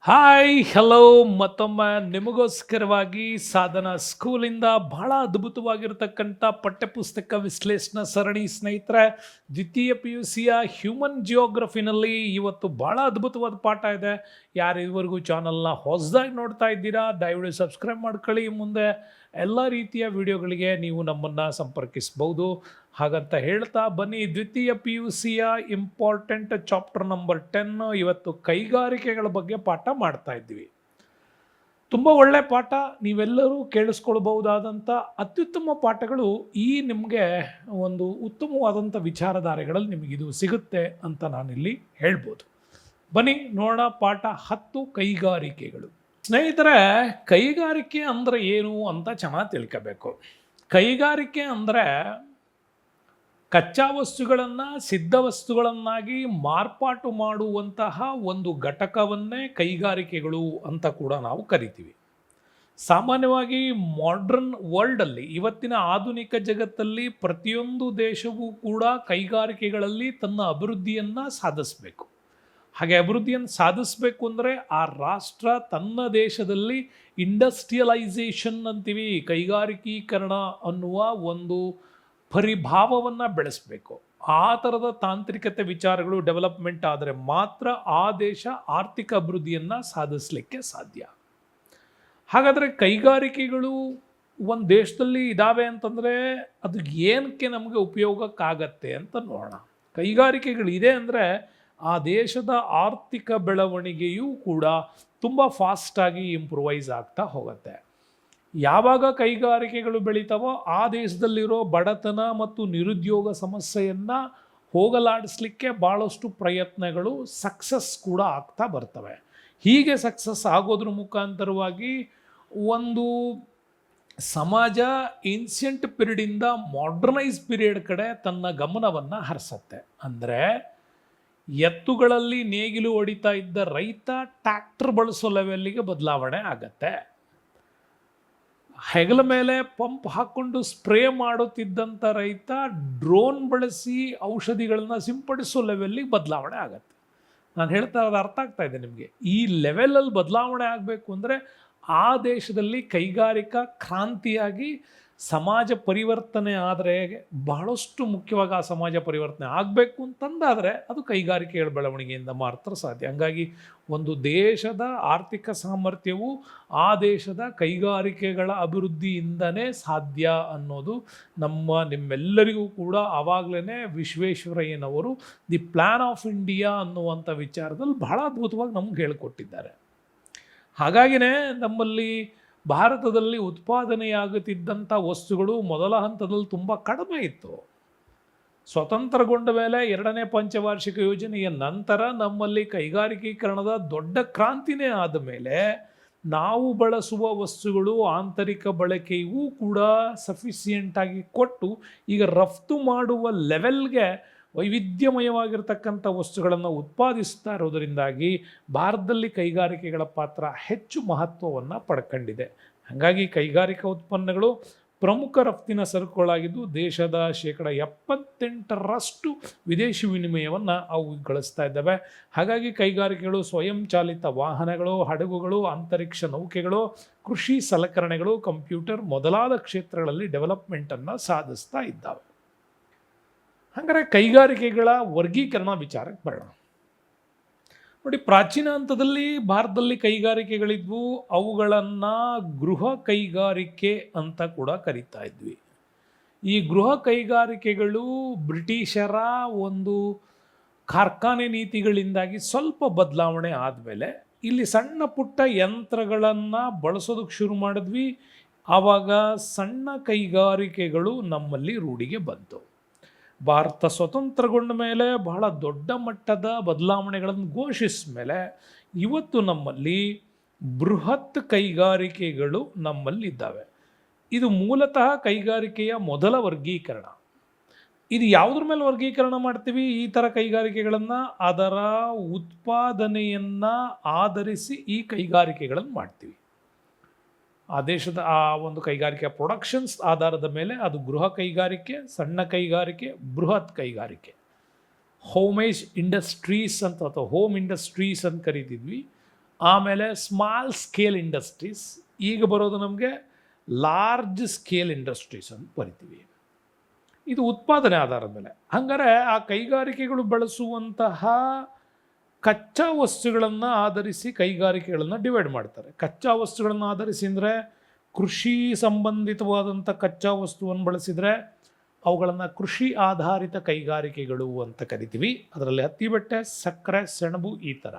Hi hello ಮತ್ತೊಮ್ಮೆ ನಿಮಗೋಸ್ಕರವಾಗಿ ಸಾಧನ ಸ್ಕೂಲಿಂದ ಬಹಳ ಅದ್ಭುತವಾಗಿರ್ತಕ್ಕಂಥ ಪಠ್ಯಪುಸ್ತಕ ವಿಶ್ಲೇಷಣಾ ಸರಣಿ ಸ್ನೇಹಿತರೆ. ದ್ವಿತೀಯ ಪಿ ಯು ಸಿಯ ಹ್ಯೂಮನ್ ಜಿಯೋಗ್ರಫಿನಲ್ಲಿ ಇವತ್ತು ಬಹಳ ಅದ್ಭುತವಾದ ಪಾಠ ಇದೆ. ಯಾರು ಇದುವರೆಗೂ ಚಾನಲ್ನ ಹೊಸದಾಗಿ ನೋಡ್ತಾ ಇದ್ದೀರಾ ದಯವಿಟ್ಟು ಸಬ್ಸ್ಕ್ರೈಬ್ ಮಾಡ್ಕೊಳ್ಳಿ. ಮುಂದೆ ಎಲ್ಲ ರೀತಿಯ ವಿಡಿಯೋಗಳಿಗೆ ನೀವು ನಮ್ಮನ್ನು ಸಂಪರ್ಕಿಸ್ಬೋದು. ಹಾಗಂತ ಹೇಳ್ತಾ ಬನ್ನಿ, ದ್ವಿತೀಯ ಪಿ ಯು ಸಿಯ ಇಂಪಾರ್ಟೆಂಟ್ ಚಾಪ್ಟರ್ ನಂಬರ್ 10 ಇವತ್ತು ಕೈಗಾರಿಕೆಗಳ ಬಗ್ಗೆ ಪಾಠ ಮಾಡ್ತಾ ಇದ್ದೀವಿ. ತುಂಬ ಒಳ್ಳೆ ಪಾಠ, ನೀವೆಲ್ಲರೂ ಕೇಳಿಸ್ಕೊಳ್ಬಹುದಾದಂಥ ಅತ್ಯುತ್ತಮ ಪಾಠಗಳು ಈ ನಿಮಗೆ ಒಂದು ಉತ್ತಮವಾದಂಥ ವಿಚಾರಧಾರೆಗಳಲ್ಲಿ ನಿಮಗಿದು ಸಿಗುತ್ತೆ ಅಂತ ನಾನಿಲ್ಲಿ ಹೇಳ್ಬೋದು. ಬನ್ನಿ ನೋಡೋಣ. ಪಾಠ 10 ಕೈಗಾರಿಕೆಗಳು. ಸ್ನೇಹಿತರೆ, ಕೈಗಾರಿಕೆ ಅಂದರೆ ಏನು ಅಂತ ಚೆನ್ನಾಗಿ ತಿಳ್ಕೋಬೇಕು. ಕೈಗಾರಿಕೆ ಅಂದರೆ ಕಚ್ಚಾ ವಸ್ತುಗಳನ್ನು ಸಿದ್ಧ ವಸ್ತುಗಳನ್ನಾಗಿ ಮಾರ್ಪಾಟು ಮಾಡುವಂತಹ ಒಂದು ಘಟಕವನ್ನೇ ಕೈಗಾರಿಕೆಗಳು ಅಂತ ಕೂಡ ನಾವು ಕರಿತೀವಿ. ಸಾಮಾನ್ಯವಾಗಿ ಮಾಡರ್ನ್ ವರ್ಲ್ಡಲ್ಲಿ, ಇವತ್ತಿನ ಆಧುನಿಕ ಜಗತ್ತಲ್ಲಿ ಪ್ರತಿಯೊಂದು ದೇಶವೂ ಕೂಡ ಕೈಗಾರಿಕೆಗಳಲ್ಲಿ ತನ್ನ ಅಭಿವೃದ್ಧಿಯನ್ನು ಸಾಧಿಸಬೇಕು. ಹಾಗೆ ಅಭಿವೃದ್ಧಿಯನ್ನು ಸಾಧಿಸಬೇಕು ಅಂದರೆ ಆ ರಾಷ್ಟ್ರ ತನ್ನ ದೇಶದಲ್ಲಿ ಇಂಡಸ್ಟ್ರಿಯಲೈಸೇಷನ್ ಅಂತೀವಿ, ಕೈಗಾರಿಕೀಕರಣ ಅನ್ನುವ ಒಂದು ಪರಿಭಾವವನ್ನು ಬೆಳೆಸಬೇಕು. ಆ ಥರದ ತಾಂತ್ರಿಕತೆ ವಿಚಾರಗಳು ಡೆವಲಪ್ಮೆಂಟ್ ಆದರೆ ಮಾತ್ರ ಆ ದೇಶ ಆರ್ಥಿಕ ಅಭಿವೃದ್ಧಿಯನ್ನು ಸಾಧಿಸಲಿಕ್ಕೆ ಸಾಧ್ಯ. ಹಾಗಾದರೆ ಕೈಗಾರಿಕೆಗಳು ಒಂದು ದೇಶದಲ್ಲಿ ಇದ್ದಾವೆ ಅಂತಂದರೆ ಅದು ಏನಕ್ಕೆ ನಮಗೆ ಉಪಯೋಗಕ್ಕಾಗತ್ತೆ ಅಂತ ನೋಡೋಣ. ಕೈಗಾರಿಕೆಗಳಿದೆ ಅಂದರೆ ಆ ದೇಶದ ಆರ್ಥಿಕ ಬೆಳವಣಿಗೆಯೂ ಕೂಡ ತುಂಬ ಫಾಸ್ಟಾಗಿ ಇಂಪ್ರೂವೈಸ್ ಆಗ್ತಾ ಹೋಗುತ್ತೆ. ಯಾವಾಗ ಕೈಗಾರಿಕೆಗಳು ಬೆಳೀತಾವೋ ಆ ದೇಶದಲ್ಲಿರೋ ಬಡತನ ಮತ್ತು ನಿರುದ್ಯೋಗ ಸಮಸ್ಯೆಯನ್ನು ಹೋಗಲಾಡಿಸ್ಲಿಕ್ಕೆ ಭಾಳಷ್ಟು ಪ್ರಯತ್ನಗಳು ಸಕ್ಸಸ್ ಕೂಡ ಆಗ್ತಾ ಬರ್ತವೆ. ಹೀಗೆ ಸಕ್ಸಸ್ ಆಗೋದ್ರ ಮುಖಾಂತರವಾಗಿ ಒಂದು ಸಮಾಜ ಏನ್ಷಿಯಂಟ್ ಪೀರಿಯಡಿಂದ ಮಾಡರ್ನೈಸ್ ಪೀರಿಯಡ್ ಕಡೆ ತನ್ನ ಗಮನವನ್ನು ಹರಿಸತ್ತೆ. ಅಂದರೆ ಎತ್ತುಗಳಲ್ಲಿ ನೇಗಿಲು ಹೊಡಿತಾ ಇದ್ದ ರೈತ ಟ್ರ್ಯಾಕ್ಟರ್ ಬಳಸೋ ಲೆವೆಲ್ಲಿಗೆ ಬದಲಾವಣೆ ಆಗತ್ತೆ. ಹೆಗಲ ಮೇಲೆ ಪಂಪ್ ಹಾಕ್ಕೊಂಡು ಸ್ಪ್ರೇ ಮಾಡುತ್ತಿದ್ದಂಥ ರೈತ ಡ್ರೋನ್ ಬಳಸಿ ಔಷಧಿಗಳನ್ನ ಸಿಂಪಡಿಸೋ ಲೆವೆಲ್ಲಿಗೆ ಬದಲಾವಣೆ ಆಗತ್ತೆ. ನಾನು ಹೇಳ್ತಾ ಇರೋದು ಅರ್ಥ ಆಗ್ತಾ ಇದೆ ನಿಮಗೆ. ಈ ಲೆವೆಲಲ್ಲಿ ಬದಲಾವಣೆ ಆಗಬೇಕು ಅಂದರೆ ಆ ದೇಶದಲ್ಲಿ ಕೈಗಾರಿಕಾ ಕ್ರಾಂತಿಯಾಗಿ ಸಮಾಜ ಪರಿವರ್ತನೆ ಆದರೆ, ಬಹಳಷ್ಟು ಮುಖ್ಯವಾಗಿ ಆ ಸಮಾಜ ಪರಿವರ್ತನೆ ಆಗಬೇಕು ಅಂತಂದಾದರೆ ಅದು ಕೈಗಾರಿಕೆಗಳ ಬೆಳವಣಿಗೆಯಿಂದ ಮಾತ್ರ ಸಾಧ್ಯ. ಹಂಗಾಗಿ ಒಂದು ದೇಶದ ಆರ್ಥಿಕ ಸಾಮರ್ಥ್ಯವು ಆ ದೇಶದ ಕೈಗಾರಿಕೆಗಳ ಅಭಿವೃದ್ಧಿಯಿಂದನೇ ಸಾಧ್ಯ ಅನ್ನೋದು ನಿಮ್ಮೆಲ್ಲರಿಗೂ ಕೂಡ ಆವಾಗಲೇ ವಿಶ್ವೇಶ್ವರಯ್ಯನವರು ದಿ ಪ್ಲ್ಯಾನ್ ಆಫ್ ಇಂಡಿಯಾ ಅನ್ನುವಂಥ ವಿಚಾರದಲ್ಲಿ ಬಹಳ ಅದ್ಭುತವಾಗಿ ನಮ್ಗೆ ಹೇಳಿಕೊಟ್ಟಿದ್ದಾರೆ. ಹಾಗಾಗಿನೇ ನಮ್ಮಲ್ಲಿ ಭಾರತದಲ್ಲಿ ಉತ್ಪಾದನೆಯಾಗುತ್ತಿದ್ದಂಥ ವಸ್ತುಗಳು ಮೊದಲ ಹಂತದಲ್ಲಿ ತುಂಬ ಕಡಿಮೆ ಇತ್ತು. ಸ್ವತಂತ್ರಗೊಂಡ ಮೇಲೆ 2ನೇ ಪಂಚವಾರ್ಷಿಕ ಯೋಜನೆಯ ನಂತರ ನಮ್ಮಲ್ಲಿ ಕೈಗಾರಿಕೀಕರಣದ ದೊಡ್ಡ ಕ್ರಾಂತಿನೇ ಆದ ಮೇಲೆ ನಾವು ಬಳಸುವ ವಸ್ತುಗಳು ಆಂತರಿಕ ಬಳಕೆಯೂ ಕೂಡ ಸಫಿಸಿಯೆಂಟಾಗಿ ಕೊಟ್ಟು ಈಗ ರಫ್ತು ಮಾಡುವ ಲೆವೆಲ್ಗೆ ವೈವಿಧ್ಯಮಯವಾಗಿರ್ತಕ್ಕಂಥ ವಸ್ತುಗಳನ್ನು ಉತ್ಪಾದಿಸ್ತಾ ಇರೋದರಿಂದಾಗಿ ಭಾರತದಲ್ಲಿ ಕೈಗಾರಿಕೆಗಳ ಪಾತ್ರ ಹೆಚ್ಚು ಮಹತ್ವವನ್ನು ಪಡ್ಕೊಂಡಿದೆ. ಹಾಗಾಗಿ ಕೈಗಾರಿಕಾ ಉತ್ಪನ್ನಗಳು ಪ್ರಮುಖ ರಫ್ತಿನ ಸರಕುಗಳಾಗಿದ್ದು ದೇಶದ 78% ವಿದೇಶಿ ವಿನಿಮಯವನ್ನು ಅವು ಗಳಿಸ್ತಾ ಇದ್ದಾವೆ. ಹಾಗಾಗಿ ಕೈಗಾರಿಕೆಗಳು ಸ್ವಯಂಚಾಲಿತ ವಾಹನಗಳು, ಹಡಗುಗಳು, ಅಂತರಿಕ್ಷ ನೌಕೆಗಳು, ಕೃಷಿ ಸಲಕರಣೆಗಳು, ಕಂಪ್ಯೂಟರ್ ಮೊದಲಾದ ಕ್ಷೇತ್ರಗಳಲ್ಲಿ ಡೆವಲಪ್ಮೆಂಟನ್ನು ಸಾಧಿಸ್ತಾ ಇದ್ದಾವೆ. ಹಾಗಾದರೆ ಕೈಗಾರಿಕೆಗಳ ವರ್ಗೀಕರಣ ವಿಚಾರಕ್ಕೆ ಬರೋಣ. ನೋಡಿ, ಪ್ರಾಚೀನ ಹಂತದಲ್ಲಿ ಭಾರತದಲ್ಲಿ ಕೈಗಾರಿಕೆಗಳಿದ್ವು. ಅವುಗಳನ್ನು ಗೃಹ ಕೈಗಾರಿಕೆ ಅಂತ ಕೂಡ ಕರಿತಾ ಇದ್ವಿ. ಈ ಗೃಹ ಕೈಗಾರಿಕೆಗಳು ಬ್ರಿಟಿಷರ ಒಂದು ಕಾರ್ಖಾನೆ ನೀತಿಗಳಿಂದಾಗಿ ಸ್ವಲ್ಪ ಬದಲಾವಣೆ ಆದಮೇಲೆ ಇಲ್ಲಿ ಸಣ್ಣ ಪುಟ್ಟ ಯಂತ್ರಗಳನ್ನು ಬಳಸೋದಕ್ಕೆ ಶುರು ಮಾಡಿದ್ವಿ. ಆವಾಗ ಸಣ್ಣ ಕೈಗಾರಿಕೆಗಳು ನಮ್ಮಲ್ಲಿ ರೂಢಿಗೆ ಬಂತು. ಭಾರತ ಸ್ವತಂತ್ರಗೊಂಡ ಮೇಲೆ ಬಹಳ ದೊಡ್ಡ ಮಟ್ಟದ ಬದಲಾವಣೆಗಳನ್ನು ಘೋಷಿಸಿದ ಮೇಲೆ ಇವತ್ತು ನಮ್ಮಲ್ಲಿ ಬೃಹತ್ ಕೈಗಾರಿಕೆಗಳು ನಮ್ಮಲ್ಲಿದ್ದಾವೆ. ಇದು ಮೂಲತಃ ಕೈಗಾರಿಕೆಯ ಮೊದಲ ವರ್ಗೀಕರಣ. ಇದು ಯಾವುದ್ರ ಮೇಲೆ ವರ್ಗೀಕರಣ ಮಾಡ್ತೀವಿ? ಈ ಥರ ಕೈಗಾರಿಕೆಗಳನ್ನು ಅದರ ಉತ್ಪಾದನೆಯನ್ನು ಆಧರಿಸಿ ಈ ಕೈಗಾರಿಕೆಗಳನ್ನು ಮಾಡ್ತೀವಿ. ಆ ದೇಶದ ಆ ಒಂದು ಕೈಗಾರಿಕೆ ಪ್ರೊಡಕ್ಷನ್ಸ್ ಆಧಾರದ ಮೇಲೆ ಅದು ಗೃಹ ಕೈಗಾರಿಕೆ, ಸಣ್ಣ ಕೈಗಾರಿಕೆ, ಬೃಹತ್ ಕೈಗಾರಿಕೆ. ಹೋಮೇಜ್ ಇಂಡಸ್ಟ್ರೀಸ್ ಅಂತ ಅಥವಾ ಹೋಮ್ ಇಂಡಸ್ಟ್ರೀಸ್ ಅಂತ ಕರಿತಿದ್ವಿ. ಆಮೇಲೆ ಸ್ಮಾಲ್ ಸ್ಕೇಲ್ ಇಂಡಸ್ಟ್ರೀಸ್, ಈಗ ಬರೋದು ನಮಗೆ ಲಾರ್ಜ್ ಸ್ಕೇಲ್ ಇಂಡಸ್ಟ್ರೀಸ್ ಅಂತ ಬರಿತೀವಿ. ಇದು ಉತ್ಪಾದನೆ ಆಧಾರದ ಮೇಲೆ. ಹಂಗಾರೆ ಆ ಕೈಗಾರಿಕೆಗಳು ಬಳಸುವಂತಹ ಕಚ್ಚಾ ವಸ್ತುಗಳನ್ನು ಆಧರಿಸಿ ಕೈಗಾರಿಕೆಗಳನ್ನು ಡಿವೈಡ್ ಮಾಡ್ತಾರೆ. ಕಚ್ಚಾ ವಸ್ತುಗಳನ್ನು ಆಧರಿಸಿ ಅಂದರೆ ಕೃಷಿ ಸಂಬಂಧಿತವಾದಂಥ ಕಚ್ಚಾ ವಸ್ತುವನ್ನು ಬಳಸಿದರೆ ಅವುಗಳನ್ನು ಕೃಷಿ ಆಧಾರಿತ ಕೈಗಾರಿಕೆಗಳು ಅಂತ ಕರಿತೀವಿ. ಅದರಲ್ಲಿ ಹತ್ತಿ ಬಟ್ಟೆ, ಸಕ್ಕರೆ, ಸೆಣಬು ಈ ಥರ.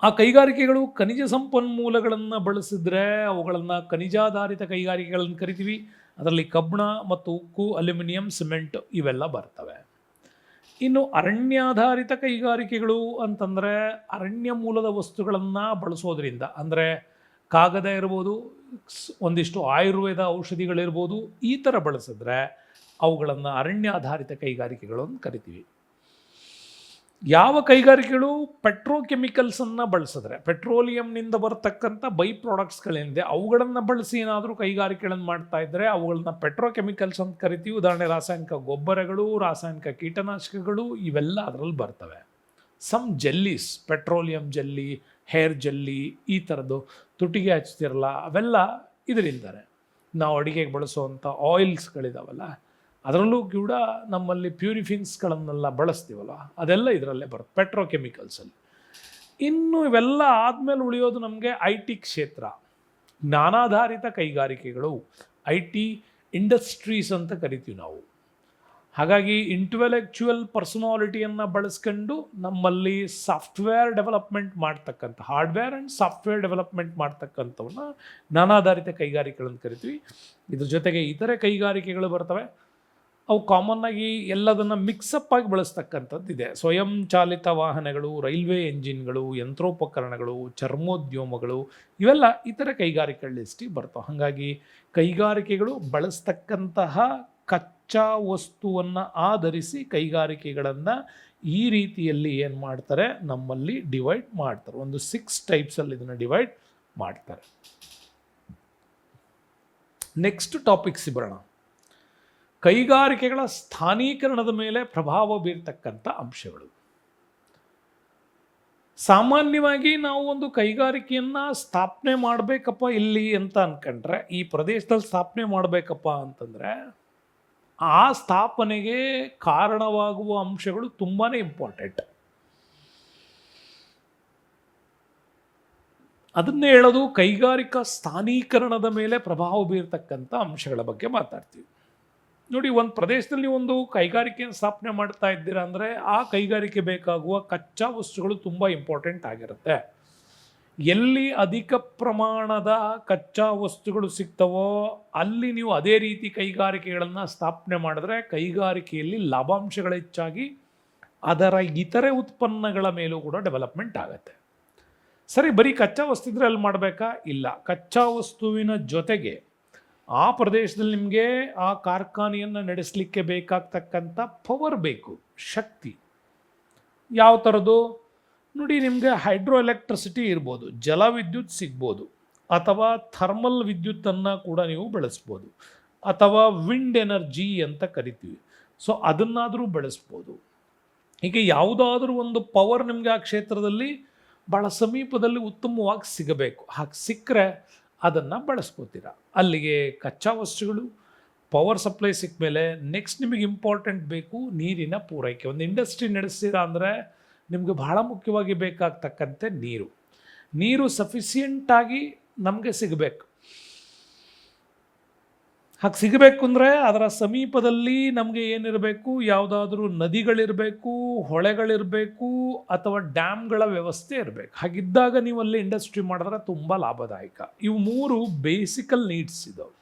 ಆ ಕೈಗಾರಿಕೆಗಳು ಖನಿಜ ಸಂಪನ್ಮೂಲಗಳನ್ನು ಬಳಸಿದ್ರೆ ಅವುಗಳನ್ನು ಖನಿಜಾಧಾರಿತ ಕೈಗಾರಿಕೆಗಳನ್ನು ಕರಿತೀವಿ. ಅದರಲ್ಲಿ ಕಬ್ಬಿಣ ಮತ್ತು ಉಕ್ಕು, ಅಲ್ಯೂಮಿನಿಯಂ, ಸಿಮೆಂಟ್ ಇವೆಲ್ಲ ಬರ್ತವೆ. ಇನ್ನು ಅರಣ್ಯಾಧಾರಿತ ಕೈಗಾರಿಕೆಗಳು ಅಂತಂದರೆ ಅರಣ್ಯ ಮೂಲದ ವಸ್ತುಗಳನ್ನು ಬಳಸೋದ್ರಿಂದ, ಅಂದರೆ ಕಾಗದ ಇರ್ಬೋದು, ಒಂದಿಷ್ಟು ಆಯುರ್ವೇದ ಔಷಧಿಗಳಿರ್ಬೋದು, ಈ ಥರ ಬಳಸಿದ್ರೆ ಅವುಗಳನ್ನು ಅರಣ್ಯಾಧಾರಿತ ಕೈಗಾರಿಕೆಗಳು ಅಂತ ಕರಿತೀವಿ. ಯಾವ ಕೈಗಾರಿಕೆಗಳು ಪೆಟ್ರೋಕೆಮಿಕಲ್ಸನ್ನು ಬಳಸಿದ್ರೆ, ಪೆಟ್ರೋಲಿಯಂನಿಂದ ಬರತಕ್ಕಂಥ ಬೈ ಪ್ರಾಡಕ್ಟ್ಸ್ಗಳೇನಿದೆ ಅವುಗಳನ್ನು ಬಳಸಿ ಏನಾದರೂ ಕೈಗಾರಿಕೆಗಳನ್ನು ಮಾಡ್ತಾ ಇದ್ದರೆ ಅವುಗಳನ್ನ ಪೆಟ್ರೋಕೆಮಿಕಲ್ಸ್ ಅಂತ ಕರಿತೀವಿ. ಉದಾಹರಣೆ ರಾಸಾಯನಿಕ ಗೊಬ್ಬರಗಳು, ರಾಸಾಯನಿಕ ಕೀಟನಾಶಕಗಳು ಇವೆಲ್ಲ ಅದರಲ್ಲಿ ಬರ್ತವೆ. Some jellies, petroleum jelly, hair jelly, ಈ ಥರದ್ದು ತುಟಿಗೆ ಹಚ್ತಿರಲ್ಲ, ಅವೆಲ್ಲ ಇದರಿಂದಾನೆ. ನಾವು ಅಡುಗೆಗೆ ಬಳಸುವಂಥ ಆಯಿಲ್ಸ್ಗಳಿದಾವಲ್ಲ, ಅದರಲ್ಲೂ ಕೂಡ ನಮ್ಮಲ್ಲಿ ಪ್ಯೂರಿಫಿನ್ಸ್ಗಳನ್ನೆಲ್ಲ ಬಳಸ್ತೀವಲ್ಲ, ಅದೆಲ್ಲ ಇದರಲ್ಲೇ ಬರುತ್ತೆ, ಪೆಟ್ರೋಕೆಮಿಕಲ್ಸಲ್ಲಿ. ಇನ್ನು ಇವೆಲ್ಲ ಆದಮೇಲೆ ಉಳಿಯೋದು ನಮಗೆ ಐ ಟಿ ಕ್ಷೇತ್ರ, ಜ್ಞಾನಾಧಾರಿತ ಕೈಗಾರಿಕೆಗಳು, ಐ ಟಿ ಇಂಡಸ್ಟ್ರೀಸ್ ಅಂತ ಕರಿತೀವಿ ನಾವು. ಹಾಗಾಗಿ ಇಂಟೆಲೆಕ್ಚುವಲ್ ಪರ್ಸನಾಲಿಟಿಯನ್ನು ಬಳಸ್ಕೊಂಡು ನಮ್ಮಲ್ಲಿ ಸಾಫ್ಟ್ವೇರ್ ಡೆವಲಪ್ಮೆಂಟ್ ಮಾಡ್ತಕ್ಕಂಥ, ಹಾರ್ಡ್ವೇರ್ ಆ್ಯಂಡ್ ಸಾಫ್ಟ್ವೇರ್ ಡೆವಲಪ್ಮೆಂಟ್ ಮಾಡ್ತಕ್ಕಂಥವನ್ನ ಜ್ಞಾನಾಧಾರಿತ ಕೈಗಾರಿಕೆಗಳನ್ನು ಕರಿತೀವಿ. ಇದ್ರ ಜೊತೆಗೆ ಇತರೆ ಕೈಗಾರಿಕೆಗಳು ಬರ್ತವೆ. ಅವು ಕಾಮನ್ನಾಗಿ ಎಲ್ಲದನ್ನು ಮಿಕ್ಸಪ್ ಆಗಿ ಬಳಸ್ತಕ್ಕಂಥದ್ದಿದೆ. ಸ್ವಯಂ ಚಾಲಿತ ವಾಹನಗಳು, ರೈಲ್ವೆ ಎಂಜಿನ್ಗಳು, ಯಂತ್ರೋಪಕರಣಗಳು, ಚರ್ಮೋದ್ಯಮಗಳು, ಇವೆಲ್ಲ ಇತರ ಕೈಗಾರಿಕೆಗಳ ಲಿಸ್ಟಿಗೆ ಬರ್ತವೆ. ಹಾಗಾಗಿ ಕೈಗಾರಿಕೆಗಳು ಬಳಸ್ತಕ್ಕಂತಹ ಕಚ್ಚಾ ವಸ್ತುವನ್ನು ಆಧರಿಸಿ ಕೈಗಾರಿಕೆಗಳನ್ನು ಈ ರೀತಿಯಲ್ಲಿ ಏನು ಮಾಡ್ತಾರೆ, ನಮ್ಮಲ್ಲಿ ಡಿವೈಡ್ ಮಾಡ್ತಾರೆ. ಒಂದು 6 ಟೈಪ್ಸಲ್ಲಿ ಇದನ್ನು ಡಿವೈಡ್ ಮಾಡ್ತಾರೆ. ನೆಕ್ಸ್ಟ್ ಟಾಪಿಕ್ಸ್ ಬರೋಣ. ಕೈಗಾರಿಕೆಗಳ ಸ್ಥಾನೀಕರಣದ ಮೇಲೆ ಪ್ರಭಾವ ಬೀರ್ತಕ್ಕಂಥ ಅಂಶಗಳು. ಸಾಮಾನ್ಯವಾಗಿ ನಾವು ಒಂದು ಕೈಗಾರಿಕೆಯನ್ನು ಸ್ಥಾಪನೆ ಮಾಡಬೇಕಪ್ಪ ಇಲ್ಲಿ ಅಂತ ಅಂದ್ಕೊಂಡ್ರೆ, ಈ ಪ್ರದೇಶದಲ್ಲಿ ಸ್ಥಾಪನೆ ಮಾಡಬೇಕಪ್ಪ ಅಂತಂದರೆ ಆ ಸ್ಥಾಪನೆಗೆ ಕಾರಣವಾಗುವ ಅಂಶಗಳು ತುಂಬಾ ಇಂಪಾರ್ಟೆಂಟ್. ಅದನ್ನೇ ಹೇಳೋದು ಕೈಗಾರಿಕಾ ಸ್ಥಾನೀಕರಣದ ಮೇಲೆ ಪ್ರಭಾವ ಬೀರ್ತಕ್ಕಂಥ ಅಂಶಗಳ ಬಗ್ಗೆ ಮಾತಾಡ್ತೀವಿ. ನೋಡಿ, ಒಂದು ಪ್ರದೇಶದಲ್ಲಿ ಒಂದು ಕೈಗಾರಿಕೆಯನ್ನು ಸ್ಥಾಪನೆ ಮಾಡ್ತಾ ಇದ್ದೀರಾ ಅಂದರೆ ಆ ಕೈಗಾರಿಕೆ ಬೇಕಾಗುವ ಕಚ್ಚಾ ವಸ್ತುಗಳು ತುಂಬ ಇಂಪಾರ್ಟೆಂಟ್ ಆಗಿರುತ್ತೆ. ಎಲ್ಲಿ ಅಧಿಕ ಪ್ರಮಾಣದ ಕಚ್ಚಾ ವಸ್ತುಗಳು ಸಿಗ್ತವೋ ಅಲ್ಲಿ ನೀವು ಅದೇ ರೀತಿ ಕೈಗಾರಿಕೆಗಳನ್ನು ಸ್ಥಾಪನೆ ಮಾಡಿದ್ರೆ ಕೈಗಾರಿಕೆಯಲ್ಲಿ ಲಾಭಾಂಶಗಳು ಹೆಚ್ಚಾಗಿ ಅದರ ಇತರೆ ಉತ್ಪನ್ನಗಳ ಮೇಲೂ ಕೂಡ ಡೆವಲಪ್ಮೆಂಟ್ ಆಗುತ್ತೆ. ಸರಿ, ಬರೀ ಕಚ್ಚಾ ವಸ್ತು ಇದ್ರೆ ಅಲ್ಲಿ ಮಾಡಬೇಕಾ? ಇಲ್ಲ. ಕಚ್ಚಾ ವಸ್ತುವಿನ ಜೊತೆಗೆ ಆ ಪ್ರದೇಶದಲ್ಲಿ ನಿಮಗೆ ಆ ಕಾರ್ಖಾನೆಯನ್ನು ನಡೆಸಲಿಕ್ಕೆ ಬೇಕಾಗ್ತಕ್ಕಂಥ ಪವರ್ ಬೇಕು, ಶಕ್ತಿ. ಯಾವ ಥರದ್ದು ನೋಡಿ, ನಿಮಗೆ ಹೈಡ್ರೋ ಎಲೆಕ್ಟ್ರಿಸಿಟಿ ಇರ್ಬೋದು, ಜಲವಿದ್ಯುತ್ ಸಿಗ್ಬೋದು, ಅಥವಾ ಥರ್ಮಲ್ ವಿದ್ಯುತ್ತನ್ನು ಕೂಡ ನೀವು ಬಳಸ್ಬೋದು, ಅಥವಾ ವಿಂಡ್ ಎನರ್ಜಿ ಅಂತ ಕರಿತೀವಿ. ಸೊ ಅದನ್ನಾದರೂ ಬಳಸ್ಬೋದು. ಹೀಗೆ ಯಾವುದಾದ್ರೂ ಒಂದು ಪವರ್ ನಿಮಗೆ ಆ ಕ್ಷೇತ್ರದಲ್ಲಿ ಭಾಳ ಸಮೀಪದಲ್ಲಿ ಉತ್ತಮವಾಗಿ ಸಿಗಬೇಕು. ಹಾಗೆ ಸಿಕ್ಕರೆ ಅದನ್ನು ಬಳಸ್ಕೋತೀರ. ಅಲ್ಲಿಗೆ ಕಚ್ಚಾ ವಸ್ತುಗಳು, ಪವರ್ ಸಪ್ಲೈ ಸಿಕ್ಕ ಮೇಲೆ ನೆಕ್ಸ್ಟ್ ನಿಮಗೆ ಇಂಪಾರ್ಟೆಂಟ್ ಬೇಕು ನೀರಿನ ಪೂರೈಕೆ. ಒಂದು ಇಂಡಸ್ಟ್ರಿ ನಡೆಸ್ತೀರಾ ಅಂದರೆ ನಿಮಗೆ ಬಹಳ ಮುಖ್ಯವಾಗಿ ಬೇಕಾಗ್ತಕ್ಕಂತೆ ನೀರು ಸಫಿಷಿಯೆಂಟಾಗಿ ನಮಗೆ ಸಿಗಬೇಕು. ಹಾಗೆ ಸಿಗಬೇಕು ಅಂದರೆ ಅದರ ಸಮೀಪದಲ್ಲಿ ನಮಗೆ ಏನಿರಬೇಕು, ಯಾವುದಾದ್ರೂ ನದಿಗಳಿರಬೇಕು, ಹೊಳೆಗಳಿರಬೇಕು, ಅಥವಾ ಡ್ಯಾಮ್ಗಳ ವ್ಯವಸ್ಥೆ ಇರಬೇಕು. ಹಾಗಿದ್ದಾಗ ನೀವು ಅಲ್ಲಿ ಇಂಡಸ್ಟ್ರಿ ಮಾಡಿದ್ರೆ ತುಂಬ ಲಾಭದಾಯಕ. ಇವು 3 ಬೇಸಿಕಲ್ ನೀಡ್ಸ್ ಇದಾವೆ.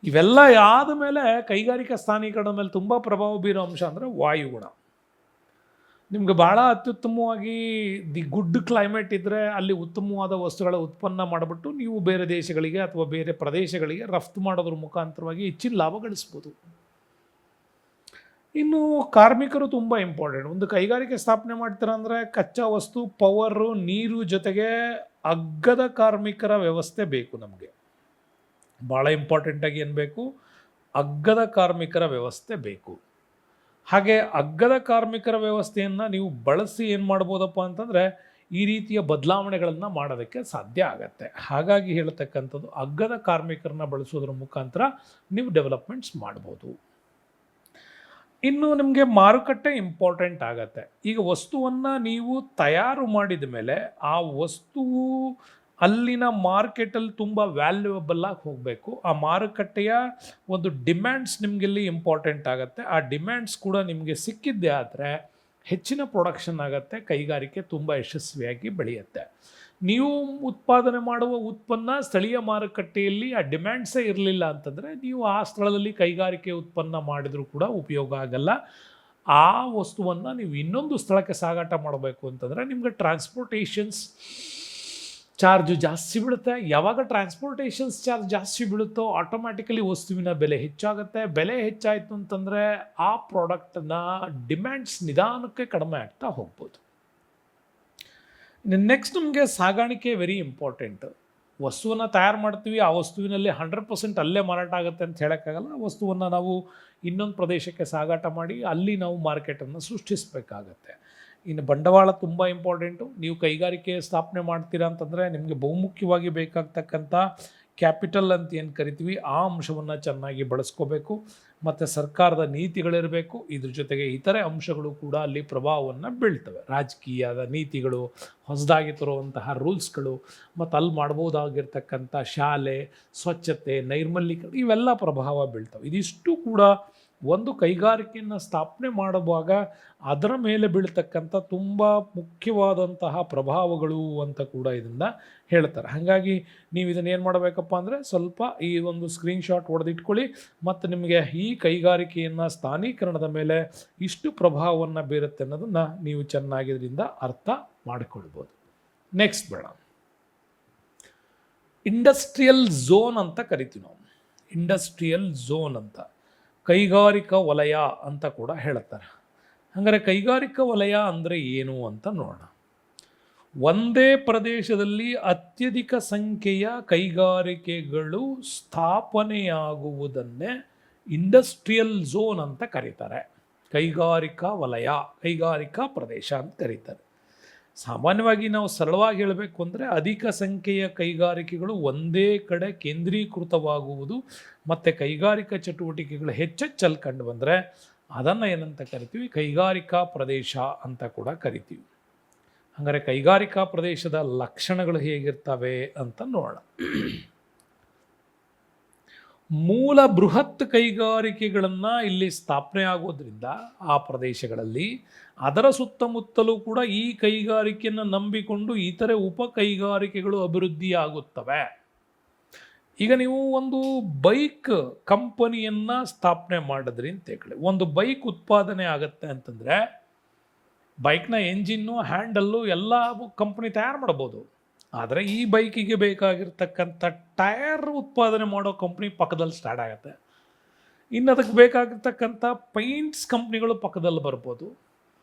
ಇವೆಲ್ಲ ಆದ ಮೇಲೆ ಕೈಗಾರಿಕಾ ಸ್ಥಾನೀಕರಣದ ಮೇಲೆ ತುಂಬ ಪ್ರಭಾವ ಬೀರೋ ಅಂಶ ಅಂದರೆ ವಾಯುಗುಣ. ನಿಮಗೆ ಭಾಳ ಅತ್ಯುತ್ತಮವಾಗಿ ಗುಡ್ ಕ್ಲೈಮೇಟ್ ಇದ್ದರೆ ಅಲ್ಲಿ ಉತ್ತಮವಾದ ವಸ್ತುಗಳ ಉತ್ಪನ್ನ ಮಾಡಿಬಿಟ್ಟು ನೀವು ಬೇರೆ ದೇಶಗಳಿಗೆ ಅಥವಾ ಬೇರೆ ಪ್ರದೇಶಗಳಿಗೆ ರಫ್ತು ಮಾಡೋದ್ರ ಮುಖಾಂತರವಾಗಿ ಹೆಚ್ಚಿನ ಲಾಭ ಗಳಿಸ್ಬೋದು. ಇನ್ನು ಕಾರ್ಮಿಕರು ತುಂಬ ಇಂಪಾರ್ಟೆಂಟ್. ಒಂದು ಕೈಗಾರಿಕೆ ಸ್ಥಾಪನೆ ಮಾಡ್ತೀರಾ ಅಂದರೆ ಕಚ್ಚಾ ವಸ್ತು, ಪವರು, ನೀರು ಜೊತೆಗೆ ಅಗ್ಗದ ಕಾರ್ಮಿಕರ ವ್ಯವಸ್ಥೆ ಬೇಕು. ನಮಗೆ ಭಾಳ ಇಂಪಾರ್ಟೆಂಟಾಗಿ ಏನು ಬೇಕು, ಅಗ್ಗದ ಕಾರ್ಮಿಕರ ವ್ಯವಸ್ಥೆ ಬೇಕು. ಹಾಗೆ ಅಗ್ಗದ ಕಾರ್ಮಿಕರ ವ್ಯವಸ್ಥೆಯನ್ನು ನೀವು ಬಳಸಿ ಏನು ಮಾಡ್ಬೋದಪ್ಪ ಅಂತಂದರೆ ಈ ರೀತಿಯ ಬದಲಾವಣೆಗಳನ್ನು ಮಾಡೋದಕ್ಕೆ ಸಾಧ್ಯ ಆಗತ್ತೆ. ಹಾಗಾಗಿ ಹೇಳ್ತಕ್ಕಂಥದ್ದು ಅಗ್ಗದ ಕಾರ್ಮಿಕರನ್ನ ಬಳಸೋದ್ರ ಮುಖಾಂತರ ನೀವು ಡೆವಲಪ್ಮೆಂಟ್ಸ್ ಮಾಡ್ಬೋದು. ಇನ್ನು ನಿಮಗೆ ಮಾರುಕಟ್ಟೆ ಇಂಪಾರ್ಟೆಂಟ್ ಆಗತ್ತೆ. ಈಗ ವಸ್ತುವನ್ನು ನೀವು ತಯಾರು ಮಾಡಿದ ಮೇಲೆ ಆ ವಸ್ತುವು ಅಲ್ಲಿನ ಮಾರ್ಕೆಟಲ್ಲಿ ತುಂಬ ವ್ಯಾಲ್ಯೂಯಬಲ್ ಆಗಿ ಹೋಗಬೇಕು. ಆ ಮಾರುಕಟ್ಟೆಯ ಒಂದು ಡಿಮ್ಯಾಂಡ್ಸ್ ನಿಮಗೆಲ್ಲಿ ಇಂಪಾರ್ಟೆಂಟ್ ಆಗುತ್ತೆ. ಆ ಡಿಮ್ಯಾಂಡ್ಸ್ ಕೂಡ ನಿಮಗೆ ಸಿಕ್ಕಿದ್ದೇ ಆದರೆ ಹೆಚ್ಚಿನ ಪ್ರೊಡಕ್ಷನ್ ಆಗುತ್ತೆ, ಕೈಗಾರಿಕೆ ತುಂಬ ಯಶಸ್ವಿಯಾಗಿ ಬೆಳೆಯುತ್ತೆ. ನೀವು ಉತ್ಪಾದನೆ ಮಾಡುವ ಉತ್ಪನ್ನ ಸ್ಥಳೀಯ ಮಾರುಕಟ್ಟೆಯಲ್ಲಿ ಆ ಡಿಮ್ಯಾಂಡ್ಸೇ ಇರಲಿಲ್ಲ ಅಂತಂದರೆ ನೀವು ಆ ಸ್ಥಳದಲ್ಲಿ ಕೈಗಾರಿಕೆ ಉತ್ಪನ್ನ ಮಾಡಿದರೂ ಕೂಡ ಉಪಯೋಗ ಆಗಲ್ಲ. ಆ ವಸ್ತುವನ್ನು ನೀವು ಇನ್ನೊಂದು ಸ್ಥಳಕ್ಕೆ ಸಾಗಾಟ ಮಾಡಬೇಕು ಅಂತಂದರೆ ನಿಮಗೆ ಟ್ರಾನ್ಸ್ಪೋರ್ಟೇಷನ್ಸ್ ಚಾರ್ಜು ಜಾಸ್ತಿ ಬೀಳುತ್ತೆ. ಯಾವಾಗ ಟ್ರಾನ್ಸ್ಪೋರ್ಟೇಷನ್ಸ್ ಚಾರ್ಜ್ ಜಾಸ್ತಿ ಬೀಳುತ್ತೋ ಆಟೋಮ್ಯಾಟಿಕಲಿ ವಸ್ತುವಿನ ಬೆಲೆ ಹೆಚ್ಚಾಗುತ್ತೆ. ಬೆಲೆ ಹೆಚ್ಚಾಯಿತು ಅಂತಂದರೆ ಆ ಪ್ರಾಡಕ್ಟ್ನ ಡಿಮ್ಯಾಂಡ್ಸ್ ನಿಧಾನಕ್ಕೆ ಕಡಿಮೆ ಆಗ್ತಾ ಹೋಗ್ಬೋದು. ನೆಕ್ಸ್ಟ್ ನಮಗೆ ಸಾಗಾಣಿಕೆ ವೆರಿ ಇಂಪಾರ್ಟೆಂಟ್. ವಸ್ತುವನ್ನು ತಯಾರು ಮಾಡ್ತೀವಿ, ಆ ವಸ್ತುವಿನಲ್ಲಿ 100% ಅಲ್ಲೇ ಮಾರಾಟ ಆಗುತ್ತೆ ಅಂತ ಹೇಳೋಕ್ಕಾಗಲ್ಲ. ಆ ವಸ್ತುವನ್ನು ನಾವು ಇನ್ನೊಂದು ಪ್ರದೇಶಕ್ಕೆ ಸಾಗಾಟ ಮಾಡಿ ಅಲ್ಲಿ ನಾವು ಮಾರ್ಕೆಟನ್ನು ಸೃಷ್ಟಿಸಬೇಕಾಗತ್ತೆ. ಇನ್ನು ಬಂಡವಾಳ ತುಂಬ ಇಂಪಾರ್ಟೆಂಟು. ನೀವು ಕೈಗಾರಿಕೆ ಸ್ಥಾಪನೆ ಮಾಡ್ತೀರಾ ಅಂತಂದರೆ ನಿಮಗೆ ಬಹುಮುಖ್ಯವಾಗಿ ಬೇಕಾಗ್ತಕ್ಕಂಥ ಕ್ಯಾಪಿಟಲ್ ಅಂತ ಏನು ಕರಿತೀವಿ ಆ ಅಂಶವನ್ನು ಚೆನ್ನಾಗಿ ಬಳಸ್ಕೋಬೇಕು. ಮತ್ತು ಸರ್ಕಾರದ ನೀತಿಗಳಿರಬೇಕು. ಇದ್ರ ಜೊತೆಗೆ ಇತರೆ ಅಂಶಗಳು ಕೂಡ ಅಲ್ಲಿ ಪ್ರಭಾವವನ್ನು ಬೀಳ್ತವೆ. ರಾಜಕೀಯದ ನೀತಿಗಳು, ಹೊಸದಾಗಿ ತರುವಂತಹ ರೂಲ್ಸ್ಗಳು, ಮತ್ತು ಅಲ್ಲಿ ಮಾಡ್ಬೋದಾಗಿರ್ತಕ್ಕಂಥ ಶಾಲೆ, ಸ್ವಚ್ಛತೆ, ನೈರ್ಮಲ್ಯೀಕರಣ ಇವೆಲ್ಲ ಪ್ರಭಾವ ಬೀಳ್ತವೆ. ಇದಿಷ್ಟು ಕೂಡ ಒಂದು ಕೈಗಾರಿಕೆಯನ್ನು ಸ್ಥಾಪನೆ ಮಾಡುವಾಗ ಅದರ ಮೇಲೆ ಬೀಳ್ತಕ್ಕಂಥ ತುಂಬ ಮುಖ್ಯವಾದಂತಹ ಪ್ರಭಾವಗಳು ಅಂತ ಕೂಡ ಇದನ್ನು ಹೇಳ್ತಾರೆ. ಹಾಗಾಗಿ ನೀವು ಇದನ್ನು ಏನು ಮಾಡಬೇಕಪ್ಪ ಅಂದರೆ ಸ್ವಲ್ಪ ಈ ಒಂದು ಸ್ಕ್ರೀನ್ಶಾಟ್ ಹೊಡೆದಿಟ್ಕೊಳ್ಳಿ ಮತ್ತು ನಿಮಗೆ ಈ ಕೈಗಾರಿಕೆಯನ್ನು ಸ್ಥಾನೀಕರಣದ ಮೇಲೆ ಇಷ್ಟು ಪ್ರಭಾವವನ್ನು ಬೀರುತ್ತೆ ಅನ್ನೋದನ್ನು ನೀವು ಚೆನ್ನಾಗಿ ಇದರಿಂದ ಅರ್ಥ ಮಾಡಿಕೊಳ್ಬೋದು. ನೆಕ್ಸ್ಟ್ ಬೇಡ, ಇಂಡಸ್ಟ್ರಿಯಲ್ ಝೋನ್ ಅಂತ ಕರಿತೀವಿ ನಾವು. ಇಂಡಸ್ಟ್ರಿಯಲ್ ಝೋನ್ ಅಂತ ಕೈಗಾರಿಕಾ ವಲಯ ಅಂತ ಕೂಡ ಹೇಳ್ತಾರೆ. ಹಾಗಾದರೆ ಕೈಗಾರಿಕಾ ವಲಯ ಅಂದರೆ ಏನು ಅಂತ ನೋಡೋಣ. ಒಂದೇ ಪ್ರದೇಶದಲ್ಲಿ ಅತ್ಯಧಿಕ ಸಂಖ್ಯೆಯ ಕೈಗಾರಿಕೆಗಳು ಸ್ಥಾಪನೆಯಾಗುವುದನ್ನೇ ಇಂಡಸ್ಟ್ರಿಯಲ್ ಝೋನ್ ಅಂತ ಕರೀತಾರೆ. ಕೈಗಾರಿಕಾ ವಲಯ, ಕೈಗಾರಿಕಾ ಪ್ರದೇಶ ಅಂತ ಕರೀತಾರೆ. ಸಾಮಾನ್ಯವಾಗಿ ನಾವು ಸರಳವಾಗಿ ಹೇಳಬೇಕು ಅಂದರೆ ಅಧಿಕ ಸಂಖ್ಯೆಯ ಕೈಗಾರಿಕೆಗಳು ಒಂದೇ ಕಡೆ ಕೇಂದ್ರೀಕೃತವಾಗುವುದು ಮತ್ತು ಕೈಗಾರಿಕಾ ಚಟುವಟಿಕೆಗಳು ಹೆಚ್ಚೆಚ್ಚಲ್ಲಿ ಕಂಡು ಬಂದರೆ ಅದನ್ನು ಏನಂತ ಕರಿತೀವಿ, ಕೈಗಾರಿಕಾ ಪ್ರದೇಶ ಅಂತ ಕೂಡ ಕರಿತೀವಿ. ಹಾಗಾದರೆ ಕೈಗಾರಿಕಾ ಪ್ರದೇಶದ ಲಕ್ಷಣಗಳು ಹೇಗಿರ್ತವೆ ಅಂತ ನೋಡೋಣ. ಮೂಲ ಬೃಹತ್ ಕೈಗಾರಿಕೆಗಳನ್ನು ಇಲ್ಲಿ ಸ್ಥಾಪನೆ ಆಗೋದ್ರಿಂದ ಆ ಪ್ರದೇಶಗಳಲ್ಲಿ ಅದರ ಸುತ್ತಮುತ್ತಲೂ ಕೂಡ ಈ ಕೈಗಾರಿಕೆಯನ್ನು ನಂಬಿಕೊಂಡು ಇತರೆ ಉಪ ಕೈಗಾರಿಕೆಗಳು ಅಭಿವೃದ್ಧಿಯಾಗುತ್ತವೆ. ಈಗ ನೀವು ಒಂದು ಬೈಕ್ ಕಂಪನಿಯನ್ನು ಸ್ಥಾಪನೆ ಮಾಡಿದ್ರಿ ಅಂತ ಹೇಳಿ, ಒಂದು ಬೈಕ್ ಉತ್ಪಾದನೆ ಆಗುತ್ತೆ ಅಂತಂದರೆ ಬೈಕ್ನ ಎಂಜಿನ್ನು, ಹ್ಯಾಂಡಲ್ಲು ಎಲ್ಲ ಕಂಪನಿ ತಯಾರು ಮಾಡ್ಬೋದು. ಆದರೆ ಈ ಬೈಕಿಗೆ ಬೇಕಾಗಿರ್ತಕ್ಕಂಥ ಟೈರ್ ಉತ್ಪಾದನೆ ಮಾಡೋ ಕಂಪ್ನಿ ಪಕ್ಕದಲ್ಲಿ ಸ್ಟಾರ್ಟ್ ಆಗುತ್ತೆ. ಇನ್ನು ಅದಕ್ಕೆ ಬೇಕಾಗಿರ್ತಕ್ಕಂಥ ಪೈಂಟ್ಸ್ ಕಂಪ್ನಿಗಳು ಪಕ್ಕದಲ್ಲಿ ಬರ್ಬೋದು.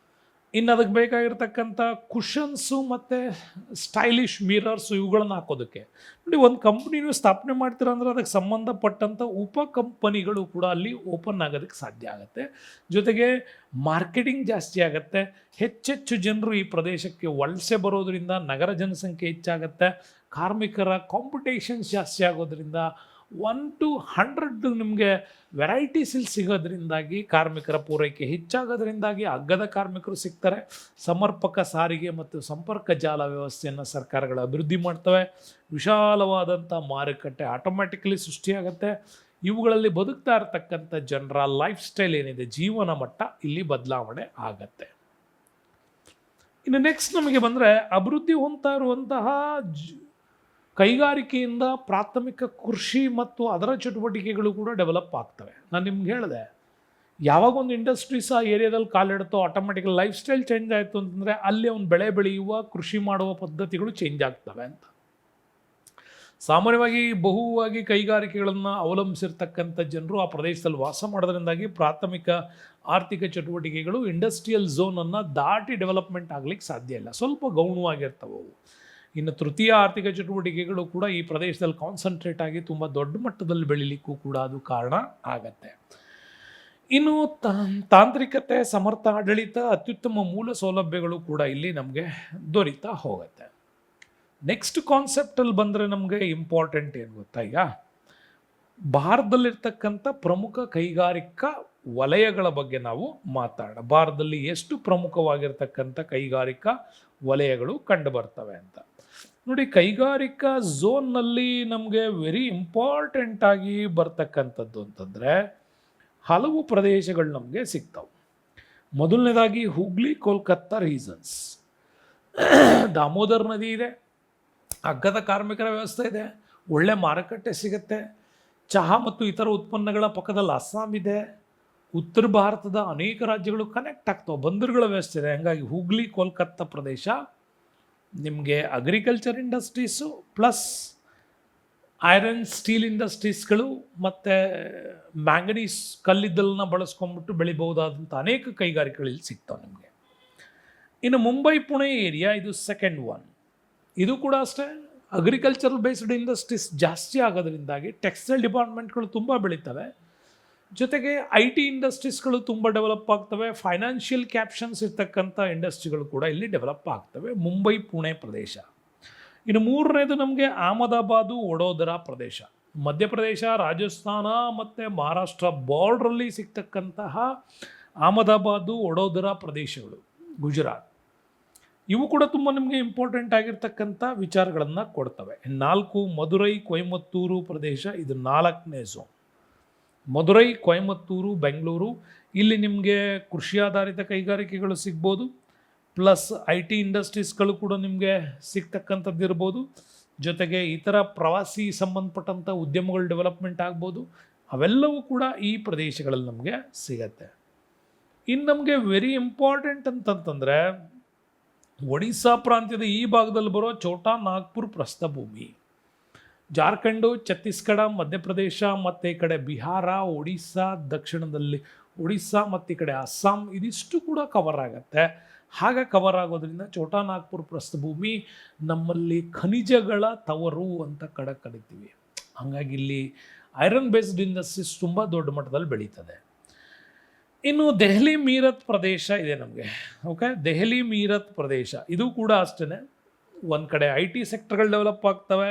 ಇನ್ನು ಅದಕ್ಕೆ ಬೇಕಾಗಿರ್ತಕ್ಕಂಥ ಕುಷನ್ಸು ಮತ್ತು ಸ್ಟೈಲಿಶ್ ಮಿರರ್ಸು ಇವುಗಳನ್ನು ಹಾಕೋದಕ್ಕೆ ನೋಡಿ, ಒಂದು ಕಂಪ್ನಿನೂ ಸ್ಥಾಪನೆ ಮಾಡ್ತೀರ ಅಂದರೆ ಅದಕ್ಕೆ ಸಂಬಂಧಪಟ್ಟಂಥ ಉಪ ಕಂಪನಿಗಳು ಕೂಡ ಅಲ್ಲಿ ಓಪನ್ ಆಗೋದಕ್ಕೆ ಸಾಧ್ಯ ಆಗುತ್ತೆ. ಜೊತೆಗೆ ಮಾರ್ಕೆಟಿಂಗ್ ಜಾಸ್ತಿ ಆಗುತ್ತೆ. ಹೆಚ್ಚೆಚ್ಚು ಜನರು ಈ ಪ್ರದೇಶಕ್ಕೆ ವಲಸೆ ಬರೋದರಿಂದ ನಗರ ಜನಸಂಖ್ಯೆ ಹೆಚ್ಚಾಗುತ್ತೆ. ಕಾರ್ಮಿಕರ ಕಾಂಪಿಟೇಷನ್ಸ್ ಜಾಸ್ತಿ ಆಗೋದ್ರಿಂದ 1 to 100 ನಿಮಗೆ ವೆರೈಟೀಸ್ ಇಲ್ಲಿ ಸಿಗೋದ್ರಿಂದಾಗಿ ಕಾರ್ಮಿಕರ ಪೂರೈಕೆ ಹೆಚ್ಚಾಗೋದ್ರಿಂದಾಗಿ ಅಗ್ಗದ ಕಾರ್ಮಿಕರು ಸಿಗ್ತಾರೆ. ಸಮರ್ಪಕ ಸಾರಿಗೆ ಮತ್ತು ಸಂಪರ್ಕ ಜಾಲ ವ್ಯವಸ್ಥೆಯನ್ನು ಸರ್ಕಾರಗಳು ಅಭಿವೃದ್ಧಿ ಮಾಡ್ತವೆ. ವಿಶಾಲವಾದಂಥ ಮಾರುಕಟ್ಟೆ ಆಟೋಮ್ಯಾಟಿಕಲಿ ಸೃಷ್ಟಿಯಾಗುತ್ತೆ. ಇವುಗಳಲ್ಲಿ ಬದುಕ್ತಾ ಇರತಕ್ಕಂಥ ಜನರ ಲೈಫ್ ಸ್ಟೈಲ್ ಏನಿದೆ, ಜೀವನ ಮಟ್ಟ ಇಲ್ಲಿ ಬದಲಾವಣೆ ಆಗತ್ತೆ. ಇನ್ನು ನೆಕ್ಸ್ಟ್ ನಮಗೆ ಬಂದರೆ ಅಭಿವೃದ್ಧಿ ಹೊಂದ್ತಾ ಇರುವಂತಹ ಕೈಗಾರಿಕೆಯಿಂದ ಪ್ರಾಥಮಿಕ ಕೃಷಿ ಮತ್ತು ಅದರ ಚಟುವಟಿಕೆಗಳು ಕೂಡ ಡೆವಲಪ್ ಆಗ್ತವೆ. ನಾನು ನಿಮ್ಗೆ ಹೇಳಿದೆ, ಯಾವಾಗ ಒಂದು ಇಂಡಸ್ಟ್ರೀಸ್ ಆ ಏರಿಯಾದಲ್ಲಿ ಕಾಲಿಡುತ್ತೋ ಆಟೋಮೆಟಿಕಲ್ ಲೈಫ್ ಸ್ಟೈಲ್ ಚೇಂಜ್ ಆಯಿತು ಅಂತಂದರೆ ಅಲ್ಲಿ ಅವ್ನು ಬೆಳೆ ಬೆಳೆಯುವ, ಕೃಷಿ ಮಾಡುವ ಪದ್ಧತಿಗಳು ಚೇಂಜ್ ಆಗ್ತವೆ ಅಂತ. ಸಾಮಾನ್ಯವಾಗಿ ಬಹುವಾಗಿ ಕೈಗಾರಿಕೆಗಳನ್ನು ಅವಲಂಬಿಸಿರ್ತಕ್ಕಂಥ ಜನರು ಆ ಪ್ರದೇಶದಲ್ಲಿ ವಾಸ ಮಾಡೋದ್ರಿಂದಾಗಿ ಪ್ರಾಥಮಿಕ ಆರ್ಥಿಕ ಚಟುವಟಿಕೆಗಳು ಇಂಡಸ್ಟ್ರಿಯಲ್ ಝೋನನ್ನು ದಾಟಿ ಡೆವಲಪ್ಮೆಂಟ್ ಆಗಲಿಕ್ಕೆ ಸಾಧ್ಯ ಇಲ್ಲ, ಸ್ವಲ್ಪ ಗೌಣವಾಗಿರ್ತವೆ ಅವು. ಇನ್ನು ತೃತೀಯ ಆರ್ಥಿಕ ಚಟುವಟಿಕೆಗಳು ಕೂಡ ಈ ಪ್ರದೇಶದಲ್ಲಿ ಕಾನ್ಸಂಟ್ರೇಟ್ ಆಗಿ ತುಂಬ ದೊಡ್ಡ ಮಟ್ಟದಲ್ಲಿ ಬೆಳೀಲಿಕ್ಕೂ ಕೂಡ ಅದು ಕಾರಣ ಆಗತ್ತೆ. ಇನ್ನು ತಾಂತ್ರಿಕತೆ, ಸಮರ್ಥ ಆಡಳಿತ, ಅತ್ಯುತ್ತಮ ಮೂಲ ಸೌಲಭ್ಯಗಳು ಕೂಡ ಇಲ್ಲಿ ನಮಗೆ ದೊರೀತಾ ಹೋಗುತ್ತೆ. ನೆಕ್ಸ್ಟ್ ಕಾನ್ಸೆಪ್ಟಲ್ಲಿ ಬಂದರೆ ನಮಗೆ ಇಂಪಾರ್ಟೆಂಟ್ ಏನು ಗೊತ್ತಾ, ಈಗ ಭಾರತದಲ್ಲಿರ್ತಕ್ಕಂಥ ಪ್ರಮುಖ ಕೈಗಾರಿಕಾ ವಲಯಗಳ ಬಗ್ಗೆ ನಾವು ಮಾತಾಡೋಣ. ಭಾರತದಲ್ಲಿ ಎಷ್ಟು ಪ್ರಮುಖವಾಗಿರ್ತಕ್ಕಂಥ ಕೈಗಾರಿಕಾ ವಲಯಗಳು ಕಂಡು ಬರ್ತವೆ ಅಂತ ನೋಡಿ. ಕೈಗಾರಿಕಾ ಝೋನ್ನಲ್ಲಿ ನಮಗೆ ವೆರಿ ಇಂಪಾರ್ಟೆಂಟ್ ಆಗಿ ಬರ್ತಕ್ಕಂಥದ್ದು ಅಂತಂದರೆ ಹಲವು ಪ್ರದೇಶಗಳು ನಮಗೆ ಸಿಗ್ತವೆ. ಮೊದಲನೇದಾಗಿ ಹುಬ್ಳಿ ಕೋಲ್ಕತ್ತಾ ರೀಸನ್ಸ್. ದಾಮೋದರ್ ನದಿ ಇದೆ, ಅಗ್ಗದ ಕಾರ್ಮಿಕರ ವ್ಯವಸ್ಥೆ ಇದೆ, ಒಳ್ಳೆ ಮಾರುಕಟ್ಟೆ ಸಿಗುತ್ತೆ. ಚಹಾ ಮತ್ತು ಇತರ ಉತ್ಪನ್ನಗಳ ಪಕ್ಕದಲ್ಲಿ ಅಸ್ಸಾಂ ಇದೆ. ಉತ್ತರ ಭಾರತದ ಅನೇಕ ರಾಜ್ಯಗಳು ಕನೆಕ್ಟ್ ಆಗ್ತವೆ, ಬಂದರುಗಳ ವ್ಯವಸ್ಥೆ ಇದೆ. ಹಾಗಾಗಿ ಹುಬ್ಳಿ ಕೋಲ್ಕತ್ತಾ ಪ್ರದೇಶ ನಿಮಗೆ agriculture industries plus iron steel ಇಂಡಸ್ಟ್ರೀಸ್ಗಳು ಮತ್ತು ಮ್ಯಾಂಗನೀಸ್ ಕಲ್ಲಿದ್ದಲನ್ನ ಬಳಸ್ಕೊಂಡ್ಬಿಟ್ಟು ಬೆಳಿಬಹುದಾದಂಥ ಅನೇಕ ಕೈಗಾರಿಕೆಗಳು ಇಲ್ಲಿ ಸಿಗ್ತವೆ ನಿಮಗೆ. ಇನ್ನು ಮುಂಬೈ ಪುಣೆ ಏರಿಯಾ ಇದು ಸೆಕೆಂಡ್ ಒನ್. ಇದು ಕೂಡ ಅಷ್ಟೇ ಅಗ್ರಿಕಲ್ಚರಲ್ ಬೇಸ್ಡ್ ಇಂಡಸ್ಟ್ರೀಸ್ ಜಾಸ್ತಿ ಆಗೋದ್ರಿಂದಾಗಿ ಟೆಕ್ಸ್ಟೈಲ್ ಡಿಪಾರ್ಟ್ಮೆಂಟ್ಗಳು ತುಂಬ ಬೆಳೀತವೆ. ಜೊತೆಗೆ IT ಇಂಡಸ್ಟ್ರೀಸ್ಗಳು ತುಂಬ ಡೆವಲಪ್ ಆಗ್ತವೆ. ಫೈನಾನ್ಷಿಯಲ್ ಕ್ಯಾಪ್ಷನ್ಸ್ ಇರ್ತಕ್ಕಂಥ ಇಂಡಸ್ಟ್ರಿಗಳು ಕೂಡ ಇಲ್ಲಿ ಡೆವಲಪ್ ಆಗ್ತವೆ, ಮುಂಬೈ ಪುಣೆ ಪ್ರದೇಶ. ಇನ್ನು ಮೂರನೇದು ನಮಗೆ ಅಹಮದಾಬಾದು ವಡೋದರಾ ಪ್ರದೇಶ. ಮಧ್ಯಪ್ರದೇಶ, ರಾಜಸ್ಥಾನ ಮತ್ತು ಮಹಾರಾಷ್ಟ್ರ ಬಾರ್ಡ್ರಲ್ಲಿ ಸಿಗ್ತಕ್ಕಂತಹ ಅಹಮದಾಬಾದು ವಡೋದರಾ ಪ್ರದೇಶಗಳು, ಗುಜರಾತ್, ಇವು ಕೂಡ ತುಂಬ ನಿಮಗೆ ಇಂಪಾರ್ಟೆಂಟ್ ಆಗಿರ್ತಕ್ಕಂಥ ವಿಚಾರಗಳನ್ನು ಕೊಡ್ತವೆ. 4 ಮದುರೈ ಕೊಯಮತ್ತೂರು ಪ್ರದೇಶ, ಇದು 4ನೇ ಝೋನ್. ಮದುರೈ, ಕೊಯಮತ್ತೂರು, ಬೆಂಗಳೂರು, ಇಲ್ಲಿ ನಿಮಗೆ ಕೃಷಿ ಆಧಾರಿತ ಕೈಗಾರಿಕೆಗಳು ಸಿಗ್ಬೋದು, ಪ್ಲಸ್ IT ಇಂಡಸ್ಟ್ರೀಸ್ಗಳು ಕೂಡ ನಿಮಗೆ ಸಿಗ್ತಕ್ಕಂಥದ್ದು ಇರ್ಬೋದು. ಜೊತೆಗೆ ಇತರ ಪ್ರವಾಸಿ ಸಂಬಂಧಪಟ್ಟಂಥ ಉದ್ಯಮಗಳು ಡೆವಲಪ್ಮೆಂಟ್ ಆಗ್ಬೋದು. ಅವೆಲ್ಲವೂ ಕೂಡ ಈ ಪ್ರದೇಶಗಳಲ್ಲಿ ನಮಗೆ ಸಿಗತ್ತೆ. ಇನ್ನು ನಮಗೆ ವೆರಿ ಇಂಪಾರ್ಟೆಂಟ್ ಅಂತಂತಂದರೆ ಒಡಿಸ್ಸಾ ಪ್ರಾಂತ್ಯದ ಈ ಭಾಗದಲ್ಲಿ ಬರೋ ಛೋಟಾ ನಾಗ್ಪುರ್ ಪ್ರಸ್ಥಭೂಮಿ. ಜಾರ್ಖಂಡು, ಛತ್ತೀಸ್ಗಢ, ಮಧ್ಯಪ್ರದೇಶ ಮತ್ತು ಈ ಕಡೆ ಬಿಹಾರ, ಒಡಿಸ್ಸಾ, ದಕ್ಷಿಣದಲ್ಲಿ ಒಡಿಸ್ಸಾ ಮತ್ತು ಈ ಕಡೆ ಅಸ್ಸಾಂ, ಇದಿಷ್ಟು ಕೂಡ ಕವರ್ ಆಗುತ್ತೆ. ಹಾಗೆ ಕವರ್ ಆಗೋದ್ರಿಂದ ಛೋಟಾ ನಾಗ್ಪುರ್ ಪ್ರಸ್ಥಭೂಮಿ ನಮ್ಮಲ್ಲಿ ಖನಿಜಗಳ ತವರು ಅಂತ ಕರಿತೀವಿ. ಹಾಗಾಗಿ ಇಲ್ಲಿ ಐರನ್ ಬೇಸ್ಡ್ ಇಂಡಸ್ಟ್ರೀಸ್ ತುಂಬ ದೊಡ್ಡ ಮಟ್ಟದಲ್ಲಿ ಬೆಳೀತದೆ. ಇನ್ನು ದೆಹಲಿ ಮೀರತ್ ಪ್ರದೇಶ ಇದೆ ನಮಗೆ. ಓಕೆ, ದೆಹಲಿ ಮೀರತ್ ಪ್ರದೇಶ ಇದು ಕೂಡ ಅಷ್ಟೇ. ಒಂದು ಕಡೆ IT ಸೆಕ್ಟರ್ಗಳು ಡೆವಲಪ್ ಆಗ್ತವೆ,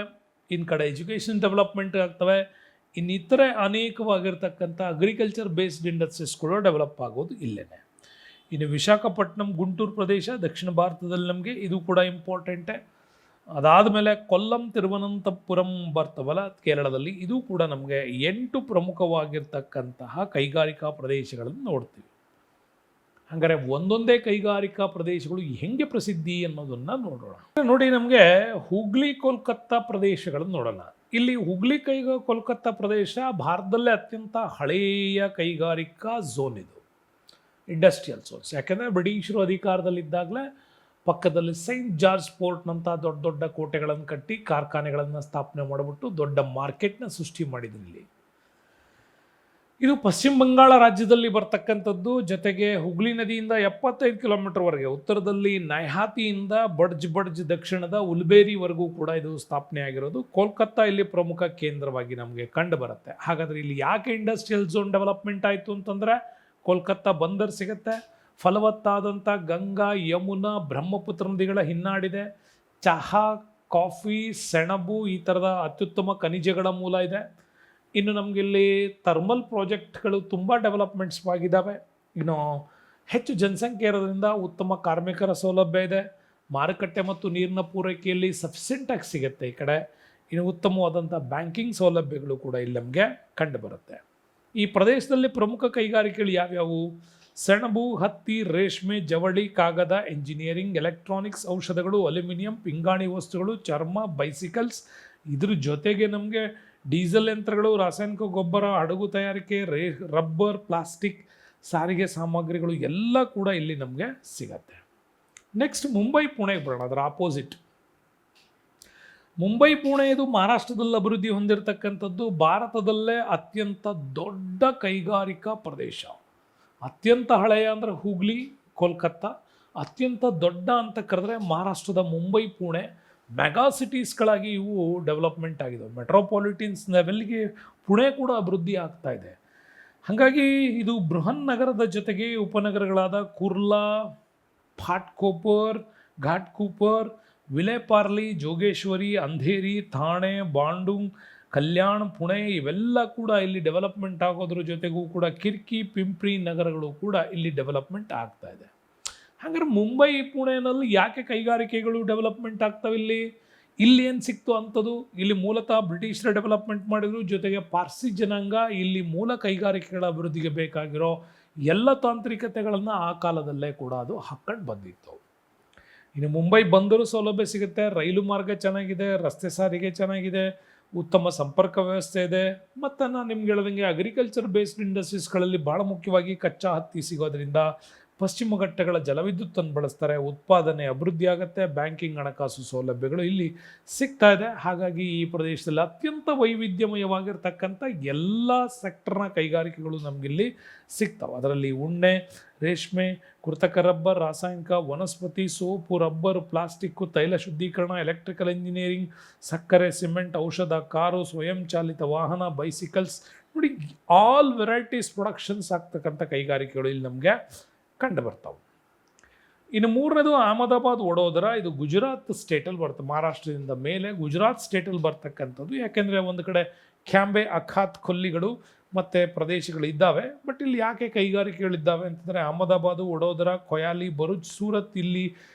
ಇನ್ನು ಕಡೆ ಎಜುಕೇಷನ್ ಡೆವಲಪ್ಮೆಂಟ್ ಆಗ್ತವೆ, ಇನ್ನಿತರೆ ಅನೇಕವಾಗಿರ್ತಕ್ಕಂಥ ಅಗ್ರಿಕಲ್ಚರ್ ಬೇಸ್ಡ್ ಇಂಡಸ್ಟ್ರೀಸ್ಗಳು ಡೆವಲಪ್ ಆಗೋದು ಇಲ್ಲೇ. ಇನ್ನು ವಿಶಾಖಪಟ್ಟಣಂ, ಗುಂಟೂರು ಪ್ರದೇಶ ದಕ್ಷಿಣ ಭಾರತದಲ್ಲಿ ನಮಗೆ ಇದು ಕೂಡ ಇಂಪಾರ್ಟೆಂಟೇ. ಅದಾದಮೇಲೆ ಕೊಲ್ಲಂ, ತಿರುವನಂತಪುರಂ ಬರ್ತವಲ್ಲ ಕೇರಳದಲ್ಲಿ, ಇದು ಕೂಡ ನಮಗೆ 8 ಪ್ರಮುಖವಾಗಿರ್ತಕ್ಕಂತಹ ಕೈಗಾರಿಕಾ ಪ್ರದೇಶಗಳನ್ನು ನೋಡ್ತೀವಿ. ಹಾಗಾದರೆ ಒಂದೊಂದೇ ಕೈಗಾರಿಕಾ ಪ್ರದೇಶಗಳು ಹೆಂಗೆ ಪ್ರಸಿದ್ಧಿ ಅನ್ನೋದನ್ನು ನೋಡೋಣ. ನೋಡಿ, ನಮಗೆ ಹುಬ್ಳಿ ಕೋಲ್ಕತ್ತಾ ಪ್ರದೇಶಗಳನ್ನು ನೋಡೋಣ. ಇಲ್ಲಿ ಹುಬ್ಳಿ ಕೋಲ್ಕತ್ತಾ ಪ್ರದೇಶ ಭಾರತದಲ್ಲೇ ಅತ್ಯಂತ ಹಳೆಯ ಕೈಗಾರಿಕಾ ಝೋನ್ ಇದು, ಇಂಡಸ್ಟ್ರಿಯಲ್ ಝೋನ್ಸ್. ಯಾಕೆಂದರೆ ಬ್ರಿಟಿಷರು ಅಧಿಕಾರದಲ್ಲಿದ್ದಾಗಲೇ ಪಕ್ಕದಲ್ಲಿ ಸೈಂಟ್ ಜಾರ್ಜ್ ಪೋರ್ಟ್ನಂಥ ದೊಡ್ಡ ದೊಡ್ಡ ಕೋಟೆಗಳನ್ನು ಕಟ್ಟಿ ಕಾರ್ಖಾನೆಗಳನ್ನು ಸ್ಥಾಪನೆ ಮಾಡಿಬಿಟ್ಟು ದೊಡ್ಡ ಮಾರ್ಕೆಟ್ನ ಸೃಷ್ಟಿ ಮಾಡಿದ್ರು ಇಲ್ಲಿ. ಇದು ಪಶ್ಚಿಮ ಬಂಗಾಳ ರಾಜ್ಯದಲ್ಲಿ ಬರ್ತಕ್ಕಂಥದ್ದು. ಜೊತೆಗೆ ಹುಗ್ಲಿ ನದಿಯಿಂದ 75 ಕಿಲೋಮೀಟರ್ವರೆಗೆ ಉತ್ತರದಲ್ಲಿ ನೈಹಾತಿಯಿಂದ ಬಡ್ಜ್ ದಕ್ಷಿಣದ ಉಲ್ಬೇರಿವರೆಗೂ ಕೂಡ ಇದು ಸ್ಥಾಪನೆ ಆಗಿರೋದು. ಕೋಲ್ಕತ್ತಾ ಇಲ್ಲಿ ಪ್ರಮುಖ ಕೇಂದ್ರವಾಗಿ ನಮಗೆ ಕಂಡು ಬರುತ್ತೆ. ಹಾಗಾದರೆ ಇಲ್ಲಿ ಯಾಕೆ ಇಂಡಸ್ಟ್ರಿಯಲ್ ಝೋನ್ ಡೆವಲಪ್ಮೆಂಟ್ ಆಯಿತು ಅಂತಂದರೆ ಕೋಲ್ಕತ್ತಾ ಬಂದರ್ ಸಿಗುತ್ತೆ, ಫಲವತ್ತಾದಂಥ ಗಂಗಾ, ಯಮುನಾ, ಬ್ರಹ್ಮಪುತ್ರ ನದಿಗಳ ಹಿನ್ನಾಡಿದೆ, ಚಹಾ, ಕಾಫಿ, ಸೆಣಬು ಈ ಥರದ ಅತ್ಯುತ್ತಮ ಖನಿಜಗಳ ಮೂಲ ಇದೆ. ಇನ್ನು ನಮಗಿಲ್ಲಿ ಥರ್ಮಲ್ ಪ್ರಾಜೆಕ್ಟ್ಗಳು ತುಂಬ ಡೆವಲಪ್ಮೆಂಟ್ಸ್ ಆಗಿದ್ದಾವೆ. ಇನ್ನು ಹೆಚ್ಚು ಜನಸಂಖ್ಯೆ ಇರೋದ್ರಿಂದ ಉತ್ತಮ ಕಾರ್ಮಿಕರ ಸೌಲಭ್ಯ ಇದೆ. ಮಾರುಕಟ್ಟೆ ಮತ್ತು ನೀರಿನ ಪೂರೈಕೆಯಲ್ಲಿ ಸಫಿಷಿಯೆಂಟಾಗಿ ಸಿಗುತ್ತೆ ಈ ಕಡೆ. ಇನ್ನು ಉತ್ತಮವಾದಂಥ ಬ್ಯಾಂಕಿಂಗ್ ಸೌಲಭ್ಯಗಳು ಕೂಡ ಇಲ್ಲಿ ನಮಗೆ ಕಂಡು ಬರುತ್ತೆ. ಈ ಪ್ರದೇಶದಲ್ಲಿ ಪ್ರಮುಖ ಕೈಗಾರಿಕೆಗಳು ಯಾವ್ಯಾವು? ಸೆಣಬು, ಹತ್ತಿ, ರೇಷ್ಮೆ, ಜವಳಿ, ಕಾಗದ, ಎಂಜಿನಿಯರಿಂಗ್, ಎಲೆಕ್ಟ್ರಾನಿಕ್ಸ್, ಔಷಧಗಳು, ಅಲ್ಯೂಮಿನಿಯಂ, ಪಿಂಗಾಣಿ ವಸ್ತುಗಳು, ಚರ್ಮ, ಬೈಸಿಕಲ್ಸ್. ಇದ್ರ ಜೊತೆಗೆ ನಮಗೆ ಡೀಸೆಲ್ ಯಂತ್ರಗಳು, ರಾಸಾಯನಿಕ ಗೊಬ್ಬರ, ಹಡಗು ತಯಾರಿಕೆ, ರಬ್ಬರ್, ಪ್ಲಾಸ್ಟಿಕ್, ಸಾರಿಗೆ ಸಾಮಗ್ರಿಗಳು ಎಲ್ಲ ಕೂಡ ಇಲ್ಲಿ ನಮಗೆ ಸಿಗತ್ತೆ. ನೆಕ್ಸ್ಟ್ ಮುಂಬೈ ಪುಣೆಗೆ ಬರೋಣ, ಅದರ ಆಪೋಸಿಟ್. ಮುಂಬೈ ಪುಣೆ ಇದು ಮಹಾರಾಷ್ಟ್ರದಲ್ಲಿ ಅಭಿವೃದ್ಧಿ ಹೊಂದಿರತಕ್ಕಂಥದ್ದು. ಭಾರತದಲ್ಲೇ ಅತ್ಯಂತ ದೊಡ್ಡ ಕೈಗಾರಿಕಾ ಪ್ರದೇಶ. ಅತ್ಯಂತ ಹಳೆಯ ಅಂದರೆ ಹುಬ್ಳಿ ಕೋಲ್ಕತ್ತಾ, ಅತ್ಯಂತ ದೊಡ್ಡ ಅಂತ ಕರೆದ್ರೆ ಮಹಾರಾಷ್ಟ್ರದ ಮುಂಬೈ ಪುಣೆ. ಮೆಗಾ ಸಿಟೀಸ್ಗಳಾಗಿ ಇವು ಡೆವಲಪ್ಮೆಂಟ್ ಆಗಿದೆ. ಮೆಟ್ರೋಪಾಲಿಟನ್ಸ್ ಲೆವೆಲ್ಗೆ ಪುಣೆ ಕೂಡ ಅಭಿವೃದ್ಧಿ ಆಗ್ತಾ ಇದೆ. ಹಾಗಾಗಿ ಇದು ಬೃಹನ್ ನಗರದ ಜೊತೆಗೆ ಉಪನಗರಗಳಾದ ಕುರ್ಲಾ, ಫಾಟ್ಕೋಪರ್, ಘಾಟ್ಕೋಪರ್, ವಿಲೇಪಾರ್ಲಿ, ಜೋಗೇಶ್ವರಿ, ಅಂಧೇರಿ, ಥಾಣೆ, ಬಾಂಡುಂಗ್, ಕಲ್ಯಾಣ್, ಪುಣೆ ಇವೆಲ್ಲ ಕೂಡ ಇಲ್ಲಿ ಡೆವಲಪ್ಮೆಂಟ್ ಆಗೋದ್ರ ಜೊತೆಗೂ ಕೂಡ ಕಿರ್ಕಿ, ಪಿಂಪ್ರಿ ನಗರಗಳು ಕೂಡ ಇಲ್ಲಿ ಡೆವಲಪ್ಮೆಂಟ್ ಆಗ್ತಾ ಇದೆ. ಹಾಗಾದ್ರೆ ಮುಂಬೈ, ಪುಣೆನಲ್ಲಿ ಯಾಕೆ ಕೈಗಾರಿಕೆಗಳು ಡೆವಲಪ್ಮೆಂಟ್ ಆಗ್ತವೆ? ಇಲ್ಲಿ ಏನು ಸಿಕ್ತು ಅಂಥದ್ದು? ಇಲ್ಲಿ ಮೂಲತಃ ಬ್ರಿಟಿಷರ ಡೆವಲಪ್ಮೆಂಟ್ ಮಾಡಿದ್ರು, ಜೊತೆಗೆ ಪಾರ್ಸಿ ಜನಾಂಗ ಇಲ್ಲಿ ಮೂಲ ಕೈಗಾರಿಕೆಗಳ ಅಭಿವೃದ್ಧಿಗೆ ಬೇಕಾಗಿರೋ ಎಲ್ಲ ತಾಂತ್ರಿಕತೆಗಳನ್ನು ಆ ಕಾಲದಲ್ಲೇ ಕೂಡ ಅದು ಹಾಕೊಂಡು ಬಂದಿತ್ತು. ಇನ್ನು ಮುಂಬೈ ಬಂದರು ಸೌಲಭ್ಯ ಸಿಗುತ್ತೆ, ರೈಲು ಮಾರ್ಗ ಚೆನ್ನಾಗಿದೆ, ರಸ್ತೆ ಸಾರಿಗೆ ಚೆನ್ನಾಗಿದೆ, ಉತ್ತಮ ಸಂಪರ್ಕ ವ್ಯವಸ್ಥೆ ಇದೆ. ಮತ್ತು ನಾನು ನಿಮ್ಗೆ ಹೇಳ್ದಂಗೆ ಅಗ್ರಿಕಲ್ಚರ್ ಬೇಸ್ಡ್ ಇಂಡಸ್ಟ್ರೀಸ್ಗಳಲ್ಲಿ ಭಾಳ ಮುಖ್ಯವಾಗಿ ಕಚ್ಚಾ ಹತ್ತಿ ಸಿಗೋದ್ರಿಂದ ಪಶ್ಚಿಮ ಘಟ್ಟಗಳ ಜಲವಿದ್ಯುತ್ತನ್ನು ಬಳಸ್ತಾರೆ, ಉತ್ಪಾದನೆ ಅಭಿವೃದ್ಧಿ ಆಗುತ್ತೆ, ಬ್ಯಾಂಕಿಂಗ್ ಹಣಕಾಸು ಸೌಲಭ್ಯಗಳು ಇಲ್ಲಿ ಸಿಗ್ತಾ ಇದೆ. ಹಾಗಾಗಿ ಈ ಪ್ರದೇಶದಲ್ಲಿ ಅತ್ಯಂತ ವೈವಿಧ್ಯಮಯವಾಗಿರ್ತಕ್ಕಂಥ ಎಲ್ಲ ಸೆಕ್ಟರ್ನ ಕೈಗಾರಿಕೆಗಳು ನಮಗಿಲ್ಲಿ ಸಿಗ್ತವೆ. ಅದರಲ್ಲಿ ಉಣ್ಣೆ, ರೇಷ್ಮೆ, ಕೃತಕ ರಬ್ಬರ್, ರಾಸಾಯನಿಕ, ವನಸ್ಪತಿ, ಸೋಪು, ರಬ್ಬರ್, ಪ್ಲಾಸ್ಟಿಕ್ಕು, ತೈಲ ಶುದ್ಧೀಕರಣ, ಎಲೆಕ್ಟ್ರಿಕಲ್ ಇಂಜಿನಿಯರಿಂಗ್, ಸಕ್ಕರೆ, ಸಿಮೆಂಟ್, ಔಷಧ, ಕಾರು, ಸ್ವಯಂ ಚಾಲಿತ ವಾಹನ, ಬೈಸಿಕಲ್ಸ್, ನೋಡಿ ಆಲ್ ವೆರೈಟೀಸ್ ಪ್ರೊಡಕ್ಷನ್ಸ್ ಆಗ್ತಕ್ಕಂಥ ಕೈಗಾರಿಕೆಗಳು ಇಲ್ಲಿ ನಮಗೆ ಕಂಡು ಬರ್ತಾವೆ. ಇನ್ನು ಮೂರನೇದು ಅಹಮದಾಬಾದ್, ವಡೋದರ. ಇದು ಗುಜರಾತ್ ಸ್ಟೇಟಲ್ಲಿ ಬರ್ತದೆ, ಮಹಾರಾಷ್ಟ್ರದಿಂದ ಮೇಲೆ ಗುಜರಾತ್ ಸ್ಟೇಟಲ್ಲಿ ಬರ್ತಕ್ಕಂಥದ್ದು. ಯಾಕೆಂದರೆ ಒಂದು ಕಡೆ ಖ್ಯಾಂಬೆ, ಅಖಾತ್ ಕೊಲ್ಲಿಗಳು ಮತ್ತು ಪ್ರದೇಶಗಳು ಇದ್ದಾವೆ. ಬಟ್ ಇಲ್ಲಿ ಯಾಕೆ ಕೈಗಾರಿಕೆಗಳಿದ್ದಾವೆ ಅಂತಂದರೆ ಅಹಮದಾಬಾದು, ವಡೋದರ, ಕೊಯಾಲಿ, ಭರೂಚ್, ಸೂರತ್ ಇಲ್ಲಿ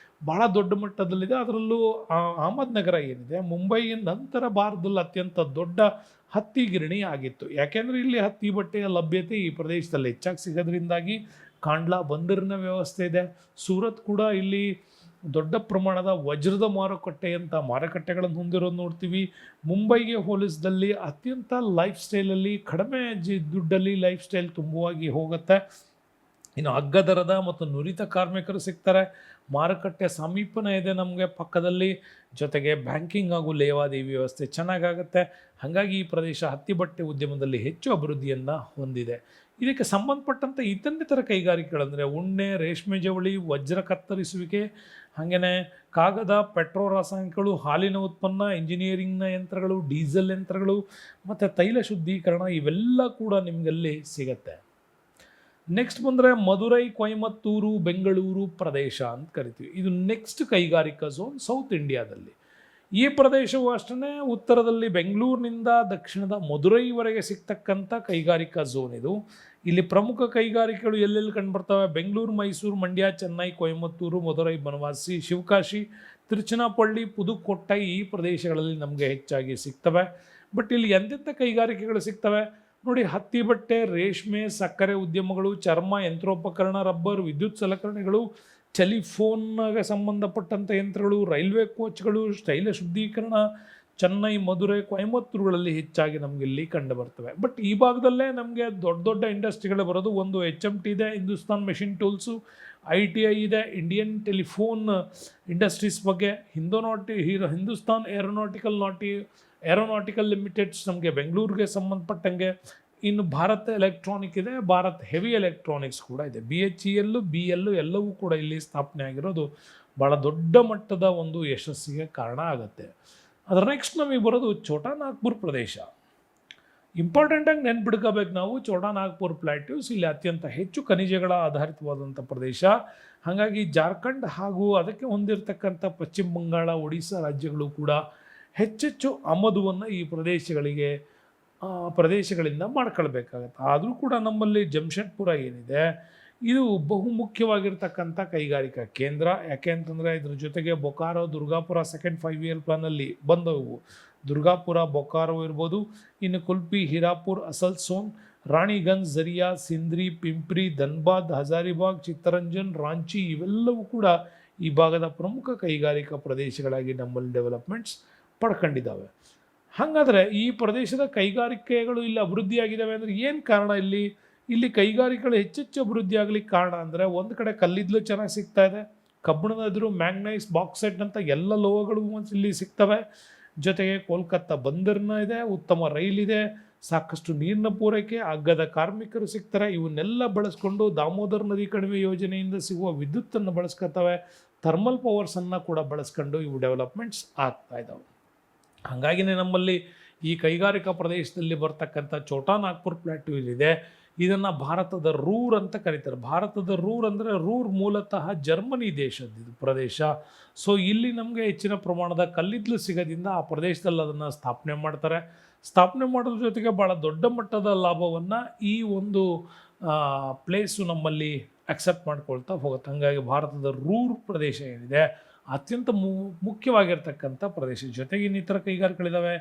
ಭಾಳ ದೊಡ್ಡ ಮಟ್ಟದಲ್ಲಿದೆ. ಅದರಲ್ಲೂ ಅಹಮದ್ ನಗರ ಏನಿದೆ ಮುಂಬೈ ನಂತರ ಭಾರತದಲ್ಲಿ ಅತ್ಯಂತ ದೊಡ್ಡ ಹತ್ತಿ ಗಿರಣಿ ಆಗಿತ್ತು. ಯಾಕೆಂದರೆ ಇಲ್ಲಿ ಹತ್ತಿ ಬಟ್ಟೆಯ ಲಭ್ಯತೆ ಈ ಪ್ರದೇಶದಲ್ಲಿ ಹೆಚ್ಚಾಗಿ ಸಿಗೋದ್ರಿಂದಾಗಿ ಕಾಂಡ್ಲಾ ಬಂದರಿನ ವ್ಯವಸ್ಥೆ ಇದೆ. ಸೂರತ್ ಕೂಡ ಇಲ್ಲಿ ದೊಡ್ಡ ಪ್ರಮಾಣದ ವಜ್ರದ ಮಾರುಕಟ್ಟೆಗಳನ್ನು ಹೊಂದಿರೋದು ನೋಡ್ತೀವಿ. ಮುಂಬೈಗೆ ಹೋಲಿಸಿದಲ್ಲಿ ಅತ್ಯಂತ ಲೈಫ್ ಸ್ಟೈಲಲ್ಲಿ ಕಡಿಮೆ ದುಡ್ಡಲ್ಲಿ ಲೈಫ್ ಸ್ಟೈಲ್ ತುಂಬವಾಗಿ ಹೋಗುತ್ತೆ. ಇನ್ನು ಅಗ್ಗದರದ ಮತ್ತು ನುರಿತ ಕಾರ್ಮಿಕರು ಸಿಗ್ತಾರೆ, ಮಾರುಕಟ್ಟೆ ಸಮೀಪನೇ ಇದೆ ನಮಗೆ ಪಕ್ಕದಲ್ಲಿ, ಜೊತೆಗೆ ಬ್ಯಾಂಕಿಂಗ್ ಹಾಗೂ ಲೇವಾದೇವಿ ವ್ಯವಸ್ಥೆ ಚೆನ್ನಾಗಾಗುತ್ತೆ. ಹಾಗಾಗಿ ಈ ಪ್ರದೇಶ ಹತ್ತಿ ಬಟ್ಟೆ ಉದ್ಯಮದಲ್ಲಿ ಹೆಚ್ಚು ಅಭಿವೃದ್ಧಿಯನ್ನು ಹೊಂದಿದೆ. ಇದಕ್ಕೆ ಸಂಬಂಧಪಟ್ಟಂಥ ಇತನ್ನಿತರ ಕೈಗಾರಿಕೆಗಳಂದರೆ ಉಣ್ಣೆ, ರೇಷ್ಮೆ ಜವಳಿ, ವಜ್ರ ಕತ್ತರಿಸುವಿಕೆ, ಹಾಗೆಯೇ ಕಾಗದ, ಪೆಟ್ರೋ ರಾಸಾಯನಿಕಗಳು, ಹಾಲಿನ ಉತ್ಪನ್ನ, ಇಂಜಿನಿಯರಿಂಗ್ನ ಯಂತ್ರಗಳು, ಡೀಸೆಲ್ ಯಂತ್ರಗಳು ಮತ್ತು ತೈಲ ಶುದ್ಧೀಕರಣ ಇವೆಲ್ಲ ಕೂಡ ನಿಮಗಲ್ಲಿ ಸಿಗತ್ತೆ. ನೆಕ್ಸ್ಟ್ ಬಂದರೆ ಮದುರೈ, ಕೊಯಮತ್ತೂರು, ಬೆಂಗಳೂರು ಪ್ರದೇಶ ಅಂತ ಕರಿತೀವಿ. ಇದು ನೆಕ್ಸ್ಟ್ ಕೈಗಾರಿಕಾ ಝೋನ್ ಸೌತ್ ಇಂಡಿಯಾದಲ್ಲಿ. ಈ ಪ್ರದೇಶವು ಅಷ್ಟೇ ಉತ್ತರದಲ್ಲಿ ಬೆಂಗಳೂರಿನಿಂದ ದಕ್ಷಿಣದ ಮದುರೈವರೆಗೆ ಸಿಗ್ತಕ್ಕಂಥ ಕೈಗಾರಿಕಾ ಝೋನ್ ಇದು. ಇಲ್ಲಿ ಪ್ರಮುಖ ಕೈಗಾರಿಕೆಗಳು ಎಲ್ಲೆಲ್ಲಿ ಕಂಡುಬರ್ತವೆ? ಬೆಂಗಳೂರು, ಮೈಸೂರು, ಮಂಡ್ಯ, ಚೆನ್ನೈ, ಕೊಯಮತ್ತೂರು, ಮದುರೈ, ಬನವಾಸಿ, ಶಿವಕಾಶಿ, ತಿರುಚನಾಪಳ್ಳಿ, ಪುದುಕೊಟ್ಟೈ ಈ ಪ್ರದೇಶಗಳಲ್ಲಿ ನಮಗೆ ಹೆಚ್ಚಾಗಿ ಸಿಗ್ತವೆ. ಬಟ್ ಇಲ್ಲಿ ಎಂತೆಂಥ ಕೈಗಾರಿಕೆಗಳು ಸಿಗ್ತವೆ ನೋಡಿ, ಹತ್ತಿ ಬಟ್ಟೆ, ರೇಷ್ಮೆ, ಸಕ್ಕರೆ ಉದ್ಯಮಗಳು, ಚರ್ಮ, ಯಂತ್ರೋಪಕರಣ, ರಬ್ಬರ್, ವಿದ್ಯುತ್ ಸಲಕರಣೆಗಳು, ಟೆಲಿಫೋನ್ಗೆ ಸಂಬಂಧಪಟ್ಟಂಥ ಯಂತ್ರಗಳು, ರೈಲ್ವೆ ಕೋಚ್ಗಳು, ತೈಲ ಶುದ್ಧೀಕರಣ, ಚೆನ್ನೈ, ಮಧುರೈ, ಕೊಯಮತ್ತೂರುಗಳಲ್ಲಿ ಹೆಚ್ಚಾಗಿ ನಮಗೆ ಇಲ್ಲಿ ಕಂಡು ಬರ್ತವೆ. ಬಟ್ ಈ ಭಾಗದಲ್ಲೇ ನಮಗೆ ದೊಡ್ಡ ದೊಡ್ಡ ಇಂಡಸ್ಟ್ರಿಗಳು ಬರೋದು. ಒಂದು HMT ಇದೆ, ಹಿಂದೂಸ್ತಾನ್ ಮೆಷಿನ್ ಟೂಲ್ಸು, ITI ಇದೆ, ಇಂಡಿಯನ್ ಟೆಲಿಫೋನ್ ಇಂಡಸ್ಟ್ರೀಸ್ ಬಗ್ಗೆ, ಹಿಂದೂಸ್ತಾನ್ ಏರೋನಾಟಿಕಲ್ ಲಿಮಿಟೆಡ್ಸ್ ನಮಗೆ ಬೆಂಗಳೂರಿಗೆ ಸಂಬಂಧಪಟ್ಟಂಗೆ. ಇನ್ನು ಭಾರತ್ ಎಲೆಕ್ಟ್ರಾನಿಕ್ ಇದೆ, ಭಾರತ್ ಹೆವಿ ಎಲೆಕ್ಟ್ರಾನಿಕ್ಸ್ ಕೂಡ ಇದೆ. BHEL, BL ಎಲ್ಲವೂ ಕೂಡ ಇಲ್ಲಿ ಸ್ಥಾಪನೆ ಆಗಿರೋದು ಭಾಳ ದೊಡ್ಡ ಮಟ್ಟದ ಒಂದು ಯಶಸ್ಸಿಗೆ ಕಾರಣ ಆಗುತ್ತೆ. ಅದರ ನೆಕ್ಸ್ಟ್ ನಮಗೆ ಬರೋದು ಛೋಟಾ ನಾಗ್ಪುರ್ ಪ್ರದೇಶ. ಇಂಪಾರ್ಟೆಂಟಾಗಿ ನೆನ್ಪಿಡ್ಕೋಬೇಕು ನಾವು, ಛೋಟಾ ನಾಗ್ಪುರ್ ಪ್ಲಾಟ್ಯೂಸ್ ಇಲ್ಲಿ ಅತ್ಯಂತ ಹೆಚ್ಚು ಖನಿಜಗಳ ಆಧಾರಿತವಾದಂಥ ಪ್ರದೇಶ. ಹಾಗಾಗಿ ಜಾರ್ಖಂಡ್ ಹಾಗೂ ಅದಕ್ಕೆ ಹೊಂದಿರತಕ್ಕಂಥ ಪಶ್ಚಿಮ ಬಂಗಾಳ, ಒಡಿಸ್ಸಾ ರಾಜ್ಯಗಳು ಕೂಡ ಹೆಚ್ಚೆಚ್ಚು ಆಮದುವನ್ನು ಈ ಪ್ರದೇಶಗಳಿಂದ ಮಾಡ್ಕೊಳ್ಬೇಕಾಗತ್ತೆ. ಆದರೂ ಕೂಡ ನಮ್ಮಲ್ಲಿ ಜಮ್ಶೆಡ್ಪುರ ಏನಿದೆ ಇದು ಬಹು ಮುಖ್ಯವಾಗಿರ್ತಕ್ಕಂಥ ಕೈಗಾರಿಕಾ ಕೇಂದ್ರ. ಯಾಕೆ ಅಂತಂದರೆ ಇದ್ರ ಜೊತೆಗೆ ಬೊಕಾರೋ, ದುರ್ಗಾಪುರ ಸೆಕೆಂಡ್ 5 ಇಯರ್ ಪ್ಲಾನಲ್ಲಿ ಬಂದವು. ದುರ್ಗಾಪುರ, ಬೊಕಾರೋ ಇರ್ಬೋದು. ಇನ್ನು ಕುಲ್ಪಿ, ಹೀರಾಪುರ್, ಅಸಲ್ಸೋನ್, ರಾಣಿಗಂಜ್, ಝರಿಯಾ, ಸಿಂದ್ರಿ, ಪಿಂಪ್ರಿ, ಧನ್ಬಾದ್, ಹಜಾರಿಬಾಗ್, ಚಿತ್ತರಂಜನ್, ರಾಂಚಿ ಇವೆಲ್ಲವೂ ಕೂಡ ಈ ಭಾಗದ ಪ್ರಮುಖ ಕೈಗಾರಿಕಾ ಪ್ರದೇಶಗಳಾಗಿ ನಮ್ಮಲ್ಲಿ ಡೆವಲಪ್ಮೆಂಟ್ಸ್ ಪಡ್ಕೊಂಡಿದ್ದಾವೆ. ಹಾಗಾದರೆ ಈ ಪ್ರದೇಶದ ಕೈಗಾರಿಕೆಗಳು ಇಲ್ಲಿ ಅಭಿವೃದ್ಧಿಯಾಗಿದ್ದಾವೆ ಅಂದರೆ ಏನು ಕಾರಣ? ಇಲ್ಲಿ ಕೈಗಾರಿಕೆಗಳು ಹೆಚ್ಚೆಚ್ಚು ಅಭಿವೃದ್ಧಿ ಆಗಲಿಕ್ಕೆ ಕಾರಣ ಅಂದರೆ ಒಂದು ಕಡೆ ಕಲ್ಲಿದ್ದಲು ಚೆನ್ನಾಗಿ ಸಿಗ್ತಾ ಇದೆ, ಕಬ್ಬಿಣದ ಎದುರು, ಮ್ಯಾಂಗ್ನೈಸ್, ಬಾಕ್ಸೈಟ್ ಅಂತ ಎಲ್ಲ ಲೋಹಗಳು ಇಲ್ಲಿ ಸಿಗ್ತವೆ. ಜೊತೆಗೆ ಕೋಲ್ಕತ್ತಾ ಬಂದರ್ನ ಇದೆ, ಉತ್ತಮ ರೈಲಿದೆ, ಸಾಕಷ್ಟು ನೀರಿನ ಪೂರೈಕೆ, ಅಗ್ಗದ ಕಾರ್ಮಿಕರು ಸಿಗ್ತಾರೆ. ಇವನ್ನೆಲ್ಲ ಬಳಸ್ಕೊಂಡು ದಾಮೋದರ್ ನದಿ ಕಣಿವೆ ಯೋಜನೆಯಿಂದ ಸಿಗುವ ವಿದ್ಯುತ್ತನ್ನು ಬಳಸ್ಕೊತವೆ, ಥರ್ಮಲ್ ಪವರ್ಸನ್ನು ಕೂಡ ಬಳಸ್ಕೊಂಡು ಇವು ಡೆವಲಪ್ಮೆಂಟ್ಸ್ ಆಗ್ತಾ ಇದ್ದಾವೆ. ಹಾಗಾಗಿನೇ ನಮ್ಮಲ್ಲಿ ಈ ಕೈಗಾರಿಕಾ ಪ್ರದೇಶದಲ್ಲಿ ಬರ್ತಕ್ಕಂಥ ಛೋಟಾ ನಾಗ್ಪುರ್ ಪ್ಲಾಟ್ಯೂ ಇದೆ. ಇದನ್ನು ಭಾರತದ ರೂರ್ ಅಂತ ಕರೀತಾರೆ. ಭಾರತದ ರೂರ್ ಅಂದರೆ ರೂರ್ ಮೂಲತಃ ಜರ್ಮನಿ ದೇಶದ ಇದು ಪ್ರದೇಶ. ಸೊ ಇಲ್ಲಿ ನಮಗೆ ಹೆಚ್ಚಿನ ಪ್ರಮಾಣದ ಕಲ್ಲಿದ್ದಲು ಸಿಗೋದ್ರಿಂದ ಆ ಪ್ರದೇಶದಲ್ಲಿ ಅದನ್ನು ಸ್ಥಾಪನೆ ಮಾಡ್ತಾರೆ. ಸ್ಥಾಪನೆ ಮಾಡೋದ್ರ ಜೊತೆಗೆ ಭಾಳ ದೊಡ್ಡ ಮಟ್ಟದ ಲಾಭವನ್ನು ಈ ಒಂದು ಪ್ಲೇಸು ನಮ್ಮಲ್ಲಿ ಅಕ್ಸೆಪ್ಟ್ ಮಾಡ್ಕೊಳ್ತಾ ಹೋಗುತ್ತೆ. ಹಾಗಾಗಿ ಭಾರತದ ರೂರ್ ಪ್ರದೇಶ ಏನಿದೆ ಅತ್ಯಂತ ಮುಖ್ಯವಾಗಿರ್ತಕ್ಕಂಥ ಪ್ರದೇಶ. ಜೊತೆಗೆ ಇನ್ನಿತರ ಕೈಗಾರಿಕೆಗಳಿದ್ದಾವೆ.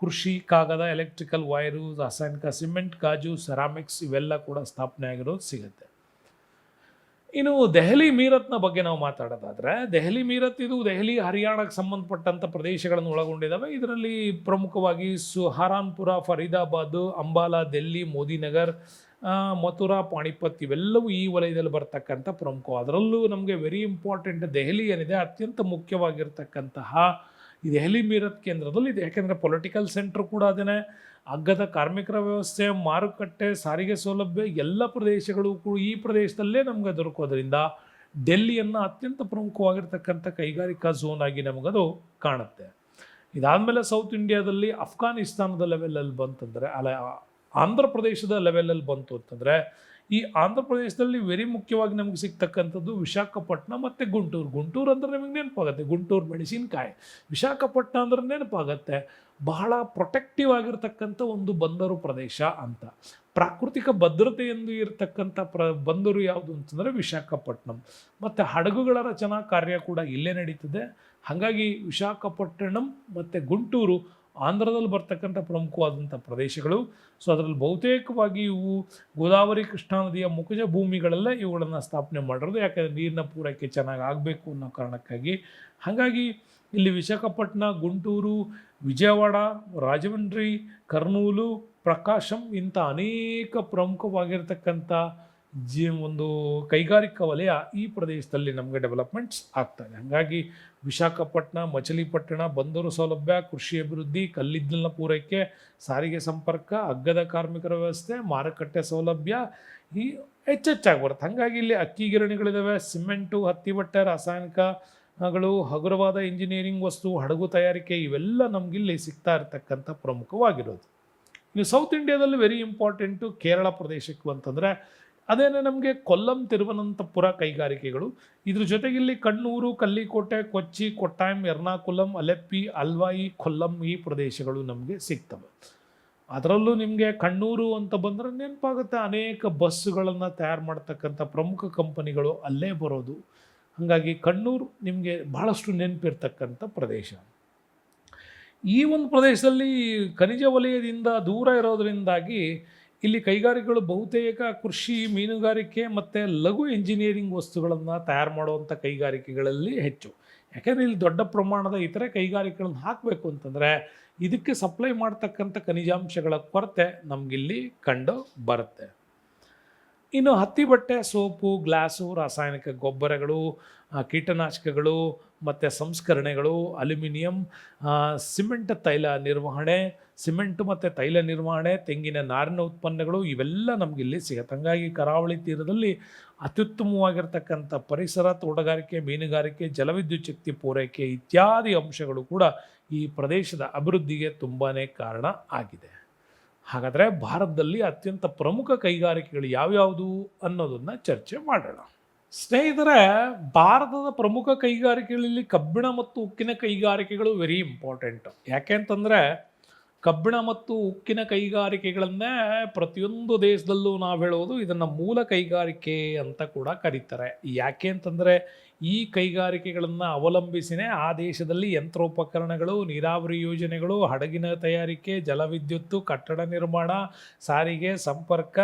ಕೃಷಿ, ಕಾಗದ, ಎಲೆಕ್ಟ್ರಿಕಲ್ ವೈರು, ರಾಸಾಯನಿಕ, ಸಿಮೆಂಟ್, ಗಾಜು, ಸೆರಾಮಿಕ್ಸ್ ಇವೆಲ್ಲ ಕೂಡ ಸ್ಥಾಪನೆ ಆಗಿರೋದು ಸಿಗುತ್ತೆ. ಇನ್ನು ದೆಹಲಿ ಮೀರತ್ನ ಬಗ್ಗೆ ನಾವು ಮಾತಾಡೋದಾದರೆ, ದೆಹಲಿ ಮೀರತ್ ಇದು ದೆಹಲಿ ಹರಿಯಾಣಕ್ಕೆ ಸಂಬಂಧಪಟ್ಟಂಥ ಪ್ರದೇಶಗಳನ್ನು ಒಳಗೊಂಡಿದ್ದಾವೆ. ಇದರಲ್ಲಿ ಪ್ರಮುಖವಾಗಿ ಸಹಾರನ್ಪುರ, ಫರೀದಾಬಾದ್, ಅಂಬಾಲಾ, ದಿಲ್ಲಿ, ಮೋದಿನಗರ್, ಮಥುರಾ, ಪಾಣಿಪತ್ ಇವೆಲ್ಲವೂ ಈ ವಲಯದಲ್ಲಿ ಬರ್ತಕ್ಕಂಥ ಪ್ರಮುಖ. ಅದರಲ್ಲೂ ನಮಗೆ ವೆರಿ ಇಂಪಾರ್ಟೆಂಟ್ ದೆಹಲಿ ಏನಿದೆ ಅತ್ಯಂತ ಮುಖ್ಯವಾಗಿರ್ತಕ್ಕಂತಹ ಈ ದೆಹಲಿ ಮೀರತ್ ಕೇಂದ್ರದಲ್ಲಿ ಇದೆ. ಯಾಕೆಂದರೆ ಪೊಲಿಟಿಕಲ್ ಸೆಂಟ್ರ್ ಕೂಡ ಅದೇನೆ. ಅಗ್ಗದ ಕಾರ್ಮಿಕರ ವ್ಯವಸ್ಥೆ, ಮಾರುಕಟ್ಟೆ, ಸಾರಿಗೆ ಸೌಲಭ್ಯ ಎಲ್ಲ ಪ್ರದೇಶಗಳು ಕೂಡ ಈ ಪ್ರದೇಶದಲ್ಲೇ ನಮಗೆ ದೊರಕೋದ್ರಿಂದ ಡೆಲ್ಲಿಯನ್ನು ಅತ್ಯಂತ ಪ್ರಮುಖವಾಗಿರ್ತಕ್ಕಂಥ ಕೈಗಾರಿಕಾ ಝೋನ್ ಆಗಿ ನಮಗದು ಕಾಣುತ್ತೆ. ಇದಾದಮೇಲೆ ಸೌತ್ ಇಂಡಿಯಾದಲ್ಲಿ ಅಫ್ಘಾನಿಸ್ತಾನದ ಲೆವೆಲಲ್ಲಿ ಬಂತಂದರೆ, ಆಂಧ್ರ ಪ್ರದೇಶದ ಲೆವೆಲಲ್ಲಿ ಬಂತು ಅಂತಂದರೆ, ಈ ಆಂಧ್ರ ಪ್ರದೇಶದಲ್ಲಿ ವೆರಿ ಮುಖ್ಯವಾಗಿ ನಮಗೆ ಸಿಗ್ತಕ್ಕಂಥದ್ದು ವಿಶಾಖಪಟ್ಟಣ ಮತ್ತು ಗುಂಟೂರು. ಗುಂಟೂರು ಅಂದರೆ ನಮಗೆ ನೆನಪಾಗುತ್ತೆ ಗುಂಟೂರು ಮೆಣಸಿನಕಾಯಿ. ವಿಶಾಖಪಟ್ಟಣ ಅಂದ್ರೆ ನೆನಪಾಗತ್ತೆ ಬಹಳ ಪ್ರೊಟೆಕ್ಟಿವ್ ಆಗಿರ್ತಕ್ಕಂಥ ಒಂದು ಬಂದರು ಪ್ರದೇಶ ಅಂತ. ಪ್ರಾಕೃತಿಕ ಭದ್ರತೆಯೆಂದು ಇರತಕ್ಕಂಥ ಬಂದರು ಯಾವುದು ಅಂತಂದರೆ ವಿಶಾಖಪಟ್ಟಣಂ. ಮತ್ತು ಹಡಗುಗಳ ರಚನಾ ಕಾರ್ಯ ಕೂಡ ಇಲ್ಲೇ ನಡೀತದೆ. ಹಾಗಾಗಿ ವಿಶಾಖಪಟ್ಟಣಂ ಮತ್ತು ಗುಂಟೂರು ಆಂಧ್ರದಲ್ಲಿ ಬರ್ತಕ್ಕಂಥ ಪ್ರಮುಖವಾದಂಥ ಪ್ರದೇಶಗಳು. ಸೊ ಅದರಲ್ಲಿ ಬಹುತೇಕವಾಗಿ ಇವು ಗೋದಾವರಿ ಕೃಷ್ಣಾ ನದಿಯ ಮುಖಜ ಭೂಮಿಗಳಲ್ಲೇ ಇವುಗಳನ್ನು ಸ್ಥಾಪನೆ ಮಾಡಿರೋದು. ಯಾಕೆಂದರೆ ನೀರಿನ ಪೂರೈಕೆ ಚೆನ್ನಾಗಿ ಆಗಬೇಕು ಅನ್ನೋ ಕಾರಣಕ್ಕಾಗಿ. ಹಾಗಾಗಿ ಇಲ್ಲಿ ವಿಶಾಖಪಟ್ಟಣ, ಗುಂಟೂರು, ವಿಜಯವಾಡ, ರಾಜಮಂಡ್ರಿ, ಕರ್ನೂಲು, ಪ್ರಕಾಶಂ ಇಂಥ ಅನೇಕ ಪ್ರಮುಖವಾಗಿರ್ತಕ್ಕಂಥ ಒಂದು ಕೈಗಾರಿಕಾ ವಲಯ ಈ ಪ್ರದೇಶದಲ್ಲಿ ನಮಗೆ ಡೆವಲಪ್ಮೆಂಟ್ಸ್ ಆಗ್ತದೆ. ಹಾಗಾಗಿ ವಿಶಾಖಪಟ್ಟಣ, ಮಚಲಿಪಟ್ಟಣ, ಬಂದರು ಸೌಲಭ್ಯ, ಕೃಷಿ ಅಭಿವೃದ್ಧಿ, ಕಲ್ಲಿದ್ದಲಿನ ಪೂರೈಕೆ, ಸಾರಿಗೆ ಸಂಪರ್ಕ, ಅಗ್ಗದ ಕಾರ್ಮಿಕರ ವ್ಯವಸ್ಥೆ, ಮಾರುಕಟ್ಟೆ ಸೌಲಭ್ಯ ಈ ಹೆಚ್ಚೆಚ್ಚಾಗಿ ಬರುತ್ತೆ. ಹಾಗಾಗಿ ಇಲ್ಲಿ ಅಕ್ಕಿ ಗಿರಣಿಗಳಿದ್ದಾವೆ, ಸಿಮೆಂಟು, ಹತ್ತಿ ಬಟ್ಟೆ, ರಾಸಾಯನಿಕಗಳು, ಹಗುರವಾದ ಇಂಜಿನಿಯರಿಂಗ್ ವಸ್ತು, ಹಡಗು ತಯಾರಿಕೆ ಇವೆಲ್ಲ ನಮಗಿಲ್ಲಿ ಸಿಗ್ತಾ ಇರತಕ್ಕಂಥ ಪ್ರಮುಖವಾಗಿರೋದು. ಇನ್ನು ಸೌತ್ ಇಂಡಿಯಾದಲ್ಲಿ ವೆರಿ ಇಂಪಾರ್ಟೆಂಟು ಕೇರಳ ಪ್ರದೇಶಕ್ಕೆ ಅಂತಂದರೆ ಅದೇನೇ ನಮಗೆ ಕೊಲ್ಲಂ, ತಿರುವನಂತಪುರ ಕೈಗಾರಿಕೆಗಳು. ಇದ್ರ ಜೊತೆಗಿಲ್ಲಿ ಕಣ್ಣೂರು, ಕಲ್ಲಿಕೋಟೆ, ಕೊಚ್ಚಿ, ಕೊಟ್ಟಾಯಂ, ಎರ್ನಾಕುಲಂ, ಅಲೆಪ್ಪಿ, ಅಲ್ವಾಯಿ, ಕೊಲ್ಲಂ ಈ ಪ್ರದೇಶಗಳು ನಮಗೆ ಸಿಗ್ತವೆ. ಅದರಲ್ಲೂ ನಿಮಗೆ ಕಣ್ಣೂರು ಅಂತ ಬಂದರೆ ನೆನಪಾಗುತ್ತೆ ಅನೇಕ ಬಸ್ಸುಗಳನ್ನು ತಯಾರು ಮಾಡ್ತಕ್ಕಂಥ ಪ್ರಮುಖ ಕಂಪನಿಗಳು ಅಲ್ಲೇ ಬರೋದು. ಹಾಗಾಗಿ ಕಣ್ಣೂರು ನಿಮಗೆ ಬಹಳಷ್ಟು ನೆನಪಿರ್ತಕ್ಕಂಥ ಪ್ರದೇಶ. ಈ ಒಂದು ಪ್ರದೇಶದಲ್ಲಿ ಖನಿಜ ವಲಯದಿಂದ ದೂರ ಇರೋದರಿಂದಾಗಿ ಇಲ್ಲಿ ಕೈಗಾರಿಕೆಗಳು ಬಹುತೇಕ ಕೃಷಿ, ಮೀನುಗಾರಿಕೆ ಮತ್ತು ಲಘು ಇಂಜಿನಿಯರಿಂಗ್ ವಸ್ತುಗಳನ್ನು ತಯಾರು ಮಾಡುವಂಥ ಕೈಗಾರಿಕೆಗಳಲ್ಲಿ ಹೆಚ್ಚು. ಯಾಕೆಂದರೆ ಇಲ್ಲಿ ದೊಡ್ಡ ಪ್ರಮಾಣದ ಇತರೆ ಕೈಗಾರಿಕೆಗಳನ್ನು ಹಾಕಬೇಕು ಅಂತಂದರೆ ಇದಕ್ಕೆ ಸಪ್ಲೈ ಮಾಡ್ತಕ್ಕಂಥ ಖನಿಜಾಂಶಗಳ ಕೊರತೆ ನಮಗಿಲ್ಲಿ ಕಂಡು ಬರುತ್ತೆ. ಇನ್ನು ಹತ್ತಿ ಬಟ್ಟೆ, ಸೋಪು, ಗ್ಲಾಸು, ರಾಸಾಯನಿಕ ಗೊಬ್ಬರಗಳು, ಕೀಟನಾಶಕಗಳು ಮತ್ತು ಸಂಸ್ಕರಣೆಗಳು, ಅಲ್ಯೂಮಿನಿಯಂ, ಸಿಮೆಂಟ್ ತೈಲ ನಿರ್ವಹಣೆ, ಸಿಮೆಂಟು ಮತ್ತು ತೈಲ ನಿರ್ವಹಣೆ, ತೆಂಗಿನ ನಾರಿನ ಉತ್ಪನ್ನಗಳು ಇವೆಲ್ಲ ನಮಗಿಲ್ಲಿ ಸಿಗುತ್ತೆ. ಹಾಗಾಗಿ ಕರಾವಳಿ ತೀರದಲ್ಲಿ ಅತ್ಯುತ್ತಮವಾಗಿರ್ತಕ್ಕಂಥ ಪರಿಸರ, ತೋಟಗಾರಿಕೆ, ಮೀನುಗಾರಿಕೆ, ಜಲವಿದ್ಯುತ್ ಶಕ್ತಿ ಪೂರೈಕೆ ಇತ್ಯಾದಿ ಅಂಶಗಳು ಕೂಡ ಈ ಪ್ರದೇಶದ ಅಭಿವೃದ್ಧಿಗೆ ತುಂಬಾ ಕಾರಣ ಆಗಿದೆ. ಹಾಗಾದರೆ ಭಾರತದಲ್ಲಿ ಅತ್ಯಂತ ಪ್ರಮುಖ ಕೈಗಾರಿಕೆಗಳು ಯಾವ್ಯಾವುದು ಅನ್ನೋದನ್ನು ಚರ್ಚೆ ಮಾಡೋಣ. ಸ್ನೇಹಿತರೆ, ಭಾರತದ ಪ್ರಮುಖ ಕೈಗಾರಿಕೆಗಳಲ್ಲಿ ಕಬ್ಬಿಣ ಮತ್ತು ಉಕ್ಕಿನ ಕೈಗಾರಿಕೆಗಳು ವೆರಿ ಇಂಪಾರ್ಟೆಂಟ್. ಯಾಕೆ ಅಂತಂದರೆ ಕಬ್ಬಿಣ ಮತ್ತು ಉಕ್ಕಿನ ಕೈಗಾರಿಕೆಗಳನ್ನೇ ಪ್ರತಿಯೊಂದು ದೇಶದಲ್ಲೂ ನಾವು ಹೇಳೋದು ಇದನ್ನು ಮೂಲ ಕೈಗಾರಿಕೆ ಅಂತ ಕೂಡ ಕರೀತಾರೆ. ಯಾಕೆ ಅಂತಂದರೆ ಈ ಕೈಗಾರಿಕೆಗಳನ್ನು ಅವಲಂಬಿಸಿನೇ ಆ ದೇಶದಲ್ಲಿ ಯಂತ್ರೋಪಕರಣಗಳು, ನೀರಾವರಿ ಯೋಜನೆಗಳು, ಹಡಗಿನ ತಯಾರಿಕೆ, ಜಲವಿದ್ಯುತ್ತು, ಕಟ್ಟಡ ನಿರ್ಮಾಣ, ಸಾರಿಗೆ, ಸಂಪರ್ಕ,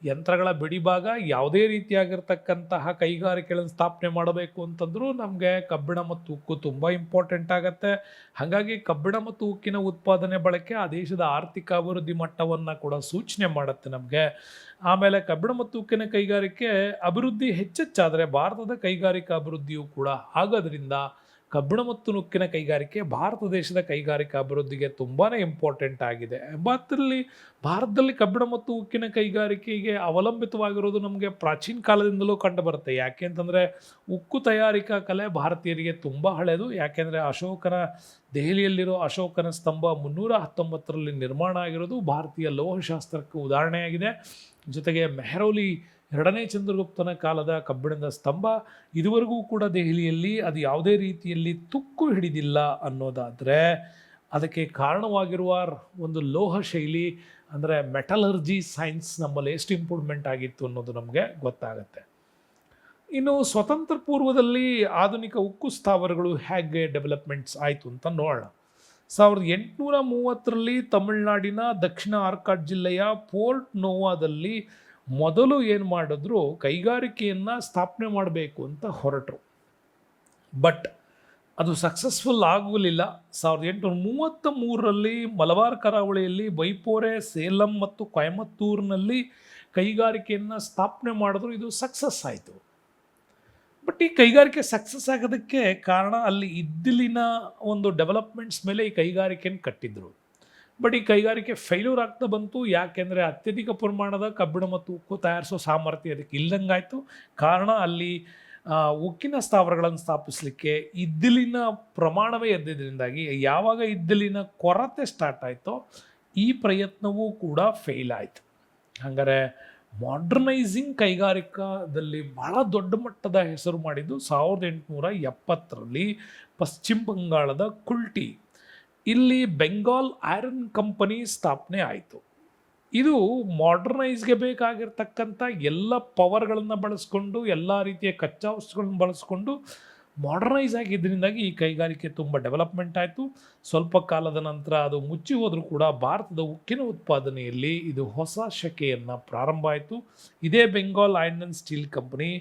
ಯಂತ್ರಗಳ ಬಿಡಿಭಾಗ ಯಾವುದೇ ರೀತಿಯಾಗಿರ್ತಕ್ಕಂತಹ ಕೈಗಾರಿಕೆಗಳನ್ನು ಸ್ಥಾಪನೆ ಮಾಡಬೇಕು ಅಂತಂದರೂ ನಮಗೆ ಕಬ್ಬಿಣ ಮತ್ತು ಉಕ್ಕು ತುಂಬ ಇಂಪಾರ್ಟೆಂಟ್ ಆಗುತ್ತೆ. ಹಾಗಾಗಿ ಕಬ್ಬಿಣ ಮತ್ತು ಉಕ್ಕಿನ ಉತ್ಪಾದನೆ ಬಳಕೆ ಆ ದೇಶದ ಆರ್ಥಿಕ ಅಭಿವೃದ್ಧಿ ಮಟ್ಟವನ್ನು ಕೂಡ ಸೂಚನೆ ಮಾಡುತ್ತೆ ನಮಗೆ. ಆಮೇಲೆ ಕಬ್ಬಿಣ ಮತ್ತು ಉಕ್ಕಿನ ಕೈಗಾರಿಕೆ ಅಭಿವೃದ್ಧಿ ಹೆಚ್ಚೆಚ್ಚಾದರೆ ಭಾರತದ ಕೈಗಾರಿಕಾ ಅಭಿವೃದ್ಧಿಯೂ ಕೂಡ ಆಗೋದ್ರಿಂದ ಕಬ್ಬಿಣ ಮತ್ತು ಉಕ್ಕಿನ ಕೈಗಾರಿಕೆ ಭಾರತ ದೇಶದ ಕೈಗಾರಿಕಾ ಅಭಿವೃದ್ಧಿಗೆ ತುಂಬಾ ಇಂಪಾರ್ಟೆಂಟ್ ಆಗಿದೆ. ಭಾರತದಲ್ಲಿ ಕಬ್ಬಿಣ ಮತ್ತು ಉಕ್ಕಿನ ಕೈಗಾರಿಕೆಗೆ ಅವಲಂಬಿತವಾಗಿರೋದು ನಮಗೆ ಪ್ರಾಚೀನ ಕಾಲದಿಂದಲೂ ಕಂಡು ಬರುತ್ತೆ. ಯಾಕೆ ಅಂತಂದರೆ ಉಕ್ಕು ತಯಾರಿಕಾ ಕಲೆ ಭಾರತೀಯರಿಗೆ ತುಂಬ ಹಳೆಯದು. ಯಾಕೆಂದರೆ ದೆಹಲಿಯಲ್ಲಿರೋ ಅಶೋಕನ ಸ್ತಂಭ 319ರಲ್ಲಿ ನಿರ್ಮಾಣ ಆಗಿರೋದು ಭಾರತೀಯ ಲೋಹಶಾಸ್ತ್ರಕ್ಕೆ ಉದಾಹರಣೆಯಾಗಿದೆ. ಜೊತೆಗೆ ಮೆಹರೌಲಿ 2ನೇ ಚಂದ್ರಗುಪ್ತನ ಕಾಲದ ಕಬ್ಬಿಣದ ಸ್ತಂಭ ಇದುವರೆಗೂ ಕೂಡ ದೆಹಲಿಯಲ್ಲಿ ಅದು ಯಾವುದೇ ರೀತಿಯಲ್ಲಿ ತುಕ್ಕು ಹಿಡಿದಿಲ್ಲ ಅನ್ನೋದಾದರೆ ಅದಕ್ಕೆ ಕಾರಣವಾಗಿರುವ ಒಂದು ಲೋಹ ಶೈಲಿ ಅಂದರೆ ಮೆಟಲರ್ಜಿ ಸೈನ್ಸ್ ನಮ್ಮಲ್ಲಿ ಎಷ್ಟು ಇಂಪ್ರೂವ್ಮೆಂಟ್ ಆಗಿತ್ತು ಅನ್ನೋದು ನಮಗೆ ಗೊತ್ತಾಗುತ್ತೆ. ಇನ್ನು ಸ್ವತಂತ್ರ ಪೂರ್ವದಲ್ಲಿ ಆಧುನಿಕ ಉಕ್ಕು ಸ್ಥಾವರಗಳು ಹೇಗೆ ಡೆವಲಪ್ಮೆಂಟ್ಸ್ ಆಯಿತು ಅಂತ ನೋಡೋಣ. 1830ರಲ್ಲಿ ತಮಿಳುನಾಡಿನ ದಕ್ಷಿಣ ಆರ್ಕಾಡ್ ಜಿಲ್ಲೆಯ ಪೋರ್ಟ್ ನೋವಾದಲ್ಲಿ ಮೊದಲು ಏನು ಮಾಡಿದ್ರು, ಕೈಗಾರಿಕೆಯನ್ನು ಸ್ಥಾಪನೆ ಮಾಡಬೇಕು ಅಂತ ಹೊರಟರು. ಬಟ್ ಅದು ಸಕ್ಸಸ್ಫುಲ್ ಆಗಲಿಲ್ಲ. 1833ರಲ್ಲಿ ಮಲಬಾರ್ ಕರಾವಳಿಯಲ್ಲಿ ಬೈಪೋರೆ, ಸೇಲಂ ಮತ್ತು ಕೊಯಮತ್ತೂರಿನಲ್ಲಿ ಕೈಗಾರಿಕೆಯನ್ನು ಸ್ಥಾಪನೆ ಮಾಡಿದ್ರು. ಇದು ಸಕ್ಸಸ್ ಆಯಿತು. ಬಟ್ ಈ ಕೈಗಾರಿಕೆ ಸಕ್ಸಸ್ ಆಗೋದಕ್ಕೆ ಕಾರಣ ಅಲ್ಲಿ ಇದ್ದಿಲಿನ ಒಂದು ಡೆವಲಪ್ಮೆಂಟ್ಸ್ ಮೇಲೆ ಈ ಕೈಗಾರಿಕೆಯನ್ನು ಕಟ್ಟಿದ್ರು. ಬಟ್ ಈ ಕೈಗಾರಿಕೆ ಫೇಲ್ಯೂರ್ ಆಗ್ತಾ ಬಂತು. ಯಾಕೆಂದರೆ ಅತ್ಯಧಿಕ ಪ್ರಮಾಣದ ಕಬ್ಬಿಣ ಮತ್ತು ಉಕ್ಕು ತಯಾರಿಸೋ ಸಾಮರ್ಥ್ಯ ಅದಕ್ಕೆ ಇಲ್ಲದಂಗಾಯಿತು. ಕಾರಣ ಅಲ್ಲಿ ಉಕ್ಕಿನ ಸ್ಥಾವರಗಳನ್ನು ಸ್ಥಾಪಿಸಲಿಕ್ಕೆ ಇದ್ದಿಲಿನ ಪ್ರಮಾಣವೇ ಎದ್ದಿದ್ದರಿಂದಾಗಿ ಯಾವಾಗ ಇದ್ದಿಲಿನ ಕೊರತೆ ಸ್ಟಾರ್ಟ್ ಆಯಿತೋ ಈ ಪ್ರಯತ್ನವೂ ಕೂಡ ಫೇಲ್ ಆಯಿತು. ಹಾಗಾದರೆ ಮಾಡರ್ನೈಸಿಂಗ್ ಕೈಗಾರಿಕಾದಲ್ಲಿ ಬಹಳ ದೊಡ್ಡ ಮಟ್ಟದ ಹೆಸರು ಮಾಡಿದ್ದು 1870ರಲ್ಲಿ ಪಶ್ಚಿಮ ಬಂಗಾಳದ ಕುಲ್ಟಿ ಇಲ್ಲಿ ಬೆಂಗಾಲ್ ಐರನ್ ಕಂಪನಿ ಸ್ಥಾಪನೆ ಆಯಿತು. ಇದು ಮಾಡರ್ನೈಸ್ಗೆ ಬೇಕಾಗಿರ್ತಕ್ಕಂಥ ಎಲ್ಲ ಪವರ್ಗಳನ್ನು ಬಳಸ್ಕೊಂಡು, ಎಲ್ಲ ರೀತಿಯ ಕಚ್ಚಾ ವಸ್ತುಗಳನ್ನು ಬಳಸ್ಕೊಂಡು ಮಾಡರ್ನೈಸ್ ಆಗಿದ್ದರಿಂದಾಗಿ ಈ ಕೈಗಾರಿಕೆ ತುಂಬ ಡೆವಲಪ್ಮೆಂಟ್ ಆಯಿತು. ಸ್ವಲ್ಪ ಕಾಲದ ನಂತರ ಅದು ಮುಚ್ಚಿ ಹೋದರೂ ಕೂಡ ಭಾರತದ ಉಕ್ಕಿನ ಉತ್ಪಾದನೆಯಲ್ಲಿ ಇದು ಹೊಸ ಶಕೆಯನ್ನು ಪ್ರಾರಂಭ ಆಯಿತು. ಇದೇ Bengal iron and steel company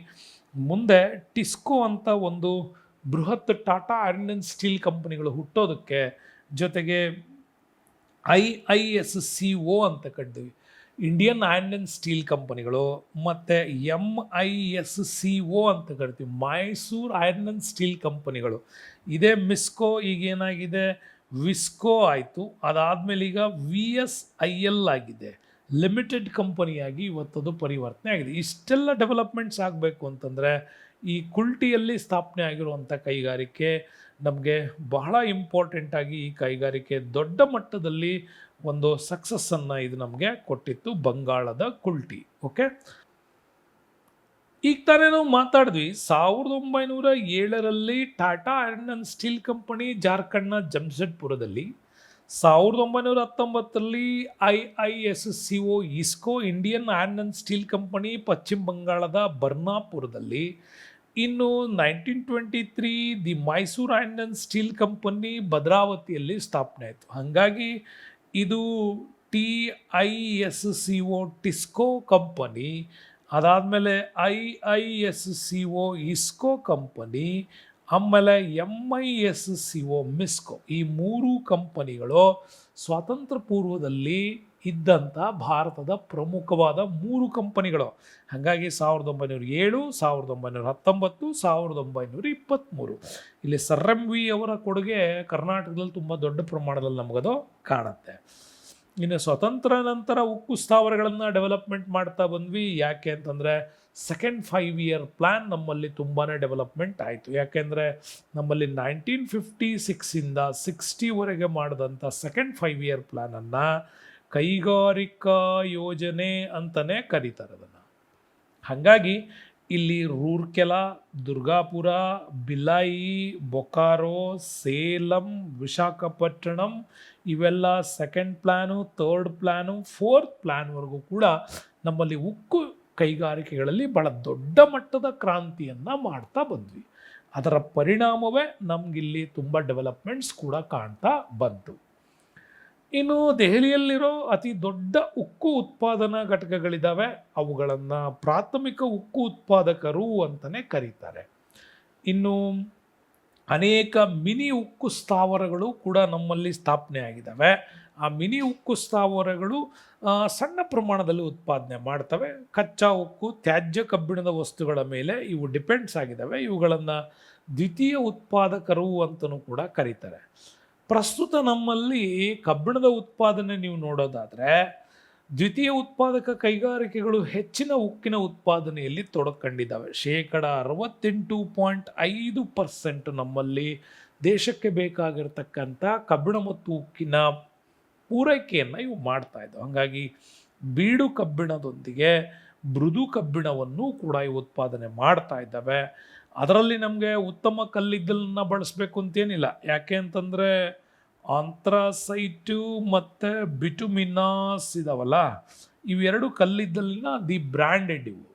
ಮುಂದೆ ಟಿಸ್ಕೋ ಅಂತ ಒಂದು ಬೃಹತ್ ಟಾಟಾ ಐರನ್ ಆ್ಯಂಡ್ ಸ್ಟೀಲ್ ಕಂಪನಿಗಳು ಹುಟ್ಟೋದಕ್ಕೆ, ಜೊತೆಗೆ IISCO ಅಂತ ಕಟ್ಟಿದ್ವಿ, ಇಂಡಿಯನ್ ಐರನ್ ಆ್ಯಂಡ್ ಸ್ಟೀಲ್ ಕಂಪನಿಗಳು, ಮತ್ತು MISCO ಅಂತ ಕರಿತೀವಿ, ಮೈಸೂರು ಐರನ್ ಆ್ಯಂಡ್ ಸ್ಟೀಲ್ ಕಂಪನಿಗಳು. ಇದೇ ಮಿಸ್ಕೋ ಈಗೇನಾಗಿದೆ ವಿಸ್ಕೋ ಆಯಿತು. ಅದಾದಮೇಲೆ ಈಗ VSIL ಆಗಿದೆ, ಲಿಮಿಟೆಡ್ ಕಂಪನಿಯಾಗಿ ಇವತ್ತದು ಪರಿವರ್ತನೆ ಆಗಿದೆ. ಇಷ್ಟೆಲ್ಲ ಡೆವಲಪ್ಮೆಂಟ್ಸ್ ಆಗಬೇಕು ಅಂತಂದರೆ ಈ ಕುಲ್ಟಿಯಲ್ಲಿ ಸ್ಥಾಪನೆ ಆಗಿರುವಂಥ ಕೈಗಾರಿಕೆ ನಮಗೆ ಬಹಳ ಇಂಪಾರ್ಟೆಂಟಾಗಿ ಈ ಕೈಗಾರಿಕೆ ದೊಡ್ಡ ಮಟ್ಟದಲ್ಲಿ ಒಂದು ಸಕ್ಸಸ್ಸನ್ನು ಇದು ನಮಗೆ ಕೊಟ್ಟಿತ್ತು, ಬಂಗಾಳದ ಕುಲ್ಟಿ. ಓಕೆ, ಈಗ ತಾನೇ ನಾವು ಮಾತಾಡಿದ್ವಿ 1907ರಲ್ಲಿ Tata iron and steel company ಜಾರ್ಖಂಡ್ನ ಜಮ್ಶೆಡ್ಪುರದಲ್ಲಿ, 1919ರಲ್ಲಿ IISCO ಇಸ್ಕೋ Indian iron and steel company ಪಶ್ಚಿಮ ಬಂಗಾಳದ ಬರ್ನಾಪುರದಲ್ಲಿ, ಇನ್ನು 1923 the Mysuru iron and steel company ಭದ್ರಾವತಿಯಲ್ಲಿ ಸ್ಥಾಪನೆ ಆಯಿತು. ಹಾಗಾಗಿ ಇದು TISCO ಟಿಸ್ಕೋ ಕಂಪನಿ, ಅದಾದಮೇಲೆ IISCO ಇಸ್ಕೋ ಕಂಪನಿ, ಆಮೇಲೆ MISCO ಮಿಸ್ಕೋ, ಈ ಮೂರು ಕಂಪನಿಗಳು ಸ್ವಾತಂತ್ರ್ಯ ಪೂರ್ವದಲ್ಲಿ ಇದ್ದಂಥ ಭಾರತದ ಪ್ರಮುಖವಾದ ಮೂರು ಕಂಪನಿಗಳು. ಹಾಗಾಗಿ 1907, 1919, 1923 ಇಲ್ಲಿ ಸರ್ MV ಅವರ ಕೊಡುಗೆ ಕರ್ನಾಟಕದಲ್ಲಿ ತುಂಬ ದೊಡ್ಡ ಪ್ರಮಾಣದಲ್ಲಿ ನಮಗದು ಕಾಣುತ್ತೆ. ಇನ್ನು ಸ್ವತಂತ್ರ ನಂತರ ಉಕ್ಕು ಸ್ಥಾವರಗಳನ್ನು ಡೆವಲಪ್ಮೆಂಟ್ ಮಾಡ್ತಾ ಬಂದ್ವಿ. ಯಾಕೆ ಅಂತಂದರೆ ಸೆಕೆಂಡ್ 5-year ಪ್ಲ್ಯಾನ್ ನಮ್ಮಲ್ಲಿ ತುಂಬಾ ಡೆವಲಪ್ಮೆಂಟ್ ಆಯಿತು. ಯಾಕೆಂದರೆ ನಮ್ಮಲ್ಲಿ 1956ಇಂದ 60ವರೆಗೆ ಮಾಡಿದಂಥ ಸೆಕೆಂಡ್ 5-year ಪ್ಲ್ಯಾನನ್ನು ಕೈಗಾರಿಕಾ ಯೋಜನೆ ಅಂತಲೇ ಕರೀತಾರೆ ಅದನ್ನು. ಹಾಗಾಗಿ ಇಲ್ಲಿ ರೂರ್ಕೆಲಾ, ದುರ್ಗಾಪುರ, ಭಿಲಾಯಿ, ಬೊಕಾರೋ, ಸೇಲಂ, ವಿಶಾಖಪಟ್ಟಣಂ ಇವೆಲ್ಲ second plan, third plan, fourth ಪ್ಲ್ಯಾನ್ವರೆಗೂ ಕೂಡ ನಮ್ಮಲ್ಲಿ ಉಕ್ಕು ಕೈಗಾರಿಕೆಗಳಲ್ಲಿ ಬಹಳ ದೊಡ್ಡ ಮಟ್ಟದ ಕ್ರಾಂತಿಯನ್ನು ಮಾಡ್ತಾ ಬಂದ್ವಿ. ಅದರ ಪರಿಣಾಮವೇ ನಮಗಿಲ್ಲಿ ತುಂಬ ಡೆವಲಪ್ಮೆಂಟ್ಸ್ ಕೂಡ ಕಾಣ್ತಾ ಬಂತು. ಇನ್ನು ದೆಹಲಿಯಲ್ಲಿರೋ ಅತಿ ದೊಡ್ಡ ಉಕ್ಕು ಉತ್ಪಾದನಾ ಘಟಕಗಳಿದ್ದಾವೆ. ಅವುಗಳನ್ನು ಪ್ರಾಥಮಿಕ ಉಕ್ಕು ಉತ್ಪಾದಕರು ಅಂತಲೇ ಕರೀತಾರೆ. ಇನ್ನು ಅನೇಕ ಮಿನಿ ಉಕ್ಕು ಸ್ಥಾವರಗಳು ಕೂಡ ನಮ್ಮಲ್ಲಿ ಸ್ಥಾಪನೆ ಆಗಿದ್ದಾವೆ. ಆ ಮಿನಿ ಉಕ್ಕು ಸ್ಥಾವರಗಳು ಸಣ್ಣ ಪ್ರಮಾಣದಲ್ಲಿ ಉತ್ಪಾದನೆ ಮಾಡ್ತವೆ. ಕಚ್ಚಾ ಉಕ್ಕು, ತ್ಯಾಜ್ಯ ಕಬ್ಬಿಣದ ವಸ್ತುಗಳ ಮೇಲೆ ಇವು ಡಿಪೆಂಡ್ಸ್ ಆಗಿದ್ದಾವೆ. ಇವುಗಳನ್ನು ದ್ವಿತೀಯ ಉತ್ಪಾದಕರು ಅಂತಲೂ ಕೂಡ ಕರೀತಾರೆ. ಪ್ರಸ್ತುತ ನಮ್ಮಲ್ಲಿ ಕಬ್ಬಿಣದ ಉತ್ಪಾದನೆ ನೀವು ನೋಡೋದಾದರೆ ದ್ವಿತೀಯ ಉತ್ಪಾದಕ ಕೈಗಾರಿಕೆಗಳು ಹೆಚ್ಚಿನ ಉಕ್ಕಿನ ಉತ್ಪಾದನೆಯಲ್ಲಿ ತೊಡಕೊಂಡಿದ್ದಾವೆ. 68.5% ನಮ್ಮಲ್ಲಿ ದೇಶಕ್ಕೆ ಬೇಕಾಗಿರ್ತಕ್ಕಂಥ ಕಬ್ಬಿಣ ಮತ್ತು ಉಕ್ಕಿನ ಪೂರೈಕೆಯನ್ನು ಇವು ಮಾಡ್ತಾ ಇದ್ದಾವೆ. ಹಾಗಾಗಿ ಬೀಡು ಕಬ್ಬಿಣದೊಂದಿಗೆ ಮೃದು ಕಬ್ಬಿಣವನ್ನು ಕೂಡ ಇವು ಉತ್ಪಾದನೆ ಮಾಡ್ತಾ ಇದ್ದಾವೆ. ಅದರಲ್ಲಿ ನಮಗೆ ಉತ್ತಮ ಕಲ್ಲಿದ್ದಲನ್ನು ಬಳಸಬೇಕು ಅಂತೇನಿಲ್ಲ. ಯಾಕೆ ಅಂತಂದರೆ ಆಂಥ್ರಾಸೈಟು ಮತ್ತು ಬಿಟುಮಿನಾಸ್ ಇದಾವಲ್ಲ, ಇವೆರಡು ಕಲ್ಲಿದ್ದಲಿನ ದಿ ಬ್ರ್ಯಾಂಡೆಡ್ ಇವು.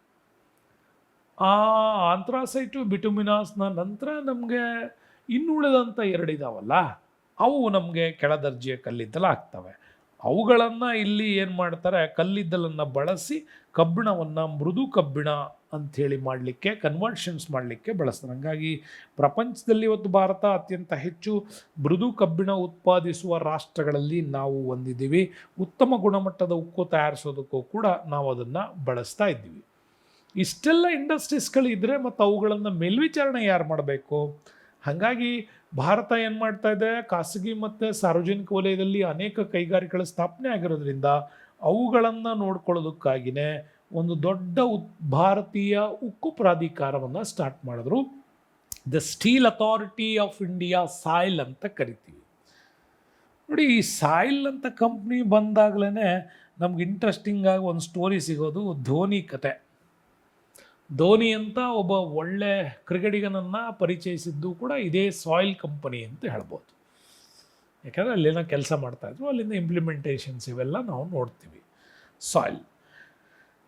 ಆ ಆಂಥ್ರಾಸೈಟು ಬಿಟುಮಿನಾಸ್ನ ನಂತರ ನಮಗೆ ಇನ್ನುಳಿದಂಥ ಎರಡಿದಾವಲ್ಲ, ಅವು ನಮಗೆ ಕೆಳದರ್ಜೆಯ ಕಲ್ಲಿದ್ದಲು ಆಗ್ತವೆ. ಅವುಗಳನ್ನು ಇಲ್ಲಿ ಏನು ಮಾಡ್ತಾರೆ, ಕಲ್ಲಿದ್ದಲನ್ನು ಬಳಸಿ ಕಬ್ಬಿಣವನ್ನು ಮೃದು ಕಬ್ಬಿಣ ಅಂಥೇಳಿ ಮಾಡಲಿಕ್ಕೆ, ಕನ್ವರ್ಷನ್ಸ್ ಮಾಡಲಿಕ್ಕೆ ಬಳಸ್ತಾರೆ. ಹಾಗಾಗಿ ಪ್ರಪಂಚದಲ್ಲಿ ಇವತ್ತು ಭಾರತ ಅತ್ಯಂತ ಹೆಚ್ಚು ಮೃದು ಕಬ್ಬಿಣ ಉತ್ಪಾದಿಸುವ ರಾಷ್ಟ್ರಗಳಲ್ಲಿ ನಾವು ಹೊಂದಿದ್ದೀವಿ. ಉತ್ತಮ ಗುಣಮಟ್ಟದ ಉಕ್ಕು ತಯಾರಿಸೋದಕ್ಕೂ ಕೂಡ ನಾವು ಅದನ್ನು ಬಳಸ್ತಾ ಇದ್ದೀವಿ. ಇಷ್ಟೆಲ್ಲ ಇಂಡಸ್ಟ್ರೀಸ್ಗಳಿದ್ದರೆ ಮತ್ತು ಅವುಗಳನ್ನು ಮೇಲ್ವಿಚಾರಣೆ ಯಾರು ಮಾಡಬೇಕು? ಹಾಗಾಗಿ ಭಾರತ ಏನು ಮಾಡ್ತಾ ಇದೆ, ಖಾಸಗಿ ಮತ್ತು ಸಾರ್ವಜನಿಕ ವಲಯದಲ್ಲಿ ಅನೇಕ ಕೈಗಾರಿಕೆಗಳ ಸ್ಥಾಪನೆ ಆಗಿರೋದ್ರಿಂದ ಅವುಗಳನ್ನು ನೋಡ್ಕೊಳ್ಳೋದಕ್ಕಾಗಿಯೇ ಒಂದು ದೊಡ್ಡ ಭಾರತೀಯ ಉಕ್ಕು ಪ್ರಾಧಿಕಾರವನ್ನು ಸ್ಟಾರ್ಟ್ ಮಾಡಿದ್ರು. The steel authority of India, soil ಅಂತ ಕರಿತೀವಿ. ನೋಡಿ, ಈ ಸಾಯಿಲ್ ಅಂತ ಕಂಪ್ನಿ ಬಂದಾಗಲೇ ನಮ್ಗೆ ಇಂಟ್ರೆಸ್ಟಿಂಗ್ ಆಗಿ ಒಂದು ಸ್ಟೋರಿ ಸಿಗೋದು ಧೋನಿ ಕತೆ. ಧೋನಿ ಅಂತ ಒಬ್ಬ ಒಳ್ಳೆ ಕ್ರಿಕೆಟಿಗನನ್ನು ಪರಿಚಯಿಸಿದ್ದು ಕೂಡ ಇದೇ ಸಾಯಿಲ್ ಕಂಪನಿ ಅಂತ ಹೇಳ್ಬೋದು. ಯಾಕಂದರೆ ಅಲ್ಲೇನೋ ಕೆಲಸ ಮಾಡ್ತಾಯಿದ್ರು, ಅಲ್ಲಿಂದ ಇಂಪ್ಲಿಮೆಂಟೇಷನ್ಸ್ ಇವೆಲ್ಲ ನಾವು ನೋಡ್ತೀವಿ.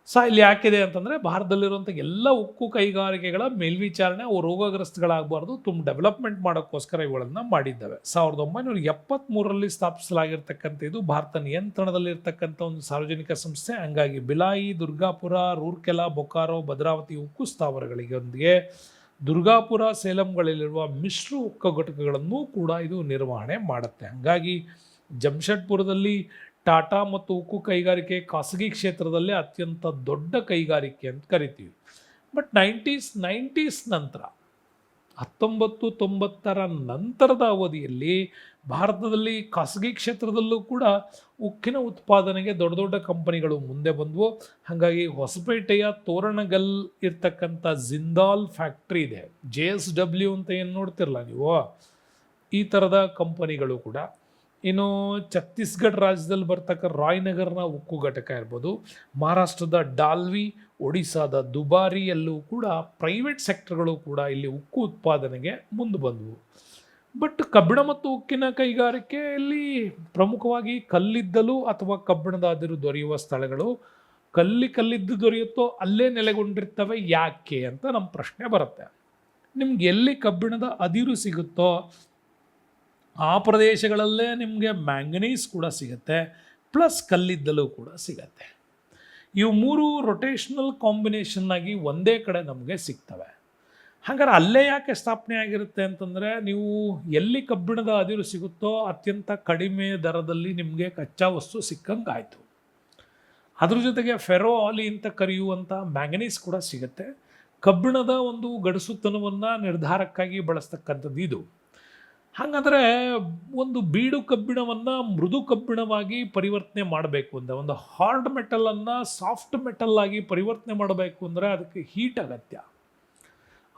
ಸಾಯಿಲ್ ಯಾಕಿದೆ ಅಂತಂದರೆ ಭಾರತದಲ್ಲಿರುವಂಥ ಎಲ್ಲ ಉಕ್ಕು ಕೈಗಾರಿಕೆಗಳ ಮೇಲ್ವಿಚಾರಣೆ, ಅವು ರೋಗಗ್ರಸ್ತಗಳಾಗಬಾರ್ದು, ಡೆವಲಪ್ಮೆಂಟ್ ಮಾಡೋಕ್ಕೋಸ್ಕರ ಇವುಗಳನ್ನು ಮಾಡಿದ್ದಾವೆ. 1973ರಲ್ಲಿ ಸ್ಥಾಪಿಸಲಾಗಿರ್ತಕ್ಕಂಥ ಇದು ಭಾರತ ನಿಯಂತ್ರಣದಲ್ಲಿರ್ತಕ್ಕಂಥ ಒಂದು ಸಾರ್ವಜನಿಕ ಸಂಸ್ಥೆ. ಹಂಗಾಗಿ ಬಿಲಾಯಿ, ದುರ್ಗಾಪುರ, ರೂರ್ಕೆಲಾ, ಬೊಕಾರೋ, ಭದ್ರಾವತಿ ಉಕ್ಕು ಸ್ಥಾವರಗಳಿಗೊಂದಿಗೆ ದುರ್ಗಾಪುರ, ಸೇಲಂಗಳಲ್ಲಿರುವ ಮಿಶ್ರ ಉಕ್ಕು ಘಟಕಗಳನ್ನು ಕೂಡ ಇದು ನಿರ್ವಹಣೆ ಮಾಡುತ್ತೆ. ಹಾಗಾಗಿ ಜಮ್ಶೆಡ್ಪುರದಲ್ಲಿ ಟಾಟಾ ಮತ್ತು ಉಕ್ಕು ಕೈಗಾರಿಕೆ ಖಾಸಗಿ ಕ್ಷೇತ್ರದಲ್ಲೇ ಅತ್ಯಂತ ದೊಡ್ಡ ಕೈಗಾರಿಕೆ ಅಂತ ಕರಿತೀವಿ. ಬಟ್ 90s ನಂತರ 1990ರ ನಂತರದ ಅವಧಿಯಲ್ಲಿ ಭಾರತದಲ್ಲಿ ಖಾಸಗಿ ಕ್ಷೇತ್ರದಲ್ಲೂ ಕೂಡ ಉಕ್ಕಿನ ಉತ್ಪಾದನೆಗೆ ದೊಡ್ಡ ದೊಡ್ಡ ಕಂಪನಿಗಳು ಮುಂದೆ ಬಂದವು. ಹಾಗಾಗಿ ಹೊಸಪೇಟೆಯ ತೋರಣಗಲ್ ಇರ್ತಕ್ಕಂಥ ಜಿಂದಾಲ್ ಫ್ಯಾಕ್ಟ್ರಿ ಇದೆ, JSW ಅಂತ ಏನು ನೋಡ್ತಿರಲ್ಲ ನೀವು, ಈ ಥರದ ಕಂಪನಿಗಳು ಕೂಡ. ಇನ್ನು ಛತ್ತೀಸ್ಗಢ ರಾಜ್ಯದಲ್ಲಿ ಬರ್ತಕ್ಕ ರಾಯ್ನಗರ್ನ ಉಕ್ಕು ಘಟಕ ಇರ್ಬೋದು, ಮಹಾರಾಷ್ಟ್ರದ ಡಾಲ್ವಿ, ಒಡಿಸ್ಸಾದ ದುಬಾರಿಯಲ್ಲೂ ಕೂಡ ಪ್ರೈವೇಟ್ ಸೆಕ್ಟರ್ಗಳು ಕೂಡ ಇಲ್ಲಿ ಉಕ್ಕು ಉತ್ಪಾದನೆಗೆ ಮುಂದೆ ಬಂದವು. ಬಟ್ ಕಬ್ಬಿಣ ಮತ್ತು ಉಕ್ಕಿನ ಕೈಗಾರಿಕೆಯಲ್ಲಿ ಪ್ರಮುಖವಾಗಿ ಕಲ್ಲಿದ್ದಲು ಅಥವಾ ಕಬ್ಬಿಣದ ಅದಿರು ದೊರೆಯುವ ಸ್ಥಳಗಳು, ಕಲ್ಲಿದ್ದು ದೊರೆಯುತ್ತೋ ಅಲ್ಲೇ ನೆಲೆಗೊಂಡಿರ್ತವೆ. ಯಾಕೆ ಅಂತ ನಮ್ಮ ಪ್ರಶ್ನೆ ಬರುತ್ತೆ. ನಿಮ್ಗೆ ಎಲ್ಲಿ ಕಬ್ಬಿಣದ ಅದಿರು ಸಿಗುತ್ತೋ ಆ ಪ್ರದೇಶಗಳಲ್ಲೇ ನಿಮಗೆ ಮ್ಯಾಂಗನೀಸ್ ಕೂಡ ಸಿಗುತ್ತೆ, ಪ್ಲಸ್ ಕಲ್ಲಿದ್ದಲು ಕೂಡ ಸಿಗತ್ತೆ. ಇವು ಮೂರು ರೊಟೇಷನಲ್ ಕಾಂಬಿನೇಷನ್ ಆಗಿ ಒಂದೇ ಕಡೆ ನಮಗೆ ಸಿಗ್ತವೆ. ಹಾಗಾದ್ರೆ ಅಲ್ಲೇ ಯಾಕೆ ಸ್ಥಾಪನೆ ಆಗಿರುತ್ತೆ ಅಂತಂದರೆ, ನೀವು ಎಲ್ಲಿ ಕಬ್ಬಿಣದ ಅದಿರು ಸಿಗುತ್ತೋ ಅತ್ಯಂತ ಕಡಿಮೆ ದರದಲ್ಲಿ ನಿಮಗೆ ಕಚ್ಚಾ ವಸ್ತು ಸಿಕ್ಕಂಗಾಯಿತು. ಅದ್ರ ಜೊತೆಗೆ ಫೆರೋ ಆಲಿ ಅಂತ ಕರೆಯುವಂಥ ಮ್ಯಾಂಗನೀಸ್ ಕೂಡ ಸಿಗುತ್ತೆ. ಕಬ್ಬಿಣದ ಒಂದು ಗಡಸುತನವನ್ನು ನಿರ್ಧಾರಕ್ಕಾಗಿ ಬಳಸ್ತಕ್ಕಂಥದ್ದು ಇದು. ಹಾಗಾದರೆ ಒಂದು ಬೀಡು ಕಬ್ಬಿಣವನ್ನು ಮೃದು ಕಬ್ಬಿಣವಾಗಿ ಪರಿವರ್ತನೆ ಮಾಡಬೇಕು ಅಂದರೆ, ಒಂದು ಹಾರ್ಡ್ ಮೆಟಲನ್ನು ಸಾಫ್ಟ್ ಮೆಟಲ್ ಆಗಿ ಪರಿವರ್ತನೆ ಮಾಡಬೇಕು ಅಂದರೆ ಅದಕ್ಕೆ ಹೀಟ್ ಅಗತ್ಯ.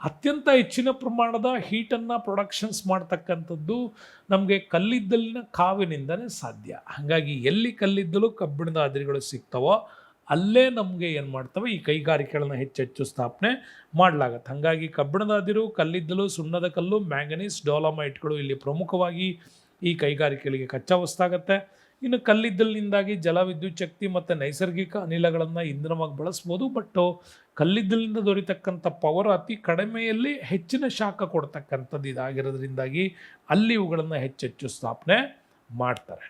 ಅತ್ಯಂತ ಹೆಚ್ಚಿನ ಪ್ರಮಾಣದ ಹೀಟನ್ನು ಪ್ರೊಡಕ್ಷನ್ಸ್ ಮಾಡ್ತಕ್ಕಂಥದ್ದು ನಮಗೆ ಕಲ್ಲಿದ್ದಲಿನ ಕಾವಿನಿಂದನೇ ಸಾಧ್ಯ. ಹಾಗಾಗಿ ಎಲ್ಲಿ ಕಲ್ಲಿದ್ದಲು ಕಬ್ಬಿಣದ ಅದಿರುಗಳು ಸಿಗ್ತವೋ ಅಲ್ಲೇ ನಮಗೆ ಏನು ಮಾಡ್ತವೆ, ಈ ಕೈಗಾರಿಕೆಗಳನ್ನ ಹೆಚ್ಚೆಚ್ಚು ಸ್ಥಾಪನೆ ಮಾಡಲಾಗತ್ತೆ. ಹಾಗಾಗಿ ಕಬ್ಬಿಣದ ಅದಿರು, ಕಲ್ಲಿದ್ದಲು, ಸುಣ್ಣದ ಕಲ್ಲು, ಮ್ಯಾಂಗನೀಸ್, ಡೋಲಮೈಟ್ಗಳು ಇಲ್ಲಿ ಪ್ರಮುಖವಾಗಿ ಈ ಕೈಗಾರಿಕೆಗಳಿಗೆ ಕಚ್ಚಾ ವಸ್ತಾಗತ್ತೆ. ಇನ್ನು ಕಲ್ಲಿದ್ದಲಿನಿಂದಾಗಿ ಜಲ ವಿದ್ಯುತ್ ಶಕ್ತಿ ಮತ್ತು ನೈಸರ್ಗಿಕ ಅನಿಲಗಳನ್ನು ಇಂಧನವಾಗಿ ಬಳಸ್ಬೋದು. ಬಟ್ ಕಲ್ಲಿದ್ದಲಿನಿಂದ ದೊರೆತಕ್ಕಂಥ ಪವರ್ ಅತಿ ಕಡಿಮೆಯಲ್ಲಿ ಹೆಚ್ಚಿನ ಶಾಖ ಕೊಡ್ತಕ್ಕಂಥದ್ದು ಇದಾಗಿರೋದ್ರಿಂದಾಗಿ ಅಲ್ಲಿ ಇವುಗಳನ್ನು ಹೆಚ್ಚೆಚ್ಚು ಸ್ಥಾಪನೆ ಮಾಡ್ತಾರೆ.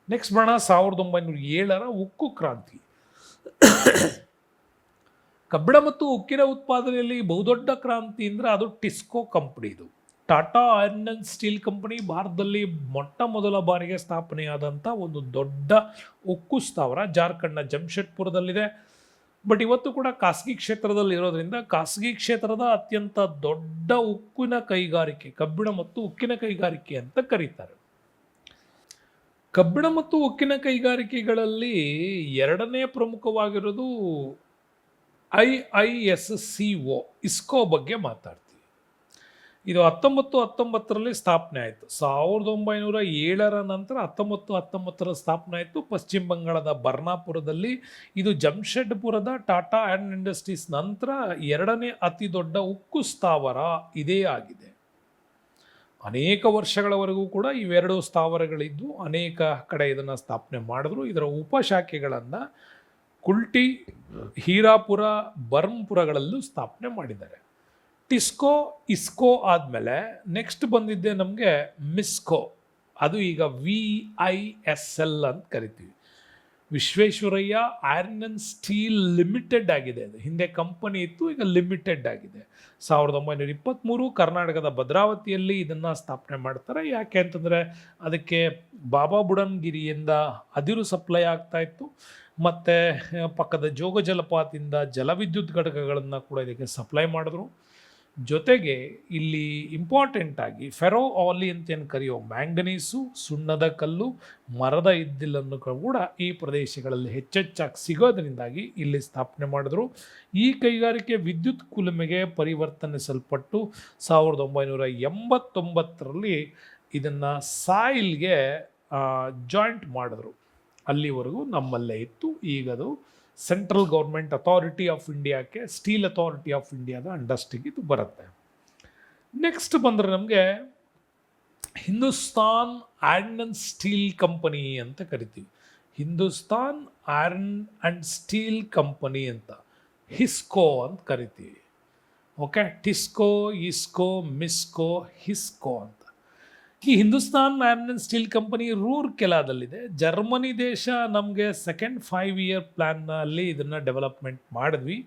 ನೆಕ್ಸ್ಟ್ ಬರೋಣ 1907ರ ಉಕ್ಕು ಕ್ರಾಂತಿ. ಕಬ್ಬಿಣ ಮತ್ತು ಉಕ್ಕಿನ ಉತ್ಪಾದನೆಯಲ್ಲಿ ಬಹುದೊಡ್ಡ ಕ್ರಾಂತಿ ಅಂದರೆ ಅದು ಟಿಸ್ಕೋ ಕಂಪನಿದು. Tata iron and steel company ಭಾರತದಲ್ಲಿ ಮೊಟ್ಟ ಮೊದಲ ಬಾರಿಗೆ ಸ್ಥಾಪನೆಯಾದಂಥ ಒಂದು ದೊಡ್ಡ ಉಕ್ಕು ಸ್ಥಾವರ ಜಾರ್ಖಂಡ್ನ ಜಮ್ಶೆಡ್ಪುರದಲ್ಲಿದೆ. ಬಟ್ ಇವತ್ತು ಕೂಡ ಖಾಸಗಿ ಕ್ಷೇತ್ರದಲ್ಲಿ ಇರೋದ್ರಿಂದ ಖಾಸಗಿ ಕ್ಷೇತ್ರದ ಅತ್ಯಂತ ದೊಡ್ಡ ಉಕ್ಕಿನ ಕೈಗಾರಿಕೆ ಕಬ್ಬಿಣ ಮತ್ತು ಉಕ್ಕಿನ ಕೈಗಾರಿಕೆ ಅಂತ ಕರೀತಾರೆ. ಕಬ್ಬಿಣ ಮತ್ತು ಉಕ್ಕಿನ ಕೈಗಾರಿಕೆಗಳಲ್ಲಿ ಎರಡನೇ ಪ್ರಮುಖವಾಗಿರೋದು IISCO ಇಸ್ಕೋ ಬಗ್ಗೆ ಮಾತಾಡ್ತೀವಿ. ಇದು 1919ರಲ್ಲಿ ಸ್ಥಾಪನೆ ಆಯಿತು. 1907 ನಂತರ 1919 ಸ್ಥಾಪನೆ ಆಯಿತು ಪಶ್ಚಿಮ ಬಂಗಾಳದ ಬರ್ನಾಪುರದಲ್ಲಿ. ಇದು ಜಮ್ಶೆಡ್ಪುರದ ಟಾಟಾ ಆ್ಯಂಡ್ ಇಂಡಸ್ಟ್ರೀಸ್ ನಂತರ ಎರಡನೇ ಅತಿ ದೊಡ್ಡ ಉಕ್ಕು ಸ್ಥಾವರ ಇದೇ ಆಗಿದೆ. ಅನೇಕ ವರ್ಷಗಳವರೆಗೂ ಕೂಡ ಇವೆರಡು ಸ್ಥಾವರಗಳಿದ್ದು ಅನೇಕ ಕಡೆ ಇದನ್ನು ಸ್ಥಾಪನೆ ಮಾಡಿದ್ರು. ಇದರ ಉಪಶಾಖೆಗಳನ್ನು ಕುಲ್ಟಿ, ಹೀರಾಪುರ, ಬರ್ಮ್ಪುರಗಳಲ್ಲೂ ಸ್ಥಾಪನೆ ಮಾಡಿದ್ದಾರೆ. ಟಿಸ್ಕೋ, ಇಸ್ಕೋ ಆದಮೇಲೆ ನೆಕ್ಸ್ಟ್ ಬಂದಿದ್ದೆ ನಮಗೆ ಮಿಸ್ಕೋ. ಅದು ಈಗ VISL ಅಂತ ಕರಿತೀವಿ. Visvesvaraya iron and steel limited ಆಗಿದೆ. ಅದು ಹಿಂದೆ ಕಂಪನಿ ಇತ್ತು, ಈಗ ಲಿಮಿಟೆಡ್ ಆಗಿದೆ. 1923 ಕರ್ನಾಟಕದ ಭದ್ರಾವತಿಯಲ್ಲಿ ಇದನ್ನು ಸ್ಥಾಪನೆ ಮಾಡ್ತಾರೆ. ಯಾಕೆ ಅಂತಂದರೆ ಅದಕ್ಕೆ ಬಾಬಾ ಬುಡನ್ಗಿರಿಯಿಂದ ಅದಿರು ಸಪ್ಲೈ ಆಗ್ತಾ ಇತ್ತು, ಮತ್ತು ಪಕ್ಕದ ಜೋಗ ಜಲಪಾತದಿಂದ ಜಲವಿದ್ಯುತ್ ಘಟಕಗಳನ್ನು ಕೂಡ ಇದಕ್ಕೆ ಸಪ್ಲೈ ಮಾಡಿದ್ರು. ಜೊತೆಗೆ ಇಲ್ಲಿ ಇಂಪಾರ್ಟೆಂಟ್ ಆಗಿ ಫೆರೋ ಆಲಿ ಅಂತ ಏನು ಕರೆಯೋ ಮ್ಯಾಂಗನೀಸು, ಸುಣ್ಣದ ಕಲ್ಲು, ಮರದ ಇದ್ದಿಲನ್ನು ಕೂಡ ಈ ಪ್ರದೇಶಗಳಲ್ಲಿ ಹೆಚ್ಚೆಚ್ಚಾಗಿ ಸಿಗೋದ್ರಿಂದಾಗಿ ಇಲ್ಲಿ ಸ್ಥಾಪನೆ ಮಾಡಿದ್ರು. ಈ ಕೈಗಾರಿಕೆ ವಿದ್ಯುತ್ ಕುಲುಮೆಗೆ ಪರಿವರ್ತನಿಸಲ್ಪಟ್ಟು 1989ರಲ್ಲಿ ಇದನ್ನು ಸಾಯಿಲ್ಗೆ ಜಾಯಿಂಟ್ ಮಾಡಿದ್ರು. ಅಲ್ಲಿವರೆಗೂ ನಮ್ಮಲ್ಲೇ ಇತ್ತು. ಈಗದು ಸೆಂಟ್ರಲ್ ಗೌರ್ಮೆಂಟ್ ಅಥಾರಿಟಿ ಆಫ್ ಇಂಡಿಯಾಕ್ಕೆ, ಸ್ಟೀಲ್ ಅಥಾರಿಟಿ ಆಫ್ ಇಂಡಿಯಾದ ಅಂಡರ್ಸ್ಟಿಗೆ ಇದು ಬರುತ್ತೆ. ನೆಕ್ಸ್ಟ್ ಬಂದರೆ ನಮಗೆ Hindustan iron and steel company ಅಂತ ಕರಿತೀವಿ. Hindustan iron and steel company ಅಂತ, ಹಿಸ್ಕೋ ಅಂತ ಕರಿತೀವಿ. ಓಕೆ, ಟಿಸ್ಕೋ, ಇಸ್ಕೋ, ಮಿಸ್ಕೋ, ಹಿಸ್ಕೋ ಅಂತ. ಈ Hindustan iron and steel company ರೂರ್ಕೆಲಾದಲ್ಲಿದೆ. ಜರ್ಮನಿ ದೇಶ ನಮಗೆ ಸೆಕೆಂಡ್ 5 ಇಯರ್ ಪ್ಲ್ಯಾನ್ನಲ್ಲಿ ಇದನ್ನು ಡೆವಲಪ್ಮೆಂಟ್ ಮಾಡಿದ್ವಿ.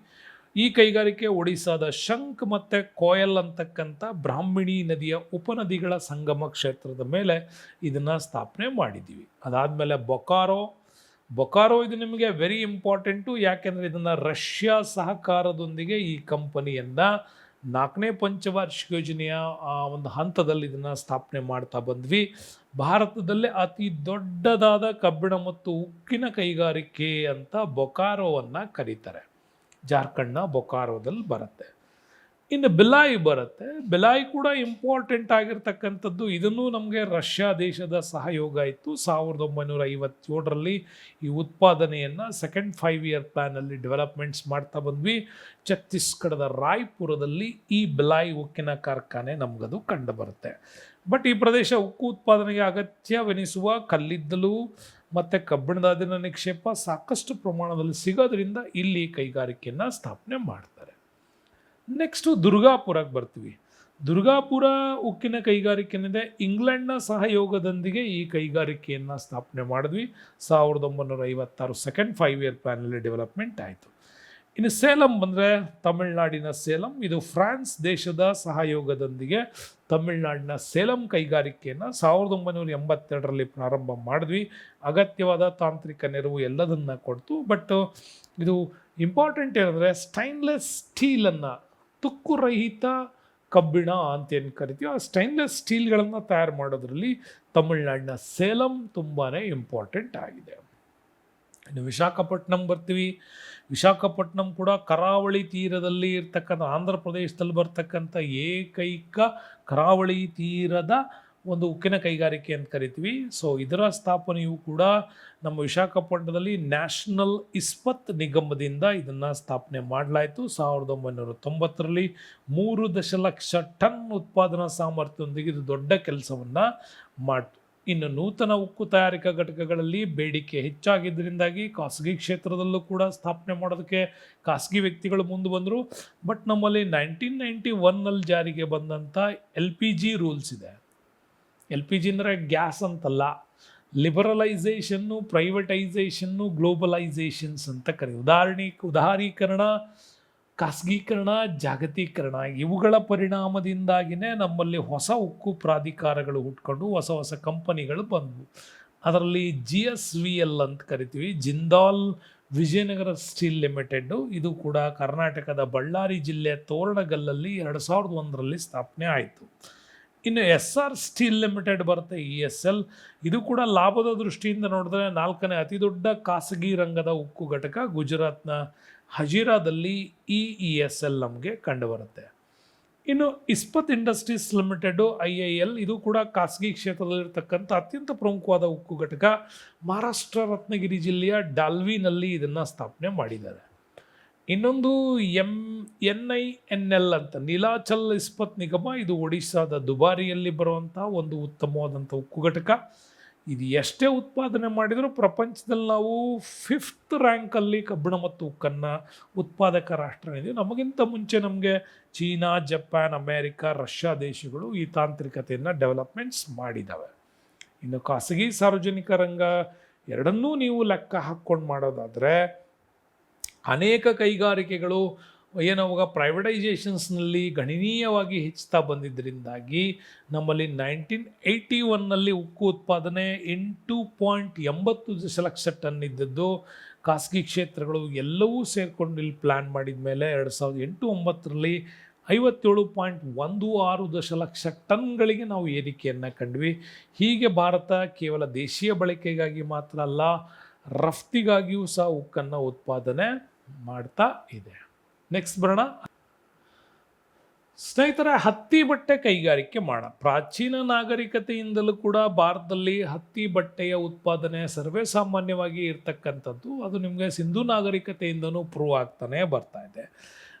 ಈ ಕೈಗಾರಿಕೆ ಒಡಿಸ್ಸಾದ ಶಂಕ್ ಮತ್ತು ಕೋಯಲ್ ಅಂತಕ್ಕಂಥ ಬ್ರಾಹ್ಮಿಣಿ ನದಿಯ ಉಪನದಿಗಳ ಸಂಗಮ ಕ್ಷೇತ್ರದ ಮೇಲೆ ಇದನ್ನು ಸ್ಥಾಪನೆ ಮಾಡಿದ್ದೀವಿ. ಅದಾದಮೇಲೆ ಬೊಕಾರೋ ಇದು ನಿಮಗೆ ವೆರಿ ಇಂಪಾರ್ಟೆಂಟು. ಯಾಕೆಂದರೆ ಇದನ್ನು ರಷ್ಯಾ ಸಹಕಾರದೊಂದಿಗೆ ಈ ಕಂಪನಿಯನ್ನು 4ನೇ ಪಂಚವಾರ್ಷಿಕ ಯೋಜನೆಯ ಒಂದು ಹಂತದಲ್ಲಿ ಇದನ್ನು ಸ್ಥಾಪನೆ ಮಾಡ್ತಾ ಬಂದ್ವಿ. ಭಾರತದಲ್ಲೇ ಅತಿ ದೊಡ್ಡದಾದ ಕಬ್ಬಿಣ ಮತ್ತು ಉಕ್ಕಿನ ಕೈಗಾರಿಕೆ ಅಂತ ಬೊಕಾರೋವನ್ನು ಕರೀತಾರೆ. ಜಾರ್ಖಂಡ್ನ ಬೊಕಾರೋದಲ್ಲಿ ಬರುತ್ತೆ. ಇನ್ನು ಬಿಲಾಯಿ ಬರುತ್ತೆ. ಬಿಲಾಯಿ ಕೂಡ ಇಂಪಾರ್ಟೆಂಟ್ ಆಗಿರ್ತಕ್ಕಂಥದ್ದು. ಇದನ್ನು ನಮಗೆ ರಷ್ಯಾ ದೇಶದ ಸಹಯೋಗ ಇತ್ತು. 1957ರಲ್ಲಿ ಈ ಉತ್ಪಾದನೆಯನ್ನು ಸೆಕೆಂಡ್ 5 ಇಯರ್ ಪ್ಲ್ಯಾನಲ್ಲಿ ಡೆವಲಪ್ಮೆಂಟ್ಸ್ ಮಾಡ್ತಾ ಬಂದ್ವಿ. ಛತ್ತೀಸ್ಗಢದ ರಾಯ್ಪುರದಲ್ಲಿ ಈ ಬಿಲಾಯಿ ಉಕ್ಕಿನ ಕಾರ್ಖಾನೆ ನಮಗದು ಕಂಡು ಬರುತ್ತೆ. ಬಟ್ ಈ ಪ್ರದೇಶ ಉಕ್ಕು ಉತ್ಪಾದನೆಗೆ ಅಗತ್ಯವೆನಿಸುವ ಕಲ್ಲಿದ್ದಲು ಮತ್ತು ಕಬ್ಬಿಣದ ಅದಿರಿನ ನಿಕ್ಷೇಪ ಸಾಕಷ್ಟು ಪ್ರಮಾಣದಲ್ಲಿ ಸಿಗೋದ್ರಿಂದ ಇಲ್ಲಿ ಕೈಗಾರಿಕೆಯನ್ನು ಸ್ಥಾಪನೆ ಮಾಡ್ತಾರೆ. ನೆಕ್ಸ್ಟು ದುರ್ಗಾಪುರಕ್ಕೆ ಬರ್ತೀವಿ. ದುರ್ಗಾಪುರ ಉಕ್ಕಿನ ಕೈಗಾರಿಕೆನಿದೆ. ಇಂಗ್ಲೆಂಡ್ನ ಸಹಯೋಗದೊಂದಿಗೆ ಈ ಕೈಗಾರಿಕೆಯನ್ನು ಸ್ಥಾಪನೆ ಮಾಡಿದ್ವಿ. 1956 ಸೆಕೆಂಡ್ 5 ಇಯರ್ ಪ್ಲ್ಯಾನಲ್ಲಿ ಡೆವಲಪ್ಮೆಂಟ್ ಆಯಿತು. ಇನ್ನು ಸೇಲಂ ಬಂದರೆ ತಮಿಳುನಾಡಿನ ಸೇಲಂ. ಇದು ಫ್ರಾನ್ಸ್ ದೇಶದ ಸಹಯೋಗದೊಂದಿಗೆ ತಮಿಳುನಾಡಿನ ಸೇಲಂ ಕೈಗಾರಿಕೆಯನ್ನು 1982ರಲ್ಲಿ ಪ್ರಾರಂಭ ಮಾಡಿದ್ವಿ. ಅಗತ್ಯವಾದ ತಾಂತ್ರಿಕ ನೆರವು ಎಲ್ಲದನ್ನು ಕೊಡ್ತು. ಬಟ್ ಇದು ಇಂಪಾರ್ಟೆಂಟ್ ಏನಂದರೆ ಸ್ಟೈನ್ಲೆಸ್ ಸ್ಟೀಲನ್ನು, ತುಕ್ಕುರಹಿತ ಕಬ್ಬಿಣ ಅಂತೇನು ಕರಿತೀವಿ, ಆ ಸ್ಟೈನ್ಲೆಸ್ ಸ್ಟೀಲ್ಗಳನ್ನು ತಯಾರು ಮಾಡೋದ್ರಲ್ಲಿ ತಮಿಳುನಾಡಿನ ಸೇಲಂ ತುಂಬಾ ಇಂಪಾರ್ಟೆಂಟ್ ಆಗಿದೆ. ಇನ್ನು ವಿಶಾಖಪಟ್ಟಣಂ ಬರ್ತೀವಿ. ವಿಶಾಖಪಟ್ಟಣಂ ಕೂಡ ಕರಾವಳಿ ತೀರದಲ್ಲಿ ಇರ್ತಕ್ಕಂಥ, ಆಂಧ್ರ ಪ್ರದೇಶದಲ್ಲಿ ಬರ್ತಕ್ಕಂಥ ಏಕೈಕ ಕರಾವಳಿ ತೀರದ ಒಂದು ಉಕ್ಕಿನ ಕೈಗಾರಿಕೆ ಅಂತ ಕರಿತೀವಿ. ಸೊ ಇದರ ಸ್ಥಾಪನೆಯು ಕೂಡ ನಮ್ಮ ವಿಶಾಖಪಟ್ಟಣದಲ್ಲಿ ನ್ಯಾಷನಲ್ ಇಸ್ಪತ್ ನಿಗಮದಿಂದ ಇದನ್ನು ಸ್ಥಾಪನೆ ಮಾಡಲಾಯಿತು. 1990ರಲ್ಲಿ 3 ದಶಲಕ್ಷ ಟನ್ ಉತ್ಪಾದನಾ ಸಾಮರ್ಥ್ಯದೊಂದಿಗೆ ಇದು ದೊಡ್ಡ ಕೆಲಸವನ್ನು ಮಾಡಿತು. ಇನ್ನು ನೂತನ ಉಕ್ಕು ತಯಾರಿಕಾ ಘಟಕಗಳಲ್ಲಿ ಬೇಡಿಕೆ ಹೆಚ್ಚಾಗಿದ್ದರಿಂದಾಗಿ ಖಾಸಗಿ ಕ್ಷೇತ್ರದಲ್ಲೂ ಕೂಡ ಸ್ಥಾಪನೆ ಮಾಡೋದಕ್ಕೆ ಖಾಸಗಿ ವ್ಯಕ್ತಿಗಳು ಮುಂದೆ ಬಂದರು. ಬಟ್ ನಮ್ಮಲ್ಲಿ 1991ನಲ್ಲಿ ಜಾರಿಗೆ ಬಂದಂಥ LPG ರೂಲ್ಸ್ ಇದೆ. LPG ಅಂದರೆ ಗ್ಯಾಸ್ ಅಂತಲ್ಲ, ಲಿಬರಲೈಸೇಷನ್ನು, ಪ್ರೈವೇಟೈಸೇಷನ್ನು, ಗ್ಲೋಬಲೈಸೇಷನ್ಸ್ ಅಂತ ಉದಾರೀಕರಣ, ಖಾಸಗೀಕರಣ, ಜಾಗತೀಕರಣ ಇವುಗಳ ಪರಿಣಾಮದಿಂದಾಗಿಯೇ ನಮ್ಮಲ್ಲಿ ಹೊಸ ಉಕ್ಕು ಪ್ರಾಧಿಕಾರಗಳು ಹುಟ್ಕೊಂಡು ಹೊಸ ಹೊಸ ಕಂಪನಿಗಳು ಬಂದವು. ಅದರಲ್ಲಿ GSVL ಅಂತ ಕರಿತೀವಿ, ಜಿಂದಾಲ್ ವಿಜಯನಗರ ಸ್ಟೀಲ್ ಲಿಮಿಟೆಡ್, ಇದು ಕೂಡ ಕರ್ನಾಟಕದ ಬಳ್ಳಾರಿ ಜಿಲ್ಲೆ ತೋರಣಗಲ್ಲಲ್ಲಿ 2001ರಲ್ಲಿ ಸ್ಥಾಪನೆ ಆಯಿತು. ಇನ್ನು ಎಸ್ ಆರ್ ಸ್ಟೀಲ್ ಲಿಮಿಟೆಡ್ ಬರುತ್ತೆ, ESL. ಇದು ಕೂಡ ಲಾಭದ ದೃಷ್ಟಿಯಿಂದ ನೋಡಿದ್ರೆ 4ನೇ ಅತಿ ದೊಡ್ಡ ಖಾಸಗಿ ರಂಗದ ಉಕ್ಕು ಘಟಕ. ಗುಜರಾತ್ನ ಹಜೀರಾದಲ್ಲಿ ಈ ESL ನಮಗೆ ಕಂಡುಬರುತ್ತೆ. ಇನ್ನು ಇಸ್ಪತ್ ಇಂಡಸ್ಟ್ರೀಸ್ ಲಿಮಿಟೆಡ್ IIL, ಇದು ಕೂಡ ಖಾಸಗಿ ಕ್ಷೇತ್ರದಲ್ಲಿರ್ತಕ್ಕಂಥ ಅತ್ಯಂತ ಪ್ರಮುಖವಾದ ಉಕ್ಕು ಘಟಕ. ಮಹಾರಾಷ್ಟ್ರ ರತ್ನಗಿರಿ ಜಿಲ್ಲೆಯ ಡಾಲ್ವಿನಲ್ಲಿ ಇದನ್ನು ಸ್ಥಾಪನೆ ಮಾಡಿದ್ದಾರೆ. ಇನ್ನೊಂದು NINL ಅಂತ, ನೀಲಾಚಲ್ ಇಸ್ಪತ್ ನಿಗಮ, ಇದು ಒಡಿಶಾದ ದುಬಾರಿಯಲ್ಲಿ ಬರುವಂಥ ಒಂದು ಉತ್ತಮವಾದಂಥ ಉಕ್ಕು ಘಟಕ. ಇದು ಎಷ್ಟೇ ಉತ್ಪಾದನೆ ಮಾಡಿದರೂ ಪ್ರಪಂಚದಲ್ಲಿ ನಾವು 5th ರ್ಯಾಂಕಲ್ಲಿ ಕಬ್ಬಿಣ ಮತ್ತು ಉಕ್ಕನ್ನು ಉತ್ಪಾದಕ ರಾಷ್ಟ್ರ ಇದೆ. ನಮಗಿಂತ ಮುಂಚೆ ನಮಗೆ ಚೀನಾ, ಜಪಾನ್, ಅಮೇರಿಕಾ, ರಷ್ಯಾ ದೇಶಗಳು ಈ ತಾಂತ್ರಿಕತೆಯನ್ನು ಡೆವಲಪ್ಮೆಂಟ್ಸ್ ಮಾಡಿದ್ದಾವೆ. ಇನ್ನು ಖಾಸಗಿ ಸಾರ್ವಜನಿಕ ರಂಗ ಎರಡನ್ನೂ ನೀವು ಲೆಕ್ಕ ಹಾಕ್ಕೊಂಡು ಮಾಡೋದಾದರೆ ಅನೇಕ ಕೈಗಾರಿಕೆಗಳು ಏನವಾಗ ಪ್ರೈವೇಟೈಸೇಷನ್ಸ್ನಲ್ಲಿ ಗಣನೀಯವಾಗಿ ಹೆಚ್ಚುತ್ತಾ ಬಂದಿದ್ದರಿಂದಾಗಿ ನಮ್ಮಲ್ಲಿ 1981ನಲ್ಲಿ ಉಕ್ಕು ಉತ್ಪಾದನೆ 8.80 ದಶಲಕ್ಷ ಟನ್ ಇದ್ದದ್ದು. ಖಾಸಗಿ ಕ್ಷೇತ್ರಗಳು ಎಲ್ಲವೂ ಸೇರಿಕೊಂಡು ಇಲ್ಲಿ ಪ್ಲ್ಯಾನ್ ಮಾಡಿದ ಮೇಲೆ 2008-09ರಲ್ಲಿ 57.16 ದಶಲಕ್ಷ ಟನ್ಗಳಿಗೆ ನಾವು ಏರಿಕೆಯನ್ನು ಕಂಡ್ವಿ. ಹೀಗೆ ಭಾರತ ಕೇವಲ ದೇಶೀಯ ಬಳಕೆಗಾಗಿ ಮಾತ್ರ ಅಲ್ಲ, ರಫ್ತಿಗಾಗಿಯೂ ಸಹ ಉಕ್ಕನ್ನು ಉತ್ಪಾದನೆ ಮಾಡ್ತಾ ಇದೆ. ನೆಕ್ಸ್ಟ್ ಬರೋಣ ಸ್ನೇಹಿತರೆ, ಹತ್ತಿ ಬಟ್ಟೆ ಕೈಗಾರಿಕೆ ಮಾಡೋಣ. ಪ್ರಾಚೀನ ನಾಗರಿಕತೆಯಿಂದಲೂ ಕೂಡ ಭಾರತದಲ್ಲಿ ಹತ್ತಿ ಬಟ್ಟೆಯ ಉತ್ಪಾದನೆ ಸರ್ವೇ ಸಾಮಾನ್ಯವಾಗಿ ಇರ್ತಕ್ಕಂಥದ್ದು. ಅದು ನಿಮಗೆ ಸಿಂಧೂ ನಾಗರಿಕತೆಯಿಂದನೂ ಪ್ರೂವ್ ಆಗ್ತಾನೆ ಬರ್ತಾ ಇದೆ.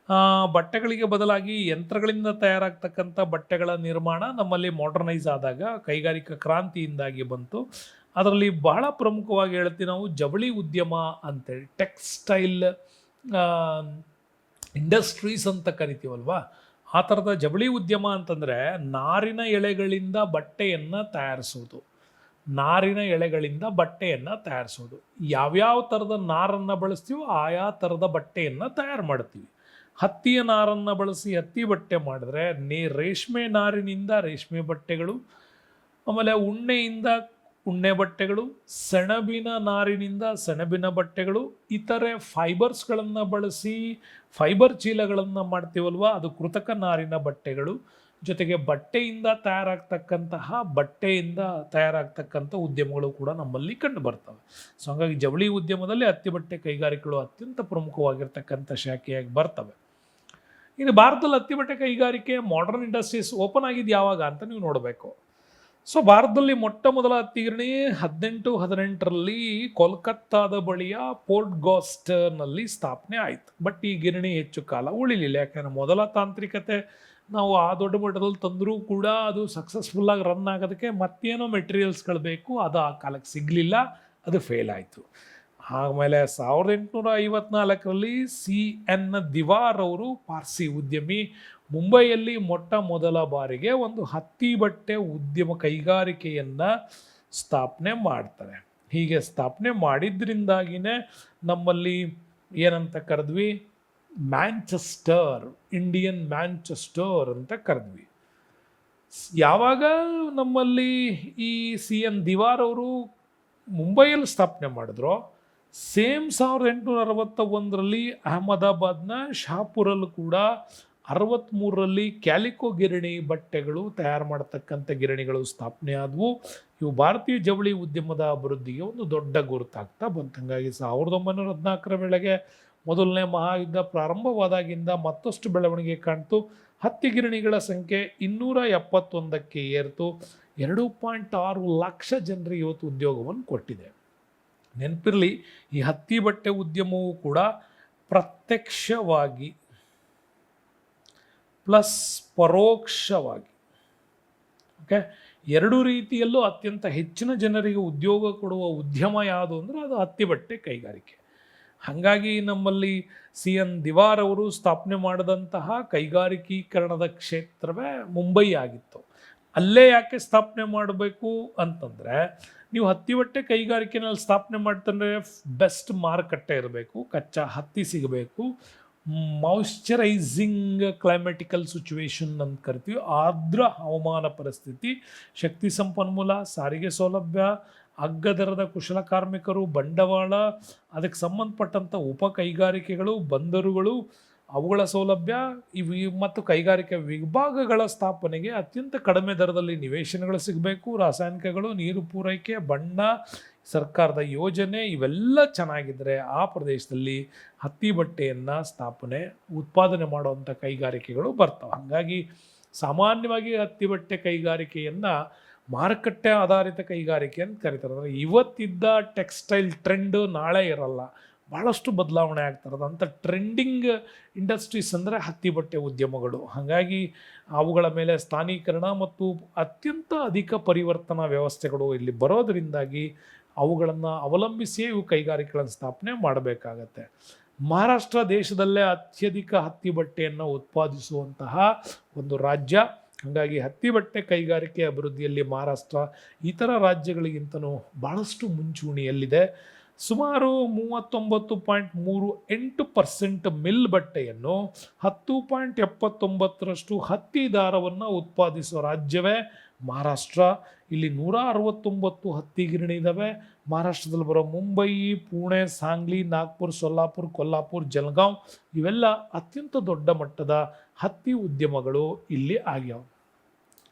ಬಟ್ಟೆಗಳಿಗೆ ಬದಲಾಗಿ ಯಂತ್ರಗಳಿಂದ ತಯಾರಾಗ್ತಕ್ಕಂಥ ಬಟ್ಟೆಗಳ ನಿರ್ಮಾಣ ನಮ್ಮಲ್ಲಿ ಮಾಡರ್ನೈಸ್ ಆದಾಗ ಕೈಗಾರಿಕಾ ಕ್ರಾಂತಿಯಿಂದಾಗಿ ಬಂತು. ಅದರಲ್ಲಿ ಬಹಳ ಪ್ರಮುಖವಾಗಿ ಹೇಳ್ತೀವಿ ನಾವು ಜವಳಿ ಉದ್ಯಮ ಅಂತೇಳಿ, ಟೆಕ್ಸ್ಟೈಲ್ ಇಂಡಸ್ಟ್ರೀಸ್ ಅಂತ ಕರಿತೀವಲ್ವಾ, ಆ ಥರದ ಜವಳಿ ಉದ್ಯಮ ಅಂತಂದರೆ ನಾರಿನ ಎಳೆಗಳಿಂದ ಬಟ್ಟೆಯನ್ನು ತಯಾರಿಸೋದು. ನಾರಿನ ಎಳೆಗಳಿಂದ ಬಟ್ಟೆಯನ್ನು ತಯಾರಿಸೋದು. ಯಾವ್ಯಾವ ಥರದ ನಾರನ್ನು ಬಳಸ್ತೀವೋ ಆಯಾ ಥರದ ಬಟ್ಟೆಯನ್ನು ತಯಾರು ಮಾಡ್ತೀವಿ. ಹತ್ತಿಯ ನಾರನ್ನು ಬಳಸಿ ಹತ್ತಿ ಬಟ್ಟೆ ಮಾಡಿದ್ರೆ ರೇಷ್ಮೆ ನಾರಿನಿಂದ ರೇಷ್ಮೆ ಬಟ್ಟೆಗಳು, ಆಮೇಲೆ ಉಣ್ಣೆಯಿಂದ ಉಣ್ಣೆ ಬಟ್ಟೆಗಳು, ಸೆಣಬಿನ ನಾರಿನಿಂದ ಸೆಣಬಿನ ಬಟ್ಟೆಗಳು, ಇತರೆ ಫೈಬರ್ಸ್ಗಳನ್ನು ಬಳಸಿ ಫೈಬರ್ ಚೀಲಗಳನ್ನು ಮಾಡ್ತೀವಲ್ವ, ಅದು ಕೃತಕ ನಾರಿನ ಬಟ್ಟೆಗಳು. ಜೊತೆಗೆ ಬಟ್ಟೆಯಿಂದ ತಯಾರಾಗ್ತಕ್ಕಂಥ ಉದ್ಯಮಗಳು ಕೂಡ ನಮ್ಮಲ್ಲಿ ಕಂಡು ಬರ್ತವೆ. ಸೊ ಹಾಗಾಗಿ ಜವಳಿ ಉದ್ಯಮದಲ್ಲಿ ಹತ್ತಿ ಬಟ್ಟೆ ಕೈಗಾರಿಕೆಗಳು ಅತ್ಯಂತ ಪ್ರಮುಖವಾಗಿರ್ತಕ್ಕಂಥ ಶಾಖೆಯಾಗಿ ಬರ್ತವೆ. ಇನ್ನು ಭಾರತದಲ್ಲಿ ಹತ್ತಿ ಬಟ್ಟೆ ಕೈಗಾರಿಕೆ ಮಾಡರ್ನ್ ಇಂಡಸ್ಟ್ರೀಸ್ ಓಪನ್ ಆಗಿದ್ದು ಯಾವಾಗ ಅಂತ ನೀವು ನೋಡಬೇಕು. ಸೊ ಭಾರತದಲ್ಲಿ ಮೊಟ್ಟ ಮೊದಲ ಹತ್ತಿ ಗಿರಣಿ 1818ರಲ್ಲಿ ಕೋಲ್ಕತ್ತಾದ ಬಳಿಯ ಪೋರ್ಟ್ ಗಾಸ್ಟರ್ನಲ್ಲಿ ಸ್ಥಾಪನೆ ಆಯಿತು. ಬಟ್ ಈ ಗಿರಣಿ ಹೆಚ್ಚು ಕಾಲ ಉಳಿಲಿಲ್ಲ. ಯಾಕಂದರೆ ಮೊದಲ ತಾಂತ್ರಿಕತೆ ನಾವು ಆ ದೊಡ್ಡ ಮಟ್ಟದಲ್ಲಿ ತಂದರೂ ಕೂಡ ಅದು ಸಕ್ಸಸ್ಫುಲ್ಲಾಗಿ ರನ್ ಆಗೋದಕ್ಕೆ ಮತ್ತೇನೋ ಮೆಟೀರಿಯಲ್ಸ್ಗಳು ಬೇಕು, ಅದು ಆ ಕಾಲಕ್ಕೆ ಸಿಗಲಿಲ್ಲ, ಅದು ಫೇಲ್ ಆಯಿತು. ಆಮೇಲೆ 1854ರಲ್ಲಿ CN ದಿವಾರ್ ಅವರು, ಪಾರ್ಸಿ ಉದ್ಯಮಿ, ಮುಂಬೈಯಲ್ಲಿ ಮೊಟ್ಟ ಮೊದಲ ಬಾರಿಗೆ ಒಂದು ಹತ್ತಿ ಬಟ್ಟೆ ಉದ್ಯಮ ಕೈಗಾರಿಕೆಯನ್ನು ಸ್ಥಾಪನೆ ಮಾಡ್ತಾರೆ. ಹೀಗೆ ಸ್ಥಾಪನೆ ಮಾಡಿದ್ರಿಂದಾಗಿನೇ ನಮ್ಮಲ್ಲಿ ಏನಂತ ಕರೆದ್ವಿ, ಮ್ಯಾಂಚೆಸ್ಟರ್, ಇಂಡಿಯನ್ ಮ್ಯಾಂಚೆಸ್ಟರ್ ಅಂತ ಕರೆದ್ವಿ. ಯಾವಾಗ ನಮ್ಮಲ್ಲಿ ಈ CN ದಿವಾರ್ ಅವರು ಮುಂಬೈಯಲ್ಲಿ ಸ್ಥಾಪನೆ ಮಾಡಿದ್ರು, ಸೇಮ್ 1861ರಲ್ಲಿ ಅಹಮದಾಬಾದ್ನ ಶಹಾಪುರಲ್ಲೂ ಕೂಡ 63ರಲ್ಲಿ ಕ್ಯಾಲಿಕೋ ಗಿರಣಿ ಬಟ್ಟೆಗಳು ತಯಾರು ಮಾಡತಕ್ಕಂಥ ಗಿರಣಿಗಳು ಸ್ಥಾಪನೆ ಆದವು. ಇವು ಭಾರತೀಯ ಜವಳಿ ಉದ್ಯಮದ ಅಭಿವೃದ್ಧಿಗೆ ಒಂದು ದೊಡ್ಡ ಗುರುತಾಗ್ತಾ ಬಂತು. ಹಾಗಾಗಿ 1914ರ ವೇಳೆಗೆ ಮೊದಲನೇ ಮಹಾಯುದ್ಧ ಪ್ರಾರಂಭವಾದಾಗಿಂದ ಮತ್ತಷ್ಟು ಬೆಳವಣಿಗೆ ಕಾಣ್ತು. ಹತ್ತಿ ಗಿರಣಿಗಳ ಸಂಖ್ಯೆ 271ಕ್ಕೆ ಏರ್ತು. 2.6 ಲಕ್ಷ ಜನರಿಗೆ ಇವತ್ತು ಉದ್ಯೋಗವನ್ನು ಕೊಟ್ಟಿದೆ. ನೆನಪಿರಲಿ, ಈ ಹತ್ತಿ ಬಟ್ಟೆ ಉದ್ಯಮವು ಕೂಡ ಪ್ರತ್ಯಕ್ಷವಾಗಿ ಪ್ಲಸ್ ಪರೋಕ್ಷವಾಗಿ, ಓಕೆ, ಎರಡು ರೀತಿಯಲ್ಲೂ ಅತ್ಯಂತ ಹೆಚ್ಚಿನ ಜನರಿಗೆ ಉದ್ಯೋಗ ಕೊಡುವ ಉದ್ಯಮ ಯಾವುದು ಅಂದರೆ ಅದು ಹತ್ತಿ ಬಟ್ಟೆ ಕೈಗಾರಿಕೆ. ಹಾಗಾಗಿ ನಮ್ಮಲ್ಲಿ CN ದಿವಾರ್ ಅವರು ಸ್ಥಾಪನೆ ಮಾಡಿದಂತಹ ಕೈಗಾರಿಕೀಕರಣದ ಕ್ಷೇತ್ರವೇ ಮುಂಬೈ ಆಗಿತ್ತು. ಅಲ್ಲೇ ಯಾಕೆ ಸ್ಥಾಪನೆ ಮಾಡಬೇಕು ಅಂತಂದರೆ, ನೀವು ಹತ್ತಿ ಬಟ್ಟೆ ಕೈಗಾರಿಕೆನಲ್ಲಿ ಸ್ಥಾಪನೆ ಮಾಡ್ತಂದರೆ ಬೆಸ್ಟ್ ಮಾರುಕಟ್ಟೆ ಇರಬೇಕು, ಕಚ್ಚಾ ಹತ್ತಿ ಸಿಗಬೇಕು, ಮಾಯಿಶ್ಚರೈಸಿಂಗ್ ಕ್ಲೈಮೆಟಿಕಲ್ ಸಿಚುವೇಶನ್ ಅಂತ ಕರಿತೀವಿ, ಆರ್ದ್ರ ಹವಾಮಾನ ಪರಿಸ್ಥಿತಿ, ಶಕ್ತಿ ಸಂಪನ್ಮೂಲ, ಸಾರಿಗೆ ಸೌಲಭ್ಯ, ಅಗ್ಗದರದ ಕುಶಲಕಾರ್ಮಿಕರು, ಬಂಡವಾಳ, ಅದಕ್ಕೆ ಸಂಬಂಧಪಟ್ಟಂಥ ಉಪಕೈಗಾರಿಕೆಗಳು, ಬಂದರುಗಳು, ಅವುಗಳ ಸೌಲಭ್ಯ ಮತ್ತು ಕೈಗಾರಿಕೆ ವಿಭಾಗಗಳ ಸ್ಥಾಪನೆಗೆ ಅತ್ಯಂತ ಕಡಿಮೆ ದರದಲ್ಲಿ ನಿವೇಶನಗಳು ಸಿಗಬೇಕು. ರಾಸಾಯನಿಕಗಳು, ನೀರು ಪೂರೈಕೆ, ಬಣ್ಣ, ಸರ್ಕಾರದ ಯೋಜನೆ ಇವೆಲ್ಲ ಚೆನ್ನಾಗಿದ್ದರೆ ಆ ಪ್ರದೇಶದಲ್ಲಿ ಹತ್ತಿ ಬಟ್ಟೆಯನ್ನು ಉತ್ಪಾದನೆ ಮಾಡುವಂಥ ಕೈಗಾರಿಕೆಗಳು ಬರ್ತವೆ. ಹಾಗಾಗಿ ಸಾಮಾನ್ಯವಾಗಿ ಹತ್ತಿ ಬಟ್ಟೆ ಕೈಗಾರಿಕೆಯನ್ನು ಮಾರುಕಟ್ಟೆ ಆಧಾರಿತ ಕೈಗಾರಿಕೆ ಅಂತ ಕರೀತಾರೆ. ಅಂದರೆ ಇವತ್ತಿದ್ದ ಟೆಕ್ಸ್ಟೈಲ್ ಟ್ರೆಂಡ್ ನಾಳೆ ಇರಲ್ಲ, ಭಾಳಷ್ಟು ಬದಲಾವಣೆ ಆಗ್ತಿರೋದು. ಅಂಥ ಟ್ರೆಂಡಿಂಗ್ ಇಂಡಸ್ಟ್ರೀಸ್ ಅಂದರೆ ಹತ್ತಿ ಬಟ್ಟೆ ಉದ್ಯಮಗಳು. ಹಾಗಾಗಿ ಅವುಗಳ ಮೇಲೆ ಸ್ಥಾನೀಕರಣ ಮತ್ತು ಅತ್ಯಂತ ಅಧಿಕ ಪರಿವರ್ತನಾ ವ್ಯವಸ್ಥೆಗಳು ಇಲ್ಲಿ ಬರೋದರಿಂದಾಗಿ ಅವುಗಳನ್ನು ಅವಲಂಬಿಸಿಯೇ ಇವು ಕೈಗಾರಿಕೆಗಳನ್ನು ಸ್ಥಾಪನೆ ಮಾಡಬೇಕಾಗತ್ತೆ. ಮಹಾರಾಷ್ಟ್ರ ದೇಶದಲ್ಲೇ ಅತ್ಯಧಿಕ ಹತ್ತಿ ಬಟ್ಟೆಯನ್ನು ಉತ್ಪಾದಿಸುವಂತಹ ಒಂದು ರಾಜ್ಯ. ಹಾಗಾಗಿ ಹತ್ತಿ ಬಟ್ಟೆ ಕೈಗಾರಿಕೆ ಅಭಿವೃದ್ಧಿಯಲ್ಲಿ ಮಹಾರಾಷ್ಟ್ರ ಇತರ ರಾಜ್ಯಗಳಿಗಿಂತನೂ ಭಾಳಷ್ಟು ಮುಂಚೂಣಿಯಲ್ಲಿದೆ. ಸುಮಾರು 39.38% ಮಿಲ್ ಬಟ್ಟೆಯನ್ನು 10.79% ಹತ್ತಿ ದಾರವನ್ನು ಉತ್ಪಾದಿಸುವ ರಾಜ್ಯವೇ ಮಹಾರಾಷ್ಟ್ರ. ಇಲ್ಲಿ 169 ಹತ್ತಿ ಗಿರಣಿ ಇದ್ದಾವೆ. ಮಹಾರಾಷ್ಟ್ರದಲ್ಲಿ ಬರೋ ಮುಂಬೈ, ಪುಣೆ, ಸಾಂಗ್ಲಿ, ನಾಗ್ಪುರ್, ಸೊಲ್ಲಾಪುರ್, ಕೊಲ್ಲಾಪುರ್, ಜಲಗಾಂವ್ ಇವೆಲ್ಲ ಅತ್ಯಂತ ದೊಡ್ಡ ಮಟ್ಟದ ಹತ್ತಿ ಉದ್ಯಮಗಳು ಇಲ್ಲಿ ಆಗ್ಯಾವ.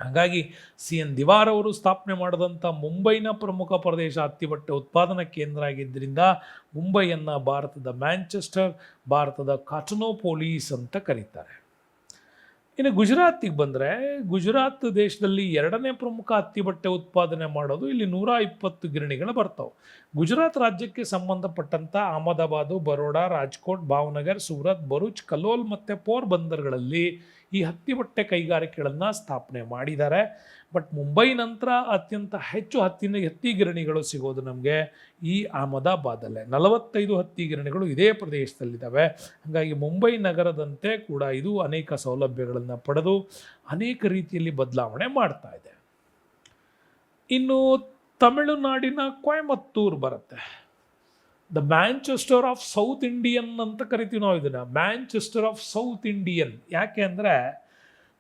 ಹಾಗಾಗಿ CN ದಿವಾರ್ ಅವರು ಸ್ಥಾಪನೆ ಮಾಡಿದಂಥ ಮುಂಬೈನ ಪ್ರಮುಖ ಪ್ರದೇಶ ಹತ್ತಿ ಬಟ್ಟೆ ಉತ್ಪಾದನಾ ಕೇಂದ್ರ ಆಗಿದ್ದರಿಂದ ಮುಂಬೈಯನ್ನು ಭಾರತದ ಮ್ಯಾಂಚೆಸ್ಟರ್, ಭಾರತದ ಕಾಟನೋಪೋಲಿಸ್ ಅಂತ ಕರೀತಾರೆ. ಇನ್ನು ಗುಜರಾತಿಗೆ ಬಂದರೆ, ಗುಜರಾತ್ ದೇಶದಲ್ಲಿ 2ನೇ ಪ್ರಮುಖ ಹತ್ತಿ ಬಟ್ಟೆ ಉತ್ಪಾದನೆ ಮಾಡೋದು. ಇಲ್ಲಿ 120 ಗಿರಣಿಗಳು ಬರ್ತಾವೆ. ಗುಜರಾತ್ ರಾಜ್ಯಕ್ಕೆ ಸಂಬಂಧಪಟ್ಟಂಥ ಅಹಮದಾಬಾದು, ಬರೋಡಾ, ರಾಜ್ಕೋಟ್, ಭಾವನಗರ್, ಸೂರತ್, ಭರೂಚ್, ಕಲೋಲ್ ಮತ್ತು ಪೋರ್ಬಂದರ್ಗಳಲ್ಲಿ ಈ ಹತ್ತಿ ಬಟ್ಟೆ ಕೈಗಾರಿಕೆಗಳನ್ನು ಸ್ಥಾಪನೆ ಮಾಡಿದ್ದಾರೆ. ಬಟ್ ಮುಂಬೈ ನಂತರ ಅತ್ಯಂತ ಹೆಚ್ಚು ಹತ್ತಿ ಗಿರಣಿಗಳು ಸಿಗೋದು ನಮಗೆ ಈ ಅಹಮದಾಬಾದಲ್ಲೇ. 45 ಹತ್ತಿ ಗಿರಣಿಗಳು ಇದೇ ಪ್ರದೇಶದಲ್ಲಿದ್ದಾವೆ. ಹಾಗಾಗಿ ಮುಂಬೈ ನಗರದಂತೆ ಕೂಡ ಇದು ಅನೇಕ ಸೌಲಭ್ಯಗಳನ್ನು ಪಡೆದು ಅನೇಕ ರೀತಿಯಲ್ಲಿ ಬದಲಾವಣೆ ಮಾಡ್ತಾ ಇದೆ. ಇನ್ನು ತಮಿಳುನಾಡಿನ ಕೊಯಮತ್ತೂರು ಬರುತ್ತೆ. The Manchester of south Indian ಅಂತ ಕರಿತೀವಿ ನಾವು ಇದನ್ನು. ಮ್ಯಾಂಚೆಸ್ಟರ್ ಆಫ್ ಸೌತ್ ಇಂಡಿಯನ್ ಯಾಕೆ ಅಂದರೆ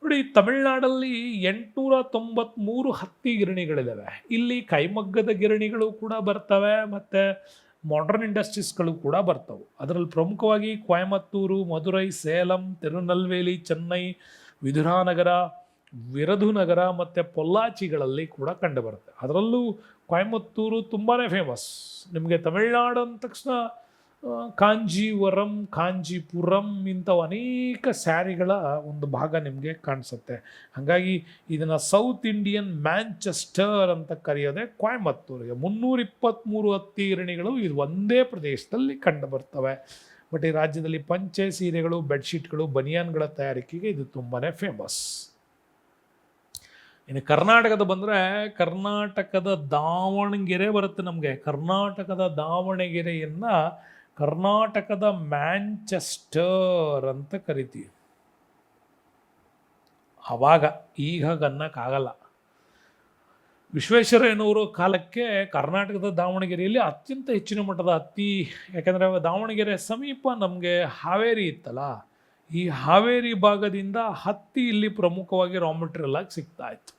ನೋಡಿ, ತಮಿಳುನಾಡಲ್ಲಿ 893 ಹತ್ತಿ ಗಿರಣಿಗಳಿದ್ದಾವೆ. ಇಲ್ಲಿ ಕೈಮಗ್ಗದ ಗಿರಣಿಗಳು ಕೂಡ ಬರ್ತವೆ ಮತ್ತು ಮಾಡರ್ನ್ ಇಂಡಸ್ಟ್ರೀಸ್ಗಳು ಕೂಡ ಬರ್ತವೆ. ಅದರಲ್ಲಿ ಪ್ರಮುಖವಾಗಿ ಕೊಯಮತ್ತೂರು, ಮಧುರೈ, ಸೇಲಂ, ತಿರುನಲ್ವೇಲಿ, ಚೆನ್ನೈ, ವಿಧುರಾನಗರ, ವಿರಧುನಗರ ಮತ್ತು ಪೊಲ್ಲಾಚಿಗಳಲ್ಲಿ ಕೂಡ ಕಂಡುಬರುತ್ತೆ. ಅದರಲ್ಲೂ ಕೊಯಮತ್ತೂರು ತುಂಬಾ ಫೇಮಸ್. ನಿಮಗೆ ತಮಿಳುನಾಡು ಅಂದ ತಕ್ಷಣ ಕಾಂಜೀವರಂ, ಕಾಂಜೀಪುರಂ ಇಂಥವು ಅನೇಕ ಸ್ಯಾರಿಗಳ ಒಂದು ಭಾಗ ನಿಮಗೆ ಕಾಣಿಸುತ್ತೆ. ಹಾಗಾಗಿ ಇದನ್ನು ಸೌತ್ ಇಂಡಿಯನ್ ಮ್ಯಾಂಚೆಸ್ಟರ್ ಅಂತ ಕರೆಯೋದೆ ಕೊಯಮತ್ತೂರಿಗೆ. 323 ಹತ್ತಿ ಗಿರಣಿಗಳು ಇದು ಒಂದೇ ಪ್ರದೇಶದಲ್ಲಿ ಕಂಡು ಬರ್ತವೆ. ಬಟ್ ಈ ರಾಜ್ಯದಲ್ಲಿ ಪಂಚೆ, ಸೀರೆಗಳು, ಬೆಡ್ಶೀಟ್ಗಳು, ಬನಿಯಾನ್ಗಳ ತಯಾರಿಕೆಗೆ ಇದು ತುಂಬಾ ಫೇಮಸ್. ಇನ್ನು ಕರ್ನಾಟಕದ ಬಂದರೆ, ಕರ್ನಾಟಕದ ದಾವಣಗೆರೆ ಬರುತ್ತೆ ನಮಗೆ. ಕರ್ನಾಟಕದ ದಾವಣಗೆರೆಯನ್ನು ಕರ್ನಾಟಕದ ಮ್ಯಾಂಚೆಸ್ಟರ್ ಅಂತ ಕರಿತೀವಿ. ಆವಾಗ ಈಗ ಅನ್ನೋಕ್ಕಾಗಲ್ಲ. ವಿಶ್ವೇಶ್ವರಯ್ಯನವರು ಕಾಲಕ್ಕೆ ಕರ್ನಾಟಕದ ದಾವಣಗೆರೆಯಲ್ಲಿ ಅತ್ಯಂತ ಹೆಚ್ಚಿನ ಮಟ್ಟದ ಹತ್ತಿ, ಯಾಕೆಂದರೆ ದಾವಣಗೆರೆ ಸಮೀಪ ನಮಗೆ ಹಾವೇರಿ ಇತ್ತಲ್ಲ, ಈ ಹಾವೇರಿ ಭಾಗದಿಂದ ಹತ್ತಿ ಇಲ್ಲಿ ಪ್ರಮುಖವಾಗಿ ರಾ ಮೆಟೀರಿಯಲ್ ಆಗಿ ಸಿಗ್ತಾ ಇತ್ತು.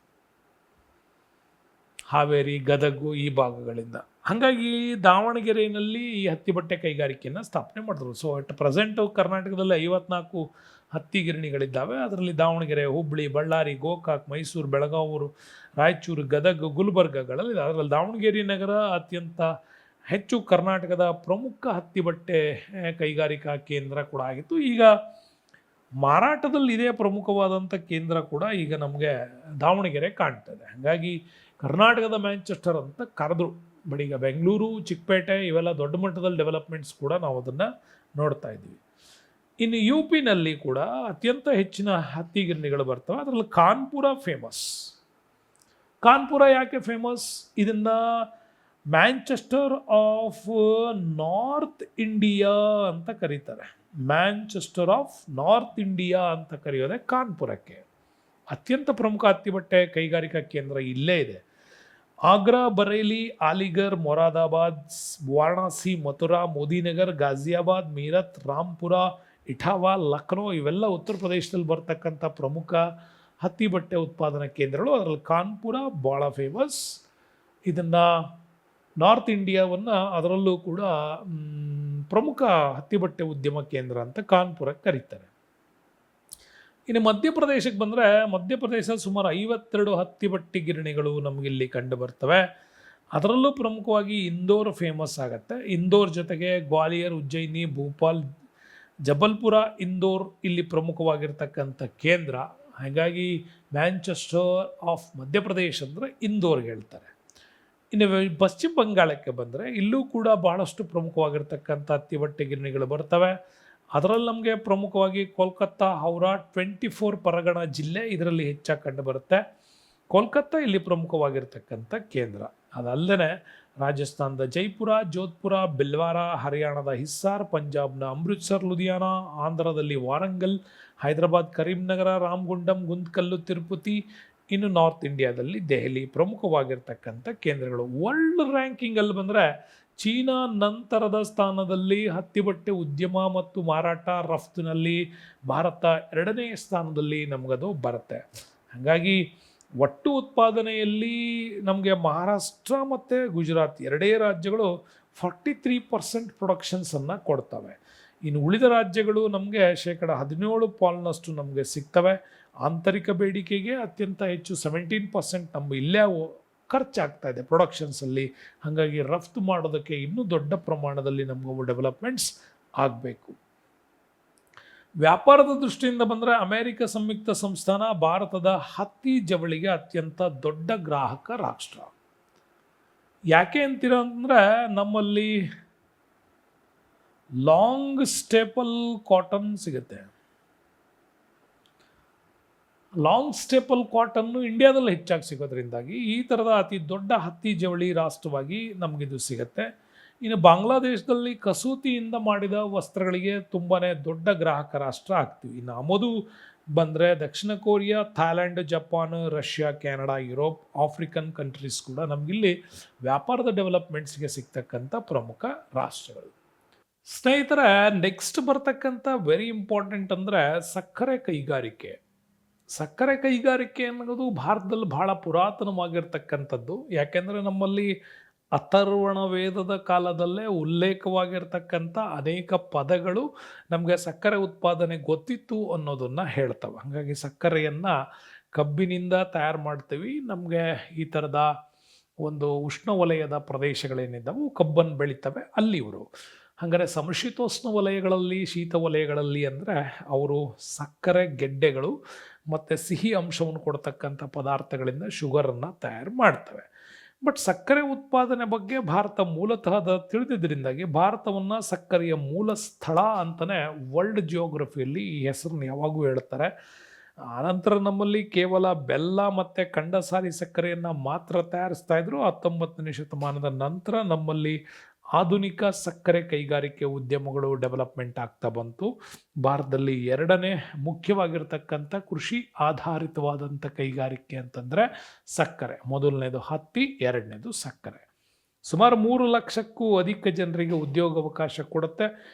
ಹಾವೇರಿ, ಗದಗು ಈ ಭಾಗಗಳಿಂದ. ಹಾಗಾಗಿ ದಾವಣಗೆರೆಯಲ್ಲಿ ಈ ಹತ್ತಿ ಬಟ್ಟೆ ಕೈಗಾರಿಕೆಯನ್ನು ಸ್ಥಾಪನೆ ಮಾಡಿದ್ರು. ಸೊ ಅಟ್ ಪ್ರೆಸೆಂಟು ಕರ್ನಾಟಕದಲ್ಲಿ 54 ಹತ್ತಿ ಗಿರಣಿಗಳಿದ್ದಾವೆ. ಅದರಲ್ಲಿ ದಾವಣಗೆರೆ, ಹುಬ್ಬಳ್ಳಿ, ಬಳ್ಳಾರಿ, ಗೋಕಾಕ್, ಮೈಸೂರು, ಬೆಳಗಾವಿ, ರಾಯಚೂರು, ಗದಗ, ಗುಲ್ಬರ್ಗಗಳಲ್ಲಿ. ಅದರಲ್ಲಿ ದಾವಣಗೆರೆ ನಗರ ಅತ್ಯಂತ ಹೆಚ್ಚು ಕರ್ನಾಟಕದ ಪ್ರಮುಖ ಹತ್ತಿ ಬಟ್ಟೆ ಕೈಗಾರಿಕಾ ಕೇಂದ್ರ ಕೂಡ ಆಗಿತ್ತು. ಈಗ ಮಾರಾಟದಲ್ಲಿ ಇದೇ ಪ್ರಮುಖವಾದಂಥ ಕೇಂದ್ರ ಕೂಡ ಈಗ ನಮಗೆ ದಾವಣಗೆರೆ ಕಾಣ್ತದೆ. ಹಾಗಾಗಿ ಕರ್ನಾಟಕದ ಮ್ಯಾಂಚೆಸ್ಟರ್ ಅಂತ ಕರೆದ್ರು. ಬಟ್ ಈಗ ಬೆಂಗಳೂರು, ಚಿಕ್ಕಪೇಟೆ ಇವೆಲ್ಲ ದೊಡ್ಡ ಮಟ್ಟದಲ್ಲಿ ಡೆವಲಪ್ಮೆಂಟ್ಸ್ ಕೂಡ ನಾವು ಅದನ್ನು ನೋಡ್ತಾ ಇದ್ದೀವಿ. ಇನ್ನು UPನಲ್ಲಿ ಕೂಡ ಅತ್ಯಂತ ಹೆಚ್ಚಿನ ಹತ್ತಿ ಗಿರಣಿಗಳು ಬರ್ತವೆ. ಅದರಲ್ಲಿ ಕಾನ್ಪುರ ಫೇಮಸ್. ಕಾನ್ಪುರ ಯಾಕೆ ಫೇಮಸ್? ಇದನ್ನು ಮ್ಯಾಂಚೆಸ್ಟರ್ ಆಫ್ ನಾರ್ತ್ ಇಂಡಿಯಾ ಅಂತ ಕರೀತಾರೆ. ಮ್ಯಾಂಚೆಸ್ಟರ್ ಆಫ್ ನಾರ್ತ್ ಇಂಡಿಯಾ ಅಂತ ಕರೆಯೋದೆ ಕಾನ್ಪುರಕ್ಕೆ. ಅತ್ಯಂತ ಪ್ರಮುಖ ಹತ್ತಿ ಬಟ್ಟೆ ಕೈಗಾರಿಕಾ ಕೇಂದ್ರ ಇಲ್ಲೇ ಇದೆ. ಆಗ್ರಾ, ಬರೇಲಿ, ಅಲಿಗರ್, ಮೊರಾದಾಬಾದ್, ವಾರಣಾಸಿ, ಮಥುರಾ, ಮೋದಿನಗರ್, ಗಾಜಿಯಾಬಾದ್, ಮೀರತ್, ರಾಂಪುರ, ಇಟಾವಾ, ಲಕ್ನೋ ಇವೆಲ್ಲ ಉತ್ತರ ಪ್ರದೇಶದಲ್ಲಿ ಬರ್ತಕ್ಕಂಥ ಪ್ರಮುಖ ಹತ್ತಿ ಬಟ್ಟೆ ಉತ್ಪಾದನಾ ಕೇಂದ್ರಗಳು. ಅದರಲ್ಲಿ ಕಾನ್ಪುರ ಭಾಳ ಫೇಮಸ್. ಇದನ್ನು ನಾರ್ತ್ ಇಂಡಿಯಾವನ್ನು ಅದರಲ್ಲೂ ಕೂಡ ಪ್ರಮುಖ ಹತ್ತಿ ಬಟ್ಟೆ ಉದ್ಯಮ ಕೇಂದ್ರ ಅಂತ ಕಾನ್ಪುರಕ್ಕೆ ಕರೀತಾರೆ. ಇನ್ನು ಮಧ್ಯಪ್ರದೇಶಕ್ಕೆ ಬಂದರೆ, ಮಧ್ಯಪ್ರದೇಶ ಸುಮಾರು 52 ಹತ್ತಿ ಬಟ್ಟೆ ಗಿರಣಿಗಳು ನಮಗಿಲ್ಲಿ ಕಂಡು ಬರ್ತವೆ. ಅದರಲ್ಲೂ ಪ್ರಮುಖವಾಗಿ ಇಂದೋರ್ ಫೇಮಸ್ ಆಗುತ್ತೆ. ಇಂದೋರ್ ಜೊತೆಗೆ ಗ್ವಾಲಿಯರ್, ಉಜ್ಜಯಿನಿ, ಭೋಪಾಲ್, ಜಬಲ್ಪುರ, ಇಂದೋರ್ ಇಲ್ಲಿ ಪ್ರಮುಖವಾಗಿರ್ತಕ್ಕಂಥ ಕೇಂದ್ರ. ಹಾಗಾಗಿ ಮ್ಯಾಂಚೆಸ್ಟರ್ ಆಫ್ ಮಧ್ಯಪ್ರದೇಶ್ ಅಂದರೆ ಇಂದೋರ್ಗೆ ಹೇಳ್ತಾರೆ. ಇನ್ನು ಪಶ್ಚಿಮ ಬಂಗಾಳಕ್ಕೆ ಬಂದರೆ ಇಲ್ಲೂ ಕೂಡ ಬಹಳಷ್ಟು ಪ್ರಮುಖವಾಗಿರ್ತಕ್ಕಂಥ ಹತ್ತಿ ಬಟ್ಟೆ ಗಿರಣಿಗಳು ಬರ್ತವೆ. ಅದರಲ್ಲಿ ನಮಗೆ ಪ್ರಮುಖವಾಗಿ ಕೋಲ್ಕತ್ತಾ, ಹೌರಾ, 24 ಪರಗಣ ಜಿಲ್ಲೆ ಇದರಲ್ಲಿ ಹೆಚ್ಚಾಗಿ ಕಂಡು ಬರುತ್ತೆ. ಕೋಲ್ಕತ್ತಾ ಇಲ್ಲಿ ಪ್ರಮುಖವಾಗಿರ್ತಕ್ಕಂಥ ಕೇಂದ್ರ. ಅದಲ್ಲದೆ ರಾಜಸ್ಥಾನದ ಜೈಪುರ, ಜೋಧ್ಪುರ, ಬಿಲ್ವಾರ, ಹರಿಯಾಣದ ಹಿಸ್ಸಾರ್, ಪಂಜಾಬ್ನ ಅಮೃತ್ಸರ್, ಲುಧಿಯಾನ, ಆಂಧ್ರದಲ್ಲಿ ವಾರಂಗಲ್, ಹೈದರಾಬಾದ್, ಕರೀಂನಗರ, ರಾಮಗುಂಡಂ, ಗುಂತ್ಕಲ್ಲು, ತಿರುಪತಿ, ಇನ್ನು ನಾರ್ತ್ ಇಂಡಿಯಾದಲ್ಲಿ ದೆಹಲಿ ಪ್ರಮುಖವಾಗಿರ್ತಕ್ಕಂಥ ಕೇಂದ್ರಗಳು. ವರ್ಲ್ಡ್ ರ್ಯಾಂಕಿಂಗಲ್ಲಿ ಬಂದರೆ ಚೀನಾ ನಂತರದ ಸ್ಥಾನದಲ್ಲಿ ಹತ್ತಿ ಬಟ್ಟೆ ಉದ್ಯಮ ಮತ್ತು ಮಾರಾಟ ರಫ್ತಿನಲ್ಲಿ ಭಾರತ 2ನೇ ಸ್ಥಾನದಲ್ಲಿ ನಮಗದು ಬರುತ್ತೆ. ಹಾಗಾಗಿ ಒಟ್ಟು ಉತ್ಪಾದನೆಯಲ್ಲಿ ನಮಗೆ ಮಹಾರಾಷ್ಟ್ರ ಮತ್ತು ಗುಜರಾತ್ ಎರಡೇ ರಾಜ್ಯಗಳು 43% ಪ್ರೊಡಕ್ಷನ್ಸನ್ನು ಕೊಡ್ತವೆ. ಇನ್ನು ಉಳಿದ ರಾಜ್ಯಗಳು ನಮಗೆ 17% ನಮಗೆ ಸಿಗ್ತವೆ. ಆಂತರಿಕ ಬೇಡಿಕೆಗೆ ಅತ್ಯಂತ ಹೆಚ್ಚು 17% ನಮ್ಮ ಇಲ್ಲೇ ಖರ್ಚಾಗ್ತಾ ಇದೆ ಪ್ರೊಡಕ್ಷನ್ಸಲ್ಲಿ. ಹಾಗಾಗಿ ರಫ್ತು ಮಾಡೋದಕ್ಕೆ ಇನ್ನೂ ದೊಡ್ಡ ಪ್ರಮಾಣದಲ್ಲಿ ನಮಗೂ ಡೆವಲಪ್ಮೆಂಟ್ಸ್ ಆಗಬೇಕು. ವ್ಯಾಪಾರದ ದೃಷ್ಟಿಯಿಂದ ಬಂದರೆ ಅಮೆರಿಕ ಸಂಯುಕ್ತ ಸಂಸ್ಥಾನ ಭಾರತದ ಹತ್ತಿ ಜವಳಿಗೆ ಅತ್ಯಂತ ದೊಡ್ಡ ಗ್ರಾಹಕ ರಾಷ್ಟ್ರ. ಯಾಕೆ ಅಂತೀರ ಅಂದರೆ, ನಮ್ಮಲ್ಲಿ ಲಾಂಗ್ ಸ್ಟೇಪಲ್ ಕಾಟನ್ ಸಿಗುತ್ತೆ. ಲಾಂಗ್ ಸ್ಟೇಪಲ್ ಕಾಟನ್ನು ಇಂಡಿಯಾದಲ್ಲಿ ಹೆಚ್ಚಾಗಿ ಸಿಗೋದ್ರಿಂದಾಗಿ ಈ ಥರದ ಅತಿ ದೊಡ್ಡ ಹತ್ತಿ ಜವಳಿ ರಾಷ್ಟ್ರವಾಗಿ ನಮಗಿದು ಸಿಗುತ್ತೆ. ಇನ್ನು ಬಾಂಗ್ಲಾದೇಶದಲ್ಲಿ ಕಸೂತಿಯಿಂದ ಮಾಡಿದ ವಸ್ತ್ರಗಳಿಗೆ ತುಂಬಾ ದೊಡ್ಡ ಗ್ರಾಹಕ ರಾಷ್ಟ್ರ ಆಗ್ತೀವಿ. ಇನ್ನು ಆಮದು ಬಂದರೆ ದಕ್ಷಿಣ Korea, Thailand, Japan, Russia, Canada, Europe, African countries ಕೂಡ ನಮಗಿಲ್ಲಿ ವ್ಯಾಪಾರದ ಡೆವಲಪ್ಮೆಂಟ್ಸ್ಗೆ ಸಿಗ್ತಕ್ಕಂಥ ಪ್ರಮುಖ ರಾಷ್ಟ್ರಗಳು. ಸ್ನೇಹಿತರೆ, ನೆಕ್ಸ್ಟ್ ಬರ್ತಕ್ಕಂಥ ವೆರಿ ಇಂಪಾರ್ಟೆಂಟ್ ಅಂದರೆ ಸಕ್ಕರೆ ಕೈಗಾರಿಕೆ. ಸಕ್ಕರೆ ಕೈಗಾರಿಕೆ ಅನ್ನೋದು ಭಾರತದಲ್ಲಿ ಬಹಳ ಪುರಾತನವಾಗಿರ್ತಕ್ಕಂಥದ್ದು. ಯಾಕೆಂದರೆ ನಮ್ಮಲ್ಲಿ ಅಥರ್ವಣ ವೇದದ ಕಾಲದಲ್ಲೇ ಉಲ್ಲೇಖವಾಗಿರ್ತಕ್ಕಂಥ ಅನೇಕ ಪದಗಳು ನಮಗೆ ಸಕ್ಕರೆ ಉತ್ಪಾದನೆ ಗೊತ್ತಿತ್ತು ಅನ್ನೋದನ್ನು ಹೇಳ್ತವೆ. ಹಾಗಾಗಿ ಸಕ್ಕರೆಯನ್ನು ಕಬ್ಬಿನಿಂದ ತಯಾರು ಮಾಡ್ತೀವಿ. ನಮಗೆ ಈ ಥರದ ಒಂದು ಉಷ್ಣವಲಯದ ಪ್ರದೇಶಗಳೇನಿದ್ದಾವೆ ಕಬ್ಬನ್ನು ಬೆಳೀತವೆ ಅಲ್ಲಿ ಇವರು. ಹಾಗಾದರೆ ಸಮಶೀತೋಷ್ಣ ವಲಯಗಳಲ್ಲಿ, ಶೀತ ವಲಯಗಳಲ್ಲಿ ಅಂದರೆ ಅವರು ಸಕ್ಕರೆ ಗೆಡ್ಡೆಗಳು ಮತ್ತು ಸಿಹಿ ಅಂಶವನ್ನು ಕೊಡ್ತಕ್ಕಂಥ ಪದಾರ್ಥಗಳಿಂದ ಶುಗರನ್ನು ತಯಾರು ಮಾಡ್ತವೆ. ಬಟ್ ಸಕ್ಕರೆ ಉತ್ಪಾದನೆ ಬಗ್ಗೆ ಭಾರತ ಮೂಲತಃ ತಿಳಿದಿದ್ದರಿಂದಾಗಿ ಭಾರತವನ್ನು ಸಕ್ಕರೆಯ ಮೂಲ ಸ್ಥಳ ಅಂತಲೇ ವರ್ಲ್ಡ್ ಜಿಯೋಗ್ರಫಿಯಲ್ಲಿ ಈ ಹೆಸರನ್ನು ಯಾವಾಗೂ ಹೇಳ್ತಾರೆ. ಆನಂತರ ನಮ್ಮಲ್ಲಿ ಕೇವಲ ಬೆಲ್ಲ ಮತ್ತು ಕಂಡಸಾರಿ ಸಕ್ಕರೆಯನ್ನು ಮಾತ್ರ ತಯಾರಿಸ್ತಾ ಇದ್ರು. 19ನೇ ಶತಮಾನದ ನಂತರ ನಮ್ಮಲ್ಲಿ ಆಧುನಿಕ ಸಕ್ಕರೆ ಕೈಗಾರಿಕೆ ಉದ್ಯಮಗಳು ಡೆವಲಪ್ಮೆಂಟ್ ಆಗ್ತಾ ಬಂತು. ಭಾರತದಲ್ಲಿ 2ನೇ ಮುಖ್ಯವಾಗಿರ್ತಕ್ಕಂಥ ಕೃಷಿ ಆಧಾರಿತವಾದಂಥ ಕೈಗಾರಿಕೆ ಅಂತಂದರೆ ಸಕ್ಕರೆ. ಮೊದಲನೇದು ಹತ್ತಿ, 2ನೇದು ಸಕ್ಕರೆ. ಸುಮಾರು 3 ಲಕ್ಷಕ್ಕೂ ಅಧಿಕ ಜನರಿಗೆ ಉದ್ಯೋಗಾವಕಾಶ ಕೊಡುತ್ತೆ.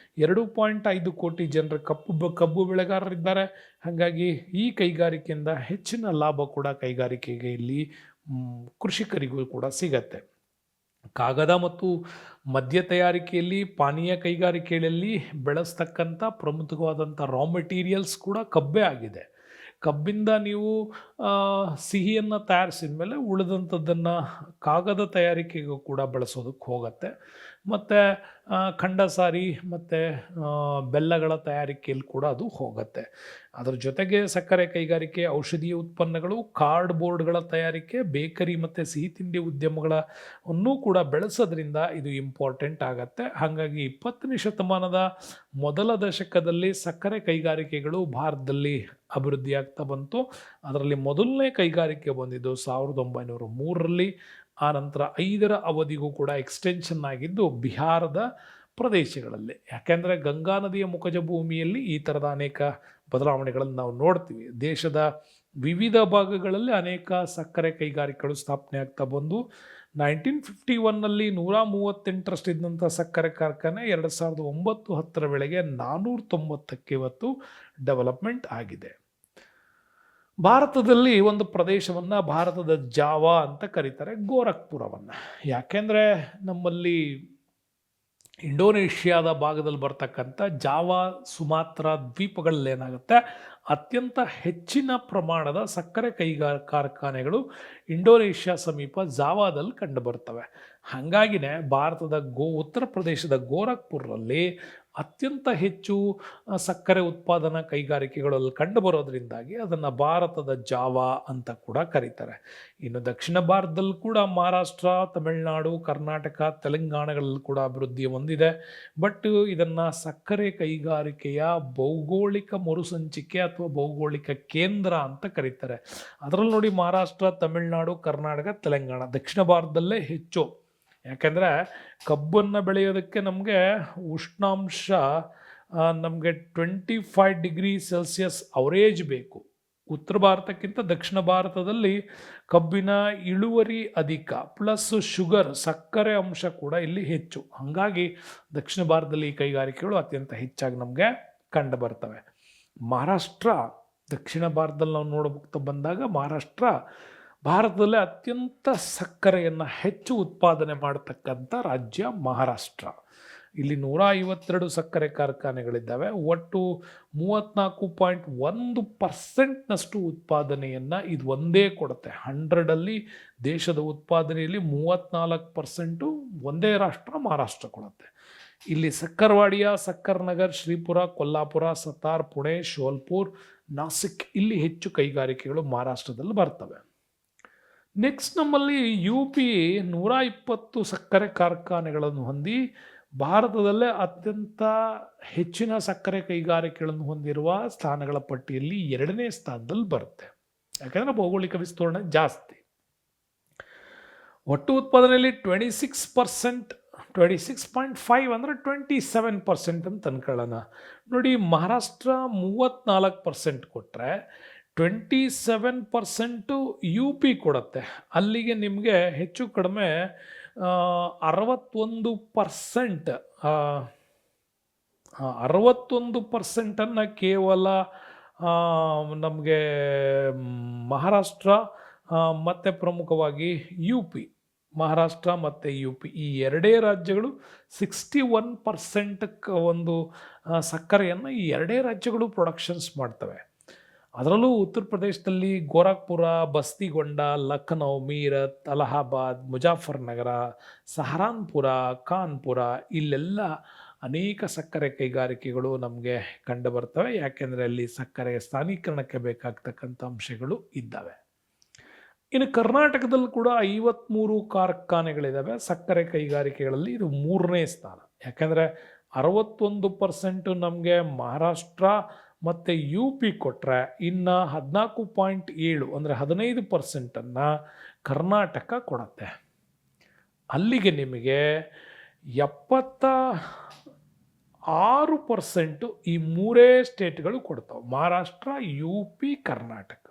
2.5 ಕೋಟಿ ಜನರು ಕಬ್ಬು ಬೆಳೆಗಾರರಿದ್ದಾರೆ. ಹಾಗಾಗಿ ಈ ಕೈಗಾರಿಕೆಯಿಂದ ಹೆಚ್ಚಿನ ಲಾಭ ಕೂಡ ಕೈಗಾರಿಕೆಗೆ ಇಲ್ಲಿ ಕೃಷಿಕರಿಗೂ ಕೂಡ ಸಿಗತ್ತೆ. ಕಾಗದ ಮತ್ತು ಮದ್ಯ ತಯಾರಿಕೆಯಲ್ಲಿ, ಪಾನೀಯ ಕೈಗಾರಿಕೆಯಲ್ಲಿ ಬೆಳೆಸ್ತಕ್ಕಂಥ ಪ್ರಮುಖವಾದಂಥ ರಾ ಮೆಟೀರಿಯಲ್ಸ್ ಕೂಡ ಕಬ್ಬೇ ಆಗಿದೆ. ಕಬ್ಬಿಂದ ನೀವು ಸಿಹಿಯನ್ನು ತಯಾರಿಸಿದ ಮೇಲೆ ಉಳಿದಂಥದ್ದನ್ನು ಕಾಗದ ತಯಾರಿಕೆಗೂ ಕೂಡ ಬಳಸೋದಕ್ಕೆ ಹೋಗುತ್ತೆ. ಮತ್ತು ಖಂಡಸಾರಿ ಮತ್ತು ಬೆಲ್ಲಗಳ ತಯಾರಿಕೆಯಲ್ಲಿ ಕೂಡ ಅದು ಹೋಗುತ್ತೆ. ಅದರ ಜೊತೆಗೆ ಸಕ್ಕರೆ ಕೈಗಾರಿಕೆ, ಔಷಧೀಯ ಉತ್ಪನ್ನಗಳು, ಕಾರ್ಡ್ ಬೋರ್ಡ್ಗಳ ತಯಾರಿಕೆ, ಬೇಕರಿ ಮತ್ತು ಸಿಹಿ ತಿಂಡಿ ಉದ್ಯಮಗಳನ್ನು ಕೂಡ ಬೆಳೆಸೋದ್ರಿಂದ ಇದು ಇಂಪಾರ್ಟೆಂಟ್ ಆಗತ್ತೆ. ಹಾಗಾಗಿ 20ನೇ ಶತಮಾನದ ಮೊದಲ ದಶಕದಲ್ಲಿ ಸಕ್ಕರೆ ಕೈಗಾರಿಕೆಗಳು ಭಾರತದಲ್ಲಿ ಅಭಿವೃದ್ಧಿ ಆಗ್ತಾ ಬಂತು. ಅದರಲ್ಲಿ ಮೊದಲನೇ ಕೈಗಾರಿಕೆ ಬಂದಿದ್ದು 1903ರಲ್ಲಿ. ಆನಂತರ 5ರ ಅವಧಿಗೂ ಕೂಡ ಎಕ್ಸ್ಟೆನ್ಷನ್ ಆಗಿದ್ದು ಬಿಹಾರದ ಪ್ರದೇಶಗಳಲ್ಲಿ. ಯಾಕೆಂದರೆ ಗಂಗಾ ನದಿಯ ಮುಖಜ ಭೂಮಿಯಲ್ಲಿ ಈ ಥರದ ಅನೇಕ ಬದಲಾವಣೆಗಳನ್ನು ನಾವು ನೋಡ್ತೀವಿ. ದೇಶದ ವಿವಿಧ ಭಾಗಗಳಲ್ಲಿ ಅನೇಕ ಸಕ್ಕರೆ ಕೈಗಾರಿಕೆಗಳು ಸ್ಥಾಪನೆ ಆಗ್ತಾ ಬಂದು 1951ನಲ್ಲಿ 138ರಷ್ಟು ಇದ್ದಂಥ ಸಕ್ಕರೆ ಕಾರ್ಖಾನೆ 2009-10ರ ವೇಳೆಗೆ 490ಕ್ಕೆ ಇವತ್ತು ಡೆವಲಪ್ಮೆಂಟ್ ಆಗಿದೆ. ಭಾರತದಲ್ಲಿ ಒಂದು ಪ್ರದೇಶವನ್ನ ಭಾರತದ ಜಾವಾ ಅಂತ ಕರೀತಾರೆ, ಗೋರಖ್ಪುರವನ್ನ. ಯಾಕೆಂದ್ರೆ ನಮ್ಮಲ್ಲಿ ಇಂಡೋನೇಷ್ಯಾದ ಭಾಗದಲ್ಲಿ ಬರ್ತಕ್ಕಂಥ ಜಾವಾ, ಸುಮಾತ್ರ ದ್ವೀಪಗಳಲ್ಲಿ ಏನಾಗುತ್ತೆ, ಅತ್ಯಂತ ಹೆಚ್ಚಿನ ಪ್ರಮಾಣದ ಸಕ್ಕರೆ ಕಾರ್ಖಾನೆಗಳು ಇಂಡೋನೇಷ್ಯಾ ಸಮೀಪ ಜಾವಾದಲ್ಲಿ ಕಂಡು ಬರ್ತವೆ. ಹಾಗಾಗಿನೇ ಭಾರತದ ಉತ್ತರ ಪ್ರದೇಶದ ಗೋರಖ್ಪುರಲ್ಲಿ ಅತ್ಯಂತ ಹೆಚ್ಚು ಸಕ್ಕರೆ ಉತ್ಪಾದನಾ ಕೈಗಾರಿಕೆಗಳಲ್ಲಿ ಕಂಡು ಬರೋದ್ರಿಂದಾಗಿ ಅದನ್ನು ಭಾರತದ ಜಾವಾ ಅಂತ ಕೂಡ ಕರೀತಾರೆ. ಇನ್ನು ದಕ್ಷಿಣ ಭಾರತದಲ್ಲಿ ಕೂಡ ಮಹಾರಾಷ್ಟ್ರ, ತಮಿಳುನಾಡು, ಕರ್ನಾಟಕ, ತೆಲಂಗಾಣಗಳಲ್ಲಿ ಕೂಡ ಅಭಿವೃದ್ಧಿ ಹೊಂದಿದೆ. ಬಟ್ ಇದನ್ನು ಸಕ್ಕರೆ ಕೈಗಾರಿಕೆಯ ಭೌಗೋಳಿಕ ಮರುಸಂಚಿಕೆ ಅಥವಾ ಭೌಗೋಳಿಕ ಕೇಂದ್ರ ಅಂತ ಕರೀತಾರೆ. ಅದರಲ್ಲಿ ನೋಡಿ, ಮಹಾರಾಷ್ಟ್ರ, ತಮಿಳುನಾಡು, ಕರ್ನಾಟಕ, ತೆಲಂಗಾಣ ದಕ್ಷಿಣ ಭಾರತದಲ್ಲೇ ಹೆಚ್ಚು. ಯಾಕೆಂದರೆ ಕಬ್ಬನ್ನು ಬೆಳೆಯೋದಕ್ಕೆ ನಮಗೆ ಉಷ್ಣಾಂಶ ನಮಗೆ 25 ಡಿಗ್ರಿ ಸೆಲ್ಸಿಯಸ್ ಅವರೇಜ್ ಬೇಕು. ಉತ್ತರ ಭಾರತಕ್ಕಿಂತ ದಕ್ಷಿಣ ಭಾರತದಲ್ಲಿ ಕಬ್ಬಿನ ಇಳುವರಿ ಅಧಿಕ, ಪ್ಲಸ್ ಶುಗರ್, ಸಕ್ಕರೆ ಅಂಶ ಕೂಡ ಇಲ್ಲಿ ಹೆಚ್ಚು. ಹಾಗಾಗಿ ದಕ್ಷಿಣ ಭಾರತದಲ್ಲಿ ಈ ಕೈಗಾರಿಕೆಗಳು ಅತ್ಯಂತ ಹೆಚ್ಚಾಗಿ ನಮಗೆ ಕಂಡು ಬರ್ತವೆ. ಮಹಾರಾಷ್ಟ್ರ, ದಕ್ಷಿಣ ಭಾರತದಲ್ಲಿ ನಾವು ನೋಡಬಹುದು ಬಂದಾಗ ಮಹಾರಾಷ್ಟ್ರ ಭಾರತದಲ್ಲೇ ಅತ್ಯಂತ ಸಕ್ಕರೆಯನ್ನು ಹೆಚ್ಚು ಉತ್ಪಾದನೆ ಮಾಡತಕ್ಕಂಥ ರಾಜ್ಯ ಮಹಾರಾಷ್ಟ್ರ. ಇಲ್ಲಿ 152 ಸಕ್ಕರೆ ಕಾರ್ಖಾನೆಗಳಿದ್ದಾವೆ. ಒಟ್ಟು 34.1% ಉತ್ಪಾದನೆಯನ್ನು ಇದು ಒಂದೇ ಕೊಡುತ್ತೆ. 100ರಲ್ಲಿ ದೇಶದ ಉತ್ಪಾದನೆಯಲ್ಲಿ 34% ಒಂದೇ ರಾಷ್ಟ್ರ ಮಹಾರಾಷ್ಟ್ರ ಕೊಡುತ್ತೆ. ಇಲ್ಲಿ ಸಕ್ಕರ್ವಾಡಿಯಾ, ಸಕ್ಕರ್ ನಗರ್, ಶ್ರೀಪುರ, ಕೊಲ್ಲಾಪುರ, ಸತಾರ್, ಪುಣೆ, ಶೋಲ್ಪುರ್, ನಾಸಿಕ್ ಇಲ್ಲಿ ಹೆಚ್ಚು ಕೈಗಾರಿಕೆಗಳು ಮಹಾರಾಷ್ಟ್ರದಲ್ಲಿ ಬರ್ತವೆ. ನೆಕ್ಸ್ಟ್ ನಮ್ಮಲ್ಲಿ UP 120 ಸಕ್ಕರೆ ಕಾರ್ಖಾನೆಗಳನ್ನು ಹೊಂದಿ ಭಾರತದಲ್ಲೇ ಅತ್ಯಂತ ಹೆಚ್ಚಿನ ಸಕ್ಕರೆ ಕೈಗಾರಿಕೆಗಳನ್ನು ಹೊಂದಿರುವ ಸ್ಥಾನಗಳ ಪಟ್ಟಿಯಲ್ಲಿ 2ನೇ ಸ್ಥಾನದಲ್ಲಿ ಬರುತ್ತೆ. ಯಾಕಂದರೆ ಭೌಗೋಳಿಕ ವಿಸ್ತರಣೆ ಜಾಸ್ತಿ. ಒಟ್ಟು ಉತ್ಪಾದನೆಯಲ್ಲಿ 26.5 ಅಂದರೆ 27% ಅಂತ ಅನ್ಕೊಳ್ಳೋಣ. ನೋಡಿ, ಮಹಾರಾಷ್ಟ್ರ 34% ಕೊಟ್ಟರೆ 27% UP ಕೊಡುತ್ತೆ. ಅಲ್ಲಿಗೆ ನಿಮಗೆ ಹೆಚ್ಚು ಕಡಿಮೆ 61% ಕೇವಲ ನಮಗೆ ಮಹಾರಾಷ್ಟ್ರ ಮತ್ತು ಪ್ರಮುಖವಾಗಿ UP, ಮಹಾರಾಷ್ಟ್ರ ಮತ್ತು UP ಈ ಎರಡೇ ರಾಜ್ಯಗಳು 61% ಒಂದು ಸಕ್ಕರೆಯನ್ನು ಈ ಎರಡೇ ರಾಜ್ಯಗಳು ಪ್ರೊಡಕ್ಷನ್ಸ್ ಮಾಡ್ತವೆ. ಅದರಲ್ಲೂ ಉತ್ತರ ಪ್ರದೇಶದಲ್ಲಿ ಗೋರಖ್ಪುರ, ಬಸ್ತಿಗೊಂಡ, ಲಖನೌ, ಮೀರತ್, ಅಲಹಾಬಾದ್, ಮುಜಾಫರ್ನಗರ, ಸಹರಾನ್ಪುರ, ಕಾನ್ಪುರ ಇಲ್ಲೆಲ್ಲ ಅನೇಕ ಸಕ್ಕರೆ ಕೈಗಾರಿಕೆಗಳು ನಮಗೆ ಕಂಡು ಬರ್ತವೆ. ಯಾಕೆಂದರೆ ಅಲ್ಲಿ ಸಕ್ಕರೆ ಸ್ಥಾನೀಕರಣಕ್ಕೆ ಬೇಕಾಗ್ತಕ್ಕಂಥ ಅಂಶಗಳು ಇದ್ದಾವೆ. ಇನ್ನು ಕರ್ನಾಟಕದಲ್ಲಿ ಕೂಡ 53 ಕಾರ್ಖಾನೆಗಳಿದ್ದಾವೆ ಸಕ್ಕರೆ ಕೈಗಾರಿಕೆಗಳಲ್ಲಿ. ಇದು 3ನೇ ಸ್ಥಾನ. ಯಾಕೆಂದರೆ 61% ನಮಗೆ ಮಹಾರಾಷ್ಟ್ರ ಮತ್ತು UP ಕೊಟ್ಟರೆ ಇನ್ನು 14.7 ಅಂದರೆ 15% ಕರ್ನಾಟಕ ಕೊಡುತ್ತೆ. ಅಲ್ಲಿಗೆ ನಿಮಗೆ 76% ಈ 3 ಸ್ಟೇಟ್ಗಳು ಕೊಡ್ತಾವೆ. ಮಹಾರಾಷ್ಟ್ರ, UP, ಕರ್ನಾಟಕ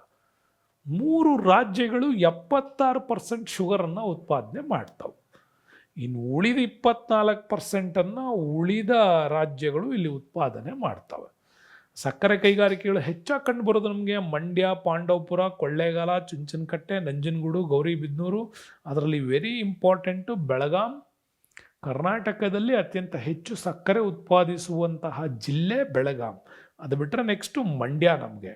3 ರಾಜ್ಯಗಳು 76% ಶುಗರನ್ನು ಉತ್ಪಾದನೆ ಮಾಡ್ತಾವೆ. ಇನ್ನು ಉಳಿದ 24% ಉಳಿದ ರಾಜ್ಯಗಳು ಇಲ್ಲಿ ಉತ್ಪಾದನೆ ಮಾಡ್ತವೆ. ಸಕ್ಕರೆ ಕೈಗಾರಿಕೆಗಳು ಹೆಚ್ಚಾಗಿ ಕಂಡು ಬರೋದು ನಮಗೆ ಮಂಡ್ಯ, ಪಾಂಡವಪುರ, ಕೊಳ್ಳೇಗಾಲ, ಚುಂಚನಕಟ್ಟೆ, ನಂಜನಗೂಡು, ಗೌರಿಬಿದನೂರು. ಅದರಲ್ಲಿ ವೆರಿ ಇಂಪಾರ್ಟೆಂಟು ಬೆಳಗಾಂ. ಕರ್ನಾಟಕದಲ್ಲಿ ಅತ್ಯಂತ ಹೆಚ್ಚು ಸಕ್ಕರೆ ಉತ್ಪಾದಿಸುವಂತಹ ಜಿಲ್ಲೆ ಬೆಳಗಾಂ. ಅದು ಬಿಟ್ಟರೆ ನೆಕ್ಸ್ಟು ಮಂಡ್ಯ ನಮಗೆ.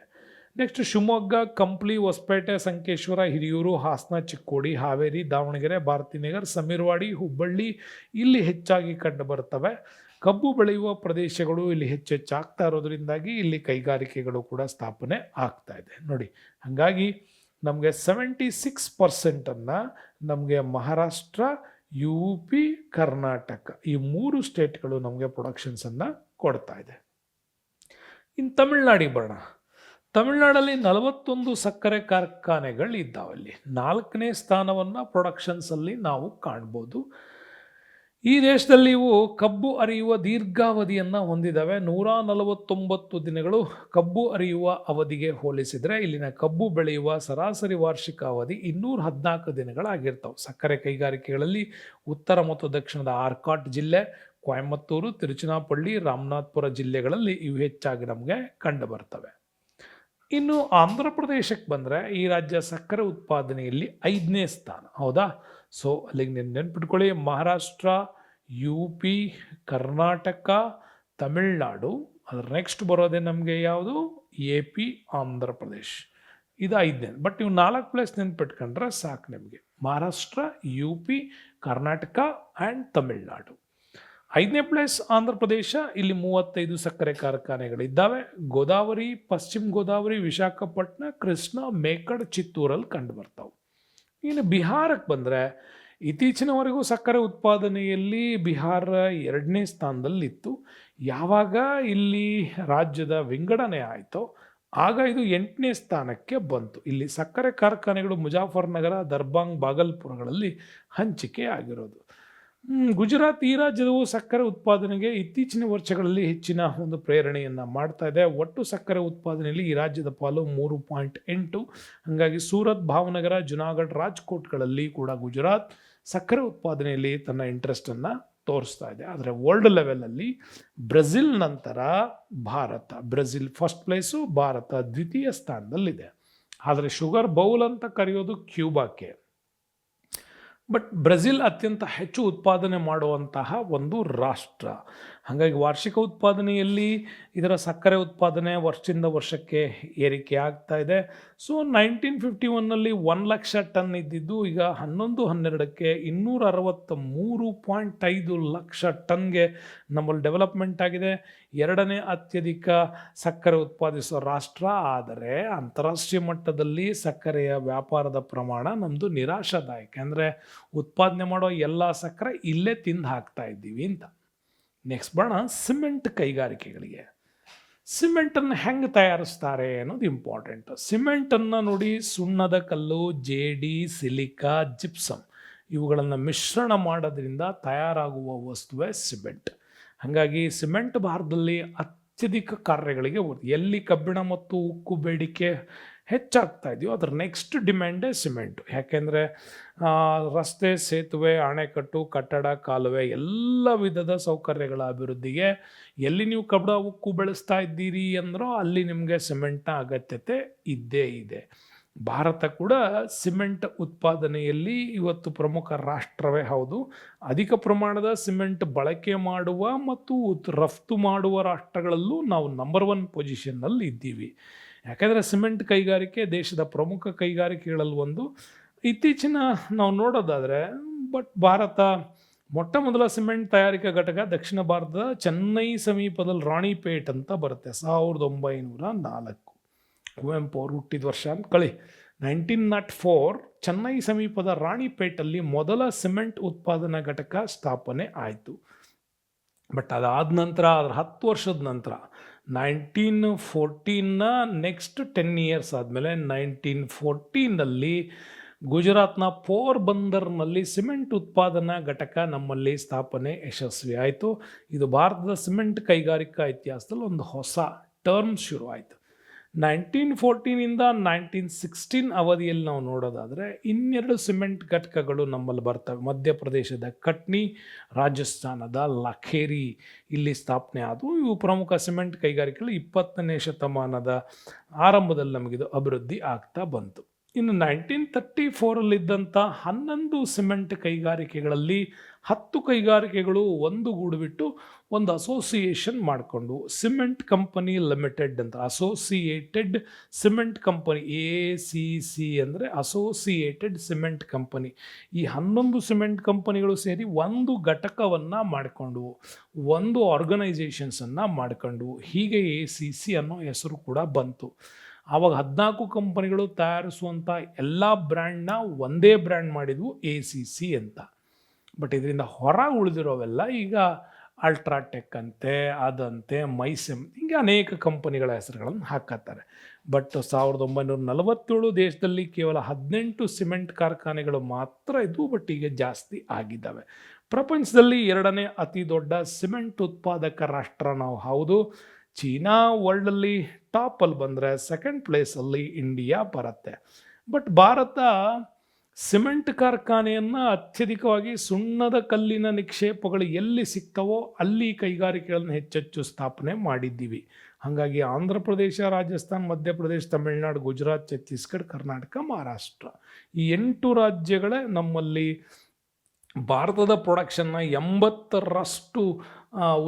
ನೆಕ್ಸ್ಟ್ ಶಿವಮೊಗ್ಗ, ಕಂಪ್ಲಿ, ಹೊಸಪೇಟೆ, ಸಂಕೇಶ್ವರ, ಹಿರಿಯೂರು, ಹಾಸನ, ಚಿಕ್ಕೋಡಿ, ಹಾವೇರಿ, ದಾವಣಗೆರೆ, ಭಾರತೀನಗರ್, ಸಮೀರ್ವಾಡಿ, ಹುಬ್ಬಳ್ಳಿ ಇಲ್ಲಿ ಹೆಚ್ಚಾಗಿ ಕಂಡು ಬರ್ತವೆ. ಕಬ್ಬು ಬೆಳೆಯುವ ಪ್ರದೇಶಗಳು ಇಲ್ಲಿ ಹೆಚ್ಚಾಗ್ತಾ ಇರೋದ್ರಿಂದಾಗಿ ಇಲ್ಲಿ ಕೈಗಾರಿಕೆಗಳು ಕೂಡ ಸ್ಥಾಪನೆ ಆಗ್ತಾ ಇದೆ ನೋಡಿ. ಹಾಗಾಗಿ ನಮಗೆ 76% ನಮಗೆ ಮಹಾರಾಷ್ಟ್ರ, UP, ಕರ್ನಾಟಕ ಈ 3 ಸ್ಟೇಟ್ಗಳು ನಮಗೆ ಪ್ರೊಡಕ್ಷನ್ಸನ್ನು ಕೊಡ್ತಾ ಇದೆ. ಇನ್ನು ತಮಿಳ್ನಾಡಿಗೆ ಬರೋಣ. ತಮಿಳ್ನಾಡಲ್ಲಿ 41 ಸಕ್ಕರೆ ಕಾರ್ಖಾನೆಗಳು ಇದ್ದಾವಲ್ಲಿ. 4ನೇ ಸ್ಥಾನವನ್ನು ಪ್ರೊಡಕ್ಷನ್ಸಲ್ಲಿ ನಾವು ಕಾಣ್ಬೋದು. ಈ ದೇಶದಲ್ಲಿ ಇವು ಕಬ್ಬು ಅರಿಯುವ ದೀರ್ಘಾವಧಿಯನ್ನು ಹೊಂದಿದ್ದಾವೆ. 149 ದಿನಗಳು ಕಬ್ಬು ಅರಿಯುವ ಅವಧಿಗೆ ಹೋಲಿಸಿದರೆ ಇಲ್ಲಿನ ಕಬ್ಬು ಬೆಳೆಯುವ ಸರಾಸರಿ ವಾರ್ಷಿಕ ಅವಧಿ 214 ದಿನಗಳಾಗಿರ್ತವೆ. ಸಕ್ಕರೆ ಕೈಗಾರಿಕೆಗಳಲ್ಲಿ ಉತ್ತರ ಮತ್ತು ದಕ್ಷಿಣದ ಆರ್ಕಾಟ್ ಜಿಲ್ಲೆ, ಕೊಯಮತ್ತೂರು, ತಿರುಚನಾಪಳ್ಳಿ, ರಾಮನಾಥ್ಪುರ ಜಿಲ್ಲೆಗಳಲ್ಲಿ ಇವು ಹೆಚ್ಚಾಗಿ ನಮಗೆ ಕಂಡು ಬರ್ತವೆ. ಇನ್ನು ಆಂಧ್ರ ಪ್ರದೇಶಕ್ಕೆ ಬಂದರೆ ಈ ರಾಜ್ಯ ಸಕ್ಕರೆ ಉತ್ಪಾದನೆಯಲ್ಲಿ 5ನೇ ಸ್ಥಾನ. ಹೌದಾ? ಸೊ ಅಲ್ಲಿಗೆ ನೆನ್ಪಿಟ್ಕೊಳ್ಳಿ, ಮಹಾರಾಷ್ಟ್ರ, ಯು ಪಿ, ಕರ್ನಾಟಕ, ತಮಿಳ್ನಾಡು, ಅದ್ರ ನೆಕ್ಸ್ಟ್ ಬರೋದೇ ನಮಗೆ ಯಾವುದು, ಎ ಪಿ, ಆಂಧ್ರ ಪ್ರದೇಶ್. ಇದು 5ನೇ. ಬಟ್ ನೀವು 4 ಪ್ಲೇಸ್ ನೆನ್ಪಿಟ್ಕೊಂಡ್ರೆ ಸಾಕು ನಿಮಗೆ. Maharashtra, U P, Karnataka and Tamil Nadu. 5ನೇ ಪ್ಲೇಸ್ ಆಂಧ್ರ ಪ್ರದೇಶ. ಇಲ್ಲಿ 35 ಸಕ್ಕರೆ ಕಾರ್ಖಾನೆಗಳಿದ್ದಾವೆ. ಗೋದಾವರಿ, ಪಶ್ಚಿಮ ಗೋದಾವರಿ, ವಿಶಾಖಪಟ್ಟಣ, ಕೃಷ್ಣ, ಮೇಕಡ್, ಚಿತ್ತೂರಲ್ಲಿ ಕಂಡು ಬರ್ತಾವೆ. ಇನ್ನು ಬಿಹಾರಕ್ಕೆ ಬಂದರೆ ಇತ್ತೀಚಿನವರೆಗೂ ಸಕ್ಕರೆ ಉತ್ಪಾದನೆಯಲ್ಲಿ ಬಿಹಾರ 2ನೇ ಸ್ಥಾನದಲ್ಲಿತ್ತು. ಯಾವಾಗ ಇಲ್ಲಿ ರಾಜ್ಯದ ವಿಂಗಡಣೆ ಆಯಿತೋ ಆಗ ಇದು 8ನೇ ಸ್ಥಾನಕ್ಕೆ ಬಂತು. ಇಲ್ಲಿ ಸಕ್ಕರೆ ಕಾರ್ಖಾನೆಗಳು ಮುಜಾಫರ್ನಗರ, ದರ್ಬಾಂಗ್, ಬಾಗಲ್ಪುರಗಳಲ್ಲಿ ಹಂಚಿಕೆ ಆಗಿರೋದು. ಗುಜರಾತ್ ಈ ರಾಜ್ಯವು ಸಕ್ಕರೆ ಉತ್ಪಾದನೆಗೆ ಇತ್ತೀಚಿನ ವರ್ಷಗಳಲ್ಲಿ ಹೆಚ್ಚಿನ ಒಂದು ಪ್ರೇರಣೆಯನ್ನು ಮಾಡ್ತಾ ಇದೆ. ಒಟ್ಟು ಸಕ್ಕರೆ ಉತ್ಪಾದನೆಯಲ್ಲಿ ಈ ರಾಜ್ಯದ ಪಾಲು 3.8. ಹಾಗಾಗಿ ಸೂರತ್, ಭಾವನಗರ, ಜುನಾಗಢ್, ರಾಜ್ಕೋಟ್ಗಳಲ್ಲಿ ಕೂಡ ಗುಜರಾತ್ ಸಕ್ಕರೆ ಉತ್ಪಾದನೆಯಲ್ಲಿ ತನ್ನ ಇಂಟ್ರೆಸ್ಟನ್ನು ತೋರಿಸ್ತಾ ಇದೆ. ಆದರೆ ವರ್ಲ್ಡ್ ಲೆವೆಲಲ್ಲಿ ಬ್ರೆಜಿಲ್ ನಂತರ Bharat, Brazil first place, Bharat ದ್ವಿತೀಯ ಸ್ಥಾನದಲ್ಲಿದೆ. ಆದರೆ ಶುಗರ್ ಬೌಲ್ ಅಂತ ಕರೆಯೋದು ಕ್ಯೂಬಾಕ್ಕೆ. ಬಟ್ ಬ್ರೆಜಿಲ್ ಅತ್ಯಂತ ಹೆಚ್ಚು ಉತ್ಪಾದನೆ ಮಾಡುವಂತಹ ಒಂದು ರಾಷ್ಟ್ರ. ಹಾಗಾಗಿ ವಾರ್ಷಿಕ ಉತ್ಪಾದನೆಯಲ್ಲಿ ಇದರ ಸಕ್ಕರೆ ಉತ್ಪಾದನೆ ವರ್ಷದಿಂದ ವರ್ಷಕ್ಕೆ ಏರಿಕೆ ಆಗ್ತಾ ಇದೆ. ಸೊ 1951ನಲ್ಲಿ 1 ಲಕ್ಷ ಟನ್ ಇದ್ದಿದ್ದು ಈಗ 11-12ಕ್ಕೆ 263.5 ಲಕ್ಷ ಟನ್ಗೆ ನಮ್ಮಲ್ಲಿ ಡೆವಲಪ್ಮೆಂಟ್ ಆಗಿದೆ. 2ನೇ ಅತ್ಯಧಿಕ ಸಕ್ಕರೆ ಉತ್ಪಾದಿಸುವ ರಾಷ್ಟ್ರ. ಆದರೆ ಅಂತಾರಾಷ್ಟ್ರೀಯ ಮಟ್ಟದಲ್ಲಿ ಸಕ್ಕರೆಯ ವ್ಯಾಪಾರದ ಪ್ರಮಾಣ ನಮ್ಮದು ನಿರಾಶಾದಾಯಕ. ಅಂದರೆ ಉತ್ಪಾದನೆ ಮಾಡೋ ಎಲ್ಲ ಸಕ್ಕರೆ ಇಲ್ಲೇ ತಿಂದು ಹಾಕ್ತಾ ಇದ್ದೀವಿ ಅಂತ. ನೆಕ್ಸ್ಟ್ ಬರೋಣ ಸಿಮೆಂಟ್ ಕೈಗಾರಿಕೆಗಳಿಗೆ. ಸಿಮೆಂಟನ್ನು ಹೆಂಗೆ ತಯಾರಿಸ್ತಾರೆ ಅನ್ನೋದು ಇಂಪಾರ್ಟೆಂಟ್. ಸಿಮೆಂಟನ್ನು ನೋಡಿ, ಸುಣ್ಣದ ಕಲ್ಲು, ಜೇಡಿ, ಸಿಲಿಕಾ, ಜಿಪ್ಸಮ್ ಇವುಗಳನ್ನು ಮಿಶ್ರಣ ಮಾಡೋದ್ರಿಂದ ತಯಾರಾಗುವ ವಸ್ತುವೇ ಸಿಮೆಂಟ್. ಹಾಗಾಗಿ ಸಿಮೆಂಟ್ ಭಾರತದಲ್ಲಿ ಅತ್ಯಧಿಕ ಕಾರ್ಯಗಳಿಗೆ ಎಲ್ಲಿ ಕಬ್ಬಿಣ ಮತ್ತು ಉಕ್ಕು ಬೇಡಿಕೆ ಹೆಚ್ಚಾಗ್ತಾ ಇದೆಯೋ ಅದರ ನೆಕ್ಸ್ಟ್ ಡಿಮ್ಯಾಂಡೇ ಸಿಮೆಂಟು. ಯಾಕೆಂದರೆ ರಸ್ತೆ, ಸೇತುವೆ, ಅಣೆಕಟ್ಟು, ಕಟ್ಟಡ, ಕಾಲುವೆ ಎಲ್ಲ ವಿಧದ ಸೌಕರ್ಯಗಳ ಅಭಿವೃದ್ಧಿಗೆ ಎಲ್ಲಿ ನೀವು ಕಬ್ಬಿಣ ಉಕ್ಕು ಬೆಳೆಸ್ತಾ ಇದ್ದೀರಿ ಅಂದ್ರೋ ಅಲ್ಲಿ ನಿಮಗೆ ಸಿಮೆಂಟ್ನ ಅಗತ್ಯತೆ ಇದ್ದೇ ಇದೆ. ಭಾರತ ಕೂಡ ಸಿಮೆಂಟ್ ಉತ್ಪಾದನೆಯಲ್ಲಿ ಇವತ್ತು ಪ್ರಮುಖ ರಾಷ್ಟ್ರವೇ ಹೌದು. ಅಧಿಕ ಪ್ರಮಾಣದ ಸಿಮೆಂಟ್ ಬಳಕೆ ಮಾಡುವ ಮತ್ತು ರಫ್ತು ಮಾಡುವ ರಾಷ್ಟ್ರಗಳಲ್ಲೂ ನಾವು ನಂಬರ್ 1 ಪೊಸಿಷನ್ನಲ್ಲಿ ಇದ್ದೀವಿ. ಯಾಕೆಂದರೆ ಸಿಮೆಂಟ್ ಕೈಗಾರಿಕೆ ದೇಶದ ಪ್ರಮುಖ ಕೈಗಾರಿಕೆಗಳಲ್ಲಿ ಒಂದು. ಇತ್ತೀಚಿನ ನಾವು ನೋಡೋದಾದರೆ ಭಾರತ ಮೊಟ್ಟ ಮೊದಲ ಸಿಮೆಂಟ್ ತಯಾರಿಕಾ ಘಟಕ ದಕ್ಷಿಣ ಭಾರತದ ಚೆನ್ನೈ ಸಮೀಪದಲ್ಲಿ ರಾಣಿಪೇಟ್ ಅಂತ ಬರುತ್ತೆ. 1904 ಕುವೆಂಪು ಅವರು ಹುಟ್ಟಿದ ವರ್ಷ ಅಂತ ಕಳಿ. 1904 ಚೆನ್ನೈ ಸಮೀಪದ ರಾಣಿಪೇಟಲ್ಲಿ ಮೊದಲ ಸಿಮೆಂಟ್ ಉತ್ಪಾದನಾ ಘಟಕ ಸ್ಥಾಪನೆ ಆಯಿತು. ಬಟ್ ಅದಾದ ನಂತರ ಅದರ 10 ವರ್ಷದ ನಂತರ 1914ನ ನೆಕ್ಸ್ಟ್ 10 ಇಯರ್ಸ್ ಆದಮೇಲೆ 1914ನಲ್ಲಿ ಗುಜರಾತ್ನ ಪೋರ್ಬಂದರ್ನಲ್ಲಿ ಸಿಮೆಂಟ್ ಉತ್ಪಾದನಾ ಘಟಕ ನಮ್ಮಲ್ಲಿ ಸ್ಥಾಪನೆ ಯಶಸ್ವಿ ಆಯಿತು. ಇದು ಭಾರತದ ಸಿಮೆಂಟ್ ಕೈಗಾರಿಕಾ ಇತಿಹಾಸದಲ್ಲಿ ಒಂದು ಹೊಸ ಟರ್ಮ್ ಶುರು ಆಯಿತು. 1914ಇಂದ 1916 ಅವಧಿಯಲ್ಲಿ ನಾವು ನೋಡೋದಾದರೆ 2 ಸಿಮೆಂಟ್ ಘಟಕಗಳು ನಮ್ಮಲ್ಲಿ ಬರ್ತವೆ. ಮಧ್ಯಪ್ರದೇಶದ ಕಟ್ನಿ, ರಾಜಸ್ಥಾನದ ಲಖೇರಿ ಇಲ್ಲಿ ಸ್ಥಾಪನೆ ಆದವು. ಇವು ಪ್ರಮುಖ ಸಿಮೆಂಟ್ ಕೈಗಾರಿಕೆಗಳು. 20ನೇ ಶತಮಾನದ ಆರಂಭದಲ್ಲಿ ನಮಗಿದು ಅಭಿವೃದ್ಧಿ ಆಗ್ತಾ ಬಂತು. ಇನ್ನು 1934ರಲ್ಲಿದ್ದಂಥ 11 ಸಿಮೆಂಟ್ ಕೈಗಾರಿಕೆಗಳಲ್ಲಿ 10 ಕೈಗಾರಿಕೆಗಳು ಒಂದುಗೂಡಿಬಿಟ್ಟು ಒಂದು ಅಸೋಸಿಯೇಷನ್ ಮಾಡಿಕೊಂಡು ಸಿಮೆಂಟ್ ಕಂಪನಿ ಲಿಮಿಟೆಡ್ ಅಂತ, ಅಸೋಸಿಯೇಟೆಡ್ ಸಿಮೆಂಟ್ ಕಂಪನಿ, ACC ಅಂದರೆ ಅಸೋಸಿಯೇಟೆಡ್ ಸಿಮೆಂಟ್ ಕಂಪನಿ. ಈ 11 ಸಿಮೆಂಟ್ ಕಂಪನಿಗಳು ಸೇರಿ ಒಂದು ಘಟಕವನ್ನು ಮಾಡಿಕೊಂಡು ಒಂದು ಆರ್ಗನೈಸೇಷನ್ಸನ್ನು ಮಾಡಿಕೊಂಡು ಹೀಗೆ ACC ಅನ್ನೋ ಹೆಸರು ಕೂಡ ಬಂತು. ಆವಾಗ 14 ಕಂಪನಿಗಳು ತಯಾರಿಸುವಂಥ ಎಲ್ಲ ಬ್ರ್ಯಾಂಡ್ನ ಒಂದೇ ಬ್ರ್ಯಾಂಡ್ ಮಾಡಿದ್ವು ACC ಅಂತ. ಬಟ್ ಇದರಿಂದ ಹೊರ ಉಳಿದಿರೋವೆಲ್ಲ ಈಗ ಅಲ್ಟ್ರಾಟೆಕ್ ಅಂತೆ, ಅದಂತೆ, ಮೈಸೆಮ್, ಹೀಗೆ ಅನೇಕ ಕಂಪನಿಗಳ ಹೆಸರುಗಳನ್ನು ಹಾಕತ್ತಾರೆ. ಬಟ್ 1947 ದೇಶದಲ್ಲಿ ಕೇವಲ 18 ಸಿಮೆಂಟ್ ಕಾರ್ಖಾನೆಗಳು ಮಾತ್ರ ಇದ್ವು. ಬಟ್ ಈಗ ಜಾಸ್ತಿ ಆಗಿದ್ದಾವೆ. ಪ್ರಪಂಚದಲ್ಲಿ 2ನೇ ಅತಿ ದೊಡ್ಡ ಸಿಮೆಂಟ್ ಉತ್ಪಾದಕ ರಾಷ್ಟ್ರ ನಾವು ಹೌದು. ಚೀನಾ ವರ್ಲ್ಡಲ್ಲಿ ಟಾಪಲ್ಲಿ ಬಂದರೆ 2nd ಪ್ಲೇಸಲ್ಲಿ ಇಂಡಿಯಾ ಬರುತ್ತೆ. ಬಟ್ ಭಾರತ ಸಿಮೆಂಟ್ ಕಾರ್ಖಾನೆಯನ್ನು ಅತ್ಯಧಿಕವಾಗಿ ಸುಣ್ಣದ ಕಲ್ಲಿನ ನಿಕ್ಷೇಪಗಳು ಎಲ್ಲಿ ಸಿಗ್ತವೋ ಅಲ್ಲಿ ಕೈಗಾರಿಕೆಗಳನ್ನು ಹೆಚ್ಚೆಚ್ಚು ಸ್ಥಾಪನೆ ಮಾಡಿದ್ದೀವಿ. ಹಾಗಾಗಿ ಆಂಧ್ರ ಪ್ರದೇಶ, ರಾಜಸ್ಥಾನ್, ಮಧ್ಯಪ್ರದೇಶ, ತಮಿಳುನಾಡು, ಗುಜರಾತ್, ಛತ್ತೀಸ್ಗಢ, ಕರ್ನಾಟಕ, ಮಹಾರಾಷ್ಟ್ರ ಈ 8 ರಾಜ್ಯಗಳೇ ನಮ್ಮಲ್ಲಿ ಭಾರತದ ಪ್ರೊಡಕ್ಷನ್ನ 80ರಷ್ಟು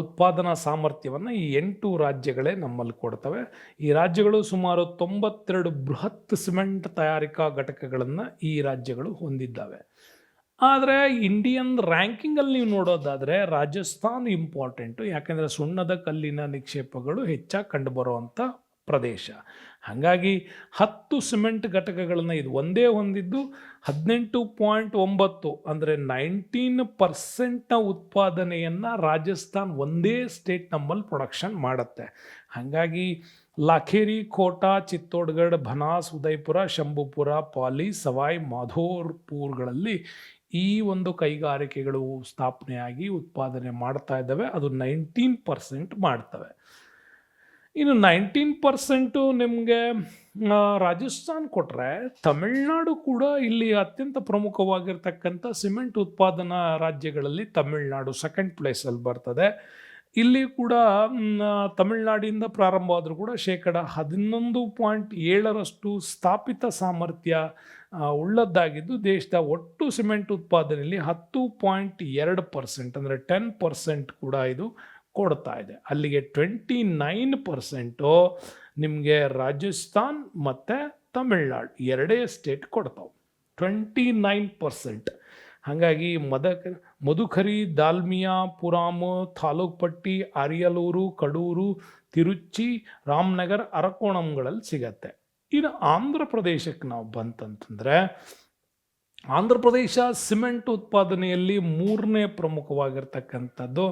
ಉತ್ಪಾದನಾ ಸಾಮರ್ಥ್ಯವನ್ನು ಈ 8 ರಾಜ್ಯಗಳೇ ನಮ್ಮಲ್ಲಿ ಕೊಡ್ತವೆ. ಈ ರಾಜ್ಯಗಳು ಸುಮಾರು 92 ಬೃಹತ್ ಸಿಮೆಂಟ್ ತಯಾರಿಕಾ ಘಟಕಗಳನ್ನು ಈ ರಾಜ್ಯಗಳು ಹೊಂದಿದ್ದಾವೆ. ಆದರೆ ಇಂಡಿಯನ್ ರ್ಯಾಂಕಿಂಗಲ್ಲಿ ನೀವು ನೋಡೋದಾದರೆ ರಾಜಸ್ಥಾನ್ ಇಂಪಾರ್ಟೆಂಟು, ಯಾಕೆಂದರೆ ಸುಣ್ಣದ ಕಲ್ಲಿನ ನಿಕ್ಷೇಪಗಳು ಹೆಚ್ಚಾಗಿ ಕಂಡುಬರುವಂಥ ಪ್ರದೇಶ. ಹಾಗಾಗಿ 10 ಸಿಮೆಂಟ್ ಘಟಕಗಳನ್ನು ಇದು ಒಂದೇ ಹೊಂದಿದ್ದು 18.9 ಅಂದರೆ 19% ಉತ್ಪಾದನೆಯನ್ನು ರಾಜಸ್ಥಾನ್ ಒಂದೇ ಸ್ಟೇಟ್ ನಮ್ಮಲ್ಲಿ ಪ್ರೊಡಕ್ಷನ್ ಮಾಡುತ್ತೆ. ಹಾಗಾಗಿ ಲಾಖೇರಿ, ಕೋಟಾ, ಚಿತ್ತೋಡ್ಗಢ, ಬನಾಸ್, ಉದಯಪುರ, ಶಂಭುಪುರ, ಪಾಲಿ, ಸವಾಯ್ ಮಾಧೋಪುರ್ಗಳಲ್ಲಿ ಈ ಒಂದು ಕೈಗಾರಿಕೆಗಳು ಸ್ಥಾಪನೆಯಾಗಿ ಉತ್ಪಾದನೆ ಮಾಡ್ತಾ ಇದ್ದಾವೆ. ಅದು 19% ಮಾಡ್ತವೆ. ಇನ್ನು 19% ನಿಮಗೆ ರಾಜಸ್ಥಾನ್ ಕೊಟ್ಟರೆ, ತಮಿಳುನಾಡು ಕೂಡ ಇಲ್ಲಿ ಅತ್ಯಂತ ಪ್ರಮುಖವಾಗಿರ್ತಕ್ಕಂಥ ಸಿಮೆಂಟ್ ಉತ್ಪಾದನಾ ರಾಜ್ಯಗಳಲ್ಲಿ ತಮಿಳುನಾಡು ಸೆಕೆಂಡ್ ಪ್ಲೇಸಲ್ಲಿ ಬರ್ತದೆ. ಇಲ್ಲಿ ಕೂಡ ತಮಿಳುನಾಡಿಂದ ಪ್ರಾರಂಭವಾದರೂ ಕೂಡ 11.7% ಸ್ಥಾಪಿತ ಸಾಮರ್ಥ್ಯ ಉಳ್ಳದ್ದಾಗಿದ್ದು ದೇಶದ ಒಟ್ಟು ಸಿಮೆಂಟ್ ಉತ್ಪಾದನೆಯಲ್ಲಿ 10.2% ಅಂದರೆ 10% ಕೂಡ ಇದು ಕೊಡ್ತಾ ಇದೆ. ಅಲ್ಲಿಗೆ 29% ನಿಮಗೆ ರಾಜಸ್ಥಾನ್ ಮತ್ತು ತಮಿಳ್ನಾಡು ಎರಡೇ ಸ್ಟೇಟ್ ಕೊಡ್ತಾವೆ, 29%. ಹಾಗಾಗಿ ಮಧುಕರಿ, ದಾಲ್ಮಿಯಾ, ಪುರಾಮ್, ತಾಲೂಕ್ಪಟ್ಟಿ, ಅರಿಯಲೂರು, ಕಡೂರು, ತಿರುಚಿ, ರಾಮನಗರ್, ಅರಕೋಣಂಗಳಲ್ಲಿ ಸಿಗತ್ತೆ. ಇನ್ನು ಆಂಧ್ರ ಪ್ರದೇಶಕ್ಕೆ ನಾವು ಬಂತಂತಂದರೆ, ಆಂಧ್ರ ಪ್ರದೇಶ ಸಿಮೆಂಟ್ ಉತ್ಪಾದನೆಯಲ್ಲಿ 3ನೇ ಪ್ರಮುಖವಾಗಿರ್ತಕ್ಕಂಥದ್ದು.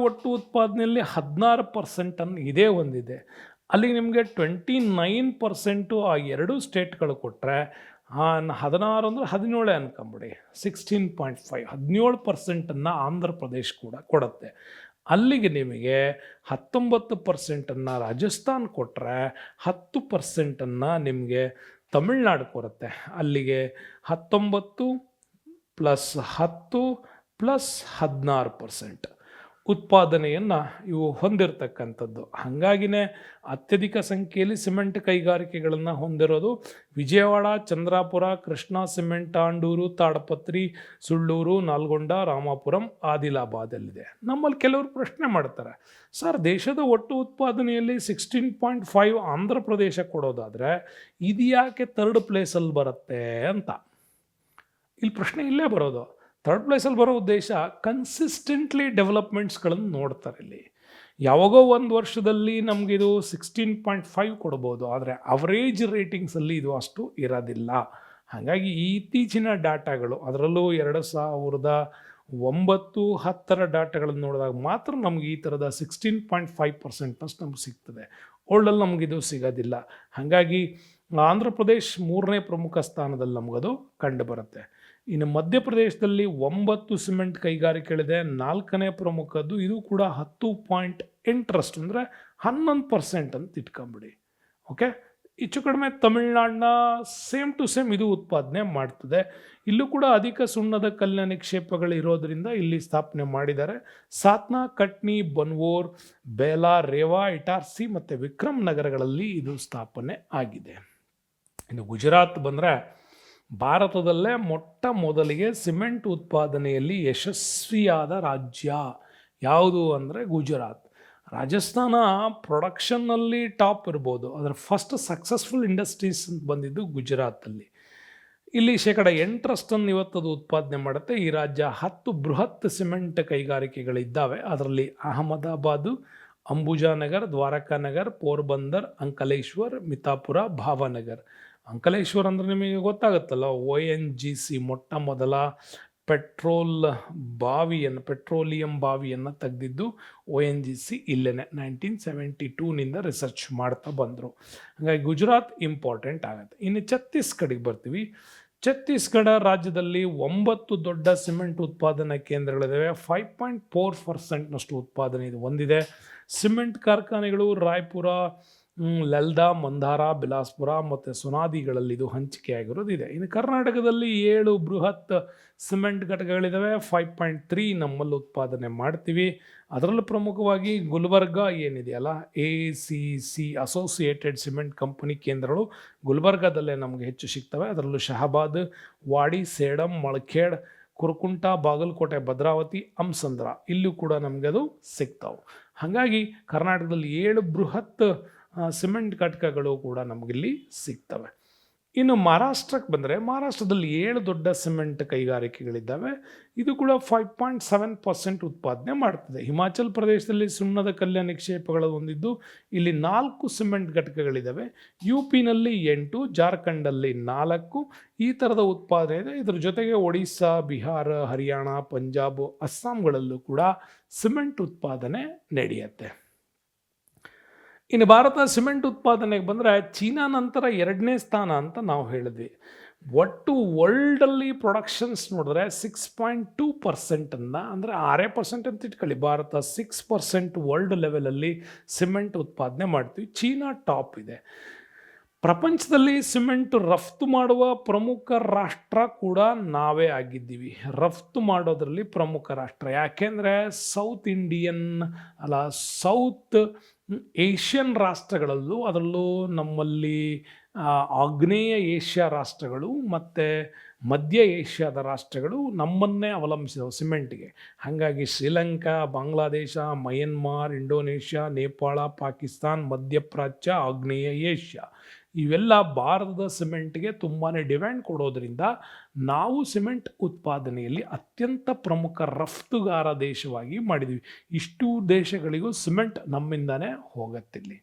ಒಟ್ಟು ಉತ್ಪಾದನೆಯಲ್ಲಿ 16% ಇದೇ ಹೊಂದಿದೆ. ಅಲ್ಲಿ ನಿಮಗೆ 29% ಆ 2 ಸ್ಟೇಟ್ಗಳು ಕೊಟ್ಟರೆ, 16 ಅಂದರೆ 17 ಅನ್ಕೊಂಬಿಡಿ, 16.5 17% ಆಂಧ್ರ ಪ್ರದೇಶ ಕೂಡ ಕೊಡುತ್ತೆ. ಅಲ್ಲಿಗೆ ನಿಮಗೆ 19% ರಾಜಸ್ಥಾನ್ ಕೊಟ್ಟರೆ 10% ನಿಮಗೆ ತಮಿಳ್ನಾಡು ಕೊಡುತ್ತೆ. ಅಲ್ಲಿಗೆ 19 + 10 + 16% ಉತ್ಪಾದನೆಯನ್ನು ಇವು ಹೊಂದಿರತಕ್ಕಂಥದ್ದು. ಹಾಗಾಗಿನೇ ಅತ್ಯಧಿಕ ಸಂಖ್ಯೆಯಲ್ಲಿ ಸಿಮೆಂಟ್ ಕೈಗಾರಿಕೆಗಳನ್ನು ಹೊಂದಿರೋದು ವಿಜಯವಾಡ, ಚಂದ್ರಾಪುರ, ಕೃಷ್ಣಾ ಸಿಮೆಂಟ್, ಆಂಡೂರು, ತಾಡಪತ್ರಿ, ಸುಳ್ಳೂರು, ನಾಲ್ಗೊಂಡ, ರಾಮಾಪುರಂ, ಆದಿಲಾಬಾದಲ್ಲಿದೆ. ನಮ್ಮಲ್ಲಿ ಕೆಲವರು ಪ್ರಶ್ನೆ ಮಾಡ್ತಾರೆ, ಸರ್ ದೇಶದ ಒಟ್ಟು ಉತ್ಪಾದನೆಯಲ್ಲಿ 16.5 ಆಂಧ್ರ ಪ್ರದೇಶ ಕೊಡೋದಾದರೆ ಇದು ಯಾಕೆ 3rd ಪ್ಲೇಸಲ್ಲಿ ಬರುತ್ತೆ ಅಂತ. ಇಲ್ಲಿ ಪ್ರಶ್ನೆ ಇಲ್ಲೇ ಬರೋದು. 3rd ಪ್ಲೇಸಲ್ಲಿ ಬರೋ ಉದ್ದೇಶ ಕನ್ಸಿಸ್ಟೆಂಟ್ಲಿ ಡೆವಲಪ್ಮೆಂಟ್ಸ್ಗಳನ್ನು ನೋಡ್ತಾರೆ. ಇಲ್ಲಿ ಯಾವಾಗೋ ಒಂದು ವರ್ಷದಲ್ಲಿ ನಮಗಿದು 16.5 ಕೊಡ್ಬೋದು, ಆದರೆ ಅವರೇಜ್ ರೇಟಿಂಗ್ಸಲ್ಲಿ ಇದು ಅಷ್ಟು ಇರೋದಿಲ್ಲ. ಹಾಗಾಗಿ ಈ ಇತ್ತೀಚಿನ ಡಾಟಾಗಳು, ಅದರಲ್ಲೂ 2009-10 ಡಾಟಾಗಳನ್ನು ನೋಡಿದಾಗ ಮಾತ್ರ ನಮ್ಗೆ ಈ ಥರದ 16.5% ನಮ್ಗೆ ಸಿಗ್ತದೆ. ಓಲ್ಡಲ್ಲಿ ನಮಗಿದು ಸಿಗೋದಿಲ್ಲ. ಹಾಗಾಗಿ ಆಂಧ್ರ ಪ್ರದೇಶ್ 3ನೇ ಪ್ರಮುಖ ಸ್ಥಾನದಲ್ಲಿ ನಮಗದು ಕಂಡು ಬರುತ್ತೆ. ಇನ್ನು ಮಧ್ಯಪ್ರದೇಶದಲ್ಲಿ 9 ಸಿಮೆಂಟ್ ಕೈಗಾರಿಕೆಗಳಿದೆ. 4ನೇ ಪ್ರಮುಖದ್ದು, ಇದು ಕೂಡ 10.8% ಅಂದರೆ 11% ಅಂತ ಇಟ್ಕೊಂಬಿಡಿ. ಓಕೆ, ಹೆಚ್ಚು ಕಡಿಮೆ ತಮಿಳ್ನಾಡಿನ ಸೇಮ್ ಟು ಸೇಮ್ ಇದು ಉತ್ಪಾದನೆ ಮಾಡ್ತದೆ. ಇಲ್ಲೂ ಕೂಡ ಅಧಿಕ ಸುಣ್ಣದ ಕಲ್ಲಿನ ನಿಕ್ಷೇಪಗಳು ಇರೋದರಿಂದ ಇಲ್ಲಿ ಸ್ಥಾಪನೆ ಮಾಡಿದ್ದಾರೆ. ಸಾತ್ನಾ, ಕಟ್ನಿ, ಬನ್ವೋರ್, ಬೇಲಾ, ರೇವಾ, ಇಟಾರ್ಸಿ ಮತ್ತು ವಿಕ್ರಮ್ ನಗರಗಳಲ್ಲಿ ಇದು ಸ್ಥಾಪನೆ ಆಗಿದೆ. ಇನ್ನು ಗುಜರಾತ್ ಬಂದರೆ, ಭಾರತದಲ್ಲೇ ಮೊಟ್ಟ ಮೊದಲಿಗೆ ಸಿಮೆಂಟ್ ಉತ್ಪಾದನೆಯಲ್ಲಿ ಯಶಸ್ವಿಯಾದ ರಾಜ್ಯ ಯಾವುದು ಅಂದರೆ ಗುಜರಾತ್. ರಾಜಸ್ಥಾನ ಪ್ರೊಡಕ್ಷನ್ನಲ್ಲಿ ಟಾಪ್ ಇರ್ಬೋದು, ಅದರ ಫಸ್ಟ್ ಸಕ್ಸಸ್ಫುಲ್ ಇಂಡಸ್ಟ್ರೀಸ್ ಅಂತ ಬಂದಿದ್ದು ಗುಜರಾತಲ್ಲಿ. ಇಲ್ಲಿ 8% ಇವತ್ತದು ಉತ್ಪಾದನೆ ಮಾಡುತ್ತೆ. ಈ ರಾಜ್ಯ 10 ಬೃಹತ್ ಸಿಮೆಂಟ್ ಕೈಗಾರಿಕೆಗಳಿದ್ದಾವೆ. ಅದರಲ್ಲಿ ಅಹಮದಾಬಾದು, ಅಂಬುಜಾನಗರ್, ದ್ವಾರಕಾನಗರ್, ಪೋರ್ಬಂದರ್, ಅಂಕಲೇಶ್ವರ್, ಮಿತಾಪುರ, ಭಾವನಗರ್. ಅಂಕಲೇಶ್ವರ್ ಅಂದರೆ ನಿಮಗೆ ಗೊತ್ತಾಗುತ್ತಲ್ಲ, ONGC ಮೊಟ್ಟ ಮೊದಲ ಪೆಟ್ರೋಲಿಯಂ ಬಾವಿಯನ್ನು ತೆಗೆದಿದ್ದು ONGC ಇಲ್ಲೇನೆ 1972ನಿಂದ ರಿಸರ್ಚ್ ಮಾಡ್ತಾ ಬಂದರು. ಹಾಗಾಗಿ ಗುಜರಾತ್ ಇಂಪಾರ್ಟೆಂಟ್ ಆಗುತ್ತೆ. ಇನ್ನು ಛತ್ತೀಸ್ಗಢಿಗೆ ಬರ್ತೀವಿ. ಛತ್ತೀಸ್ಗಢ ರಾಜ್ಯದಲ್ಲಿ 9 ದೊಡ್ಡ ಸಿಮೆಂಟ್ ಉತ್ಪಾದನಾ ಕೇಂದ್ರಗಳಿದ್ದಾವೆ. 5.4%ನಷ್ಟು ಉತ್ಪಾದನೆ ಇದು ಹೊಂದಿದೆ. ಸಿಮೆಂಟ್ ಕಾರ್ಖಾನೆಗಳು ರಾಯ್ಪುರ, ಲಲ್ದಾ, ಮಂದಾರ, ಬಿಲಾಸ್ಪುರ ಮತ್ತು ಸುನಾದಿಗಳಲ್ಲಿ ಇದು ಹಂಚಿಕೆಯಾಗಿರೋದಿದೆ. ಇನ್ನು ಕರ್ನಾಟಕದಲ್ಲಿ 7 ಬೃಹತ್ ಸಿಮೆಂಟ್ ಘಟಕಗಳಿದ್ದಾವೆ. 5.3 ನಮ್ಮಲ್ಲಿ ಉತ್ಪಾದನೆ ಮಾಡ್ತೀವಿ. ಅದರಲ್ಲೂ ಪ್ರಮುಖವಾಗಿ ಗುಲ್ಬರ್ಗ ಏನಿದೆಯಲ್ಲ, ACC ಅಸೋಸಿಯೇಟೆಡ್ ಸಿಮೆಂಟ್ ಕಂಪನಿ ಕೇಂದ್ರಗಳು ಗುಲ್ಬರ್ಗಾದಲ್ಲೇ ನಮಗೆ ಹೆಚ್ಚು ಸಿಗ್ತವೆ. ಅದರಲ್ಲೂ ಶಹಾಬಾದ್, ವಾಡಿ, ಸೇಡಂ, ಮಳಖೇಡ್, ಕುರುಕುಂಟ, ಬಾಗಲಕೋಟೆ, ಭದ್ರಾವತಿ, ಹಂಸಂದ್ರ ಇಲ್ಲೂ ಕೂಡ ನಮಗೆ ಅದು ಸಿಗ್ತಾವೆ. ಹಾಗಾಗಿ ಕರ್ನಾಟಕದಲ್ಲಿ 7 ಬೃಹತ್ ಸಿಮೆಂಟ್ ಘಟಕಗಳು ಕೂಡ ನಮಗಿಲ್ಲಿ ಸಿಗ್ತವೆ. ಇನ್ನು ಮಹಾರಾಷ್ಟ್ರಕ್ಕೆ ಬಂದರೆ ಮಹಾರಾಷ್ಟ್ರದಲ್ಲಿ 7 ದೊಡ್ಡ ಸಿಮೆಂಟ್ ಕೈಗಾರಿಕೆಗಳಿದ್ದಾವೆ. ಇದು ಕೂಡ 5.7% ಉತ್ಪಾದನೆ ಮಾಡ್ತದೆ. ಹಿಮಾಚಲ್ ಪ್ರದೇಶದಲ್ಲಿ ಸುಣ್ಣದ ಕಲ್ಲು ನಿಕ್ಷೇಪಗಳು ಹೊಂದಿದ್ದು ಇಲ್ಲಿ 4 ಸಿಮೆಂಟ್ ಘಟಕಗಳಿದ್ದಾವೆ. UPನಲ್ಲಿ 8, ಜಾರ್ಖಂಡಲ್ಲಿ 4 ಈ ಥರದ ಉತ್ಪಾದನೆ ಇದೆ. ಇದರ ಜೊತೆಗೆ ಒಡಿಸ್ಸಾ, ಬಿಹಾರ, ಹರಿಯಾಣ, ಪಂಜಾಬ್, ಅಸ್ಸಾಂಗಳಲ್ಲೂ ಕೂಡ ಸಿಮೆಂಟ್ ಉತ್ಪಾದನೆ ನಡೆಯುತ್ತೆ. ಇನ್ನು ಭಾರತ ಸಿಮೆಂಟ್ ಉತ್ಪಾದನೆಗೆ ಬಂದರೆ ಚೀನಾ ನಂತರ 2ನೇ ಸ್ಥಾನ ಅಂತ ನಾವು ಹೇಳಿದ್ವಿ. ಒಟ್ಟು ವರ್ಲ್ಡಲ್ಲಿ ಪ್ರೊಡಕ್ಷನ್ಸ್ ನೋಡಿದ್ರೆ 6.2% ಅಂದರೆ 6% ಅಂತ ಇಟ್ಕೊಳ್ಳಿ. ಭಾರತ 6% ವರ್ಲ್ಡ್ ಲೆವೆಲಲ್ಲಿ ಸಿಮೆಂಟ್ ಉತ್ಪಾದನೆ ಮಾಡ್ತೀವಿ. ಚೀನಾ ಟಾಪ್ ಇದೆ. ಪ್ರಪಂಚದಲ್ಲಿ ಸಿಮೆಂಟ್ ರಫ್ತು ಮಾಡುವ ಪ್ರಮುಖ ರಾಷ್ಟ್ರ ಕೂಡ ನಾವೇ ಆಗಿದ್ದೀವಿ. ರಫ್ತು ಮಾಡೋದ್ರಲ್ಲಿ ಪ್ರಮುಖ ರಾಷ್ಟ್ರ ಯಾಕೆಂದರೆ ಸೌತ್ ಏಷ್ಯನ್ ರಾಷ್ಟ್ರಗಳಲ್ಲೂ, ಅದರಲ್ಲೂ ನಮ್ಮಲ್ಲಿ ಆಗ್ನೇಯ ಏಷ್ಯಾ ರಾಷ್ಟ್ರಗಳು ಮತ್ತು ಮಧ್ಯ ಏಷ್ಯಾದ ರಾಷ್ಟ್ರಗಳು ನಮ್ಮನ್ನೇ ಅವಲಂಬಿಸಿದವು ಸಿಮೆಂಟ್ಗೆ. ಹಾಗಾಗಿ ಶ್ರೀಲಂಕಾ, ಬಾಂಗ್ಲಾದೇಶ, ಮಯನ್ಮಾರ್, ಇಂಡೋನೇಷ್ಯಾ, ನೇಪಾಳ, ಪಾಕಿಸ್ತಾನ್, ಮಧ್ಯಪ್ರಾಚ್ಯ, ಆಗ್ನೇಯ ಏಷ್ಯಾ ಇವೆಲ್ಲ ಭಾರತದ ಸಿಮೆಂಟ್ಗೆ ತುಂಬಾ ಡಿಮ್ಯಾಂಡ್ ಕೊಡೋದ್ರಿಂದ ನಾವು ಸಿಮೆಂಟ್ ಉತ್ಪಾದನೆಯಲ್ಲಿ ಅತ್ಯಂತ ಪ್ರಮುಖ ರಫ್ತುಗಾರ ದೇಶವಾಗಿ ಮಾಡಿದ್ವಿ. ಇಷ್ಟು ದೇಶಗಳಿಗೂ ಸಿಮೆಂಟ್ ನಮ್ಮಿಂದನೇ ಹೋಗತ್ತಿಲ್ಲಿ.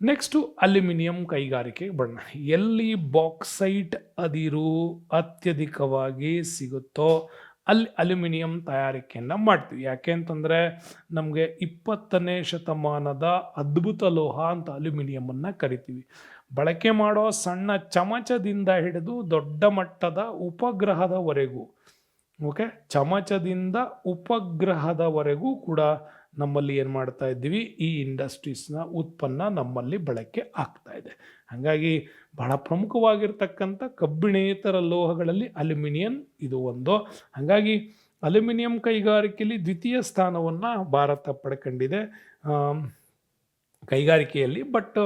ನೆಕ್ಸ್ಟು ಅಲ್ಯೂಮಿನಿಯಂ ಕೈಗಾರಿಕೆಗೆ ಬರೋಣ. ಎಲ್ಲಿ ಬಾಕ್ಸೈಟ್ ಅದಿರು ಅತ್ಯಧಿಕವಾಗಿ ಸಿಗುತ್ತೋ ಅಲ್ಲಿ ಅಲ್ಯೂಮಿನಿಯಂ ತಯಾರಿಕೆಯನ್ನು ಮಾಡ್ತೀವಿ. ಯಾಕೆ ಅಂತಂದರೆ ನಮಗೆ 20ನೇ ಶತಮಾನದ ಅದ್ಭುತ ಲೋಹ ಅಂತ ಅಲ್ಯೂಮಿನಿಯಮನ್ನು ಕರಿತೀವಿ. ಬಳಕೆ ಮಾಡೋ ಸಣ್ಣ ಚಮಚದಿಂದ ಹಿಡಿದು ದೊಡ್ಡ ಮಟ್ಟದ ಉಪಗ್ರಹದವರೆಗೂ, ಚಮಚದಿಂದ ಉಪಗ್ರಹದವರೆಗೂ ಕೂಡ ನಮ್ಮಲ್ಲಿ ಏನು ಮಾಡ್ತಾ ಇದ್ದೀವಿ, ಈ ಇಂಡಸ್ಟ್ರೀಸ್ನ ಉತ್ಪನ್ನ ನಮ್ಮಲ್ಲಿ ಬಳಕೆ ಆಗ್ತಾ ಇದೆ. ಹಾಗಾಗಿ ಬಹಳ ಪ್ರಮುಖವಾಗಿರ್ತಕ್ಕಂಥ ಕಬ್ಬಿಣೇತರ ಲೋಹಗಳಲ್ಲಿ ಅಲ್ಯೂಮಿನಿಯಂ ಇದು ಒಂದು. ಹಾಗಾಗಿ ಅಲ್ಯೂಮಿನಿಯಂ ಕೈಗಾರಿಕೆಯಲ್ಲಿ 2ಯ ಸ್ಥಾನವನ್ನು ಭಾರತ ಪಡ್ಕೊಂಡಿದೆ ಕೈಗಾರಿಕೆಯಲ್ಲಿ. ಬಟ್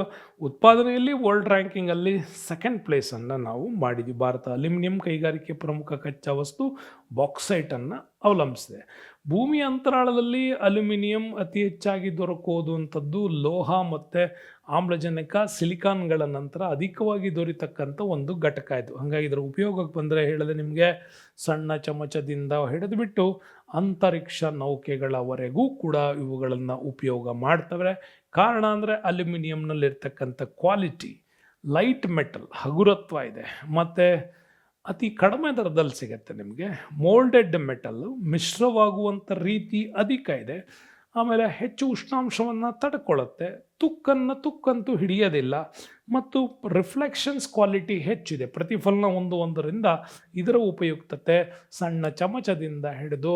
ಉತ್ಪಾದನೆಯಲ್ಲಿ ವರ್ಲ್ಡ್ ರ್ಯಾಂಕಿಂಗಲ್ಲಿ 2nd ಪ್ಲೇಸನ್ನು ನಾವು ಮಾಡಿದ್ವಿ. ಭಾರತ ಅಲ್ಯೂಮಿನಿಯಂ ಕೈಗಾರಿಕೆ ಪ್ರಮುಖ ಕಚ್ಚಾ ವಸ್ತು ಬಾಕ್ಸೈಟನ್ನು ಅವಲಂಬಿಸಿದೆ. ಭೂಮಿಯ ಅಂತರಾಳದಲ್ಲಿ ಅಲ್ಯೂಮಿನಿಯಂ ಅತಿ ಹೆಚ್ಚಾಗಿ ದೊರಕುವಂಥದ್ದು ಲೋಹ ಮತ್ತು ಆಮ್ಲಜನಕ, ಸಿಲಿಕಾನ್ಗಳ ನಂತರ ಅಧಿಕವಾಗಿ ದೊರೀತಕ್ಕಂಥ ಒಂದು ಘಟಕ ಇದು. ಹಾಗಾಗಿ ಇದರ ಉಪಯೋಗಕ್ಕೆ ಬಂದರೆ ಹೇಳಿದೆ ನಿಮಗೆ, ಸಣ್ಣ ಚಮಚದಿಂದ ಹಿಡಿದುಬಿಟ್ಟು ಅಂತರಿಕ್ಷ ನೌಕೆಗಳವರೆಗೂ ಕೂಡ ಇವುಗಳನ್ನು ಉಪಯೋಗ ಮಾಡ್ತವೆ. ಕಾರಣ ಅಂದರೆ ಅಲ್ಯೂಮಿನಿಯಂನಲ್ಲಿರ್ತಕ್ಕಂಥ ಕ್ವಾಲಿಟಿ, ಲೈಟ್ ಮೆಟಲ್, ಹಗುರತ್ವ ಇದೆ, ಮತ್ತು ಅತಿ ಕಡಿಮೆ ದರದಲ್ಲಿ ಸಿಗುತ್ತೆ ನಿಮಗೆ. ಮೋಲ್ಡೆಡ್ ಮೆಟಲ್ಲು ಮಿಶ್ರವಾಗುವಂಥ ರೀತಿ ಅಧಿಕ ಇದೆ. ಆಮೇಲೆ ಹೆಚ್ಚು ಉಷ್ಣಾಂಶವನ್ನು ತಡ್ಕೊಳ್ಳುತ್ತೆ. ತುಕ್ಕಂತೂ ಹಿಡಿಯೋದಿಲ್ಲ. ಮತ್ತು ರಿಫ್ಲೆಕ್ಷನ್ಸ್ ಕ್ವಾಲಿಟಿ ಹೆಚ್ಚಿದೆ. ಪ್ರತಿಫಲನ ಒಂದರಿಂದ ಇದರ ಉಪಯುಕ್ತತೆ ಸಣ್ಣ ಚಮಚದಿಂದ ಹಿಡಿದು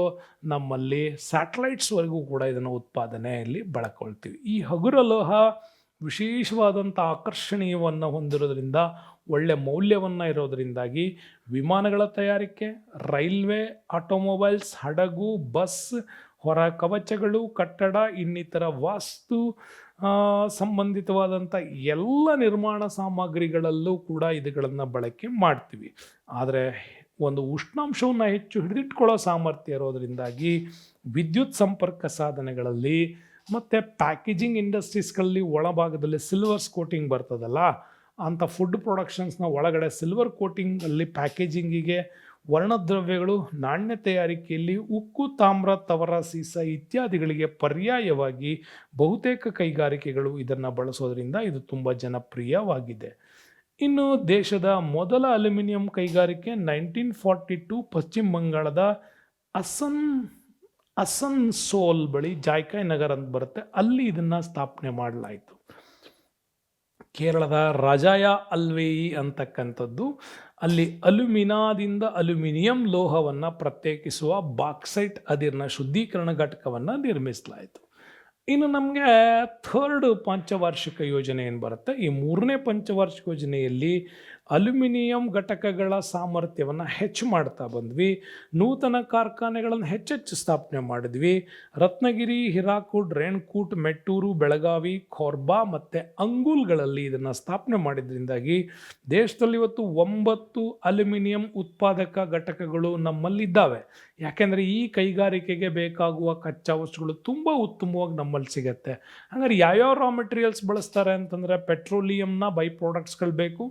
ನಮ್ಮಲ್ಲಿ ಸ್ಯಾಟಲೈಟ್ಸ್ವರೆಗೂ ಕೂಡ ಇದನ್ನು ಉತ್ಪಾದನೆಯಲ್ಲಿ ಬಳಕೊಳ್ತೀವಿ. ಈ ಹಗುರ ಲೋಹ ವಿಶೇಷವಾದಂಥ ಆಕರ್ಷಣೀಯವನ್ನು ಹೊಂದಿರೋದ್ರಿಂದ, ಒಳ್ಳೆ ಮೌಲ್ಯವನ್ನು ಇರೋದರಿಂದಾಗಿ ವಿಮಾನಗಳ ತಯಾರಿಕೆ, ರೈಲ್ವೆ, ಆಟೋಮೊಬೈಲ್ಸ್, ಹಡಗು, ಬಸ್, ಹೊರ ಕವಚಗಳು, ಕಟ್ಟಡ, ಇನ್ನಿತರ ವಾಸ್ತು ಸಂಬಂಧಿತವಾದಂಥ ಎಲ್ಲ ನಿರ್ಮಾಣ ಸಾಮಗ್ರಿಗಳಲ್ಲೂ ಕೂಡ ಇವುಗಳನ್ನು ಬಳಕೆ ಮಾಡ್ತೀವಿ. ಆದರೆ ಒಂದು ಉಷ್ಣಾಂಶವನ್ನು ಹೆಚ್ಚು ಹಿಡಿದಿಟ್ಕೊಳ್ಳೋ ಸಾಮರ್ಥ್ಯ ಇರೋದರಿಂದಾಗಿ ವಿದ್ಯುತ್ ಸಂಪರ್ಕ ಸಾಧನಗಳಲ್ಲಿ ಮತ್ತು ಪ್ಯಾಕೇಜಿಂಗ್ ಇಂಡಸ್ಟ್ರೀಸ್ಗಳಲ್ಲಿ ಒಳಭಾಗದಲ್ಲಿ ಸಿಲ್ವರ್ಸ್ ಕೋಟಿಂಗ್ ಬರ್ತದಲ್ಲ, ಅಂಥ ಫುಡ್ ಪ್ರೊಡಕ್ಷನ್ಸ್ನ ಒಳಗಡೆ ಸಿಲ್ವರ್ ಕೋಟಿಂಗಲ್ಲಿ ಪ್ಯಾಕೇಜಿಂಗಿಗೆ, ವರ್ಣದ್ರವ್ಯಗಳು, ನಾಣ್ಯ ತಯಾರಿಕೆಯಲ್ಲಿ ಉಕ್ಕು, ತಾಮ್ರ, ತವರ, ಸೀಸ ಇತ್ಯಾದಿಗಳಿಗೆ ಪರ್ಯಾಯವಾಗಿ ಬಹುತೇಕ ಕೈಗಾರಿಕೆಗಳು ಇದನ್ನು ಬಳಸೋದ್ರಿಂದ ಇದು ತುಂಬ ಜನಪ್ರಿಯವಾಗಿದೆ. ಇನ್ನು ದೇಶದ ಮೊದಲ ಅಲ್ಯೂಮಿನಿಯಂ ಕೈಗಾರಿಕೆ 1942 ಪಶ್ಚಿಮ ಬಂಗಾಳದ ಅಸನ್ಸೋಲ್ ಬಳಿ ಜಾಯ್ಕಾಯ್ ನಗರ್ ಅಂತ ಬರುತ್ತೆ, ಅಲ್ಲಿ ಇದನ್ನು ಸ್ಥಾಪನೆ ಮಾಡಲಾಯಿತು. ಕೇರಳದ ರಾಜಾಯ ಅಲ್ವೇಯಿ ಅಂತಕ್ಕಂಥದ್ದು ಅಲ್ಲಿ ಅಲ್ಯೂಮಿನಾದಿಂದ ಅಲ್ಯೂಮಿನಿಯಂ ಲೋಹವನ್ನು ಪ್ರತ್ಯೇಕಿಸುವ ಬಾಕ್ಸೈಟ್ ಅದಿರಿನ ಶುದ್ಧೀಕರಣ ಘಟಕವನ್ನು ನಿರ್ಮಿಸಲಾಯಿತು. ಇನ್ನು ನಮಗೆ ಥರ್ಡ್ ಪಂಚವಾರ್ಷಿಕ ಯೋಜನೆ ಏನು ಬರುತ್ತೆ, ಈ ಮೂರನೇ ಪಂಚವಾರ್ಷಿಕ ಯೋಜನೆಯಲ್ಲಿ ಅಲ್ಯೂಮಿನಿಯಂ ಘಟಕಗಳ ಸಾಮರ್ಥ್ಯವನ್ನು ಹೆಚ್ಚು ಮಾಡ್ತಾ ಬಂದ್ವಿ. ನೂತನ ಕಾರ್ಖಾನೆಗಳನ್ನು ಹೆಚ್ಚೆಚ್ಚು ಸ್ಥಾಪನೆ ಮಾಡಿದ್ವಿ. ರತ್ನಗಿರಿ, ಹಿರಾಕೂಡ್, ರೇಣ್ಕೂಟ್, ಮೆಟ್ಟೂರು, ಬೆಳಗಾವಿ, ಖೋರ್ಬಾ ಮತ್ತು ಅಂಗೂಲ್ಗಳಲ್ಲಿ ಇದನ್ನು ಸ್ಥಾಪನೆ ಮಾಡಿದ್ರಿಂದಾಗಿ ದೇಶದಲ್ಲಿ ಇವತ್ತು 9 ಅಲ್ಯೂಮಿನಿಯಂ ಉತ್ಪಾದಕ ಘಟಕಗಳು ನಮ್ಮಲ್ಲಿದ್ದಾವೆ. ಯಾಕೆಂದರೆ ಈ ಕೈಗಾರಿಕೆಗೆ ಬೇಕಾಗುವ ಕಚ್ಚಾ ವಸ್ತುಗಳು ತುಂಬ ಉತ್ತಮವಾಗಿ ನಮ್ಮಲ್ಲಿ ಸಿಗುತ್ತೆ. ಹಾಗಾದ್ರೆ ಯಾವ್ಯಾವ ರಾ ಮೆಟೀರಿಯಲ್ಸ್ ಬಳಸ್ತಾರೆ ಅಂತಂದರೆ, ಪೆಟ್ರೋಲಿಯಂನ ಬೈ ಪ್ರಾಡಕ್ಟ್ಸ್ಗಳು ಬೇಕು,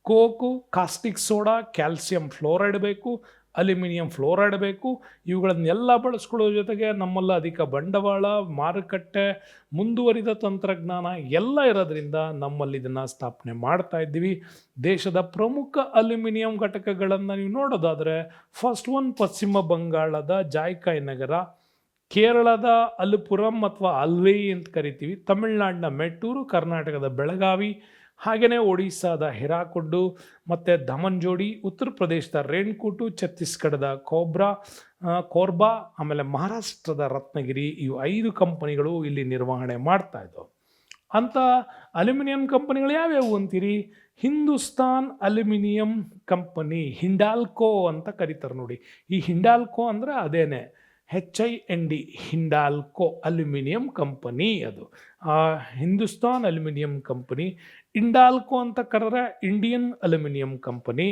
Coke, caustic soda, calcium fluoride ಬೇಕು, ಅಲ್ಯೂಮಿನಿಯಂ ಫ್ಲೋರೈಡ್ ಬೇಕು. ಇವುಗಳನ್ನೆಲ್ಲ ಬಳಸ್ಕೊಳ್ಳೋ ಜೊತೆಗೆ ನಮ್ಮಲ್ಲಿ ಅಧಿಕ ಬಂಡವಾಳ, ಮಾರುಕಟ್ಟೆ, ಮುಂದುವರಿದ ತಂತ್ರಜ್ಞಾನ ಎಲ್ಲ ಇರೋದ್ರಿಂದ ನಮ್ಮಲ್ಲಿ ಇದನ್ನು ಸ್ಥಾಪನೆ ಮಾಡ್ತಾ ಇದ್ದೀವಿ. ದೇಶದ ಪ್ರಮುಖ ಅಲ್ಯೂಮಿನಿಯಂ ಘಟಕಗಳನ್ನು ನೀವು ನೋಡೋದಾದರೆ, ಫಸ್ಟ್ ಒನ್ ಪಶ್ಚಿಮ ಬಂಗಾಳದ ಜಾಯ್ಕಾಯ್ ನಗರ, ಕೇರಳದ ಅಲುಪುರಂ ಅಥವಾ ಅಲ್ವೈ ಅಂತ ಕರಿತೀವಿ, ತಮಿಳುನಾಡಿನ ಮೆಟ್ಟೂರು, ಕರ್ನಾಟಕದ ಬೆಳಗಾವಿ, ಹಾಗೆಯೇ ಒಡಿಸ್ಸಾದ ಹಿರಾಕುಡ್ಡು ಮತ್ತು ಧಮನ್ಜೋಡಿ, ಉತ್ತರ ಪ್ರದೇಶದ ರೇಣ್ಕೂಟು, ಛತ್ತೀಸ್ಗಢದ ಕೋರ್ಬಾ, ಆಮೇಲೆ ಮಹಾರಾಷ್ಟ್ರದ ರತ್ನಗಿರಿ, ಇವು 5 ಕಂಪನಿಗಳು ಇಲ್ಲಿ ನಿರ್ವಹಣೆ ಮಾಡ್ತಾ ಇದ್ದವು. ಅಂಥ ಅಲ್ಯೂಮಿನಿಯಂ ಕಂಪನಿಗಳು ಯಾವ್ಯಾವು ಅಂತೀರಿ? ಹಿಂದೂಸ್ತಾನ್ ಅಲ್ಯೂಮಿನಿಯಂ ಕಂಪನಿ, ಹಿಂಡಾಲ್ಕೋ ಅಂತ ಕರೀತಾರೆ ನೋಡಿ. ಈ ಹಿಂಡಾಲ್ಕೋ ಅಂದರೆ ಅದೇನೆ HIND, ಹಿಂಡಾಲ್ಕೋ ಅಲ್ಯೂಮಿನಿಯಂ ಕಂಪನಿ. ಅದು ಹಿಂದೂಸ್ತಾನ್ ಅಲ್ಯೂಮಿನಿಯಂ ಕಂಪನಿ. ಇಂಡಾಲ್ಕೋ ಅಂತ ಕರೆದ್ರೆ ಇಂಡಿಯನ್ ಅಲ್ಯೂಮಿನಿಯಂ ಕಂಪನಿ.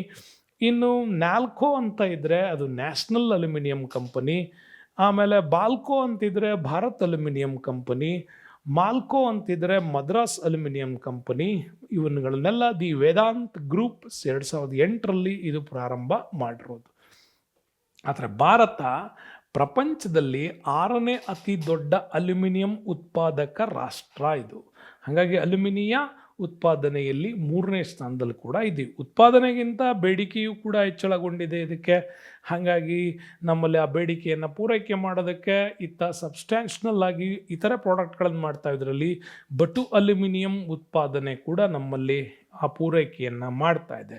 ಇನ್ನು ನ್ಯಾಲ್ಕೋ ಅಂತ ಇದ್ದರೆ ಅದು ನ್ಯಾಷನಲ್ ಅಲ್ಯೂಮಿನಿಯಂ ಕಂಪನಿ. ಆಮೇಲೆ ಬಾಲ್ಕೋ ಅಂತಿದ್ರೆ ಭಾರತ್ ಅಲ್ಯೂಮಿನಿಯಂ ಕಂಪನಿ. ಮಾಲ್ಕೋ ಅಂತಿದ್ರೆ ಮದ್ರಾಸ್ ಅಲ್ಯೂಮಿನಿಯಂ ಕಂಪನಿ. ಇವನ್ಗಳನ್ನೆಲ್ಲ ದಿ ವೇದಾಂತ್ ಗ್ರೂಪ್ 2008ರಲ್ಲಿ ಇದು ಪ್ರಾರಂಭ ಮಾಡಿರೋದು. ಆದರೆ ಭಾರತ ಪ್ರಪಂಚದಲ್ಲಿ 6ನೇ ಅತಿ ದೊಡ್ಡ ಅಲ್ಯೂಮಿನಿಯಂ ಉತ್ಪಾದಕ ರಾಷ್ಟ್ರ ಇದು. ಹಾಗಾಗಿ ಅಲ್ಯೂಮಿನಿಯ ಉತ್ಪಾದನೆಯಲ್ಲಿ 3ನೇ ಸ್ಥಾನದಲ್ಲಿ ಕೂಡ ಇದ್ದೀವಿ. ಉತ್ಪಾದನೆಗಿಂತ ಬೇಡಿಕೆಯೂ ಕೂಡ ಹೆಚ್ಚಳಗೊಂಡಿದೆ ಇದಕ್ಕೆ. ಹಾಗಾಗಿ ನಮ್ಮಲ್ಲಿ ಆ ಬೇಡಿಕೆಯನ್ನು ಪೂರೈಕೆ ಮಾಡೋದಕ್ಕೆ ಸಬ್ಸ್ಟ್ಯಾನ್ಷನಲ್ ಆಗಿ ಇತರ ಪ್ರಾಡಕ್ಟ್ಗಳನ್ನು ಮಾಡ್ತಾ ಇದರಲ್ಲಿ ಬಟು ಅಲ್ಯೂಮಿನಿಯಂ ಉತ್ಪಾದನೆ ಕೂಡ ನಮ್ಮಲ್ಲಿ ಆ ಪೂರೈಕೆಯನ್ನು ಮಾಡ್ತಾ ಇದೆ.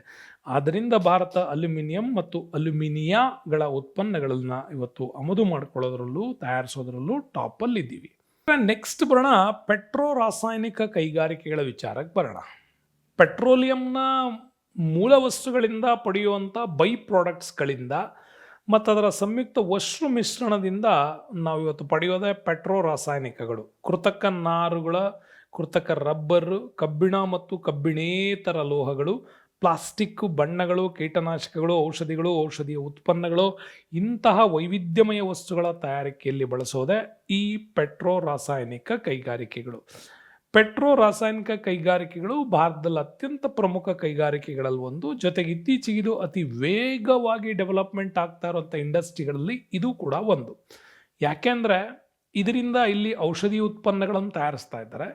ಆದ್ದರಿಂದ ಭಾರತ ಅಲ್ಯೂಮಿನಿಯಂ ಮತ್ತು ಅಲ್ಯೂಮಿನಿಯಾಗಳ ಉತ್ಪನ್ನಗಳನ್ನು ಇವತ್ತು ಆಮದು ಮಾಡ್ಕೊಳ್ಳೋದ್ರಲ್ಲೂ ತಯಾರಿಸೋದ್ರಲ್ಲೂ ಟಾಪಲ್ಲಿದ್ದೀವಿ. ನೆಕ್ಸ್ಟ್ ಬರೋಣ, ಪೆಟ್ರೋ ರಾಸಾಯನಿಕ ಕೈಗಾರಿಕೆಗಳ ವಿಚಾರಕ್ಕೆ ಬರೋಣ. ಪೆಟ್ರೋಲಿಯಂನ ಮೂಲ ವಸ್ತುಗಳಿಂದ ಪಡೆಯುವಂಥ ಬೈ ಪ್ರಾಡಕ್ಟ್ಸ್ಗಳಿಂದ ಮತ್ತು ಅದರ ಸಂಯುಕ್ತ ವಸ್ತು ಮಿಶ್ರಣದಿಂದ ನಾವು ಇವತ್ತು ಪಡೆಯೋದೇ ಪೆಟ್ರೋ ರಾಸಾಯನಿಕಗಳು. ಕೃತಕ ನಾರುಗಳ, ಕೃತಕ ರಬ್ಬರು, ಕಬ್ಬಿಣ ಮತ್ತು ಕಬ್ಬಿಣೇತರ ಲೋಹಗಳು, ಪ್ಲಾಸ್ಟಿಕ್, ಬಣ್ಣಗಳು, ಕೀಟನಾಶಕಗಳು, ಔಷಧಿಗಳು, ಔಷಧಿಯ ಉತ್ಪನ್ನಗಳು, ಇಂತಹ ವೈವಿಧ್ಯಮಯ ವಸ್ತುಗಳ ತಯಾರಿಕೆಯಲ್ಲಿ ಬಳಸೋದೇ ಈ ಪೆಟ್ರೋ ರಾಸಾಯನಿಕ ಕೈಗಾರಿಕೆಗಳು. ಪೆಟ್ರೋ ರಾಸಾಯನಿಕ ಕೈಗಾರಿಕೆಗಳು ಭಾರತದಲ್ಲಿ ಅತ್ಯಂತ ಪ್ರಮುಖ ಕೈಗಾರಿಕೆಗಳಲ್ಲಿ ಒಂದು. ಜೊತೆಗೆ ಇತ್ತೀಚೆಗೆ ಇದು ಅತಿ ವೇಗವಾಗಿ ಡೆವಲಪ್ಮೆಂಟ್ ಆಗ್ತಾ ಇರುವಂಥ ಇಂಡಸ್ಟ್ರಿಗಳಲ್ಲಿ ಇದು ಕೂಡ ಒಂದು. ಯಾಕೆಂದರೆ ಇದರಿಂದ ಇಲ್ಲಿ ಔಷಧಿ ಉತ್ಪನ್ನಗಳನ್ನು ತಯಾರಿಸ್ತಾ ಇದ್ದಾರೆ,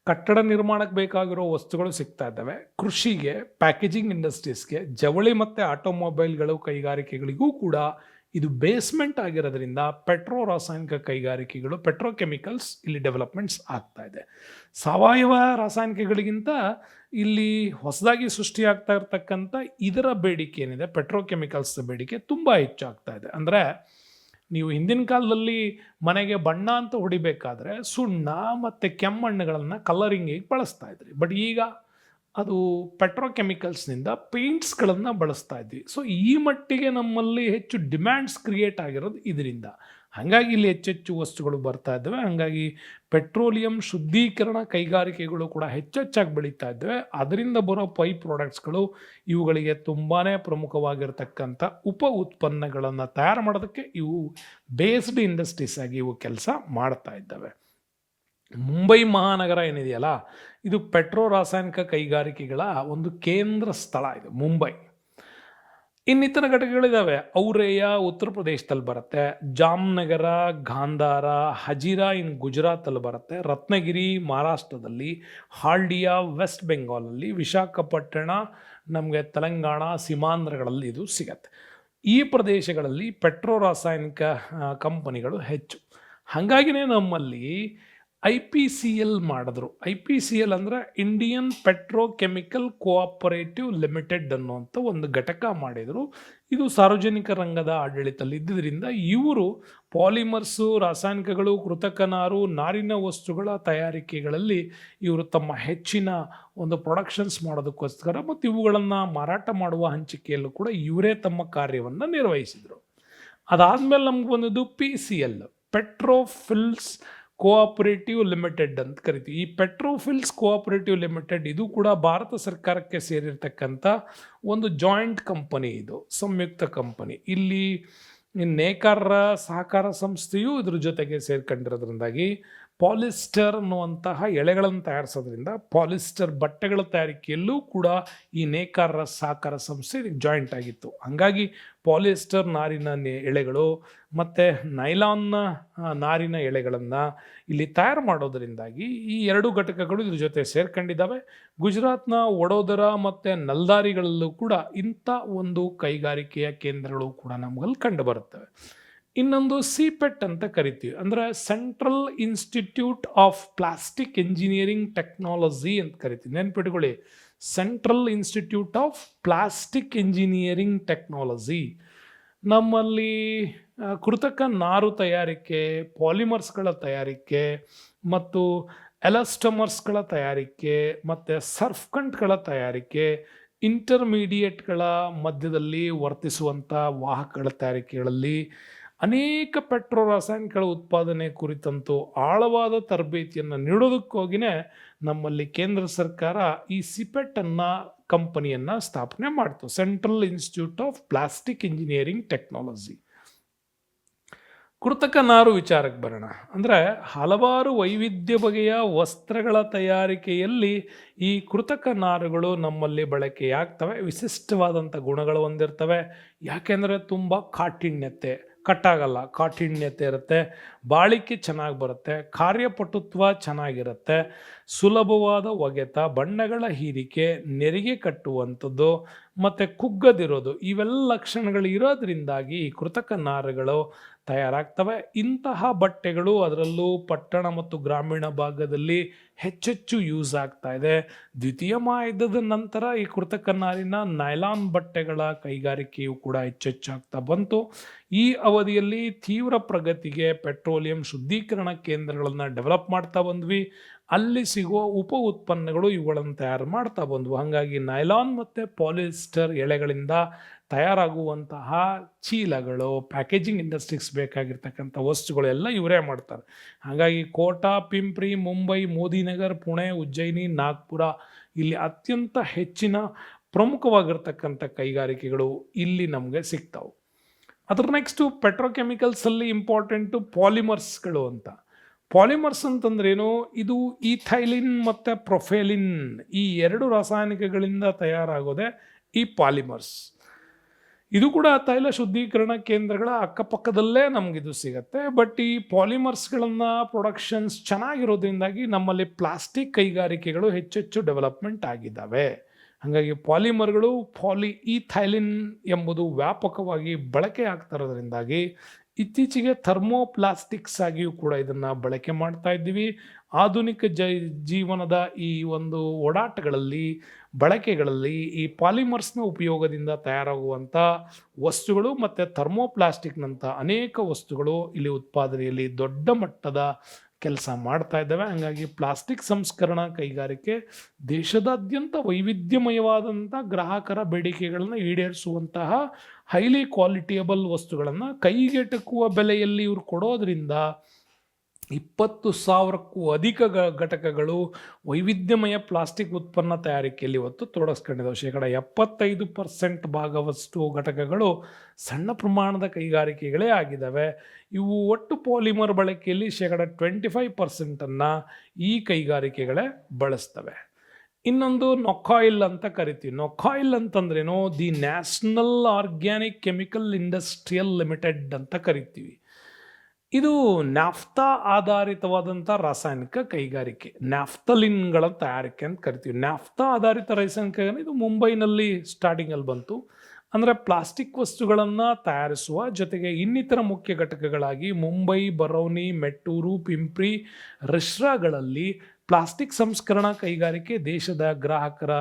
ಕಟ್ಟಡ ನಿರ್ಮಾಣಕ್ಕೆ ಬೇಕಾಗಿರೋ ವಸ್ತುಗಳು ಸಿಗ್ತಾ ಇದ್ದಾವೆ, ಕೃಷಿಗೆ, ಪ್ಯಾಕೇಜಿಂಗ್ ಇಂಡಸ್ಟ್ರೀಸ್ಗೆ, ಜವಳಿ ಮತ್ತು ಆಟೋಮೊಬೈಲ್ಗಳು ಕೈಗಾರಿಕೆಗಳಿಗೂ ಕೂಡ ಇದು ಬೇಸ್ಮೆಂಟ್ ಆಗಿರೋದ್ರಿಂದ ಪೆಟ್ರೋ ರಾಸಾಯನಿಕ ಕೈಗಾರಿಕೆಗಳು, ಪೆಟ್ರೋಕೆಮಿಕಲ್ಸ್ ಇಲ್ಲಿ ಡೆವಲಪ್ಮೆಂಟ್ಸ್ ಆಗ್ತಾ ಇದೆ. ಸಾವಯವ ರಾಸಾಯನಿಕಗಳಿಗಿಂತ ಇಲ್ಲಿ ಹೊಸದಾಗಿ ಸೃಷ್ಟಿಯಾಗ್ತಾ ಇರ್ತಕ್ಕಂಥ ಇದರ ಬೇಡಿಕೆ ಏನಿದೆ, ಪೆಟ್ರೋಕೆಮಿಕಲ್ಸ್ ಬೇಡಿಕೆ ತುಂಬ ಹೆಚ್ಚಾಗ್ತಾ ಇದೆ. ಅಂದರೆ ನೀವು ಹಿಂದಿನ ಕಾಲದಲ್ಲಿ ಮನೆಗೆ ಬಣ್ಣ ಅಂತ ಹೊಡಿಬೇಕಾದ್ರೆ ಸುಣ್ಣ ಮತ್ತು ಕೆಮ್ಮಣ್ಣುಗಳನ್ನು ಕಲರಿಂಗಿಗೆ ಬಳಸ್ತಾ ಇದ್ರಿ. ಬಟ್ ಈಗ ಅದು ಪೆಟ್ರೋಕೆಮಿಕಲ್ಸ್ನಿಂದ ಪೇಂಟ್ಸ್ಗಳನ್ನು ಬಳಸ್ತಾ ಇದ್ವಿ. ಸೊ ಈ ಮಟ್ಟಿಗೆ ನಮ್ಮಲ್ಲಿ ಹೆಚ್ಚು ಡಿಮ್ಯಾಂಡ್ಸ್ ಕ್ರಿಯೇಟ್ ಆಗಿರೋದು ಇದರಿಂದ. ಹಾಗಾಗಿ ಇಲ್ಲಿ ಹೆಚ್ಚೆಚ್ಚು ವಸ್ತುಗಳು ಬರ್ತಾ ಇದ್ದಾವೆ. ಹಾಗಾಗಿ ಪೆಟ್ರೋಲಿಯಂ ಶುದ್ಧೀಕರಣ ಕೈಗಾರಿಕೆಗಳು ಕೂಡ ಹೆಚ್ಚೆಚ್ಚಾಗಿ ಬೆಳೀತಾ ಇದ್ದಾವೆ. ಅದರಿಂದ ಬರೋ ಪೈ ಪ್ರಾಡಕ್ಟ್ಸ್ಗಳು ಇವುಗಳಿಗೆ ತುಂಬಾ ಪ್ರಮುಖವಾಗಿರ್ತಕ್ಕಂಥ ಉಪ ಉತ್ಪನ್ನಗಳನ್ನು ತಯಾರು ಮಾಡೋದಕ್ಕೆ ಇವು ಬೇಸ್ಡ್ ಇಂಡಸ್ಟ್ರೀಸ್ ಆಗಿ ಇವು ಕೆಲಸ ಮಾಡ್ತಾ ಇದ್ದಾವೆ. ಮುಂಬೈ ಮಹಾನಗರ ಏನಿದೆಯಲ್ಲ, ಇದು ಪೆಟ್ರೋ ರಾಸಾಯನಿಕ ಕೈಗಾರಿಕೆಗಳ ಒಂದು ಕೇಂದ್ರ ಸ್ಥಳ. ಇದು ಮುಂಬೈ. ಇನ್ನಿತರ ಘಟಕಗಳಿದ್ದಾವೆ. ಔರೇಯ ಉತ್ತರ ಪ್ರದೇಶದಲ್ಲಿ ಬರುತ್ತೆ, ಜಾಮ್ನಗರ, ಗಾಂಧಾರ, ಹಜಿರಾ ಇನ್ ಗುಜರಾತಲ್ಲಿ ಬರುತ್ತೆ, ರತ್ನಗಿರಿ ಮಹಾರಾಷ್ಟ್ರದಲ್ಲಿ, ಹಾಲ್ಡಿಯಾ ವೆಸ್ಟ್ ಬೆಂಗಾಲಲ್ಲಿ, ವಿಶಾಖಪಟ್ಟಣ ನಮಗೆ ತೆಲಂಗಾಣ ಸೀಮಾಂಧ್ರಗಳಲ್ಲಿ ಇದು ಸಿಗತ್ತೆ. ಈ ಪ್ರದೇಶಗಳಲ್ಲಿ ಪೆಟ್ರೋ ರಾಸಾಯನಿಕ ಕಂಪನಿಗಳು ಹೆಚ್ಚು. ಹಾಗಾಗಿನೇ ನಮ್ಮಲ್ಲಿ IPCL ಮಾಡಿದ್ರು. IPCL ಅಂದರೆ ಇಂಡಿಯನ್ ಪೆಟ್ರೋಕೆಮಿಕಲ್ ಕೋಆಪರೇಟಿವ್ ಲಿಮಿಟೆಡ್ ಅನ್ನುವಂಥ ಒಂದು ಘಟಕ ಮಾಡಿದರು. ಇದು ಸಾರ್ವಜನಿಕ ರಂಗದ ಆಡಳಿತದಲ್ಲಿ ಇದ್ದಿದ್ದರಿಂದ ಇವರು ಪಾಲಿಮರ್ಸು, ರಾಸಾಯನಿಕಗಳು, ಕೃತಕ ನಾರು, ನಾರಿನ ವಸ್ತುಗಳ ತಯಾರಿಕೆಗಳಲ್ಲಿ ಇವರು ತಮ್ಮ ಹೆಚ್ಚಿನ ಒಂದು ಪ್ರೊಡಕ್ಷನ್ಸ್ ಮಾಡೋದಕ್ಕೋಸ್ಕರ ಮತ್ತು ಇವುಗಳನ್ನು ಮಾರಾಟ ಮಾಡುವ ಹಂಚಿಕೆಯಲ್ಲೂ ಕೂಡ ಇವರೇ ತಮ್ಮ ಕಾರ್ಯವನ್ನು ನಿರ್ವಹಿಸಿದರು. ಅದಾದಮೇಲೆ ನಮ್ಗೆ ಬಂದಿದ್ದು PCL, ಪೆಟ್ರೋಫಿಲ್ಸ್ ಕೋಆಪರೇಟಿವ್ ಲಿಮಿಟೆಡ್ ಅಂತ ಕರಿತೀವಿ. ಈ ಪೆಟ್ರೋಫಿಲ್ಸ್ ಕೋಆಪರೇಟಿವ್ ಲಿಮಿಟೆಡ್ ಇದು ಕೂಡ ಭಾರತ ಸರ್ಕಾರಕ್ಕೆ ಸೇರಿರ್ತಕ್ಕಂಥ ಒಂದು ಜಾಯಿಂಟ್ ಕಂಪನಿ, ಇದು ಸಂಯುಕ್ತ ಕಂಪನಿ. ಇಲ್ಲಿ ನೇಕಾರರ ಸಹಕಾರ ಸಂಸ್ಥೆಯು ಇದ್ರ ಜೊತೆಗೆ ಸೇರ್ಕೊಂಡಿರೋದ್ರಿಂದಾಗಿ ಪಾಲಿಸ್ಟರ್ ಅನ್ನುವಂತಹ ಎಳೆಗಳನ್ನು ತಯಾರಿಸೋದ್ರಿಂದ ಪಾಲಿಸ್ಟರ್ ಬಟ್ಟೆಗಳ ತಯಾರಿಕೆಯಲ್ಲೂ ಕೂಡ ಈ ನೇಕಾರರ ಸಹಕಾರ ಸಂಸ್ಥೆ ಜಾಯಿಂಟ್ ಆಗಿತ್ತು. ಹಾಗಾಗಿ ಪಾಲಿಸ್ಟರ್ ನಾರಿನ ಎಳೆಗಳು ಮತ್ತು ನೈಲಾನ್ನ ನಾರಿನ ಎಳೆಗಳನ್ನು ಇಲ್ಲಿ ತಯಾರು ಮಾಡೋದರಿಂದಾಗಿ ಈ ಎರಡು ಘಟಕಗಳು ಇದ್ರ ಜೊತೆ ಸೇರ್ಕೊಂಡಿದ್ದಾವೆ. ಗುಜರಾತ್ನ ವಡೋದರ ಮತ್ತು ನಲ್ದಾರಿಗಳಲ್ಲೂ ಕೂಡ ಇಂಥ ಒಂದು ಕೈಗಾರಿಕೆಯ ಕೇಂದ್ರಗಳು ಕೂಡ ನಮಗಲ್ಲಿ ಕಂಡು ಬರುತ್ತವೆ. ಇನ್ನೊಂದು CPET ಅಂತ ಕರಿತೀವಿ, ಅಂದರೆ central institute of plastic engineering technology ಅಂತ ಕರಿತೀವಿ. ನೆನ್ಪಿಟ್ಕೊಳ್ಳಿ, central institute of plastic engineering technology. ನಮ್ಮಲ್ಲಿ ಕೃತಕ ನಾರು ತಯಾರಿಕೆ, ಪಾಲಿಮರ್ಸ್ಗಳ ತಯಾರಿಕೆ ಮತ್ತು ಎಲಾಸ್ಟಮರ್ಸ್ಗಳ ತಯಾರಿಕೆ ಮತ್ತು ಸರ್ಫ್ಕಂಟ್ಗಳ ತಯಾರಿಕೆ, ಇಂಟರ್ಮೀಡಿಯೇಟ್ಗಳ ಮಧ್ಯದಲ್ಲಿ ವರ್ತಿಸುವಂಥ ವಾಹಕಗಳ ತಯಾರಿಕೆಗಳಲ್ಲಿ ಅನೇಕ ಪೆಟ್ರೋ ರಾಸಾಯನಿಕಗಳ ಉತ್ಪಾದನೆ ಕುರಿತಂತೂ ಆಳವಾದ ತರಬೇತಿಯನ್ನು ನೀಡೋದಕ್ಕೋಗಿನೇ ನಮ್ಮಲ್ಲಿ ಕೇಂದ್ರ ಸರ್ಕಾರ ಈ CPET ಅನ್ನ ಕಂಪನಿಯನ್ನು ಸ್ಥಾಪನೆ ಮಾಡ್ತು, central institute of plastic engineering technology. ಕೃತಕ ನಾರು ವಿಚಾರಕ್ಕೆ ಬರೋಣ. ಅಂದರೆ ಹಲವಾರು ವೈವಿಧ್ಯ ಬಗೆಯ ವಸ್ತ್ರಗಳ ತಯಾರಿಕೆಯಲ್ಲಿ ಈ ಕೃತಕ ನಾರುಗಳು ನಮ್ಮಲ್ಲಿ ಬಳಕೆಯಾಗ್ತವೆ. ವಿಶಿಷ್ಟವಾದಂಥ ಗುಣಗಳು ಹೊಂದಿರ್ತವೆ. ಯಾಕೆಂದರೆ ತುಂಬ ಕಾಠಿಣ್ಯತೆ, ಕಟ್ಟಾಗಲ್ಲ, ಕಾಠಿಣ್ಯತೆ ಇರುತ್ತೆ, ಬಾಳಿಕೆ ಚೆನ್ನಾಗಿ ಬರುತ್ತೆ, ಕಾರ್ಯಪಟುತ್ವ ಚೆನ್ನಾಗಿರುತ್ತೆ, ಸುಲಭವಾದ ಒಗೆತ, ಬಣ್ಣಗಳ ಹೀರಿಕೆ, ನೆರಿಗೆ ಕಟ್ಟುವಂಥದ್ದು ಮತ್ತು ಕುಗ್ಗದಿರೋದು, ಇವೆಲ್ಲ ಲಕ್ಷಣಗಳು ಇರೋದ್ರಿಂದಾಗಿ ಈ ಕೃತಕ ನಾರುಗಳು ತಯಾರಾಗ್ತವೆ. ಇಂತಹ ಬಟ್ಟೆಗಳು ಅದರಲ್ಲೂ ಪಟ್ಟಣ ಮತ್ತು ಗ್ರಾಮೀಣ ಭಾಗದಲ್ಲಿ ಹೆಚ್ಚೆಚ್ಚು ಯೂಸ್ ಆಗ್ತಾ ಇದೆ. ದ್ವಿತೀಯ ಮಹಾಯುದ್ಧದ ನಂತರ ಈ ಕೃತಕ ನಾರಿನ ನೈಲಾನ್ ಬಟ್ಟೆಗಳ ಕೈಗಾರಿಕೆಯು ಕೂಡ ಹೆಚ್ಚೆಚ್ಚಾಗ್ತಾ ಬಂತು. ಈ ಅವಧಿಯಲ್ಲಿ ತೀವ್ರ ಪ್ರಗತಿಗೆ ಪೆಟ್ರೋಲಿಯಂ ಶುದ್ಧೀಕರಣ ಕೇಂದ್ರಗಳನ್ನು ಡೆವಲಪ್ ಮಾಡ್ತಾ ಬಂದ್ವಿ. ಅಲ್ಲಿ ಸಿಗುವ ಉಪ ಉತ್ಪನ್ನಗಳು ಇವುಗಳನ್ನು ತಯಾರು ಮಾಡ್ತಾ ಬಂದ್ವು. ಹಾಗಾಗಿ ನೈಲಾನ್ ಮತ್ತು ಪಾಲಿಸ್ಟರ್ ಎಳೆಗಳಿಂದ ತಯಾರಾಗುವಂತಹ ಚೀಲಗಳು, ಪ್ಯಾಕೇಜಿಂಗ್ ಇಂಡಸ್ಟ್ರೀಸ್ ಬೇಕಾಗಿರ್ತಕ್ಕಂಥ ವಸ್ತುಗಳು ಎಲ್ಲ ಇವರೇ ಮಾಡ್ತಾರೆ. ಹಾಗಾಗಿ ಕೋಟಾ, ಪಿಂಪ್ರಿ, ಮುಂಬೈ, ಮೋದಿನಗರ್, ಪುಣೆ, ಉಜ್ಜಯಿನಿ, ನಾಗ್ಪುರ ಇಲ್ಲಿ ಅತ್ಯಂತ ಹೆಚ್ಚಿನ ಪ್ರಮುಖವಾಗಿರ್ತಕ್ಕಂಥ ಕೈಗಾರಿಕೆಗಳು ಇಲ್ಲಿ ನಮಗೆ ಸಿಗ್ತಾವೆ. ಅದರ ನೆಕ್ಸ್ಟು ಪೆಟ್ರೋಕೆಮಿಕಲ್ಸಲ್ಲಿ ಇಂಪಾರ್ಟೆಂಟು ಪಾಲಿಮರ್ಸ್ಗಳು ಅಂತ. ಪಾಲಿಮರ್ಸ್ ಅಂತಂದ್ರೇನು? ಇದು ಈಥೈಲಿನ್ ಮತ್ತು ಪ್ರೊಫೆಲಿನ್ ಈ ಎರಡು ರಾಸಾಯನಿಕಗಳಿಂದ ತಯಾರಾಗೋದೆ ಈ ಪಾಲಿಮರ್ಸ್. ಇದು ಕೂಡ ತೈಲ ಶುದ್ಧೀಕರಣ ಕೇಂದ್ರಗಳ ಅಕ್ಕಪಕ್ಕದಲ್ಲೇ ನಮಗಿದು ಸಿಗತ್ತೆ. ಬಟ್ ಈ ಪಾಲಿಮರ್ಸ್ಗಳನ್ನು ಪ್ರೊಡಕ್ಷನ್ಸ್ ಚೆನ್ನಾಗಿರೋದ್ರಿಂದಾಗಿ ನಮ್ಮಲ್ಲಿ ಪ್ಲಾಸ್ಟಿಕ್ ಕೈಗಾರಿಕೆಗಳು ಹೆಚ್ಚೆಚ್ಚು ಡೆವಲಪ್ಮೆಂಟ್ ಆಗಿದ್ದಾವೆ. ಹಾಗಾಗಿ ಪಾಲಿಮರ್ಗಳು, ಈಥೈಲಿನ್ ಎಂಬುದು ವ್ಯಾಪಕವಾಗಿ ಬಳಕೆ ಆಗ್ತಾ ಇರೋದ್ರಿಂದಾಗಿ ಇತ್ತೀಚೆಗೆ ಥರ್ಮೋಪ್ಲಾಸ್ಟಿಕ್ಸ್ ಆಗಿಯೂ ಕೂಡ ಇದನ್ನು ಬಳಕೆ ಮಾಡ್ತಾ ಇದ್ದೀವಿ. ಆಧುನಿಕ ಜೀವನದ ಈ ಒಂದು ಓಡಾಟಗಳಲ್ಲಿ, ಬಳಕೆಗಳಲ್ಲಿ ಈ ಪಾಲಿಮರ್ಸ್ನ ಉಪಯೋಗದಿಂದ ತಯಾರಾಗುವಂಥ ವಸ್ತುಗಳು ಮತ್ತು ಥರ್ಮೋಪ್ಲಾಸ್ಟಿಕ್ನಂಥ ಅನೇಕ ವಸ್ತುಗಳು ಇಲ್ಲಿ ಉತ್ಪಾದನೆಯಲ್ಲಿ ದೊಡ್ಡ ಮಟ್ಟದ ಕೆಲಸ ಮಾಡ್ತಾ ಇದ್ದಾವೆ. ಹಾಗಾಗಿ ಪ್ಲಾಸ್ಟಿಕ್ ಸಂಸ್ಕರಣಾ ಕೈಗಾರಿಕೆ ದೇಶದಾದ್ಯಂತ ವೈವಿಧ್ಯಮಯವಾದಂಥ ಗ್ರಾಹಕರ ಬೇಡಿಕೆಗಳನ್ನು ಈಡೇರಿಸುವಂತಹ ಹೈಲಿ ಕ್ವಾಲಿಟಿಯಬಲ್ ವಸ್ತುಗಳನ್ನು ಕೈಗೆಟಕುವ ಬೆಲೆಯಲ್ಲಿ ಇವರು ಕೊಡೋದ್ರಿಂದ 20,000ಕ್ಕೂ ಅಧಿಕ ಘಟಕಗಳು ವೈವಿಧ್ಯಮಯ ಪ್ಲಾಸ್ಟಿಕ್ ಉತ್ಪನ್ನ ತಯಾರಿಕೆಯಲ್ಲಿ ಇವತ್ತು ತೊಡಗಿಸ್ಕೊಂಡಿದ್ದಾವೆ. 75% ಭಾಗವಷ್ಟು ಘಟಕಗಳು ಸಣ್ಣ ಪ್ರಮಾಣದ ಕೈಗಾರಿಕೆಗಳೇ ಆಗಿದ್ದಾವೆ. ಇವು ಒಟ್ಟು ಪಾಲಿಮರ್ ಬಳಕೆಯಲ್ಲಿ 25% ಈ ಕೈಗಾರಿಕೆಗಳೇ ಬಳಸ್ತವೆ. ಇನ್ನೊಂದು ನೊಕಾಯಿಲ್ ಅಂತ ಕರಿತೀವಿ. ನೊಕಾಯಿಲ್ ಅಂತಂದ್ರೇನು? The national organic chemical industrial limited ಅಂತ ಕರಿತೀವಿ. ಇದು ನ್ಯಾಫ್ತಾ ಆಧಾರಿತವಾದಂಥ ರಾಸಾಯನಿಕ ಕೈಗಾರಿಕೆ, ನ್ಯಾಫ್ತಲಿನ್ಗಳ ತಯಾರಿಕೆ ಅಂತ ಕರಿತೀವಿ. ನ್ಯಾಫ್ತಾ ಆಧಾರಿತ ರಾಸಾಯನಿಕ ಇದು ಮುಂಬೈನಲ್ಲಿ ಸ್ಟಾರ್ಟಿಂಗಲ್ಲಿ ಬಂತು. ಅಂದರೆ ಪ್ಲಾಸ್ಟಿಕ್ ವಸ್ತುಗಳನ್ನು ತಯಾರಿಸುವ ಜೊತೆಗೆ ಇನ್ನಿತರ ಮುಖ್ಯ ಘಟಕಗಳಾಗಿ ಮುಂಬೈ, ಬರೌನಿ, ಮೆಟ್ಟೂರು, ಪಿಂಪ್ರಿ, ರಿಷ್ರಾಗಳಲ್ಲಿ ಪ್ಲಾಸ್ಟಿಕ್ ಸಂಸ್ಕರಣಾ ಕೈಗಾರಿಕೆ ದೇಶದ ಗ್ರಾಹಕರ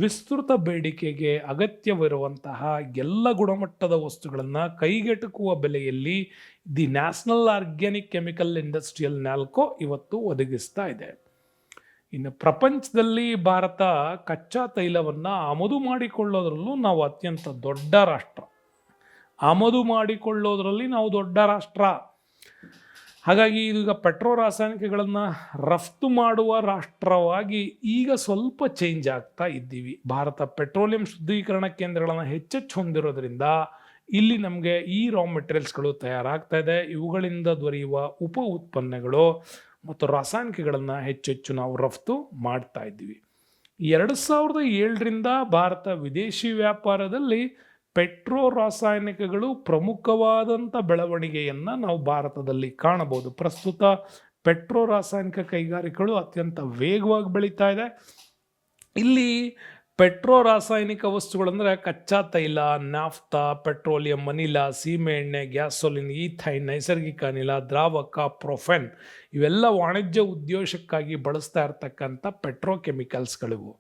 ವಿಸ್ತೃತ ಬೇಡಿಕೆಗೆ ಅಗತ್ಯವಿರುವಂತಹ ಎಲ್ಲ ಗುಣಮಟ್ಟದ ವಸ್ತುಗಳನ್ನು ಕೈಗೆಟುಕುವ ಬೆಲೆಯಲ್ಲಿ the national organic chemical industrial NALCO ಇವತ್ತು ಒದಗಿಸ್ತಾ ಇದೆ. ಇನ್ನು ಪ್ರಪಂಚದಲ್ಲಿ ಭಾರತ ಕಚ್ಚಾ ತೈಲವನ್ನು ಆಮದು ಮಾಡಿಕೊಳ್ಳೋದ್ರಲ್ಲೂ ನಾವು ಅತ್ಯಂತ ದೊಡ್ಡ ರಾಷ್ಟ್ರ. ಆಮದು ಮಾಡಿಕೊಳ್ಳೋದ್ರಲ್ಲಿ ನಾವು ದೊಡ್ಡ ರಾಷ್ಟ್ರ. ಹಾಗಾಗಿ ಈಗ ಪೆಟ್ರೋ ರಾಸಾಯನಿಕಗಳನ್ನು ರಫ್ತು ಮಾಡುವ ರಾಷ್ಟ್ರವಾಗಿ ಈಗ ಸ್ವಲ್ಪ ಚೇಂಜ್ ಆಗ್ತಾ ಇದ್ದೀವಿ. ಭಾರತ ಪೆಟ್ರೋಲಿಯಂ ಶುದ್ಧೀಕರಣ ಕೇಂದ್ರಗಳನ್ನು ಹೆಚ್ಚೆಚ್ಚು ಹೊಂದಿರೋದ್ರಿಂದ ಇಲ್ಲಿ ನಮಗೆ ಈ ರಾ ಮೆಟೀರಿಯಲ್ಸ್ಗಳು ತಯಾರಾಗ್ತಾ ಇದೆ. ಇವುಗಳಿಂದ ದೊರೆಯುವ ಉಪ ಉತ್ಪನ್ನಗಳು ಮತ್ತು ರಾಸಾಯನಿಕಗಳನ್ನು ಹೆಚ್ಚೆಚ್ಚು ನಾವು ರಫ್ತು ಮಾಡ್ತಾ ಇದ್ದೀವಿ. 2007ರಿಂದ ಭಾರತ ವಿದೇಶಿ ವ್ಯಾಪಾರದಲ್ಲಿ ಪೆಟ್ರೋ ರಾಸಾಯನಿಕಗಳು ಪ್ರಮುಖವಾದಂಥ ಬೆಳವಣಿಗೆಯನ್ನು ನಾವು ಭಾರತದಲ್ಲಿ ಕಾಣಬಹುದು. ಪ್ರಸ್ತುತ ಪೆಟ್ರೋ ರಾಸಾಯನಿಕ ಕೈಗಾರಿಕೆಗಳು ಅತ್ಯಂತ ವೇಗವಾಗಿ ಬೆಳೀತಾ ಇದೆ. ಇಲ್ಲಿ ಪೆಟ್ರೋ ರಾಸಾಯನಿಕ ವಸ್ತುಗಳಂದರೆ ಕಚ್ಚಾ ತೈಲ, ನಾಫ್ತಾ, ಪೆಟ್ರೋಲಿಯಂ, ಅನಿಲ, ಸೀಮೆ ಎಣ್ಣೆ, ಗ್ಯಾಸೋಲಿನ್, ಈಥೈನ್, ನೈಸರ್ಗಿಕ ಅನಿಲ, ದ್ರಾವಕ, ಪ್ರೊಫೆನ್ ಇವೆಲ್ಲ ವಾಣಿಜ್ಯ ಉದ್ದೇಶಕ್ಕಾಗಿ ಬಳಸ್ತಾ ಇರ್ತಕ್ಕಂಥ ಪೆಟ್ರೋಕೆಮಿಕಲ್ಸ್ಗಳಿವು.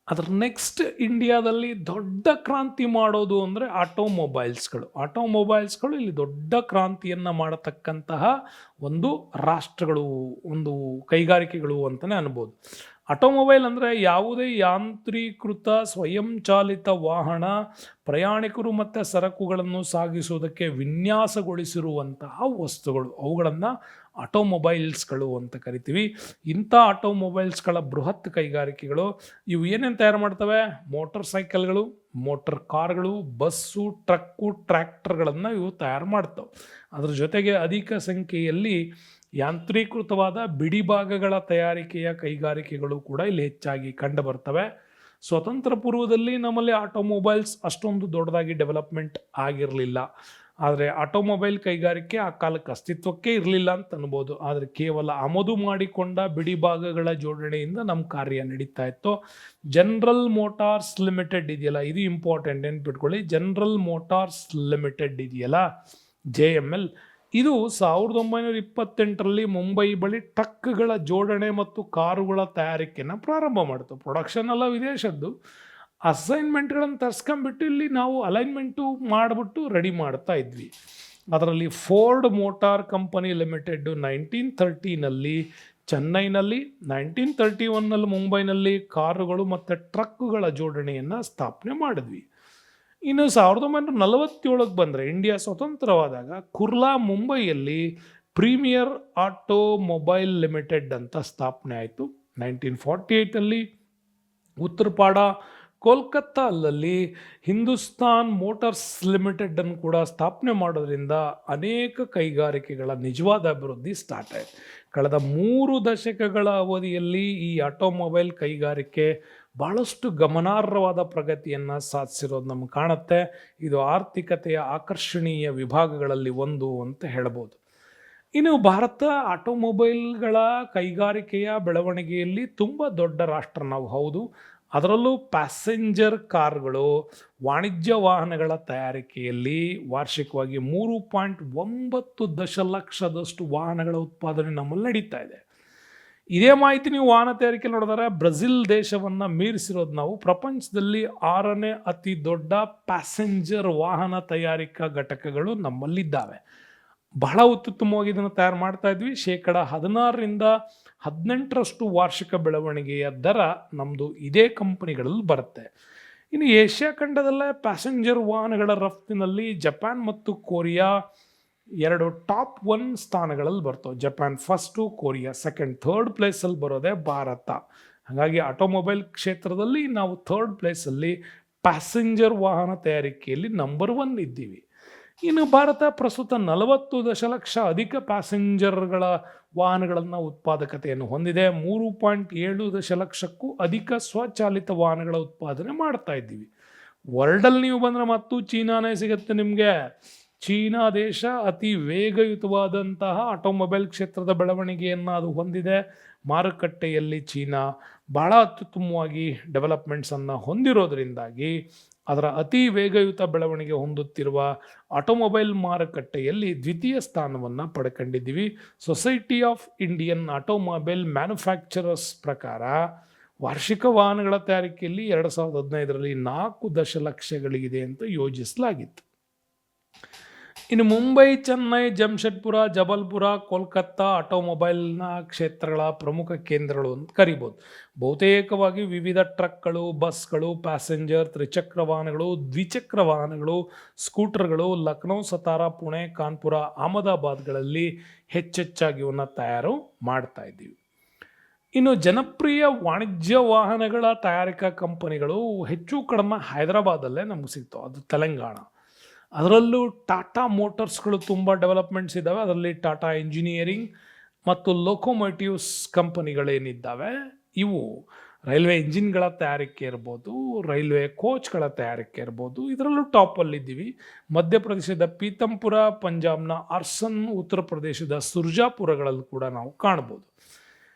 ಅದರ ನೆಕ್ಸ್ಟ್ ಇಂಡಿಯಾದಲ್ಲಿ ದೊಡ್ಡ ಕ್ರಾಂತಿ ಮಾಡೋದು ಅಂದರೆ ಆಟೋಮೊಬೈಲ್ಸ್ಗಳು ಇಲ್ಲಿ ದೊಡ್ಡ ಕ್ರಾಂತಿಯನ್ನು ಮಾಡತಕ್ಕಂತಹ ಒಂದು ರಾಷ್ಟ್ರಗಳು, ಒಂದು ಕೈಗಾರಿಕೆಗಳು ಅಂತಲೇ ಅನ್ಬೋದು. ಆಟೋಮೊಬೈಲ್ ಅಂದರೆ ಯಾವುದೇ ಯಾಂತ್ರೀಕೃತ ಸ್ವಯಂಚಾಲಿತ ವಾಹನ ಪ್ರಯಾಣಿಕರು ಮತ್ತು ಸರಕುಗಳನ್ನು ಸಾಗಿಸುವುದಕ್ಕೆ ವಿನ್ಯಾಸಗೊಳಿಸಿರುವಂತಹ ವಸ್ತುಗಳು, ಅವುಗಳನ್ನು ಆಟೋಮೊಬೈಲ್ಸ್ಗಳು ಅಂತ ಕರಿತೀವಿ. ಇಂಥ ಆಟೋಮೊಬೈಲ್ಸ್ಗಳ ಬೃಹತ್ ಕೈಗಾರಿಕೆಗಳು ಇವು ಏನೇನು ತಯಾರು ಮಾಡ್ತವೆ? ಮೋಟರ್ ಸೈಕಲ್ಗಳು, ಮೋಟರ್ ಕಾರ್ಗಳು, ಬಸ್ಸು, ಟ್ರಕ್ಕು, ಟ್ರ್ಯಾಕ್ಟರ್ಗಳನ್ನು ಇವು ತಯಾರು ಮಾಡ್ತವೆ. ಅದರ ಜೊತೆಗೆ ಅಧಿಕ ಸಂಖ್ಯೆಯಲ್ಲಿ ಯಾಂತ್ರೀಕೃತವಾದ ಬಿಡಿಭಾಗಗಳ ತಯಾರಿಕೆಯ ಕೈಗಾರಿಕೆಗಳು ಕೂಡ ಇಲ್ಲಿ ಹೆಚ್ಚಾಗಿ ಕಂಡು ಬರ್ತವೆ. ಸ್ವತಂತ್ರ ಪೂರ್ವದಲ್ಲಿ ನಮ್ಮಲ್ಲಿ ಆಟೋಮೊಬೈಲ್ಸ್ ಅಷ್ಟೊಂದು ದೊಡ್ಡದಾಗಿ ಡೆವಲಪ್ಮೆಂಟ್ ಆಗಿರಲಿಲ್ಲ. ಆದರೆ ಆಟೋಮೊಬೈಲ್ ಕೈಗಾರಿಕೆ ಆ ಕಾಲಕ್ಕೆ ಅಸ್ತಿತ್ವಕ್ಕೆ ಇರಲಿಲ್ಲ ಅಂತ ಅನ್ಬೋದು. ಆದರೆ ಕೇವಲ ಆಮದು ಮಾಡಿಕೊಂಡ ಬಿಡಿಭಾಗಗಳ ಜೋಡಣೆಯಿಂದ ನಮ್ಮ ಕಾರ್ಯ ನಡೀತಾ ಇತ್ತು. ಜನರಲ್ ಮೋಟಾರ್ಸ್ ಲಿಮಿಟೆಡ್ ಇದೆಯಲ್ಲ, ಇದು ಇಂಪಾರ್ಟೆಂಟ್ ನೆನ್ಪಿಟ್ಕೊಳ್ಳಿ. ಜನರಲ್ ಮೋಟಾರ್ಸ್ ಲಿಮಿಟೆಡ್ ಇದೆಯಲ್ಲ, JML, ಇದು 1928ರಲ್ಲಿ ಮುಂಬೈ ಬಳಿ ಟ್ರಕ್ಗಳ ಜೋಡಣೆ ಮತ್ತು ಕಾರುಗಳ ತಯಾರಿಕೆಯನ್ನು ಪ್ರಾರಂಭ ಮಾಡಿತು. ಪ್ರೊಡಕ್ಷನ್ ಎಲ್ಲ ವಿದೇಶದ್ದು. ಅಸೈನ್ಮೆಂಟ್ಗಳನ್ನು ತರಿಸ್ಕೊಂಡ್ಬಿಟ್ಟು ಇಲ್ಲಿ ನಾವು ಅಲೈನ್ಮೆಂಟು ಮಾಡಿಬಿಟ್ಟು ರೆಡಿ ಮಾಡ್ತಾ ಇದ್ವಿ. ಅದರಲ್ಲಿ ಫೋರ್ಡ್ ಮೋಟಾರ್ ಕಂಪನಿ ಲಿಮಿಟೆಡ್ 1930ನಲ್ಲಿ ಚೆನ್ನೈನಲ್ಲಿ, 1931ನಲ್ಲಿ ಮುಂಬೈನಲ್ಲಿ ಕಾರುಗಳು ಮತ್ತು ಟ್ರಕ್ಗಳ ಜೋಡಣೆಯನ್ನು ಸ್ಥಾಪನೆ ಮಾಡಿದ್ವಿ. ಇನ್ನು 1947ಕ್ಕೆ ಬಂದರೆ ಇಂಡಿಯಾ ಸ್ವತಂತ್ರವಾದಾಗ ಕುರ್ಲಾ ಮುಂಬೈಯಲ್ಲಿ ಪ್ರೀಮಿಯರ್ ಆಟೋಮೊಬೈಲ್ ಲಿಮಿಟೆಡ್ ಅಂತ ಸ್ಥಾಪನೆ ಆಯಿತು. 1948ಅಲ್ಲಿ ಉತ್ತರಪಾಡ ಕೋಲ್ಕತ್ತಾ ಅಲ್ಲಲ್ಲಿ ಹಿಂದೂಸ್ತಾನ್ ಮೋಟಾರ್ಸ್ ಲಿಮಿಟೆಡನ್ನು ಕೂಡ ಸ್ಥಾಪನೆ ಮಾಡೋದ್ರಿಂದ ಅನೇಕ ಕೈಗಾರಿಕೆಗಳ ನಿಜವಾದ ಅಭಿವೃದ್ಧಿ ಸ್ಟಾರ್ಟ್ ಆಯಿತು. ಕಳೆದ 3 ದಶಕಗಳ ಅವಧಿಯಲ್ಲಿ ಈ ಆಟೋಮೊಬೈಲ್ ಕೈಗಾರಿಕೆ ಭಾಳಷ್ಟು ಗಮನಾರ್ಹವಾದ ಪ್ರಗತಿಯನ್ನು ಸಾಧಿಸಿರೋದು ನಮ್ಗೆ ಕಾಣುತ್ತೆ. ಇದು ಆರ್ಥಿಕತೆಯ ಆಕರ್ಷಣೀಯ ವಿಭಾಗಗಳಲ್ಲಿ ಒಂದು ಅಂತ ಹೇಳ್ಬೋದು. ಇನ್ನು ಭಾರತ ಆಟೋಮೊಬೈಲ್ಗಳ ಕೈಗಾರಿಕೆಯ ಬೆಳವಣಿಗೆಯಲ್ಲಿ ತುಂಬ ದೊಡ್ಡ ರಾಷ್ಟ್ರ ನಾವು, ಹೌದು. ಅದರಲ್ಲೂ ಪ್ಯಾಸೆಂಜರ್ ಕಾರ್ಗಳು, ವಾಣಿಜ್ಯ ವಾಹನಗಳ ತಯಾರಿಕೆಯಲ್ಲಿ ವಾರ್ಷಿಕವಾಗಿ 3.9 ದಶಲಕ್ಷದಷ್ಟು ವಾಹನಗಳ ಉತ್ಪಾದನೆ ನಮ್ಮಲ್ಲಿ ನಡೀತಾ ಇದೆ. ಇದೇ ಮಾಹಿತಿ ನೀವು ವಾಹನ ತಯಾರಿಕೆ ನೋಡಿದರೆ ಬ್ರೆಜಿಲ್ ದೇಶವನ್ನು ಮೀರಿಸಿರೋದು ನಾವು. ಪ್ರಪಂಚದಲ್ಲಿ 6ನೇ ಅತಿ ದೊಡ್ಡ ಪ್ಯಾಸೆಂಜರ್ ವಾಹನ ತಯಾರಿಕಾ ಘಟಕಗಳು ನಮ್ಮಲ್ಲಿದ್ದಾವೆ. ಬಹಳ ಅತ್ಯುತ್ತಮವಾಗಿ ಇದನ್ನು ತಯಾರು ಮಾಡ್ತಾ ಇದ್ವಿ. 16ರಿಂದ 18ರಷ್ಟು ವಾರ್ಷಿಕ ಬೆಳವಣಿಗೆಯ ದರ ನಮ್ಮದು ಇದೇ ಕಂಪನಿಗಳಲ್ಲಿ ಬರುತ್ತೆ. ಇನ್ನು ಏಷ್ಯಾ ಖಂಡದಲ್ಲೇ ಪ್ಯಾಸೆಂಜರ್ ವಾಹನಗಳ ರಫ್ತಿನಲ್ಲಿ ಜಪಾನ್ ಮತ್ತು ಕೊರಿಯಾ 2 ಟಾಪ್ 1 ಸ್ಥಾನಗಳಲ್ಲಿ ಬರ್ತವೆ. Japan first, Korea second, third ಪ್ಲೇಸಲ್ಲಿ ಬರೋದೇ ಭಾರತ. ಹಾಗಾಗಿ ಆಟೋಮೊಬೈಲ್ ಕ್ಷೇತ್ರದಲ್ಲಿ ನಾವು ಥರ್ಡ್ ಪ್ಲೇಸಲ್ಲಿ ಪ್ಯಾಸೆಂಜರ್ ವಾಹನ ತಯಾರಿಕೆಯಲ್ಲಿ ನಂಬರ್ 1 ಇದ್ದೀವಿ. ಇನ್ನು ಭಾರತ ಪ್ರಸ್ತುತ 40 ದಶಲಕ್ಷ ಅಧಿಕ ಪ್ಯಾಸೆಂಜರ್ಗಳ ವಾಹನಗಳನ್ನು ಉತ್ಪಾದಕತೆಯನ್ನು ಹೊಂದಿದೆ. 3.7 ದಶಲಕ್ಷಕ್ಕೂ ಅಧಿಕ ಸ್ವಚಾಲಿತ ವಾಹನಗಳ ಉತ್ಪಾದನೆ ಮಾಡ್ತಾ ಇದ್ದೀವಿ. ವರ್ಲ್ಡಲ್ಲಿ ನೀವು ಬಂದರೆ ಮತ್ತು ಚೀನಾನೇ ಸಿಗುತ್ತೆ ನಿಮಗೆ. ಚೀನಾ ದೇಶ ಅತಿ ವೇಗಯುತವಾದಂತಹ ಆಟೋಮೊಬೈಲ್ ಕ್ಷೇತ್ರದ ಬೆಳವಣಿಗೆಯನ್ನು ಅದು ಹೊಂದಿದೆ. ಮಾರುಕಟ್ಟೆಯಲ್ಲಿ ಚೀನಾ ಬಹಳ ಅತ್ಯುತ್ತಮವಾಗಿ ಡೆವಲಪ್ಮೆಂಟ್ಸನ್ನು ಹೊಂದಿರೋದ್ರಿಂದಾಗಿ ಅದರ ಅತಿ ವೇಗಯುತ ಬೆಳವಣಿಗೆ ಹೊಂದುತ್ತಿರುವ ಆಟೋಮೊಬೈಲ್ ಮಾರುಕಟ್ಟೆಯಲ್ಲಿ ದ್ವಿತೀಯ ಸ್ಥಾನವನ್ನು ಪಡ್ಕೊಂಡಿದ್ದೀವಿ. Society of Indian automobile manufacturers ಪ್ರಕಾರ ವಾರ್ಷಿಕ ವಾಹನಗಳ ತಯಾರಿಕೆಯಲ್ಲಿ 2015ರಲ್ಲಿ 4 ದಶಲಕ್ಷಗಳಿದೆ ಅಂತ ಯೋಜಿಸಲಾಗಿತ್ತು. ಇನ್ನು ಮುಂಬೈ, ಚೆನ್ನೈ, ಜಮ್ಶೆಡ್ಪುರ, ಜಬಲ್ಪುರ, ಕೋಲ್ಕತ್ತಾ ಆಟೋಮೊಬೈಲ್ನ ಕ್ಷೇತ್ರಗಳ ಪ್ರಮುಖ ಕೇಂದ್ರಗಳು ಅಂತ ಕರಿಬೋದು. ಬಹುತೇಕವಾಗಿ ವಿವಿಧ ಟ್ರಕ್ಗಳು, ಬಸ್ಗಳು, ಪ್ಯಾಸೆಂಜರ್, ತ್ರಿಚಕ್ರ ವಾಹನಗಳು, ದ್ವಿಚಕ್ರ ವಾಹನಗಳು, ಸ್ಕೂಟರ್ಗಳು ಲಕ್ನೋ, ಸತಾರಾ, ಪುಣೆ, ಕಾನ್ಪುರ, ಅಹಮದಾಬಾದ್ಗಳಲ್ಲಿ ಹೆಚ್ಚೆಚ್ಚಾಗಿ ಇವನ್ನ ತಯಾರು ಮಾಡ್ತಾ ಇದ್ದೀವಿ. ಇನ್ನು ಜನಪ್ರಿಯ ವಾಣಿಜ್ಯ ವಾಹನಗಳ ತಯಾರಿಕಾ ಕಂಪನಿಗಳು ಹೆಚ್ಚು ಕಡಿಮೆ ಹೈದರಾಬಾದಲ್ಲೇ ನಮ್ಗೆ ಸಿಗ್ತಾವೆ, ಅದು ತೆಲಂಗಾಣ. ಅದರಲ್ಲೂ ಟಾಟಾ ಮೋಟರ್ಸ್ಗಳು ತುಂಬ ಡೆವಲಪ್ಮೆಂಟ್ಸ್ ಇದ್ದಾವೆ. ಅದರಲ್ಲಿ ಟಾಟಾ ಇಂಜಿನಿಯರಿಂಗ್ ಮತ್ತು ಲೋಕೋಮೋಟಿವ್ಸ್ ಕಂಪನಿಗಳೇನಿದ್ದಾವೆ ಇವು ರೈಲ್ವೆ ಇಂಜಿನ್ಗಳ ತಯಾರಿಕೆ ಇರ್ಬೋದು, ರೈಲ್ವೆ ಕೋಚ್ಗಳ ತಯಾರಿಕೆ ಇರ್ಬೋದು, ಇದರಲ್ಲೂ ಟಾಪಲ್ಲಿದ್ದೀವಿ. ಮಧ್ಯಪ್ರದೇಶದ ಪೀತಂಪುರ, ಪಂಜಾಬ್ನ ಆರ್ಸನ್, ಉತ್ತರ ಪ್ರದೇಶದ ಸುರ್ಜಾಪುರಗಳಲ್ಲಿ ಕೂಡ ನಾವು ಕಾಣ್ಬೋದು.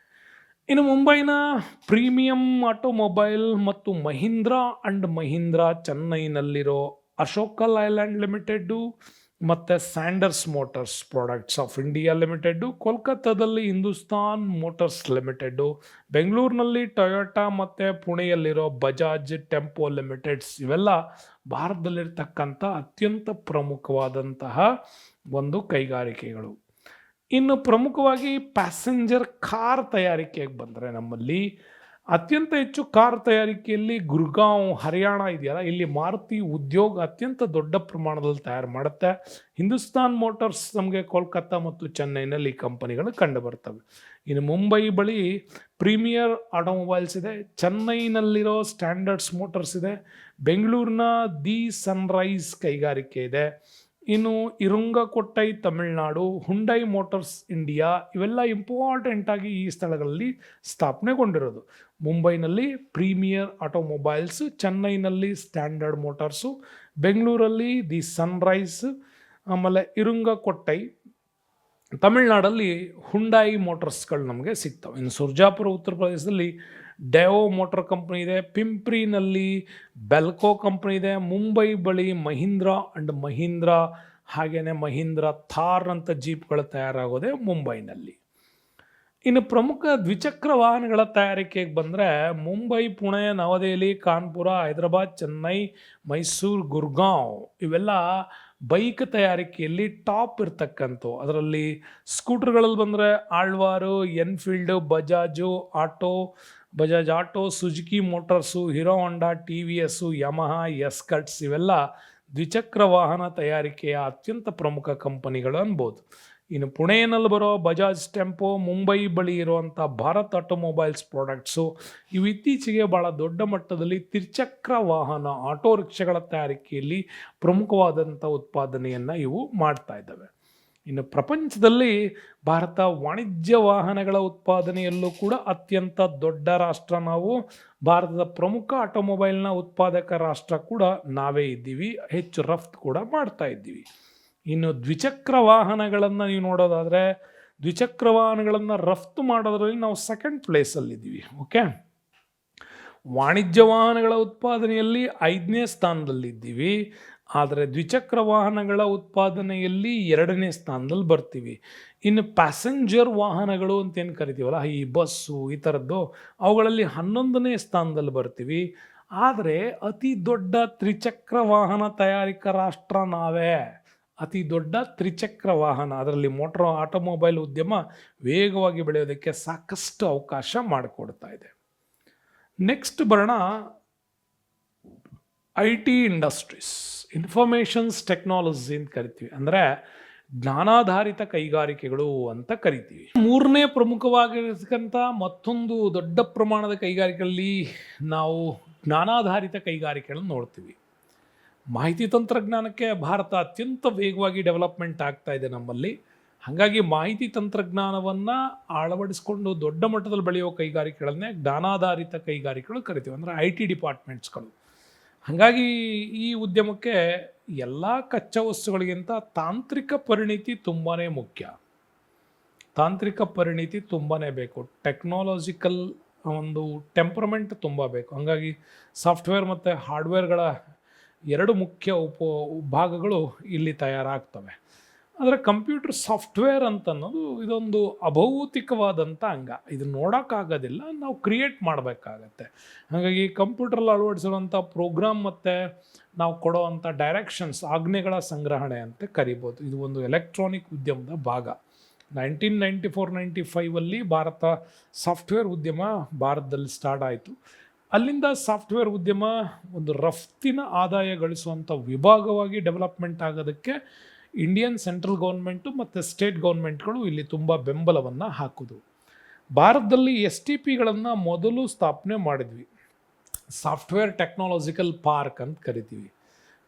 ಇನ್ನು ಮುಂಬೈನ ಪ್ರೀಮಿಯಂ ಆಟೋಮೊಬೈಲ್ ಮತ್ತು ಮಹೀಂದ್ರಾ ಅಂಡ್ ಮಹೀಂದ್ರಾ, ಚೆನ್ನೈನಲ್ಲಿರೋ ಅಶೋಕ ಲೈಲ್ಯಾಂಡ್ ಲಿಮಿಟೆಡ್ಡು ಮತ್ತು Sanders motors products of India limited, ಕೋಲ್ಕತ್ತಾದಲ್ಲಿ ಹಿಂದೂಸ್ತಾನ್ ಮೋಟರ್ಸ್ ಲಿಮಿಟೆಡ್ಡು, ಬೆಂಗಳೂರಿನಲ್ಲಿ ಟೊಯೋಟಾ ಮತ್ತು ಪುಣೆಯಲ್ಲಿರೋ ಬಜಾಜ್ ಟೆಂಪೋ ಲಿಮಿಟೆಡ್ಸ್ ಇವೆಲ್ಲ ಭಾರತದಲ್ಲಿರ್ತಕ್ಕಂಥ ಅತ್ಯಂತ ಪ್ರಮುಖವಾದಂತಹ ಒಂದು ಕೈಗಾರಿಕೆಗಳು. ಇನ್ನು ಪ್ರಮುಖವಾಗಿ ಪ್ಯಾಸೆಂಜರ್ ಕಾರ್ ತಯಾರಿಕೆಗೆ ಬಂದರೆ ನಮ್ಮಲ್ಲಿ ಅತ್ಯಂತ ಹೆಚ್ಚು ಕಾರ್ ತಯಾರಿಕೆಯಲ್ಲಿ ಗುರ್ಗಾಂವ್ ಹರಿಯಾಣ ಇದೆಯಲ್ಲ, ಇಲ್ಲಿ ಮಾರುತಿ ಉದ್ಯೋಗ ಅತ್ಯಂತ ದೊಡ್ಡ ಪ್ರಮಾಣದಲ್ಲಿ ತಯಾರು ಮಾಡುತ್ತೆ. ಹಿಂದೂಸ್ತಾನ್ ಮೋಟರ್ಸ್ ನಮಗೆ ಕೋಲ್ಕತ್ತಾ ಮತ್ತು ಚೆನ್ನೈನಲ್ಲಿ ಈ ಕಂಪನಿಗಳು ಕಂಡು ಬರ್ತವೆ. ಇನ್ನು ಮುಂಬೈ ಬಳಿ ಪ್ರೀಮಿಯರ್ ಆಟೋಮೊಬೈಲ್ಸ್ ಇದೆ, ಚೆನ್ನೈನಲ್ಲಿರೋ ಸ್ಟ್ಯಾಂಡರ್ಡ್ಸ್ ಮೋಟರ್ಸ್ ಇದೆ, ಬೆಂಗಳೂರಿನ ದಿ ಸನ್ರೈಸ್ ಕೈಗಾರಿಕೆ ಇದೆ, ಇನ್ನು ಇರುಂಗಕೊಟ್ಟೈ ತಮಿಳುನಾಡು, ಹುಂಡೈ ಮೋಟರ್ಸ್ ಇಂಡಿಯಾ ಇವೆಲ್ಲ ಇಂಪಾರ್ಟೆಂಟ್ ಆಗಿ ಈ ಸ್ಥಳಗಳಲ್ಲಿ ಸ್ಥಾಪನೆಗೊಂಡಿರೋದು. ಮುಂಬೈನಲ್ಲಿ ಪ್ರೀಮಿಯರ್ ಆಟೋಮೊಬೈಲ್ಸ್, ಚೆನ್ನೈನಲ್ಲಿ ಸ್ಟ್ಯಾಂಡರ್ಡ್ ಮೋಟಾರ್ಸು, ಬೆಂಗಳೂರಲ್ಲಿ ದಿ ಸನ್ರೈಸ್, ಆಮೇಲೆ ಇರುಂಗಕೊಟ್ಟೈ, ತಮಿಳ್ನಾಡಲ್ಲಿ ಹುಂಡೈ ಮೋಟರ್ಸ್ಗಳು ನಮಗೆ ಸಿಗ್ತವೆ. ಇನ್ನು ಸುರ್ಜಾಪುರ ಉತ್ತರ ಪ್ರದೇಶದಲ್ಲಿ ಡೆವೋ ಮೋಟರ್ ಕಂಪ್ನಿ ಇದೆ, ಪಿಂಪ್ರಿನಲ್ಲಿ ಬೆಲ್ಕೋ ಕಂಪ್ನಿ ಇದೆ, ಮುಂಬೈ ಬಳಿ ಮಹೀಂದ್ರಾ ಅಂಡ್ ಮಹೀಂದ್ರಾ, ಹಾಗೆಯೇ ಮಹೀಂದ್ರಾ ಥಾರ್ ಅಂತ ಜೀಪ್ಗಳು ತಯಾರಾಗೋದೆ ಮುಂಬೈನಲ್ಲಿ. ಇನ್ನು ಪ್ರಮುಖ ದ್ವಿಚಕ್ರ ವಾಹನಗಳ ತಯಾರಿಕೆಗೆ ಬಂದರೆ ಮುಂಬೈ, ಪುಣೆ, ನವದೆಹಲಿ, ಕಾನ್ಪುರ, ಹೈದರಾಬಾದ್, ಚೆನ್ನೈ, ಮೈಸೂರು, ಗುರ್ಗಾಂವ್ ಇವೆಲ್ಲ ಬೈಕ್ ತಯಾರಿಕೆಯಲ್ಲಿ ಟಾಪ್ ಇರ್ತಕ್ಕಂಥವು. ಅದರಲ್ಲಿ ಸ್ಕೂಟರ್ಗಳಲ್ಲಿ ಬಂದರೆ ಆಳ್ವಾರು, Enfield, Bajaj auto, Suzuki motors, Hero Honda, T V S, Yamaha, Escorts ಇವೆಲ್ಲ ದ್ವಿಚಕ್ರ ವಾಹನ ತಯಾರಿಕೆಯ ಅತ್ಯಂತ ಪ್ರಮುಖ ಕಂಪನಿಗಳು ಅನ್ಬೋದು. ಇನ್ನು ಪುಣೆಯಲ್ಲಿ ಬರೋ ಬಜಾಜ್ ಟೆಂಪೋ, ಮುಂಬೈ ಬಳಿ ಇರುವಂಥ ಭಾರತ್ ಆಟೋಮೊಬೈಲ್ಸ್ ಪ್ರಾಡಕ್ಟ್ಸು ಇವು ಇತ್ತೀಚೆಗೆ ಭಾಳ ದೊಡ್ಡ ಮಟ್ಟದಲ್ಲಿ ತ್ರಿಚಕ್ರ ವಾಹನ ಆಟೋ ರಿಕ್ಷಾಗಳ ತಯಾರಿಕೆಯಲ್ಲಿ ಪ್ರಮುಖವಾದಂಥ ಉತ್ಪಾದನೆಯನ್ನು ಇವು ಮಾಡ್ತಾ ಇದ್ದಾವೆ. ಇನ್ನು ಪ್ರಪಂಚದಲ್ಲಿ ಭಾರತ ವಾಣಿಜ್ಯ ವಾಹನಗಳ ಉತ್ಪಾದನೆಯಲ್ಲೂ ಕೂಡ ಅತ್ಯಂತ ದೊಡ್ಡ ರಾಷ್ಟ್ರ ನಾವು. ಭಾರತದ ಪ್ರಮುಖ ಆಟೋಮೊಬೈಲ್ನ ಉತ್ಪಾದಕ ರಾಷ್ಟ್ರ ಕೂಡ ನಾವೇ ಇದ್ದೀವಿ, ಹೆಚ್ಚು ರಫ್ತು ಕೂಡ ಮಾಡ್ತಾ ಇದ್ದೀವಿ. ಇನ್ನು ದ್ವಿಚಕ್ರ ವಾಹನಗಳನ್ನು ನೀವು ನೋಡೋದಾದರೆ ದ್ವಿಚಕ್ರ ವಾಹನಗಳನ್ನು ರಫ್ತು ಮಾಡೋದ್ರಲ್ಲಿ ನಾವು ಸೆಕೆಂಡ್ ಪ್ಲೇಸಲ್ಲಿದ್ದೀವಿ. ಓಕೆ, ವಾಣಿಜ್ಯ ವಾಹನಗಳ ಉತ್ಪಾದನೆಯಲ್ಲಿ 5ನೇ ಸ್ಥಾನದಲ್ಲಿದ್ದೀವಿ, ಆದರೆ ದ್ವಿಚಕ್ರ ವಾಹನಗಳ ಉತ್ಪಾದನೆಯಲ್ಲಿ 2ನೇ ಸ್ಥಾನದಲ್ಲಿ ಬರ್ತೀವಿ. ಇನ್ನು ಪ್ಯಾಸೆಂಜರ್ ವಾಹನಗಳು ಅಂತೇನು ಕರಿತೀವಲ್ಲ, ಈ ಬಸ್ಸು ಈ ಥರದ್ದು, ಅವುಗಳಲ್ಲಿ 11ನೇ ಸ್ಥಾನದಲ್ಲಿ ಬರ್ತೀವಿ. ಆದರೆ ಅತಿ ದೊಡ್ಡ ತ್ರಿಚಕ್ರ ವಾಹನ ತಯಾರಿಕಾ ರಾಷ್ಟ್ರ ನಾವೇ. ಅತಿ ದೊಡ್ಡ ತ್ರಿಚಕ್ರ ವಾಹನ, ಅದರಲ್ಲಿ ಆಟೋಮೊಬೈಲ್ ಉದ್ಯಮ ವೇಗವಾಗಿ ಬೆಳೆಯೋದಕ್ಕೆ ಸಾಕಷ್ಟು ಅವಕಾಶ ಮಾಡಿಕೊಡ್ತಾ ಇದೆ. ನೆಕ್ಸ್ಟ್ ಬರೋಣ IT ಇಂಡಸ್ಟ್ರೀಸ್, ಇನ್ಫಾರ್ಮೇಷನ್ಸ್ ಟೆಕ್ನಾಲಜಿ ಅಂತ ಕರಿತೀವಿ, ಅಂದರೆ ಜ್ಞಾನಾಧಾರಿತ ಕೈಗಾರಿಕೆಗಳು ಅಂತ ಕರಿತೀವಿ. 3ನೇ ಪ್ರಮುಖವಾಗಿರ್ತಕ್ಕಂಥ ಮತ್ತೊಂದು ದೊಡ್ಡ ಪ್ರಮಾಣದ ಕೈಗಾರಿಕೆಗಳಲ್ಲಿ ನಾವು ಜ್ಞಾನಾಧಾರಿತ ಕೈಗಾರಿಕೆಗಳನ್ನು ನೋಡ್ತೀವಿ. ಮಾಹಿತಿ ತಂತ್ರಜ್ಞಾನಕ್ಕೆ ಭಾರತ ಅತ್ಯಂತ ವೇಗವಾಗಿ ಡೆವಲಪ್ಮೆಂಟ್ ಆಗ್ತಾ ಇದೆ ನಮ್ಮಲ್ಲಿ. ಹಾಗಾಗಿ ಮಾಹಿತಿ ತಂತ್ರಜ್ಞಾನವನ್ನು ಅಳವಡಿಸ್ಕೊಂಡು ದೊಡ್ಡ ಮಟ್ಟದಲ್ಲಿ ಬೆಳೆಯುವ ಕೈಗಾರಿಕೆಗಳನ್ನೇ ಜ್ಞಾನಾಧಾರಿತ ಕೈಗಾರಿಕೆಗಳು ಕರಿತೀವಿ, ಅಂದರೆ IT ಡಿಪಾರ್ಟ್ಮೆಂಟ್ಸ್ಗಳು. ಹಾಗಾಗಿ ಈ ಉದ್ಯಮಕ್ಕೆ ಎಲ್ಲ ಕಚ್ಚಾ ವಸ್ತುಗಳಿಗಿಂತ ತಾಂತ್ರಿಕ ಪರಿಣಿತಿ ತುಂಬಾ ಮುಖ್ಯ. ತಾಂತ್ರಿಕ ಪರಿಣಿತಿ ತುಂಬಾ ಬೇಕು, ಟೆಕ್ನಾಲಜಿಕಲ್ ಒಂದು ಟೆಂಪರ್ಮೆಂಟ್ ತುಂಬ ಬೇಕು. ಹಾಗಾಗಿ ಸಾಫ್ಟ್ವೇರ್ ಮತ್ತು ಹಾರ್ಡ್ವೇರ್ಗಳ 2 ಮುಖ್ಯ ಭಾಗಗಳು ಇಲ್ಲಿ ತಯಾರಾಗ್ತವೆ. ಆದರೆ ಕಂಪ್ಯೂಟರ್ ಸಾಫ್ಟ್ವೇರ್ ಅಂತ ಅನ್ನೋದು ಇದೊಂದು ಅಭೌತಿಕವಾದಂಥ ಅಂಗ. ಇದು ನೋಡೋಕ್ಕಾಗೋದಿಲ್ಲ, ನಾವು ಕ್ರಿಯೇಟ್ ಮಾಡಬೇಕಾಗತ್ತೆ. ಹಾಗಾಗಿ ಕಂಪ್ಯೂಟ್ರಲ್ಲಿ ಅಳವಡಿಸಿರುವಂಥ ಪ್ರೋಗ್ರಾಮ್ ಮತ್ತು ನಾವು ಕೊಡೋವಂಥ ಡೈರೆಕ್ಷನ್ಸ್, ಆಜ್ಞೆಗಳ ಸಂಗ್ರಹಣೆ ಅಂತ ಕರಿಬೋದು. ಇದು ಒಂದು ಎಲೆಕ್ಟ್ರಾನಿಕ್ ಉದ್ಯಮದ ಭಾಗ. 1994-95 ಭಾರತ ಸಾಫ್ಟ್ವೇರ್ ಉದ್ಯಮ ಭಾರತದಲ್ಲಿ ಸ್ಟಾರ್ಟ್ ಆಯಿತು. ಅಲ್ಲಿಂದ ಸಾಫ್ಟ್ವೇರ್ ಉದ್ಯಮ ಒಂದು ರಫ್ತಿನ ಆದಾಯ ಗಳಿಸುವಂಥ ವಿಭಾಗವಾಗಿ ಡೆವಲಪ್ಮೆಂಟ್ ಆಗೋದಕ್ಕೆ ಇಂಡಿಯನ್ ಸೆಂಟ್ರಲ್ ಗೌರ್ಮೆಂಟು ಮತ್ತು ಸ್ಟೇಟ್ ಗೌರ್ಮೆಂಟ್ಗಳು ಇಲ್ಲಿ ತುಂಬ ಬೆಂಬಲವನ್ನು ಹಾಕಿದ್ವು. ಭಾರತದಲ್ಲಿ STPಗಳನ್ನು ಮೊದಲು ಸ್ಥಾಪನೆ ಮಾಡಿದ್ವಿ. ಸಾಫ್ಟ್ವೇರ್ ಟೆಕ್ನಾಲಜಿಕಲ್ ಪಾರ್ಕ್ ಅಂತ ಕರಿತೀವಿ.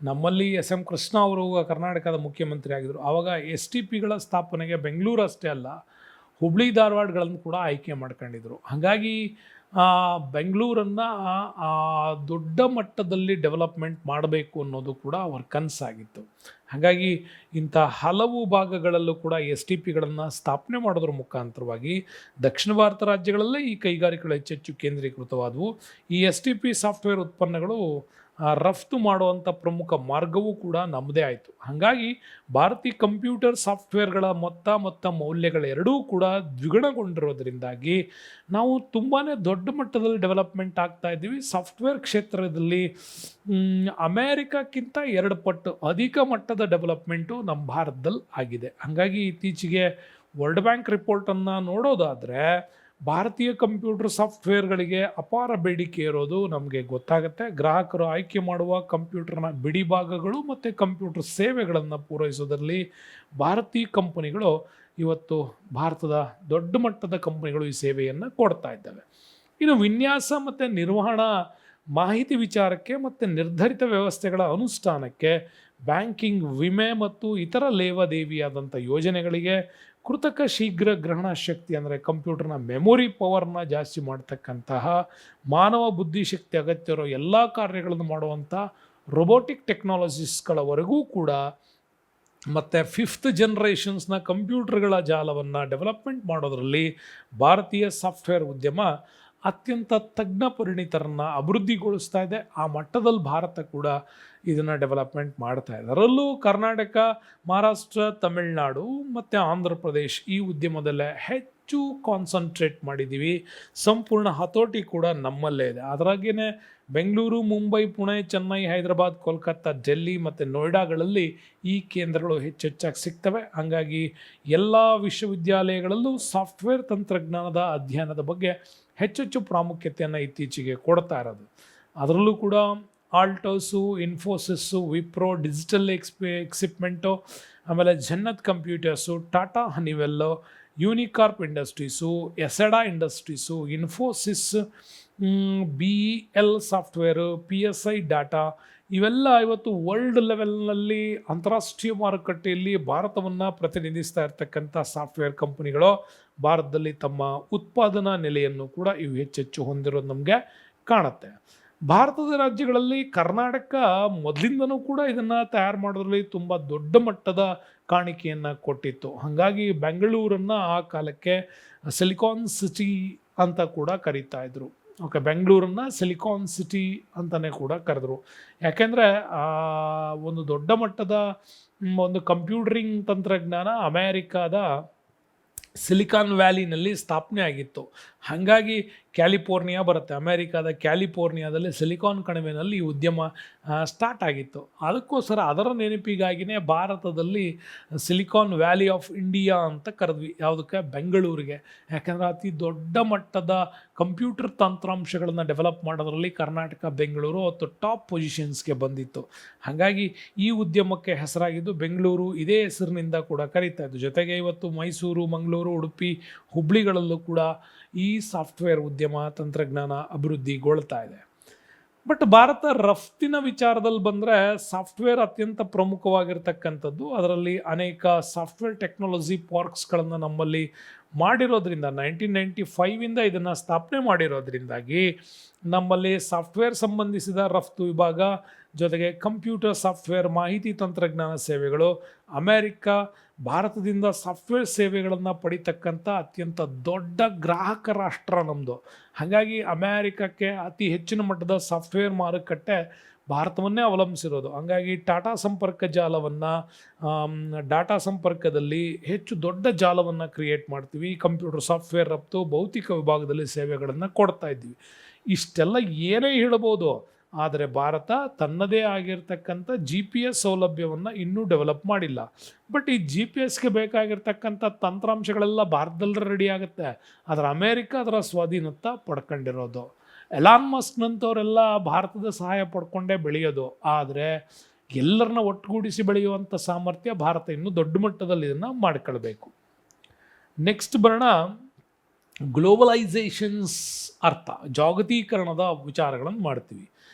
ನಮ್ಮಲ್ಲಿ SM ಕೃಷ್ಣ ಅವರು ಕರ್ನಾಟಕದ ಮುಖ್ಯಮಂತ್ರಿ ಆಗಿದ್ದರು. ಆವಾಗ STPಗಳ ಸ್ಥಾಪನೆಗೆ ಬೆಂಗಳೂರು ಅಷ್ಟೇ ಅಲ್ಲ, ಹುಬ್ಳಿ ಧಾರವಾಡಗಳನ್ನು ಕೂಡ ಆಯ್ಕೆ ಮಾಡ್ಕೊಂಡಿದ್ರು. ಹಾಗಾಗಿ ಬೆಂಗಳೂರನ್ನು ದೊಡ್ಡ ಮಟ್ಟದಲ್ಲಿ ಡೆವಲಪ್ಮೆಂಟ್ ಮಾಡಬೇಕು ಅನ್ನೋದು ಕೂಡ ಅವ್ರ ಕನಸಾಗಿತ್ತು. ಹಾಗಾಗಿ ಇಂಥ ಹಲವು ಭಾಗಗಳಲ್ಲೂ ಕೂಡ STPಗಳನ್ನು ಸ್ಥಾಪನೆ ಮಾಡೋದ್ರ ಮುಖಾಂತರವಾಗಿ ದಕ್ಷಿಣ ಭಾರತ ರಾಜ್ಯಗಳಲ್ಲೇ ಈ ಕೈಗಾರಿಕೆಗಳು ಹೆಚ್ಚೆಚ್ಚು ಕೇಂದ್ರೀಕೃತವಾದವು. ಈ STP ಸಾಫ್ಟ್ವೇರ್ ಉತ್ಪನ್ನಗಳು ರಫ್ತು ಮಾಡುವಂಥ ಪ್ರಮುಖ ಮಾರ್ಗವೂ ಕೂಡ ನಮ್ಮದೇ ಆಯಿತು. ಹಾಗಾಗಿ ಭಾರತೀಯ ಕಂಪ್ಯೂಟರ್ ಸಾಫ್ಟ್ವೇರ್ಗಳ ಮೊತ್ತ ಮೌಲ್ಯಗಳೆರಡೂ ಕೂಡ ದ್ವಿಗುಣಗೊಂಡಿರೋದ್ರಿಂದಾಗಿ ನಾವು ತುಂಬಾ ದೊಡ್ಡ ಮಟ್ಟದಲ್ಲಿ ಡೆವಲಪ್ಮೆಂಟ್ ಆಗ್ತಾ ಇದ್ದೀವಿ. ಸಾಫ್ಟ್ವೇರ್ ಕ್ಷೇತ್ರದಲ್ಲಿ ಅಮೇರಿಕಕ್ಕಿಂತ 2 ಪಟ್ಟು ಅಧಿಕ ಮಟ್ಟದ ಡೆವಲಪ್ಮೆಂಟು ನಮ್ಮ ಭಾರತದಲ್ಲಿ ಆಗಿದೆ. ಹಾಗಾಗಿ ಇತ್ತೀಚೆಗೆ ವರ್ಲ್ಡ್ ಬ್ಯಾಂಕ್ ರಿಪೋರ್ಟನ್ನು ನೋಡೋದಾದರೆ ಭಾರತೀಯ ಕಂಪ್ಯೂಟರ್ ಸಾಫ್ಟ್ವೇರ್ಗಳಿಗೆ ಅಪಾರ ಬೇಡಿಕೆ ಇರೋದು ನಮಗೆ ಗೊತ್ತಾಗುತ್ತೆ. ಗ್ರಾಹಕರು ಆಯ್ಕೆ ಮಾಡುವ ಕಂಪ್ಯೂಟರ್ನ ಬಿಡಿ ಭಾಗಗಳು ಮತ್ತು ಕಂಪ್ಯೂಟರ್ ಸೇವೆಗಳನ್ನು ಪೂರೈಸೋದರಲ್ಲಿ ಭಾರತೀಯ ಕಂಪನಿಗಳು ಇವತ್ತು ಭಾರತದ ದೊಡ್ಡ ಮಟ್ಟದ ಕಂಪನಿಗಳು ಈ ಸೇವೆಯನ್ನು ಕೊಡ್ತಾ ಇದ್ದಾವೆ. ಇನ್ನು ವಿನ್ಯಾಸ ಮತ್ತು ನಿರ್ವಹಣಾ ಮಾಹಿತಿ ವಿಚಾರಕ್ಕೆ ಮತ್ತು ನಿರ್ಧರಿತ ವ್ಯವಸ್ಥೆಗಳ ಅನುಷ್ಠಾನಕ್ಕೆ, ಬ್ಯಾಂಕಿಂಗ್, ವಿಮೆ ಮತ್ತು ಇತರ ಲೇವಾದೇವಿಯಾದಂಥ ಯೋಜನೆಗಳಿಗೆ ಕೃತಕ ಶೀಘ್ರ ಗ್ರಹಣ ಶಕ್ತಿ ಅಂದರೆ ಕಂಪ್ಯೂಟರ್ನ ಮೆಮೊರಿ ಪವರ್ನ ಜಾಸ್ತಿ ಮಾಡ್ತಕ್ಕಂತಹ, ಮಾನವ ಬುದ್ಧಿಶಕ್ತಿ ಅಗತ್ಯ ಇರೋ ಎಲ್ಲ ಕಾರ್ಯಗಳನ್ನು ಮಾಡುವಂಥ ರೊಬೋಟಿಕ್ ಟೆಕ್ನಾಲಜೀಸ್ಗಳವರೆಗೂ ಕೂಡ ಮತ್ತು 5th ಜನರೇಷನ್ಸ್ನ ಕಂಪ್ಯೂಟರ್ಗಳ ಜಾಲವನ್ನು ಡೆವಲಪ್ಮೆಂಟ್ ಮಾಡೋದರಲ್ಲಿ ಭಾರತೀಯ ಸಾಫ್ಟ್ವೇರ್ ಉದ್ಯಮ ಅತ್ಯಂತ ತಜ್ಞ ಪರಿಣಿತರನ್ನು ಅಭಿವೃದ್ಧಿಗೊಳಿಸ್ತಾ ಇದೆ. ಆ ಮಟ್ಟದಲ್ಲಿ ಭಾರತ ಕೂಡ ಇದನ್ನು ಡೆವಲಪ್ಮೆಂಟ್ ಮಾಡ್ತಾ ಇದೆ. ಅದರಲ್ಲೂ ಕರ್ನಾಟಕ, ಮಹಾರಾಷ್ಟ್ರ, ತಮಿಳುನಾಡು ಮತ್ತು ಆಂಧ್ರ ಪ್ರದೇಶ್ ಈ ಉದ್ಯಮದಲ್ಲೇ ಹೆಚ್ಚು ಕಾನ್ಸಂಟ್ರೇಟ್ ಮಾಡಿದ್ದೀವಿ. ಸಂಪೂರ್ಣ ಹತೋಟಿ ಕೂಡ ನಮ್ಮಲ್ಲೇ ಇದೆ. ಅದರಾಗೇ ಬೆಂಗಳೂರು, ಮುಂಬೈ, ಪುಣೆ, ಚೆನ್ನೈ, ಹೈದರಾಬಾದ್, ಕೋಲ್ಕತ್ತಾ, ಡೆಲ್ಲಿ ಮತ್ತು ನೋಯ್ಡಾಗಳಲ್ಲಿ ಈ ಕೇಂದ್ರಗಳು ಹೆಚ್ಚೆಚ್ಚಾಗಿ ಸಿಗ್ತವೆ. ಹಾಗಾಗಿ ಎಲ್ಲ ವಿಶ್ವವಿದ್ಯಾಲಯಗಳಲ್ಲೂ ಸಾಫ್ಟ್ವೇರ್ ತಂತ್ರಜ್ಞಾನದ ಅಧ್ಯಯನದ ಬಗ್ಗೆ ಹೆಚ್ಚೆಚ್ಚು ಪ್ರಾಮುಖ್ಯತೆಯನ್ನು ಇತ್ತೀಚೆಗೆ ಕೊಡ್ತಾ ಇರೋದು. ಅದರಲ್ಲೂ ಕೂಡ ಆಲ್ಟೋಸು, ಇನ್ಫೋಸಿಸ್ಸು, ವಿಪ್ರೋ, ಡಿಜಿಟಲ್ ಎಕ್ಸಿಪ್ಮೆಂಟು, ಆಮೇಲೆ ಜನ್ನತ್ computers, Tata Honeywell, Unicorp industries, ಎಸೆಡಾ industries, Infosys, BEL software, PSI data ಇವೆಲ್ಲ ಇವತ್ತು ವರ್ಲ್ಡ್ ಲೆವೆಲ್ನಲ್ಲಿ ಅಂತಾರಾಷ್ಟ್ರೀಯ ಮಾರುಕಟ್ಟೆಯಲ್ಲಿ ಭಾರತವನ್ನು ಪ್ರತಿನಿಧಿಸ್ತಾ ಇರ್ತಕ್ಕಂಥ ಸಾಫ್ಟ್ವೇರ್ ಕಂಪನಿಗಳು ಭಾರತದಲ್ಲಿ ತಮ್ಮ ಉತ್ಪಾದನಾ ನೆಲೆಯನ್ನು ಕೂಡ ಇವು ಹೆಚ್ಚೆಚ್ಚು ಹೊಂದಿರೋದು ನಮಗೆ ಕಾಣುತ್ತೆ. ಭಾರತದ ರಾಜ್ಯಗಳಲ್ಲಿ ಕರ್ನಾಟಕ ಮೊದಲಿಂದನೂ ಕೂಡ ಇದನ್ನು ತಯಾರು ಮಾಡೋದ್ರಲ್ಲಿ ತುಂಬ ದೊಡ್ಡ ಮಟ್ಟದ ಕಾಣಿಕೆಯನ್ನು ಕೊಟ್ಟಿತ್ತು. ಹಾಗಾಗಿ ಬೆಂಗಳೂರನ್ನು ಆ ಕಾಲಕ್ಕೆ ಸಿಲಿಕಾನ್ ಸಿಟಿ ಅಂತ ಕೂಡ ಕರೀತಾ ಇದ್ರು. ಬೆಂಗಳೂರನ್ನು ಸಿಲಿಕಾನ್ ಸಿಟಿ ಅಂತಲೇ ಕೂಡ ಕರೆದ್ರು. ಯಾಕೆಂದರೆ ಒಂದು ದೊಡ್ಡ ಮಟ್ಟದ ಒಂದು ಕಂಪ್ಯೂಟರಿಂಗ್ ತಂತ್ರಜ್ಞಾನ ಅಮೇರಿಕಾದ ಸಿಲಿಕಾನ್ ವ್ಯಾಲಿನಲ್ಲಿ ಸ್ಥಾಪನೆ ಆಗಿತ್ತು. ಹಾಗಾಗಿ ಕ್ಯಾಲಿಫೋರ್ನಿಯಾ ಬರುತ್ತೆ, ಅಮೇರಿಕಾದ ಕ್ಯಾಲಿಫೋರ್ನಿಯಾದಲ್ಲಿ ಸಿಲಿಕಾನ್ ಕಣಿವೆನಲ್ಲಿ ಈ ಉದ್ಯಮ ಸ್ಟಾರ್ಟ್ ಆಗಿತ್ತು. ಅದಕ್ಕೋಸ್ಕರ ಅದರ ನೆನಪಿಗಾಗಿಯೇ ಭಾರತದಲ್ಲಿ ಸಿಲಿಕಾನ್ ವ್ಯಾಲಿ ಆಫ್ ಇಂಡಿಯಾ ಅಂತ ಕರೆದ್ವಿ. ಯಾವುದಕ್ಕೆ? ಬೆಂಗಳೂರಿಗೆ. ಯಾಕೆಂದರೆ ಅತಿ ದೊಡ್ಡ ಮಟ್ಟದ ಕಂಪ್ಯೂಟರ್ ತಂತ್ರಾಂಶಗಳನ್ನು ಡೆವಲಪ್ ಮಾಡೋದ್ರಲ್ಲಿ ಕರ್ನಾಟಕ, ಬೆಂಗಳೂರು ಅವತ್ತು ಟಾಪ್ ಪೊಸಿಷನ್ಸ್ಗೆ ಬಂದಿತ್ತು. ಹಾಗಾಗಿ ಈ ಉದ್ಯಮಕ್ಕೆ ಹೆಸರಾಗಿದ್ದು ಬೆಂಗಳೂರು ಇದೇ ಹೆಸರಿನಿಂದ ಕೂಡ ಕರೀತಾ ಇತ್ತು. ಜೊತೆಗೆ ಇವತ್ತು ಮೈಸೂರು, ಮಂಗಳೂರು, ಉಡುಪಿ, ಹುಬ್ಳಿಗಳಲ್ಲೂ ಕೂಡ ಈ ಸಾಫ್ಟ್ವೇರ್ ಉದ್ಯಮ ತಂತ್ರಜ್ಞಾನ ಅಭಿವೃದ್ಧಿಗೊಳ್ತಾ ಇದೆ. ಬಟ್ ಭಾರತ ರಫ್ತಿನ ವಿಚಾರದಲ್ಲಿ ಬಂದರೆ ಸಾಫ್ಟ್ವೇರ್ ಅತ್ಯಂತ ಪ್ರಮುಖವಾಗಿರ್ತಕ್ಕಂಥದ್ದು. ಅದರಲ್ಲಿ ಅನೇಕ ಸಾಫ್ಟ್ವೇರ್ ಟೆಕ್ನಾಲಜಿ ಪಾರ್ಕ್ಸ್ಗಳನ್ನು ನಮ್ಮಲ್ಲಿ ಮಾಡಿರೋದ್ರಿಂದ 1995 ಇದನ್ನು ಸ್ಥಾಪನೆ ಮಾಡಿರೋದ್ರಿಂದಾಗಿ ನಮ್ಮಲ್ಲಿ ಸಾಫ್ಟ್ವೇರ್ ಸಂಬಂಧಿಸಿದ ರಫ್ತು ವಿಭಾಗ, ಜೊತೆಗೆ ಕಂಪ್ಯೂಟರ್ ಸಾಫ್ಟ್ವೇರ್, ಮಾಹಿತಿ ತಂತ್ರಜ್ಞಾನ ಸೇವೆಗಳು, ಅಮೇರಿಕ ಭಾರತದಿಂದ ಸಾಫ್ಟ್ವೇರ್ ಸೇವೆಗಳನ್ನು ಪಡಿತಕ್ಕಂಥ ಅತ್ಯಂತ ದೊಡ್ಡ ಗ್ರಾಹಕ ರಾಷ್ಟ್ರ ನಮ್ಮದು. ಹಾಗಾಗಿ ಅಮೇರಿಕಕ್ಕೆ ಅತಿ ಹೆಚ್ಚಿನ ಮಟ್ಟದ ಸಾಫ್ಟ್ವೇರ್ ಮಾರುಕಟ್ಟೆ ಭಾರತವನ್ನೇ ಅವಲಂಬಿಸಿರೋದು. ಹಂಗಾಗಿ ಟಾಟಾ ಸಂಪರ್ಕ ಜಾಲವನ್ನು, ಡಾಟಾ ಸಂಪರ್ಕದಲ್ಲಿ ಹೆಚ್ಚು ದೊಡ್ಡ ಜಾಲವನ್ನು ಕ್ರಿಯೇಟ್ ಮಾಡ್ತೀವಿ. ಕಂಪ್ಯೂಟರ್ ಸಾಫ್ಟ್ವೇರ್ ರಫ್ತು, ಭೌತಿಕ ವಿಭಾಗದಲ್ಲಿ ಸೇವೆಗಳನ್ನು ಕೊಡ್ತಾ ಇದ್ದೀವಿ. ಇಷ್ಟೆಲ್ಲ ಏನೇ ಹೇಳ್ಬೋದು, ಆದರೆ ಭಾರತ ತನ್ನದೇ ಆಗಿರ್ತಕ್ಕಂಥ GPS ಸೌಲಭ್ಯವನ್ನು ಇನ್ನೂ ಡೆವಲಪ್ ಮಾಡಿಲ್ಲ. ಬಟ್ ಈ GPS ಬೇಕಾಗಿರ್ತಕ್ಕಂಥ ತಂತ್ರಾಂಶಗಳೆಲ್ಲ ಭಾರತದಲ್ಲಿ ರೆಡಿ ಆಗುತ್ತೆ. ಆದರೆ ಅಮೇರಿಕ ಅದರ ಸ್ವಾಧೀನತೆ ಪಡ್ಕೊಂಡಿರೋದು. ಎಲಾನ್ ಮಸ್ಕ್ನಂಥವರೆಲ್ಲ ಭಾರತದ ಸಹಾಯ ಪಡ್ಕೊಂಡೇ ಬೆಳೆಯೋದು. ಆದರೆ ಎಲ್ಲರನ್ನ ಒಟ್ಟುಗೂಡಿಸಿ ಬೆಳೆಯುವಂಥ ಸಾಮರ್ಥ್ಯ ಭಾರತ ಇನ್ನೂ ದೊಡ್ಡ ಮಟ್ಟದಲ್ಲಿ ಇದನ್ನು ಮಾಡ್ಕೊಳ್ಬೇಕು. ನೆಕ್ಸ್ಟ್ ಬರೋಣ, ಗ್ಲೋಬಲೈಸೇಷನ್ಸ್ ಅರ್ಥ, ಜಾಗತೀಕರಣದ ವಿಚಾರಗಳನ್ನು ಮಾಡ್ತೀವಿ.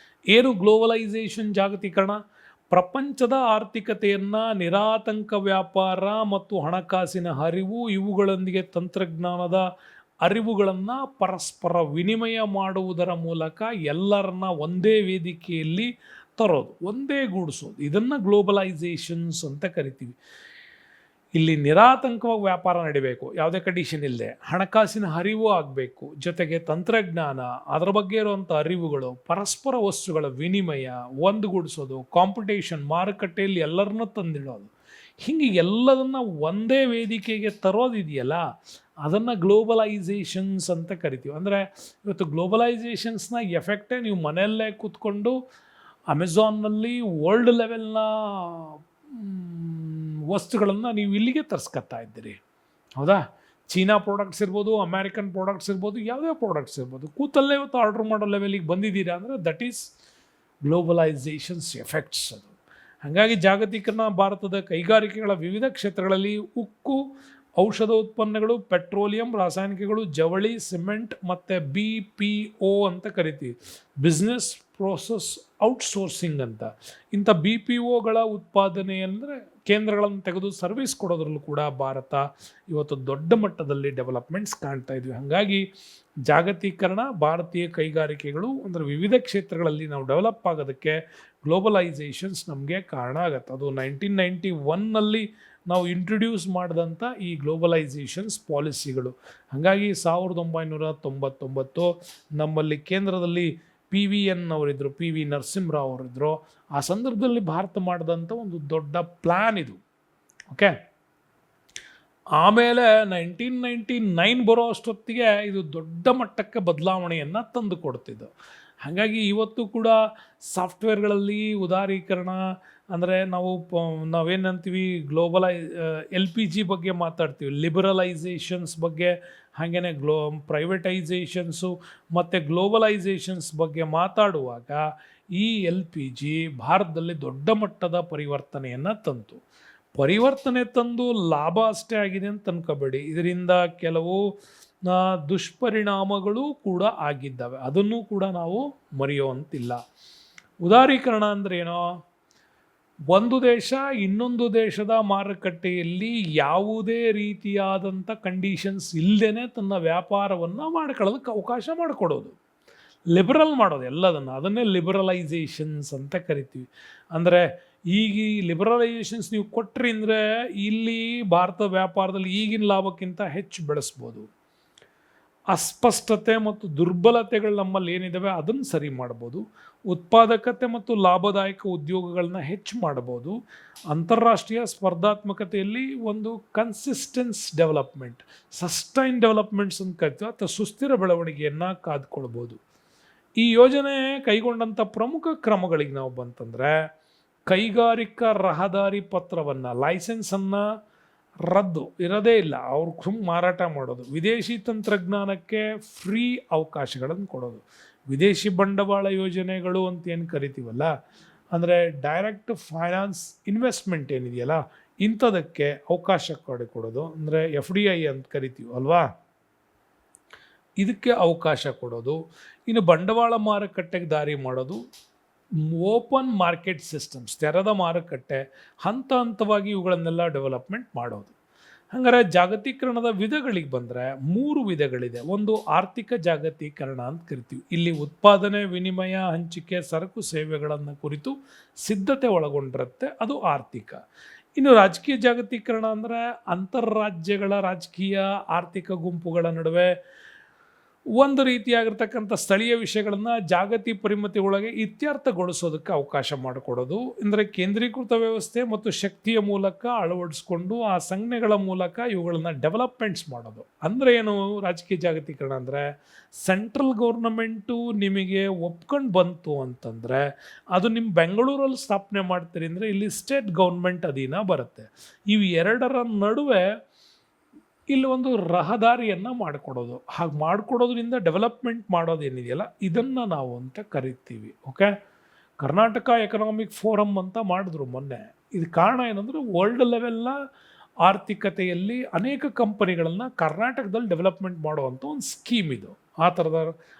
ಏನು ಗ್ಲೋಬಲೈಸೇಷನ್, ಜಾಗತೀಕರಣ? ಪ್ರಪಂಚದ ಆರ್ಥಿಕತೆಯನ್ನು ನಿರಾತಂಕ ವ್ಯಾಪಾರ ಮತ್ತು ಹಣಕಾಸಿನ ಹರಿವು, ಇವುಗಳೊಂದಿಗೆ ತಂತ್ರಜ್ಞಾನದ ಅರಿವುಗಳನ್ನು ಪರಸ್ಪರ ವಿನಿಮಯ ಮಾಡುವುದರ ಮೂಲಕ ಎಲ್ಲರನ್ನ ಒಂದೇ ವೇದಿಕೆಯಲ್ಲಿ ತರೋದು, ಒಂದೇ ಗೂಡಿಸೋದು. ಇದನ್ನು ಗ್ಲೋಬಲೈಸೇಷನ್ಸ್ ಅಂತ ಕರಿತೀವಿ. ಇಲ್ಲಿ ನಿರಾತಂಕವಾಗಿ ವ್ಯಾಪಾರ ನಡಿಬೇಕು, ಯಾವುದೇ ಕಂಡೀಷನ್ ಇಲ್ಲದೆ. ಹಣಕಾಸಿನ ಹರಿವು ಆಗಬೇಕು, ಜೊತೆಗೆ ತಂತ್ರಜ್ಞಾನ, ಅದರ ಬಗ್ಗೆ ಇರುವಂಥ ಅರಿವುಗಳು, ಪರಸ್ಪರ ವಸ್ತುಗಳ ವಿನಿಮಯ, ಒಂದುಗೂಡಿಸೋದು, ಕಾಂಪಿಟೇಷನ್, ಮಾರುಕಟ್ಟೆಯಲ್ಲಿ ಎಲ್ಲರನ್ನೂ ತಂದಿಡೋದು. ಹೀಗೆ ಎಲ್ಲದನ್ನು ಒಂದೇ ವೇದಿಕೆಗೆ ತರೋದಿದೆಯಲ್ಲ, ಅದನ್ನು ಗ್ಲೋಬಲೈಸೇಷನ್ಸ್ ಅಂತ ಕರಿತೀವಿ. ಅಂದರೆ ಇವತ್ತು ಗ್ಲೋಬಲೈಸೇಷನ್ಸ್ನ ಎಫೆಕ್ಟೇ ನೀವು ಮನೆಯಲ್ಲೇ ಕೂತ್ಕೊಂಡು ಅಮೆಝಾನ್ನಲ್ಲಿ ವರ್ಲ್ಡ್ ಲೆವೆಲ್ನ ವಸ್ತುಗಳನ್ನು ನೀವು ಇಲ್ಲಿಗೆ ತರಿಸ್ಕೊತಾ ಇದ್ದೀರಿ, ಹೌದಾ? ಚೀನಾ ಪ್ರಾಡಕ್ಟ್ಸ್ ಇರ್ಬೋದು, ಅಮೇರಿಕನ್ ಪ್ರಾಡಕ್ಟ್ಸ್ ಇರ್ಬೋದು, ಯಾವುದೇ ಪ್ರಾಡಕ್ಟ್ಸ್ ಇರ್ಬೋದು, ಕೂತಲ್ಲೇ ಇವತ್ತು ಆರ್ಡ್ರ್ ಮಾಡೋ ಲೆವೆಲಿಗೆ ಬಂದಿದ್ದೀರಾ ಅಂದರೆ ದಟ್ ಈಸ್ ಗ್ಲೋಬಲೈಸೇಷನ್ಸ್ ಎಫೆಕ್ಟ್ಸ್. ಅದು ಹಾಗಾಗಿ ಜಾಗತೀಕರಣ ಭಾರತದ ಕೈಗಾರಿಕೆಗಳ ವಿವಿಧ ಕ್ಷೇತ್ರಗಳಲ್ಲಿ ಉಕ್ಕು, ಔಷಧ ಉತ್ಪನ್ನಗಳು, ಪೆಟ್ರೋಲಿಯಂ, ರಾಸಾಯನಿಕಗಳು, ಜವಳಿ, ಸಿಮೆಂಟ್ ಮತ್ತು BPO ಅಂತ ಕರಿತೀವಿ, ಬಿಸ್ನೆಸ್ ಪ್ರೋಸೆಸ್ ಔಟ್ಸೋರ್ಸಿಂಗ್ ಅಂತ. ಇಂಥ BPOಗಳ ಉತ್ಪಾದನೆ ಅಂದರೆ ಕೇಂದ್ರಗಳನ್ನು ತೆಗೆದು ಸರ್ವಿಸ್ ಕೊಡೋದ್ರಲ್ಲೂ ಕೂಡ ಭಾರತ ಇವತ್ತು ದೊಡ್ಡ ಮಟ್ಟದಲ್ಲಿ ಡೆವಲಪ್ಮೆಂಟ್ಸ್ ಕಾಣ್ತಾ ಇದ್ವಿ. ಹಾಗಾಗಿ ಜಾಗತೀಕರಣ ಭಾರತೀಯ ಕೈಗಾರಿಕೆಗಳು ಅಂದರೆ ವಿವಿಧ ಕ್ಷೇತ್ರಗಳಲ್ಲಿ ನಾವು ಡೆವಲಪ್ ಆಗೋದಕ್ಕೆ ಗ್ಲೋಬಲೈಸೇಷನ್ಸ್ ನಮಗೆ ಕಾರಣ ಆಗುತ್ತೆ. ಅದು 1991ನಲ್ಲಿ ನಾವು ಇಂಟ್ರೊಡ್ಯೂಸ್ ಮಾಡಿದಂಥ ಈ ಗ್ಲೋಬಲೈಸೇಷನ್ಸ್ ಪಾಲಿಸಿಗಳು. ಹಾಗಾಗಿ 1999 ನಮ್ಮಲ್ಲಿ ಕೇಂದ್ರದಲ್ಲಿ PVN ಅವರಿದ್ದರು, PV ನರಸಿಂಹರಾವ್ ಅವರಿದ್ದರು. ಆ ಸಂದರ್ಭದಲ್ಲಿ ಭಾರತ ಮಾಡಿದಂಥ ಒಂದು ದೊಡ್ಡ ಪ್ಲ್ಯಾನ್ ಇದು. ಓಕೆ, ಆಮೇಲೆ 1999 ಬರೋ ಅಷ್ಟೊತ್ತಿಗೆ ಇದು ದೊಡ್ಡ ಮಟ್ಟಕ್ಕೆ ಬದಲಾವಣೆಯನ್ನು ತಂದು ಕೊಡ್ತಿದ್ದು. ಹಾಗಾಗಿ ಇವತ್ತು ಕೂಡ ಸಾಫ್ಟ್ವೇರ್ಗಳಲ್ಲಿ ಉದಾರೀಕರಣ ಅಂದರೆ ನಾವೇನಂತೀವಿ, LPG ಬಗ್ಗೆ ಮಾತಾಡ್ತೀವಿ, ಲಿಬರಲೈಸೇಷನ್ಸ್ ಬಗ್ಗೆ, ಹಾಗೆಯೇ ಪ್ರೈವೇಟೈಸೇಷನ್ಸು ಮತ್ತು ಗ್ಲೋಬಲೈಸೇಷನ್ಸ್ ಬಗ್ಗೆ ಮಾತಾಡುವಾಗ ಈ LPG ಭಾರತದಲ್ಲಿ ದೊಡ್ಡ ಮಟ್ಟದ ಪರಿವರ್ತನೆಯನ್ನು ತಂತು. ಪರಿವರ್ತನೆ ತಂದು ಲಾಭ ಅಷ್ಟೇ ಆಗಿದೆ ಅಂತ ಅನ್ಕೋಬೇಡಿ, ಇದರಿಂದ ಕೆಲವು ದುಷ್ಪರಿಣಾಮಗಳು ಕೂಡ ಆಗಿದ್ದಾವೆ. ಅದನ್ನು ಕೂಡ ನಾವು ಮರೆಯುವಂತಿಲ್ಲ. ಉದಾರೀಕರಣ ಅಂದರೆ ಏನೋ, ಒಂದು ದೇಶ ಇನ್ನೊಂದು ದೇಶದ ಮಾರುಕಟ್ಟೆಯಲ್ಲಿ ಯಾವುದೇ ರೀತಿಯಾದಂಥ ಕಂಡೀಷನ್ಸ್ ಇಲ್ಲದೇ ತನ್ನ ವ್ಯಾಪಾರವನ್ನು ಮಾಡ್ಕೊಳ್ಳೋದಕ್ಕೆ ಅವಕಾಶ ಮಾಡಿಕೊಡೋದು, ಲಿಬರಲ್ ಮಾಡೋದು ಎಲ್ಲದನ್ನು. ಅದನ್ನೇ ಲಿಬರಲೈಸೇಷನ್ಸ್ ಅಂತ ಕರಿತೀವಿ. ಅಂದರೆ ಈಗ ಈ ಲಿಬರಲೈಸೇಷನ್ಸ್ ನೀವು ಕೊಟ್ರಿ ಅಂದರೆ ಇಲ್ಲಿ ಭಾರತ ವ್ಯಾಪಾರದಲ್ಲಿ ಈಗಿನ ಲಾಭಕ್ಕಿಂತ ಹೆಚ್ಚು ಬೆಳೆಸ್ಬೋದು. ಅಸ್ಪಷ್ಟತೆ ಮತ್ತು ದುರ್ಬಲತೆಗಳು ನಮ್ಮಲ್ಲಿ ಏನಿದ್ದಾವೆ ಅದನ್ನು ಸರಿ ಮಾಡ್ಬೋದು. ಉತ್ಪಾದಕತೆ ಮತ್ತು ಲಾಭದಾಯಕ ಉದ್ಯೋಗಗಳನ್ನ ಹೆಚ್ಚು ಮಾಡ್ಬೋದು. ಅಂತಾರಾಷ್ಟ್ರೀಯ ಸ್ಪರ್ಧಾತ್ಮಕತೆಯಲ್ಲಿ ಒಂದು ಕನ್ಸಿಸ್ಟೆನ್ಸ್ ಡೆವಲಪ್ಮೆಂಟ್, ಸಸ್ಟೈನ್ ಡೆವಲಪ್ಮೆಂಟ್ಸ್ ಅಂತ ಕರಿತೀವಿ, ಅಥವಾ ಸುಸ್ಥಿರ ಬೆಳವಣಿಗೆಯನ್ನು ಕಾದ್ಕೊಳ್ಬೋದು. ಈ ಯೋಜನೆ ಕೈಗೊಂಡಂಥ ಪ್ರಮುಖ ಕ್ರಮಗಳಿಗೆ ನಾವು ಬಂತಂದರೆ, ಕೈಗಾರಿಕಾ ರಹದಾರಿ ಪತ್ರವನ್ನು, ಲೈಸೆನ್ಸನ್ನು ರದ್ದು ಇರೋದೇ ಇಲ್ಲ, ಅವ್ರು ಮಾರಾಟ ಮಾಡೋದು. ವಿದೇಶಿ ತಂತ್ರಜ್ಞಾನಕ್ಕೆ ಫ್ರೀ ಅವಕಾಶಗಳನ್ನು ಕೊಡೋದು. ವಿದೇಶಿ ಬಂಡವಾಳ ಯೋಜನೆಗಳು ಅಂತ ಏನು ಕರಿತೀವಲ್ಲ, ಅಂದರೆ ಡೈರೆಕ್ಟ್ ಫೈನಾನ್ಸ್ ಇನ್ವೆಸ್ಟ್ಮೆಂಟ್ ಏನಿದೆಯಲ್ಲ, ಇಂಥದಕ್ಕೆ ಅವಕಾಶ ಕೊಡೋದು. ಅಂದರೆ FDI ಅಂತ ಕರಿತೀವಿ ಅಲ್ವಾ, ಇದಕ್ಕೆ ಅವಕಾಶ ಕೊಡೋದು. ಇನ್ನು ಬಂಡವಾಳ ಮಾರುಕಟ್ಟೆಗೆ ದಾರಿ ಮಾಡೋದು. ಓಪನ್ ಮಾರ್ಕೆಟ್ ಸಿಸ್ಟಮ್ಸ್, ತೆರೆದ ಮಾರುಕಟ್ಟೆ, ಹಂತ ಹಂತವಾಗಿ ಇವುಗಳನ್ನೆಲ್ಲ ಡೆವಲಪ್ಮೆಂಟ್ ಮಾಡೋದು. ಹಾಗಾದರೆ ಜಾಗತೀಕರಣದ ವಿಧಗಳಿಗೆ ಬಂದರೆ 3 ವಿಧಗಳಿದೆ. ಒಂದು ಆರ್ಥಿಕ ಜಾಗತೀಕರಣ ಅಂತ ಕರಿತೀವಿ. ಇಲ್ಲಿ ಉತ್ಪಾದನೆ, ವಿನಿಮಯ, ಹಂಚಿಕೆ, ಸರಕು ಸೇವೆಗಳನ್ನು ಕುರಿತು ಸಿದ್ಧತೆ ಒಳಗೊಂಡಿರುತ್ತೆ, ಅದು ಆರ್ಥಿಕ. ಇನ್ನು ರಾಜಕೀಯ ಜಾಗತೀಕರಣ ಅಂದರೆ ಅಂತಾರಾಜ್ಯಗಳ ರಾಜಕೀಯ ಆರ್ಥಿಕ ಗುಂಪುಗಳ ನಡುವೆ ಒಂದು ರೀತಿಯಾಗಿರ್ತಕ್ಕಂಥ ಸ್ಥಳೀಯ ವಿಷಯಗಳನ್ನು ಜಾಗತಿಕ ಪರಿಮಿತಿ ಒಳಗೆ ಇತ್ಯರ್ಥಗೊಳಿಸೋದಕ್ಕೆ ಅವಕಾಶ ಮಾಡಿಕೊಡೋದು, ಅಂದರೆ ಕೇಂದ್ರೀಕೃತ ವ್ಯವಸ್ಥೆ ಮತ್ತು ಶಕ್ತಿಯ ಮೂಲಕ ಅಳವಡಿಸ್ಕೊಂಡು ಆ ಸಂಜ್ಞೆಗಳ ಮೂಲಕ ಇವುಗಳನ್ನು ಡೆವಲಪ್ಮೆಂಟ್ಸ್ ಮಾಡೋದು. ಅಂದರೆ ಏನು ರಾಜಕೀಯ ಜಾಗತೀಕರಣ ಅಂದರೆ, ಸೆಂಟ್ರಲ್ ಗೌರ್ನಮೆಂಟು ನಿಮಗೆ ಒಪ್ಕೊಂಡು ಬಂತು ಅಂತಂದರೆ ಅದು ನಿಮ್ಮ ಬೆಂಗಳೂರಲ್ಲಿ ಸ್ಥಾಪನೆ ಮಾಡ್ತೀರಿ ಅಂದರೆ ಇಲ್ಲಿ ಸ್ಟೇಟ್ ಗೌರ್ಮೆಂಟ್ ಅಧೀನ ಬರುತ್ತೆ. ಇವು ಎರಡರ ನಡುವೆ ಇಲ್ಲಿ ಒಂದು ರಹದಾರಿಯನ್ನು ಮಾಡಿಕೊಡೋದು. ಹಾಗೆ ಮಾಡಿಕೊಡೋದ್ರಿಂದ ಡೆವಲಪ್ಮೆಂಟ್ ಮಾಡೋದೇನಿದೆಯಲ್ಲ ಇದನ್ನು ನಾವು ಅಂತ ಕರಿತೀವಿ. ಓಕೆ, ಕರ್ನಾಟಕ ಎಕನಾಮಿಕ್ ಫೋರಮ್ ಅಂತ ಮಾಡಿದ್ರು ಮೊನ್ನೆ. ಇದು ಕಾರಣ ಏನಂದರೆ ವರ್ಲ್ಡ್ ಲೆವೆಲ್ನ ಆರ್ಥಿಕತೆಯಲ್ಲಿ ಅನೇಕ ಕಂಪನಿಗಳನ್ನು ಕರ್ನಾಟಕದಲ್ಲಿ ಡೆವಲಪ್ಮೆಂಟ್ ಮಾಡುವಂಥ ಒಂದು ಸ್ಕೀಮ್ ಇದು. ಆ ಥರದ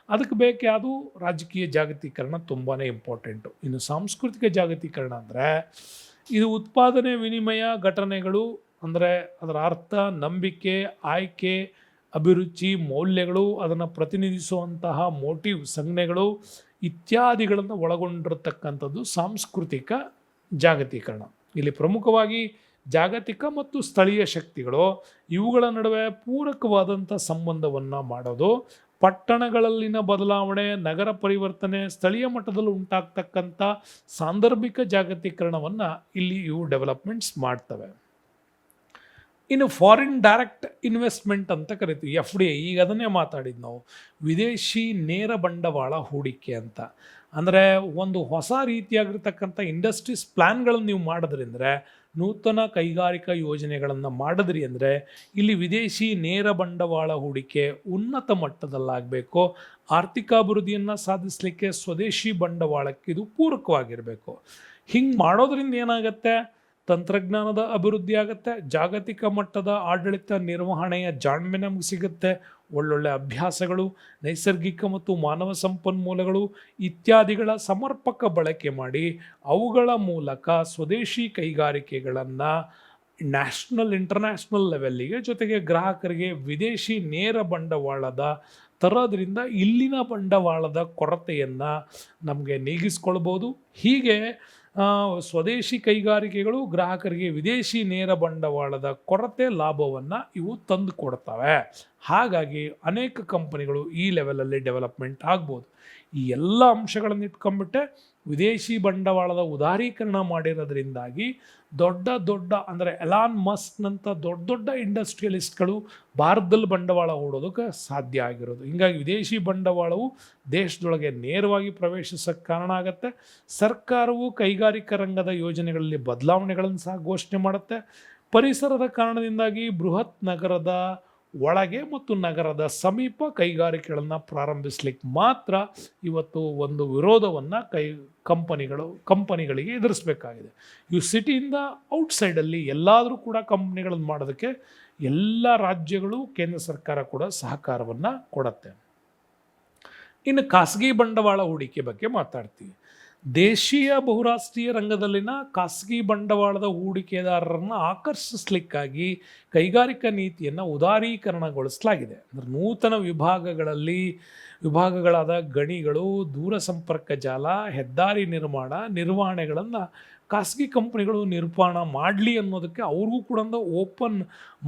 ಅದಕ್ಕೆ ಬೇಕು ಯಾವುದು ರಾಜಕೀಯ ಜಾಗತೀಕರಣ ತುಂಬಾ ಇಂಪಾರ್ಟೆಂಟು. ಇನ್ನು ಸಾಂಸ್ಕೃತಿಕ ಜಾಗತೀಕರಣ ಅಂದರೆ ಇದು ಉತ್ಪಾದನೆ ವಿನಿಮಯ ಘಟನೆಗಳು, ಅಂದರೆ ಅದರ ಅರ್ಥ, ನಂಬಿಕೆ, ಆಯ್ಕೆ, ಅಭಿರುಚಿ, ಮೌಲ್ಯಗಳು, ಅದನ್ನು ಪ್ರತಿನಿಧಿಸುವಂತಹ ಮೋಟಿವ್, ಸಂಜ್ಞೆಗಳು ಇತ್ಯಾದಿಗಳನ್ನು ಒಳಗೊಂಡಿರತಕ್ಕಂಥದ್ದು ಸಾಂಸ್ಕೃತಿಕ ಜಾಗತೀಕರಣ. ಇಲ್ಲಿ ಪ್ರಮುಖವಾಗಿ ಜಾಗತಿಕ ಮತ್ತು ಸ್ಥಳೀಯ ಶಕ್ತಿಗಳು ಇವುಗಳ ನಡುವೆ ಪೂರಕವಾದಂಥ ಸಂಬಂಧವನ್ನು ಮಾಡೋದು. ಪಟ್ಟಣಗಳಲ್ಲಿನ ಬದಲಾವಣೆ, ನಗರ ಪರಿವರ್ತನೆ, ಸ್ಥಳೀಯ ಮಟ್ಟದಲ್ಲಿ ಉಂಟಾಗ್ತಕ್ಕಂಥ ಸಾಂದರ್ಭಿಕ ಜಾಗತೀಕರಣವನ್ನು ಇಲ್ಲಿ ಇವು ಡೆವಲಪ್ಮೆಂಟ್ಸ್ ಮಾಡ್ತವೆ. ಇನ್ನು ಫಾರಿನ್ ಡೈರೆಕ್ಟ್ ಇನ್ವೆಸ್ಟ್ಮೆಂಟ್ ಅಂತ ಕರಿತೀವಿ, FDI. ಈಗ ಅದನ್ನೇ ಮಾತಾಡಿದ್ದು ನಾವು, ವಿದೇಶಿ ನೇರ ಬಂಡವಾಳ ಹೂಡಿಕೆ ಅಂತ. ಅಂದರೆ ಒಂದು ಹೊಸ ರೀತಿಯಾಗಿರ್ತಕ್ಕಂಥ ಇಂಡಸ್ಟ್ರೀಸ್ ಪ್ಲ್ಯಾನ್ಗಳನ್ನು ನೀವು ಮಾಡಿದ್ರಿ, ನೂತನ ಕೈಗಾರಿಕಾ ಯೋಜನೆಗಳನ್ನು ಮಾಡಿದ್ರಿ ಅಂದರೆ ಇಲ್ಲಿ ವಿದೇಶಿ ನೇರ ಬಂಡವಾಳ ಹೂಡಿಕೆ ಉನ್ನತ ಮಟ್ಟದಲ್ಲಾಗಬೇಕು. ಆರ್ಥಿಕಾಭಿವೃದ್ಧಿಯನ್ನು ಸಾಧಿಸಲಿಕ್ಕೆ ಸ್ವದೇಶಿ ಬಂಡವಾಳಕ್ಕೆ ಇದು ಪೂರಕವಾಗಿರಬೇಕು. ಹಿಂಗೆ ಮಾಡೋದ್ರಿಂದ ಏನಾಗುತ್ತೆ, ತಂತ್ರಜ್ಞಾನದ ಅಭಿವೃದ್ಧಿ ಆಗುತ್ತೆ, ಜಾಗತಿಕ ಮಟ್ಟದ ಆಡಳಿತ ನಿರ್ವಹಣೆಯ ಜಾಣ್ಮೆ ನಮಗೆ ಸಿಗುತ್ತೆ, ಒಳ್ಳೊಳ್ಳೆ ಅಭ್ಯಾಸಗಳು, ನೈಸರ್ಗಿಕ ಮತ್ತು ಮಾನವ ಸಂಪನ್ಮೂಲಗಳು ಇತ್ಯಾದಿಗಳ ಸಮರ್ಪಕ ಬಳಕೆ ಮಾಡಿ ಅವುಗಳ ಮೂಲಕ ಸ್ವದೇಶಿ ಕೈಗಾರಿಕೆಗಳನ್ನು ನ್ಯಾಷನಲ್ ಇಂಟರ್ನ್ಯಾಷನಲ್ ಲೆವೆಲ್ಲಿಗೆ, ಜೊತೆಗೆ ಗ್ರಾಹಕರಿಗೆ ವಿದೇಶಿ ನೇರ ಬಂಡವಾಳದ ತರೋದ್ರಿಂದ ಇಲ್ಲಿನ ಬಂಡವಾಳದ ಕೊರತೆಯನ್ನು ನಮಗೆ ನೀಗಿಸ್ಕೊಳ್ಬೋದು. ಹೀಗೆ ಸ್ವದೇಶಿ ಕೈಗಾರಿಕೆಗಳು ಗ್ರಾಹಕರಿಗೆ ವಿದೇಶಿ ನೇರ ಬಂಡವಾಳದ ಕೊರತೆ ಲಾಭವನ್ನು ಇವು ತಂದು ಕೊಡ್ತವೆ. ಹಾಗಾಗಿ ಅನೇಕ ಕಂಪನಿಗಳು ಈ ಲೆವೆಲಲ್ಲಿ ಡೆವಲಪ್ಮೆಂಟ್ ಆಗ್ಬೋದು. ಈ ಎಲ್ಲ ಅಂಶಗಳನ್ನು ಇಟ್ಕೊಂಡ್ಬಿಟ್ಟೆ ವಿದೇಶಿ ಬಂಡವಾಳದ ಉದಾರೀಕರಣ ಮಾಡಿರೋದ್ರಿಂದಾಗಿ ದೊಡ್ಡ ದೊಡ್ಡ, ಅಂದರೆ ಎಲಾನ್ ಮಸ್ಕ್ನಂಥ ದೊಡ್ಡ ದೊಡ್ಡ ಇಂಡಸ್ಟ್ರಿಯಲಿಸ್ಟ್ಗಳು ಭಾರತದಲ್ಲಿ ಬಂಡವಾಳ ಹೂಡೋದಕ್ಕೆ ಸಾಧ್ಯ ಆಗಿರೋದು. ಹೀಗಾಗಿ ವಿದೇಶಿ ಬಂಡವಾಳವು ದೇಶದೊಳಗೆ ನೇರವಾಗಿ ಪ್ರವೇಶಿಸೋಕ್ಕೆ ಕಾರಣ ಆಗುತ್ತೆ. ಸರ್ಕಾರವು ಕೈಗಾರಿಕಾ ರಂಗದ ಯೋಜನೆಗಳಲ್ಲಿ ಬದಲಾವಣೆಗಳನ್ನು ಸಹ ಘೋಷಣೆ ಮಾಡುತ್ತೆ. ಪರಿಸರದ ಕಾರಣದಿಂದಾಗಿ ಬೃಹತ್ ನಗರದ ಒಳಗೆ ಮತ್ತು ನಗರದ ಸಮೀಪ ಕೈಗಾರಿಕೆಗಳನ್ನು ಪ್ರಾರಂಭಿಸಲಿಕ್ಕೆ ಮಾತ್ರ ಇವತ್ತು ಒಂದು ವಿರೋಧವನ್ನು ಕಂಪನಿಗಳಿಗೆ ಎದುರಿಸಬೇಕಾಗಿದೆ. ಇವು ಸಿಟಿಯಿಂದ ಔಟ್ಸೈಡಲ್ಲಿ ಎಲ್ಲಾದರೂ ಕೂಡ ಕಂಪ್ನಿಗಳನ್ನು ಮಾಡೋದಕ್ಕೆ ಎಲ್ಲ ರಾಜ್ಯಗಳು, ಕೇಂದ್ರ ಸರ್ಕಾರ ಕೂಡ ಸಹಕಾರವನ್ನು ಕೊಡುತ್ತೆ. ಇನ್ನು ಖಾಸಗಿ ಬಂಡವಾಳ ಹೂಡಿಕೆ ಬಗ್ಗೆ ಮಾತಾಡ್ತೀವಿ. ದೇಶೀಯ ಬಹುರಾಷ್ಟ್ರೀಯ ರಂಗದಲ್ಲಿನ ಖಾಸಗಿ ಬಂಡವಾಳದ ಹೂಡಿಕೆದಾರರನ್ನು ಆಕರ್ಷಿಸಲಿಕ್ಕಾಗಿ ಕೈಗಾರಿಕಾ ನೀತಿಯನ್ನು ಉದಾರೀಕರಣಗೊಳಿಸಲಾಗಿದೆ. ಅಂದರೆ ನೂತನ ವಿಭಾಗಗಳಾದ ಗಣಿಗಳು, ದೂರಸಂಪರ್ಕ ಜಾಲ, ಹೆದ್ದಾರಿ ನಿರ್ವಹಣೆಗಳನ್ನು ಖಾಸಗಿ ಕಂಪ್ನಿಗಳು ನಿರ್ಮಾಣ ಮಾಡಲಿ ಅನ್ನೋದಕ್ಕೆ ಅವ್ರಿಗೂ ಕೂಡ ಒಂದು ಓಪನ್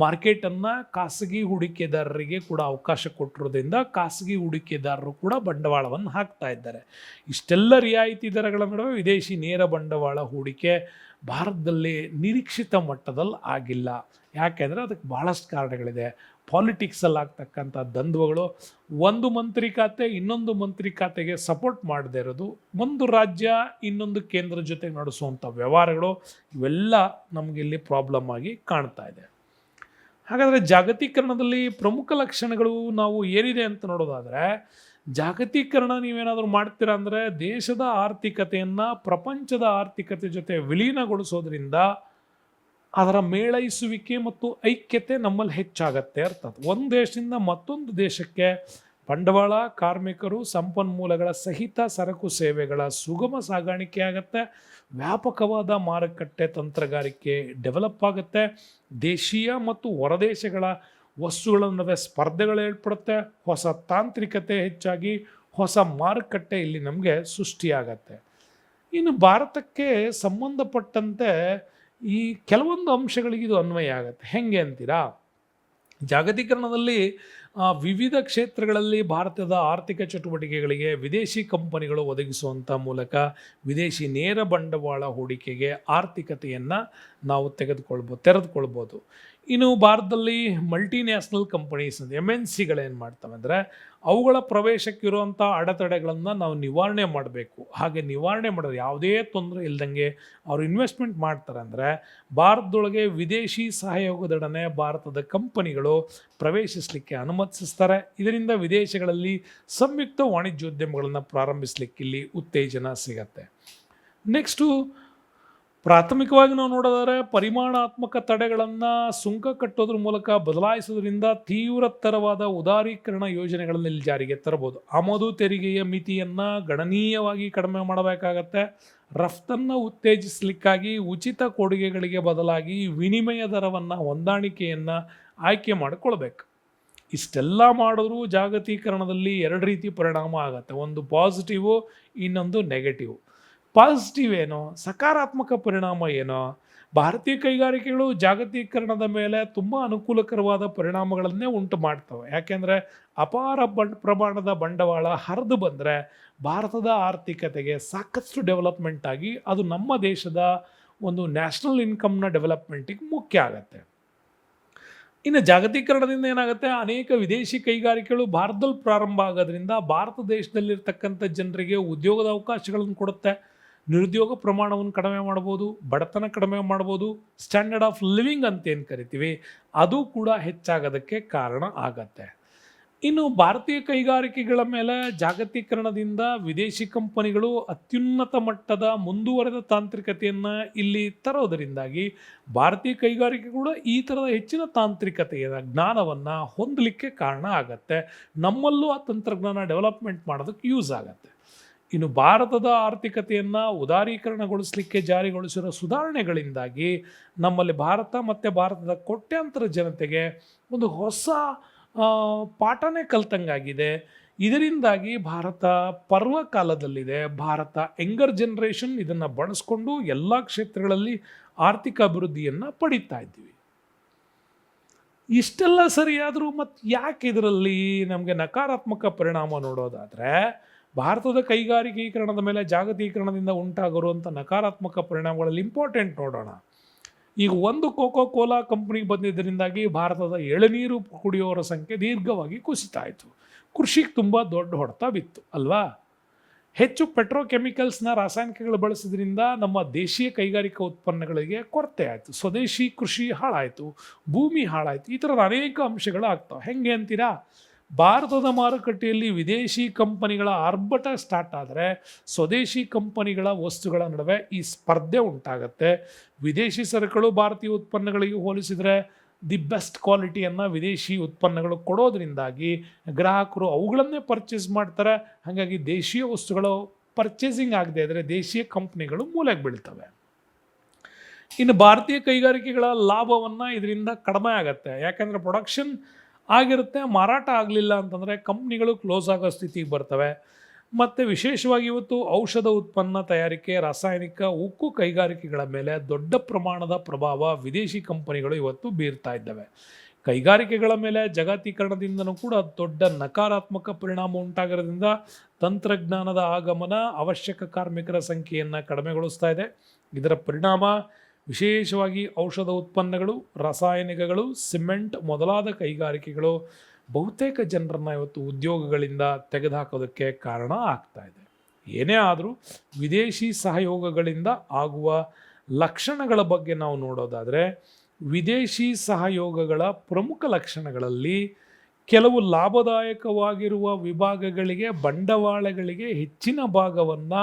ಮಾರ್ಕೆಟನ್ನು ಖಾಸಗಿ ಹೂಡಿಕೆದಾರರಿಗೆ ಕೂಡ ಅವಕಾಶ ಕೊಟ್ಟಿರೋದ್ರಿಂದ ಖಾಸಗಿ ಹೂಡಿಕೆದಾರರು ಕೂಡ ಬಂಡವಾಳವನ್ನು ಹಾಕ್ತಾ ಇದ್ದಾರೆ. ಇಷ್ಟೆಲ್ಲ ರಿಯಾಯಿತಿ ದರಗಳ ನಡುವೆ ವಿದೇಶಿ ನೇರ ಬಂಡವಾಳ ಹೂಡಿಕೆ ಭಾರತದಲ್ಲಿ ನಿರೀಕ್ಷಿತ ಮಟ್ಟದಲ್ಲಿ ಆಗಿಲ್ಲ. ಯಾಕೆಂದರೆ ಅದಕ್ಕೆ ಭಾಳಷ್ಟು ಕಾರಣಗಳಿದೆ. ಪಾಲಿಟಿಕ್ಸಲ್ಲಿ ಆಗ್ತಕ್ಕಂಥ ದ್ವಂದ್ವಗಳು, ಒಂದು ಮಂತ್ರಿ ಖಾತೆ ಇನ್ನೊಂದು ಮಂತ್ರಿ ಖಾತೆಗೆ ಸಪೋರ್ಟ್ ಮಾಡದೇ ಇರೋದು, ಒಂದು ರಾಜ್ಯ ಇನ್ನೊಂದು ಕೇಂದ್ರ ಜೊತೆ ನಡೆಸುವಂಥ ವ್ಯವಹಾರಗಳು, ಇವೆಲ್ಲ ನಮಗೆ ಇಲ್ಲಿ ಪ್ರಾಬ್ಲಮ್ ಆಗಿ ಕಾಣ್ತಾ ಇದೆ. ಹಾಗಾದರೆ ಜಾಗತೀಕರಣದಲ್ಲಿ ಪ್ರಮುಖ ಲಕ್ಷಣಗಳು ನಾವು ಏನಿದೆ ಅಂತ ನೋಡೋದಾದರೆ, ಜಾಗತೀಕರಣ ನೀವೇನಾದರೂ ಮಾಡ್ತೀರಾ ಅಂದರೆ ದೇಶದ ಆರ್ಥಿಕತೆಯನ್ನು ಪ್ರಪಂಚದ ಆರ್ಥಿಕತೆ ಜೊತೆ ವಿಲೀನಗೊಳಿಸೋದ್ರಿಂದ ಅದರ ಮೇಳೈಸುವಿಕೆ ಮತ್ತು ಐಕ್ಯತೆ ನಮ್ಮಲ್ಲಿ ಹೆಚ್ಚಾಗತ್ತೆ ಅರ್ಥಾತ್. ಒಂದು ದೇಶದಿಂದ ಮತ್ತೊಂದು ದೇಶಕ್ಕೆ ಬಂಡವಾಳ, ಕಾರ್ಮಿಕರು, ಸಂಪನ್ಮೂಲಗಳ ಸಹಿತ ಸರಕು ಸೇವೆಗಳ ಸುಗಮ ಸಾಗಾಣಿಕೆ ಆಗುತ್ತೆ. ವ್ಯಾಪಕವಾದ ಮಾರುಕಟ್ಟೆ ತಂತ್ರಗಾರಿಕೆ ಡೆವಲಪ್ ಆಗುತ್ತೆ. ದೇಶೀಯ ಮತ್ತು ಹೊರದೇಶಗಳ ವಸ್ತುಗಳ ನಡುವೆ ಸ್ಪರ್ಧೆಗಳು ಏರ್ಪಡುತ್ತೆ. ಹೊಸ ತಾಂತ್ರಿಕತೆ ಹೆಚ್ಚಾಗಿ ಹೊಸ ಮಾರುಕಟ್ಟೆ ಇಲ್ಲಿ ನಮಗೆ ಸೃಷ್ಟಿಯಾಗತ್ತೆ. ಇನ್ನು ಭಾರತಕ್ಕೆ ಸಂಬಂಧಪಟ್ಟಂತೆ ಈ ಕೆಲವೊಂದು ಅಂಶಗಳಿಗೆ ಇದು ಅನ್ವಯ ಆಗುತ್ತೆ. ಹೆಂಗೆ ಅಂತೀರಾ? ಜಾಗತೀಕರಣದಲ್ಲಿ ವಿವಿಧ ಕ್ಷೇತ್ರಗಳಲ್ಲಿ ಭಾರತದ ಆರ್ಥಿಕ ಚಟುವಟಿಕೆಗಳಿಗೆ ವಿದೇಶಿ ಕಂಪನಿಗಳು ಒದಗಿಸುವಂಥ ಮೂಲಕ ವಿದೇಶಿ ನೇರ ಬಂಡವಾಳ ಹೂಡಿಕೆಗೆ ಆರ್ಥಿಕತೆಯನ್ನು ನಾವು ತೆರೆದುಕೊಳ್ಬೋದು. ಇನ್ನು ಭಾರತದಲ್ಲಿ ಮಲ್ಟಿನ್ಯಾಷನಲ್ ಕಂಪನೀಸ್ MNCಗಳೇನು ಮಾಡ್ತವೆ ಅಂದರೆ ಅವುಗಳ ಪ್ರವೇಶಕ್ಕಿರುವಂಥ ಅಡೆತಡೆಗಳನ್ನು ನಾವು ನಿವಾರಣೆ ಮಾಡಬೇಕು. ಹಾಗೆ ನಿವಾರಣೆ ಮಾಡೋದು ಯಾವುದೇ ತೊಂದರೆ ಇಲ್ದಂಗೆ ಅವರು ಇನ್ವೆಸ್ಟ್ಮೆಂಟ್ ಮಾಡ್ತಾರೆ ಅಂದರೆ ಭಾರತದೊಳಗೆ ವಿದೇಶಿ ಸಹಯೋಗದೊಡನೆ ಭಾರತದ ಕಂಪನಿಗಳು ಪ್ರವೇಶಿಸಲಿಕ್ಕೆ ಅನುಮತಿಸ್ತಾರೆ. ಇದರಿಂದ ವಿದೇಶಗಳಲ್ಲಿ ಸಂಯುಕ್ತ ವಾಣಿಜ್ಯೋದ್ಯಮಗಳನ್ನು ಪ್ರಾರಂಭಿಸಲಿಕ್ಕೆ ಇಲ್ಲಿ ಉತ್ತೇಜನ ಸಿಗತ್ತೆ. ನೆಕ್ಸ್ಟು ಪ್ರಾಥಮಿಕವಾಗಿ ನಾವು ನೋಡೋದಾದ್ರೆ ಪರಿಮಾಣಾತ್ಮಕ ತಡೆಗಳನ್ನು ಸುಂಕ ಕಟ್ಟೋದ್ರ ಮೂಲಕ ಬದಲಾಯಿಸೋದ್ರಿಂದ ತೀವ್ರತರವಾದ ಉದಾರೀಕರಣ ಯೋಜನೆಗಳನ್ನು ಇಲ್ಲಿ ಜಾರಿಗೆ ತರಬಹುದು. ಆಮದು ತೆರಿಗೆಯ ಮಿತಿಯನ್ನು ಗಣನೀಯವಾಗಿ ಕಡಿಮೆ ಮಾಡಬೇಕಾಗತ್ತೆ. ರಫ್ತನ್ನು ಉತ್ತೇಜಿಸಲಿಕ್ಕಾಗಿ ಉಚಿತ ಕೊಡುಗೆಗಳಿಗೆ ಬದಲಾಗಿ ವಿನಿಮಯ ದರವನ್ನು ಹೊಂದಾಣಿಕೆಯನ್ನು ಆಯ್ಕೆ ಮಾಡಿಕೊಳ್ಬೇಕು. ಇಷ್ಟೆಲ್ಲ ಮಾಡಿದ್ರೂ ಜಾಗತೀಕರಣದಲ್ಲಿ ಎರಡು ರೀತಿ ಪರಿಣಾಮ ಆಗುತ್ತೆ. ಒಂದು ಪಾಸಿಟಿವು, ಇನ್ನೊಂದು ನೆಗೆಟಿವ್. ಪಾಸಿಟಿವ್ ಏನೋ, ಸಕಾರಾತ್ಮಕ ಪರಿಣಾಮ ಏನೋ, ಭಾರತೀಯ ಕೈಗಾರಿಕೆಗಳು ಜಾಗತೀಕರಣದ ಮೇಲೆ ತುಂಬ ಅನುಕೂಲಕರವಾದ ಪರಿಣಾಮಗಳನ್ನೇ ಉಂಟು ಮಾಡ್ತವೆ. ಯಾಕೆಂದರೆ ಅಪಾರ ಪ್ರಮಾಣದ ಬಂಡವಾಳ ಹರಿದು ಬಂದರೆ ಭಾರತದ ಆರ್ಥಿಕತೆಗೆ ಸಾಕಷ್ಟು ಡೆವಲಪ್ಮೆಂಟ್ ಆಗಿ ಅದು ನಮ್ಮ ದೇಶದ ಒಂದು ನ್ಯಾಷನಲ್ ಇನ್ಕಮ್ನ ಡೆವಲಪ್ಮೆಂಟಿಗೆ ಮುಖ್ಯ ಆಗುತ್ತೆ. ಇನ್ನು ಜಾಗತೀಕರಣದಿಂದ ಏನಾಗುತ್ತೆ, ಅನೇಕ ವಿದೇಶಿ ಕೈಗಾರಿಕೆಗಳು ಭಾರತದಲ್ಲಿ ಪ್ರಾರಂಭ ಆಗೋದ್ರಿಂದ ಭಾರತ ದೇಶದಲ್ಲಿರ್ತಕ್ಕಂಥ ಜನರಿಗೆ ಉದ್ಯೋಗದ ಅವಕಾಶಗಳನ್ನು ಕೊಡುತ್ತೆ. ನಿರುದ್ಯೋಗ ಪ್ರಮಾಣವನ್ನು ಕಡಿಮೆ ಮಾಡ್ಬೋದು, ಬಡತನ ಕಡಿಮೆ ಮಾಡ್ಬೋದು, ಸ್ಟ್ಯಾಂಡರ್ಡ್ ಆಫ್ ಲಿವಿಂಗ್ ಅಂತ ಏನು ಕರಿತೀವಿ ಅದು ಕೂಡ ಹೆಚ್ಚಾಗೋದಕ್ಕೆ ಕಾರಣ ಆಗತ್ತೆ. ಇನ್ನು ಭಾರತೀಯ ಕೈಗಾರಿಕೆಗಳ ಮೇಲೆ ಜಾಗತೀಕರಣದಿಂದ ವಿದೇಶಿ ಕಂಪನಿಗಳು ಅತ್ಯುನ್ನತ ಮಟ್ಟದ ಮುಂದುವರೆದ ತಾಂತ್ರಿಕತೆಯನ್ನು ಇಲ್ಲಿ ತರೋದರಿಂದಾಗಿ ಭಾರತೀಯ ಕೈಗಾರಿಕೆ ಕೂಡ ಈ ಥರದ ಹೆಚ್ಚಿನ ತಾಂತ್ರಿಕತೆಯ ಜ್ಞಾನವನ್ನು ಹೊಂದಲಿಕ್ಕೆ ಕಾರಣ ಆಗತ್ತೆ. ನಮ್ಮಲ್ಲೂ ಆ ತಂತ್ರಜ್ಞಾನ ಡೆವಲಪ್ಮೆಂಟ್ ಮಾಡೋದಕ್ಕೆ ಯೂಸ್ ಆಗತ್ತೆ. ಇನ್ನು ಭಾರತದ ಆರ್ಥಿಕತೆಯನ್ನು ಉದಾರೀಕರಣಗೊಳಿಸಲಿಕ್ಕೆ ಜಾರಿಗೊಳಿಸಿರೋ ಸುಧಾರಣೆಗಳಿಂದಾಗಿ ನಮ್ಮಲ್ಲಿ ಭಾರತ ಮತ್ತು ಭಾರತದ ಕೋಟ್ಯಾಂತರ ಜನತೆಗೆ ಒಂದು ಹೊಸ ಪಾಠನೇ ಕಲ್ತಂಗಾಗಿದೆ. ಇದರಿಂದಾಗಿ ಭಾರತ ಪರ್ವಕಾಲದಲ್ಲಿದೆ. ಭಾರತ ಯಂಗರ್ ಜನ್ರೇಷನ್ ಇದನ್ನು ಬಳಸ್ಕೊಂಡು ಎಲ್ಲ ಕ್ಷೇತ್ರಗಳಲ್ಲಿ ಆರ್ಥಿಕ ಅಭಿವೃದ್ಧಿಯನ್ನು ಪಡೀತಾ ಇದ್ದೀವಿ. ಇಷ್ಟೆಲ್ಲ ಸರಿಯಾದರೂ ಮತ್ತು ಯಾಕೆ ಇದರಲ್ಲಿ ನಮಗೆ ನಕಾರಾತ್ಮಕ ಪರಿಣಾಮ ನೋಡೋದಾದರೆ, ಭಾರತದ ಕೈಗಾರಿಕೀಕರಣದ ಮೇಲೆ ಜಾಗತೀಕರಣದಿಂದ ಉಂಟಾಗಿರುವಂಥ ನಕಾರಾತ್ಮಕ ಪರಿಣಾಮಗಳಲ್ಲಿ ಇಂಪಾರ್ಟೆಂಟ್ ನೋಡೋಣ. ಈಗ ಒಂದು ಕೋಕೋ ಕೋಲಾ ಕಂಪ್ನಿ ಬಂದಿದ್ದರಿಂದಾಗಿ ಭಾರತದ ಎಳನೀರು ಕುಡಿಯೋರ ಸಂಖ್ಯೆ ದೀರ್ಘವಾಗಿ ಕುಸಿತಾ ಇತ್ತು. ಕೃಷಿಗೆ ತುಂಬ ದೊಡ್ಡ ಹೊಡೆತ ಬಿತ್ತು ಅಲ್ವಾ. ಹೆಚ್ಚು ಪೆಟ್ರೋಕೆಮಿಕಲ್ಸ್ನ ರಾಸಾಯನಿಕಗಳು ಬಳಸೋದ್ರಿಂದ ನಮ್ಮ ದೇಶೀಯ ಕೈಗಾರಿಕಾ ಉತ್ಪನ್ನಗಳಿಗೆ ಕೊರತೆ ಆಯಿತು. ಸ್ವದೇಶಿ ಕೃಷಿ ಹಾಳಾಯಿತು, ಭೂಮಿ ಹಾಳಾಯಿತು. ಈ ಥರದ ಅನೇಕ ಅಂಶಗಳು ಆಗ್ತವೆ. ಹೆಂಗೆ ಅಂತೀರಾ, ಭಾರತದ ಮಾರುಕಟ್ಟೆಯಲ್ಲಿ ವಿದೇಶಿ ಕಂಪನಿಗಳ ಆರ್ಭಟ ಸ್ಟಾರ್ಟ್ ಆದರೆ ಸ್ವದೇಶಿ ಕಂಪನಿಗಳ ವಸ್ತುಗಳ ನಡುವೆ ಈ ಸ್ಪರ್ಧೆ ಉಂಟಾಗತ್ತೆ. ವಿದೇಶಿ ಸರಕುಗಳು ಭಾರತೀಯ ಉತ್ಪನ್ನಗಳಿಗೆ ಹೋಲಿಸಿದರೆ ದಿ ಬೆಸ್ಟ್ ಕ್ವಾಲಿಟಿಯನ್ನು ವಿದೇಶಿ ಉತ್ಪನ್ನಗಳು ಕೊಡೋದ್ರಿಂದಾಗಿ ಗ್ರಾಹಕರು ಅವುಗಳನ್ನೇ ಪರ್ಚೇಸ್ ಮಾಡ್ತಾರೆ. ಹಾಗಾಗಿ ದೇಶೀಯ ವಸ್ತುಗಳು ಪರ್ಚೇಸಿಂಗ್ ಆಗದೆ ಇದ್ದರೆ ದೇಶೀಯ ಕಂಪ್ನಿಗಳು ಮೂಲೆಗೆ ಬೀಳ್ತವೆ. ಇನ್ನು ಭಾರತೀಯ ಕೈಗಾರಿಕೆಗಳ ಲಾಭವನ್ನು ಇದರಿಂದ ಕಡಿಮೆ ಆಗುತ್ತೆ. ಯಾಕೆಂದರೆ ಪ್ರೊಡಕ್ಷನ್ ಆಗಿರುತ್ತೆ, ಮಾರಾಟ ಆಗಲಿಲ್ಲ ಅಂತಂದರೆ ಕಂಪ್ನಿಗಳು ಕ್ಲೋಸ್ ಆಗೋ ಸ್ಥಿತಿಗೆ ಬರ್ತವೆ. ಮತ್ತು ವಿಶೇಷವಾಗಿ ಇವತ್ತು ಔಷಧ ಉತ್ಪನ್ನ ತಯಾರಿಕೆ, ರಾಸಾಯನಿಕ, ಉಕ್ಕು ಕೈಗಾರಿಕೆಗಳ ಮೇಲೆ ದೊಡ್ಡ ಪ್ರಮಾಣದ ಪ್ರಭಾವ ವಿದೇಶಿ ಕಂಪನಿಗಳು ಇವತ್ತು ಬೀರ್ತಾ ಇದ್ದಾವೆ. ಕೈಗಾರಿಕೆಗಳ ಮೇಲೆ ಜಾಗತೀಕರಣದಿಂದನೂ ಕೂಡ ದೊಡ್ಡ ನಕಾರಾತ್ಮಕ ಪರಿಣಾಮ ಉಂಟಾಗೋದ್ರಿಂದ ತಂತ್ರಜ್ಞಾನದ ಆಗಮನ ಅವಶ್ಯಕ ಕಾರ್ಮಿಕರ ಸಂಖ್ಯೆಯನ್ನು ಕಡಿಮೆಗೊಳಿಸ್ತಾ ಇದೆ. ಇದರ ಪರಿಣಾಮ ವಿಶೇಷವಾಗಿ ಔಷಧ ಉತ್ಪನ್ನಗಳು, ರಾಸಾಯನಿಕಗಳು, ಸಿಮೆಂಟ್ ಮೊದಲಾದ ಕೈಗಾರಿಕೆಗಳು ಬಹುತೇಕ ಜನರನ್ನು ಇವತ್ತು ಉದ್ಯೋಗಗಳಿಂದ ತೆಗೆದುಹಾಕೋದಕ್ಕೆ ಕಾರಣ ಆಗ್ತಾ ಇದೆ. ಏನೇ ಆದರೂ ವಿದೇಶಿ ಸಹಯೋಗಗಳಿಂದ ಆಗುವ ಲಕ್ಷಣಗಳ ಬಗ್ಗೆ ನಾವು ನೋಡೋದಾದರೆ, ವಿದೇಶಿ ಸಹಯೋಗಗಳ ಪ್ರಮುಖ ಲಕ್ಷಣಗಳಲ್ಲಿ ಕೆಲವು ಲಾಭದಾಯಕವಾಗಿರುವ ವಿಭಾಗಗಳಿಗೆ, ಬಂಡವಾಳಗಳಿಗೆ ಹೆಚ್ಚಿನ ಭಾಗವನ್ನು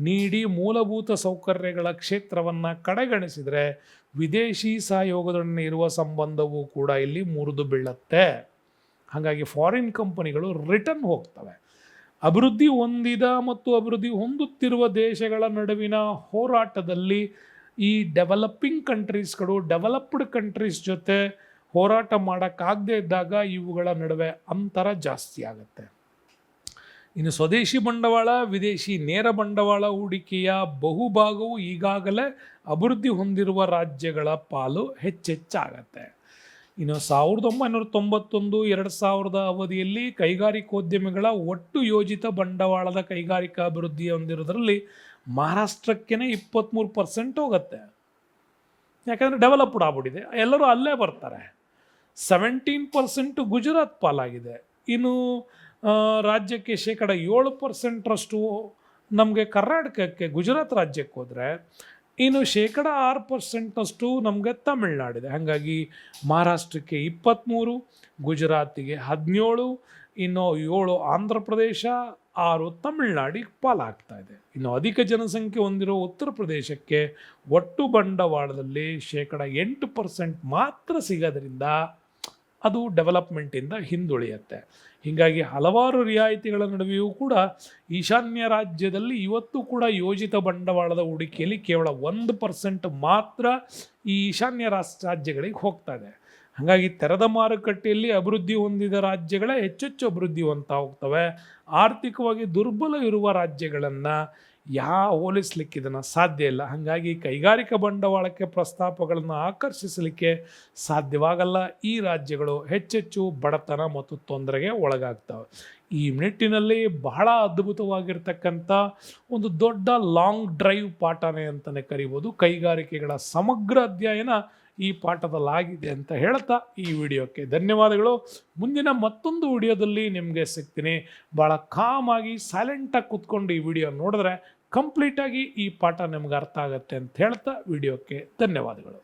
ನೀಡಿ ಮೂಲಭೂತ ಸೌಕರ್ಯಗಳ ಕ್ಷೇತ್ರವನ್ನು ಕಡೆಗಣಿಸಿದರೆ ವಿದೇಶಿ ಸಹಯೋಗದೊಡನೆ ಇರುವ ಸಂಬಂಧವೂ ಕೂಡ ಇಲ್ಲಿ ಮುರಿದು ಬೀಳುತ್ತೆ. ಹಾಗಾಗಿ ಫಾರಿನ್ ಕಂಪನಿಗಳು ರಿಟರ್ನ್ ಹೋಗ್ತವೆ. ಅಭಿವೃದ್ಧಿ ಹೊಂದಿದ ಮತ್ತು ಅಭಿವೃದ್ಧಿ ಹೊಂದುತ್ತಿರುವ ದೇಶಗಳ ನಡುವಿನ ಹೋರಾಟದಲ್ಲಿ ಈ ಡೆವಲಪಿಂಗ್ ಕಂಟ್ರೀಸ್ಗಳು ಡೆವಲಪ್ಡ್ ಕಂಟ್ರೀಸ್ ಜೊತೆ ಹೋರಾಟ ಮಾಡೋಕ್ಕಾಗದೇ ಇದ್ದಾಗ ಇವುಗಳ ನಡುವೆ ಅಂತರ ಜಾಸ್ತಿ ಆಗುತ್ತೆ. ಇನ್ನು ಸ್ವದೇಶಿ ಬಂಡವಾಳ, ವಿದೇಶಿ ನೇರ ಬಂಡವಾಳ ಹೂಡಿಕೆಯ ಬಹುಭಾಗವು ಈಗಾಗಲೇ ಅಭಿವೃದ್ಧಿ ಹೊಂದಿರುವ ರಾಜ್ಯಗಳ ಪಾಲು ಹೆಚ್ಚೆಚ್ಚಾಗತ್ತೆ. ಇನ್ನು 1991 2000 ಅವಧಿಯಲ್ಲಿ ಕೈಗಾರಿಕೋದ್ಯಮಿಗಳ ಒಟ್ಟು ಯೋಜಿತ ಬಂಡವಾಳದ ಕೈಗಾರಿಕಾ ಅಭಿವೃದ್ಧಿ ಹೊಂದಿರೋದ್ರಲ್ಲಿ ಮಹಾರಾಷ್ಟ್ರಕ್ಕೇನೆ 23% ಹೋಗುತ್ತೆ. ಯಾಕಂದರೆ ಡೆವಲಪ್ಡ್ ಆಗ್ಬಿಟ್ಟಿದೆ, ಎಲ್ಲರೂ ಅಲ್ಲೇ ಬರ್ತಾರೆ. 17% ಗುಜರಾತ್ ಪಾಲಾಗಿದೆ. ಇನ್ನು ರಾಜ್ಯಕ್ಕೆ 7% ನಮಗೆ ಕರ್ನಾಟಕಕ್ಕೆ ಗುಜರಾತ್ ರಾಜ್ಯಕ್ಕೆ ಹೋದರೆ, ಇನ್ನು 6% ನಮಗೆ ತಮಿಳ್ನಾಡಿದೆ. ಹಾಗಾಗಿ ಮಹಾರಾಷ್ಟ್ರಕ್ಕೆ 23, ಗುಜರಾತಿಗೆ 17, ಇನ್ನು 7 ಆಂಧ್ರ ಪ್ರದೇಶ, 6 ತಮಿಳ್ನಾಡಿಗೆ ಪಾಲಾಗ್ತಾ ಇದೆ. ಇನ್ನು ಅಧಿಕ ಜನಸಂಖ್ಯೆ ಹೊಂದಿರೋ ಉತ್ತರ ಪ್ರದೇಶಕ್ಕೆ ಒಟ್ಟು ಬಂಡವಾಳದಲ್ಲಿ 8% ಮಾತ್ರ ಸಿಗೋದ್ರಿಂದ ಅದು ಡೆವಲಪ್ಮೆಂಟಿಂದ ಹಿಂದುಳಿಯುತ್ತೆ. ಹೀಗಾಗಿ ಹಲವಾರು ರಿಯಾಯಿತಿಗಳ ನಡುವೆಯೂ ಕೂಡ ಈಶಾನ್ಯ ರಾಜ್ಯದಲ್ಲಿ ಇವತ್ತು ಕೂಡ ಯೋಜಿತ ಬಂಡವಾಳದ ಹೂಡಿಕೆಯಲ್ಲಿ ಕೇವಲ 1% ಮಾತ್ರ ಈ ಈಶಾನ್ಯ ರಾಜ್ಯಗಳಿಗೆ ಹೋಗ್ತಾ ಇದೆ. ಹಾಗಾಗಿ ತೆರೆದ ಮಾರುಕಟ್ಟೆಯಲ್ಲಿ ಅಭಿವೃದ್ಧಿ ಹೊಂದಿದ ರಾಜ್ಯಗಳೇ ಹೆಚ್ಚೆಚ್ಚು ಅಭಿವೃದ್ಧಿ ಹೊಂದ್ತಾ ಹೋಗ್ತವೆ. ಆರ್ಥಿಕವಾಗಿ ದುರ್ಬಲ ಇರುವ ರಾಜ್ಯಗಳನ್ನು ಹೋಲಿಸ್ಲಿಕ್ಕೆ ಇದನ್ನು ಸಾಧ್ಯ ಇಲ್ಲ. ಹಾಗಾಗಿ ಕೈಗಾರಿಕಾ ಬಂಡವಾಳಕ್ಕೆ ಪ್ರಸ್ತಾಪಗಳನ್ನು ಆಕರ್ಷಿಸಲಿಕ್ಕೆ ಸಾಧ್ಯವಾಗಲ್ಲ. ಈ ರಾಜ್ಯಗಳು ಹೆಚ್ಚೆಚ್ಚು ಬಡತನ ಮತ್ತು ತೊಂದರೆಗೆ ಒಳಗಾಗ್ತವೆ. ಈ ನಿಟ್ಟಿನಲ್ಲಿ ಬಹಳ ಅದ್ಭುತವಾಗಿರ್ತಕ್ಕಂಥ ಒಂದು ದೊಡ್ಡ ಲಾಂಗ್ ಡ್ರೈವ್ ಪಾಠನೇ ಅಂತಲೇ ಕರಿಬೋದು. ಕೈಗಾರಿಕೆಗಳ ಸಮಗ್ರ ಅಧ್ಯಯನ ಈ ಪಾಠದಲ್ಲಾಗಿದೆ ಅಂತ ಹೇಳ್ತಾ ಈ ವಿಡಿಯೋಕ್ಕೆ ಧನ್ಯವಾದಗಳು. ಮುಂದಿನ ಮತ್ತೊಂದು ವಿಡಿಯೋದಲ್ಲಿ ನಿಮಗೆ ಸಿಗ್ತೀನಿ. ಭಾಳ ಕಾಮಾಗಿ ಸೈಲೆಂಟಾಗಿ ಕೂತ್ಕೊಂಡು ಈ ವಿಡಿಯೋ ನೋಡಿದ್ರೆ ಕಂಪ್ಲೀಟಾಗಿ ಈ ಪಾಠ ನಿಮ್ಗೆ ಅರ್ಥ ಆಗುತ್ತೆ ಅಂತ ಹೇಳ್ತಾ ವಿಡಿಯೋಕ್ಕೆ ಧನ್ಯವಾದಗಳು.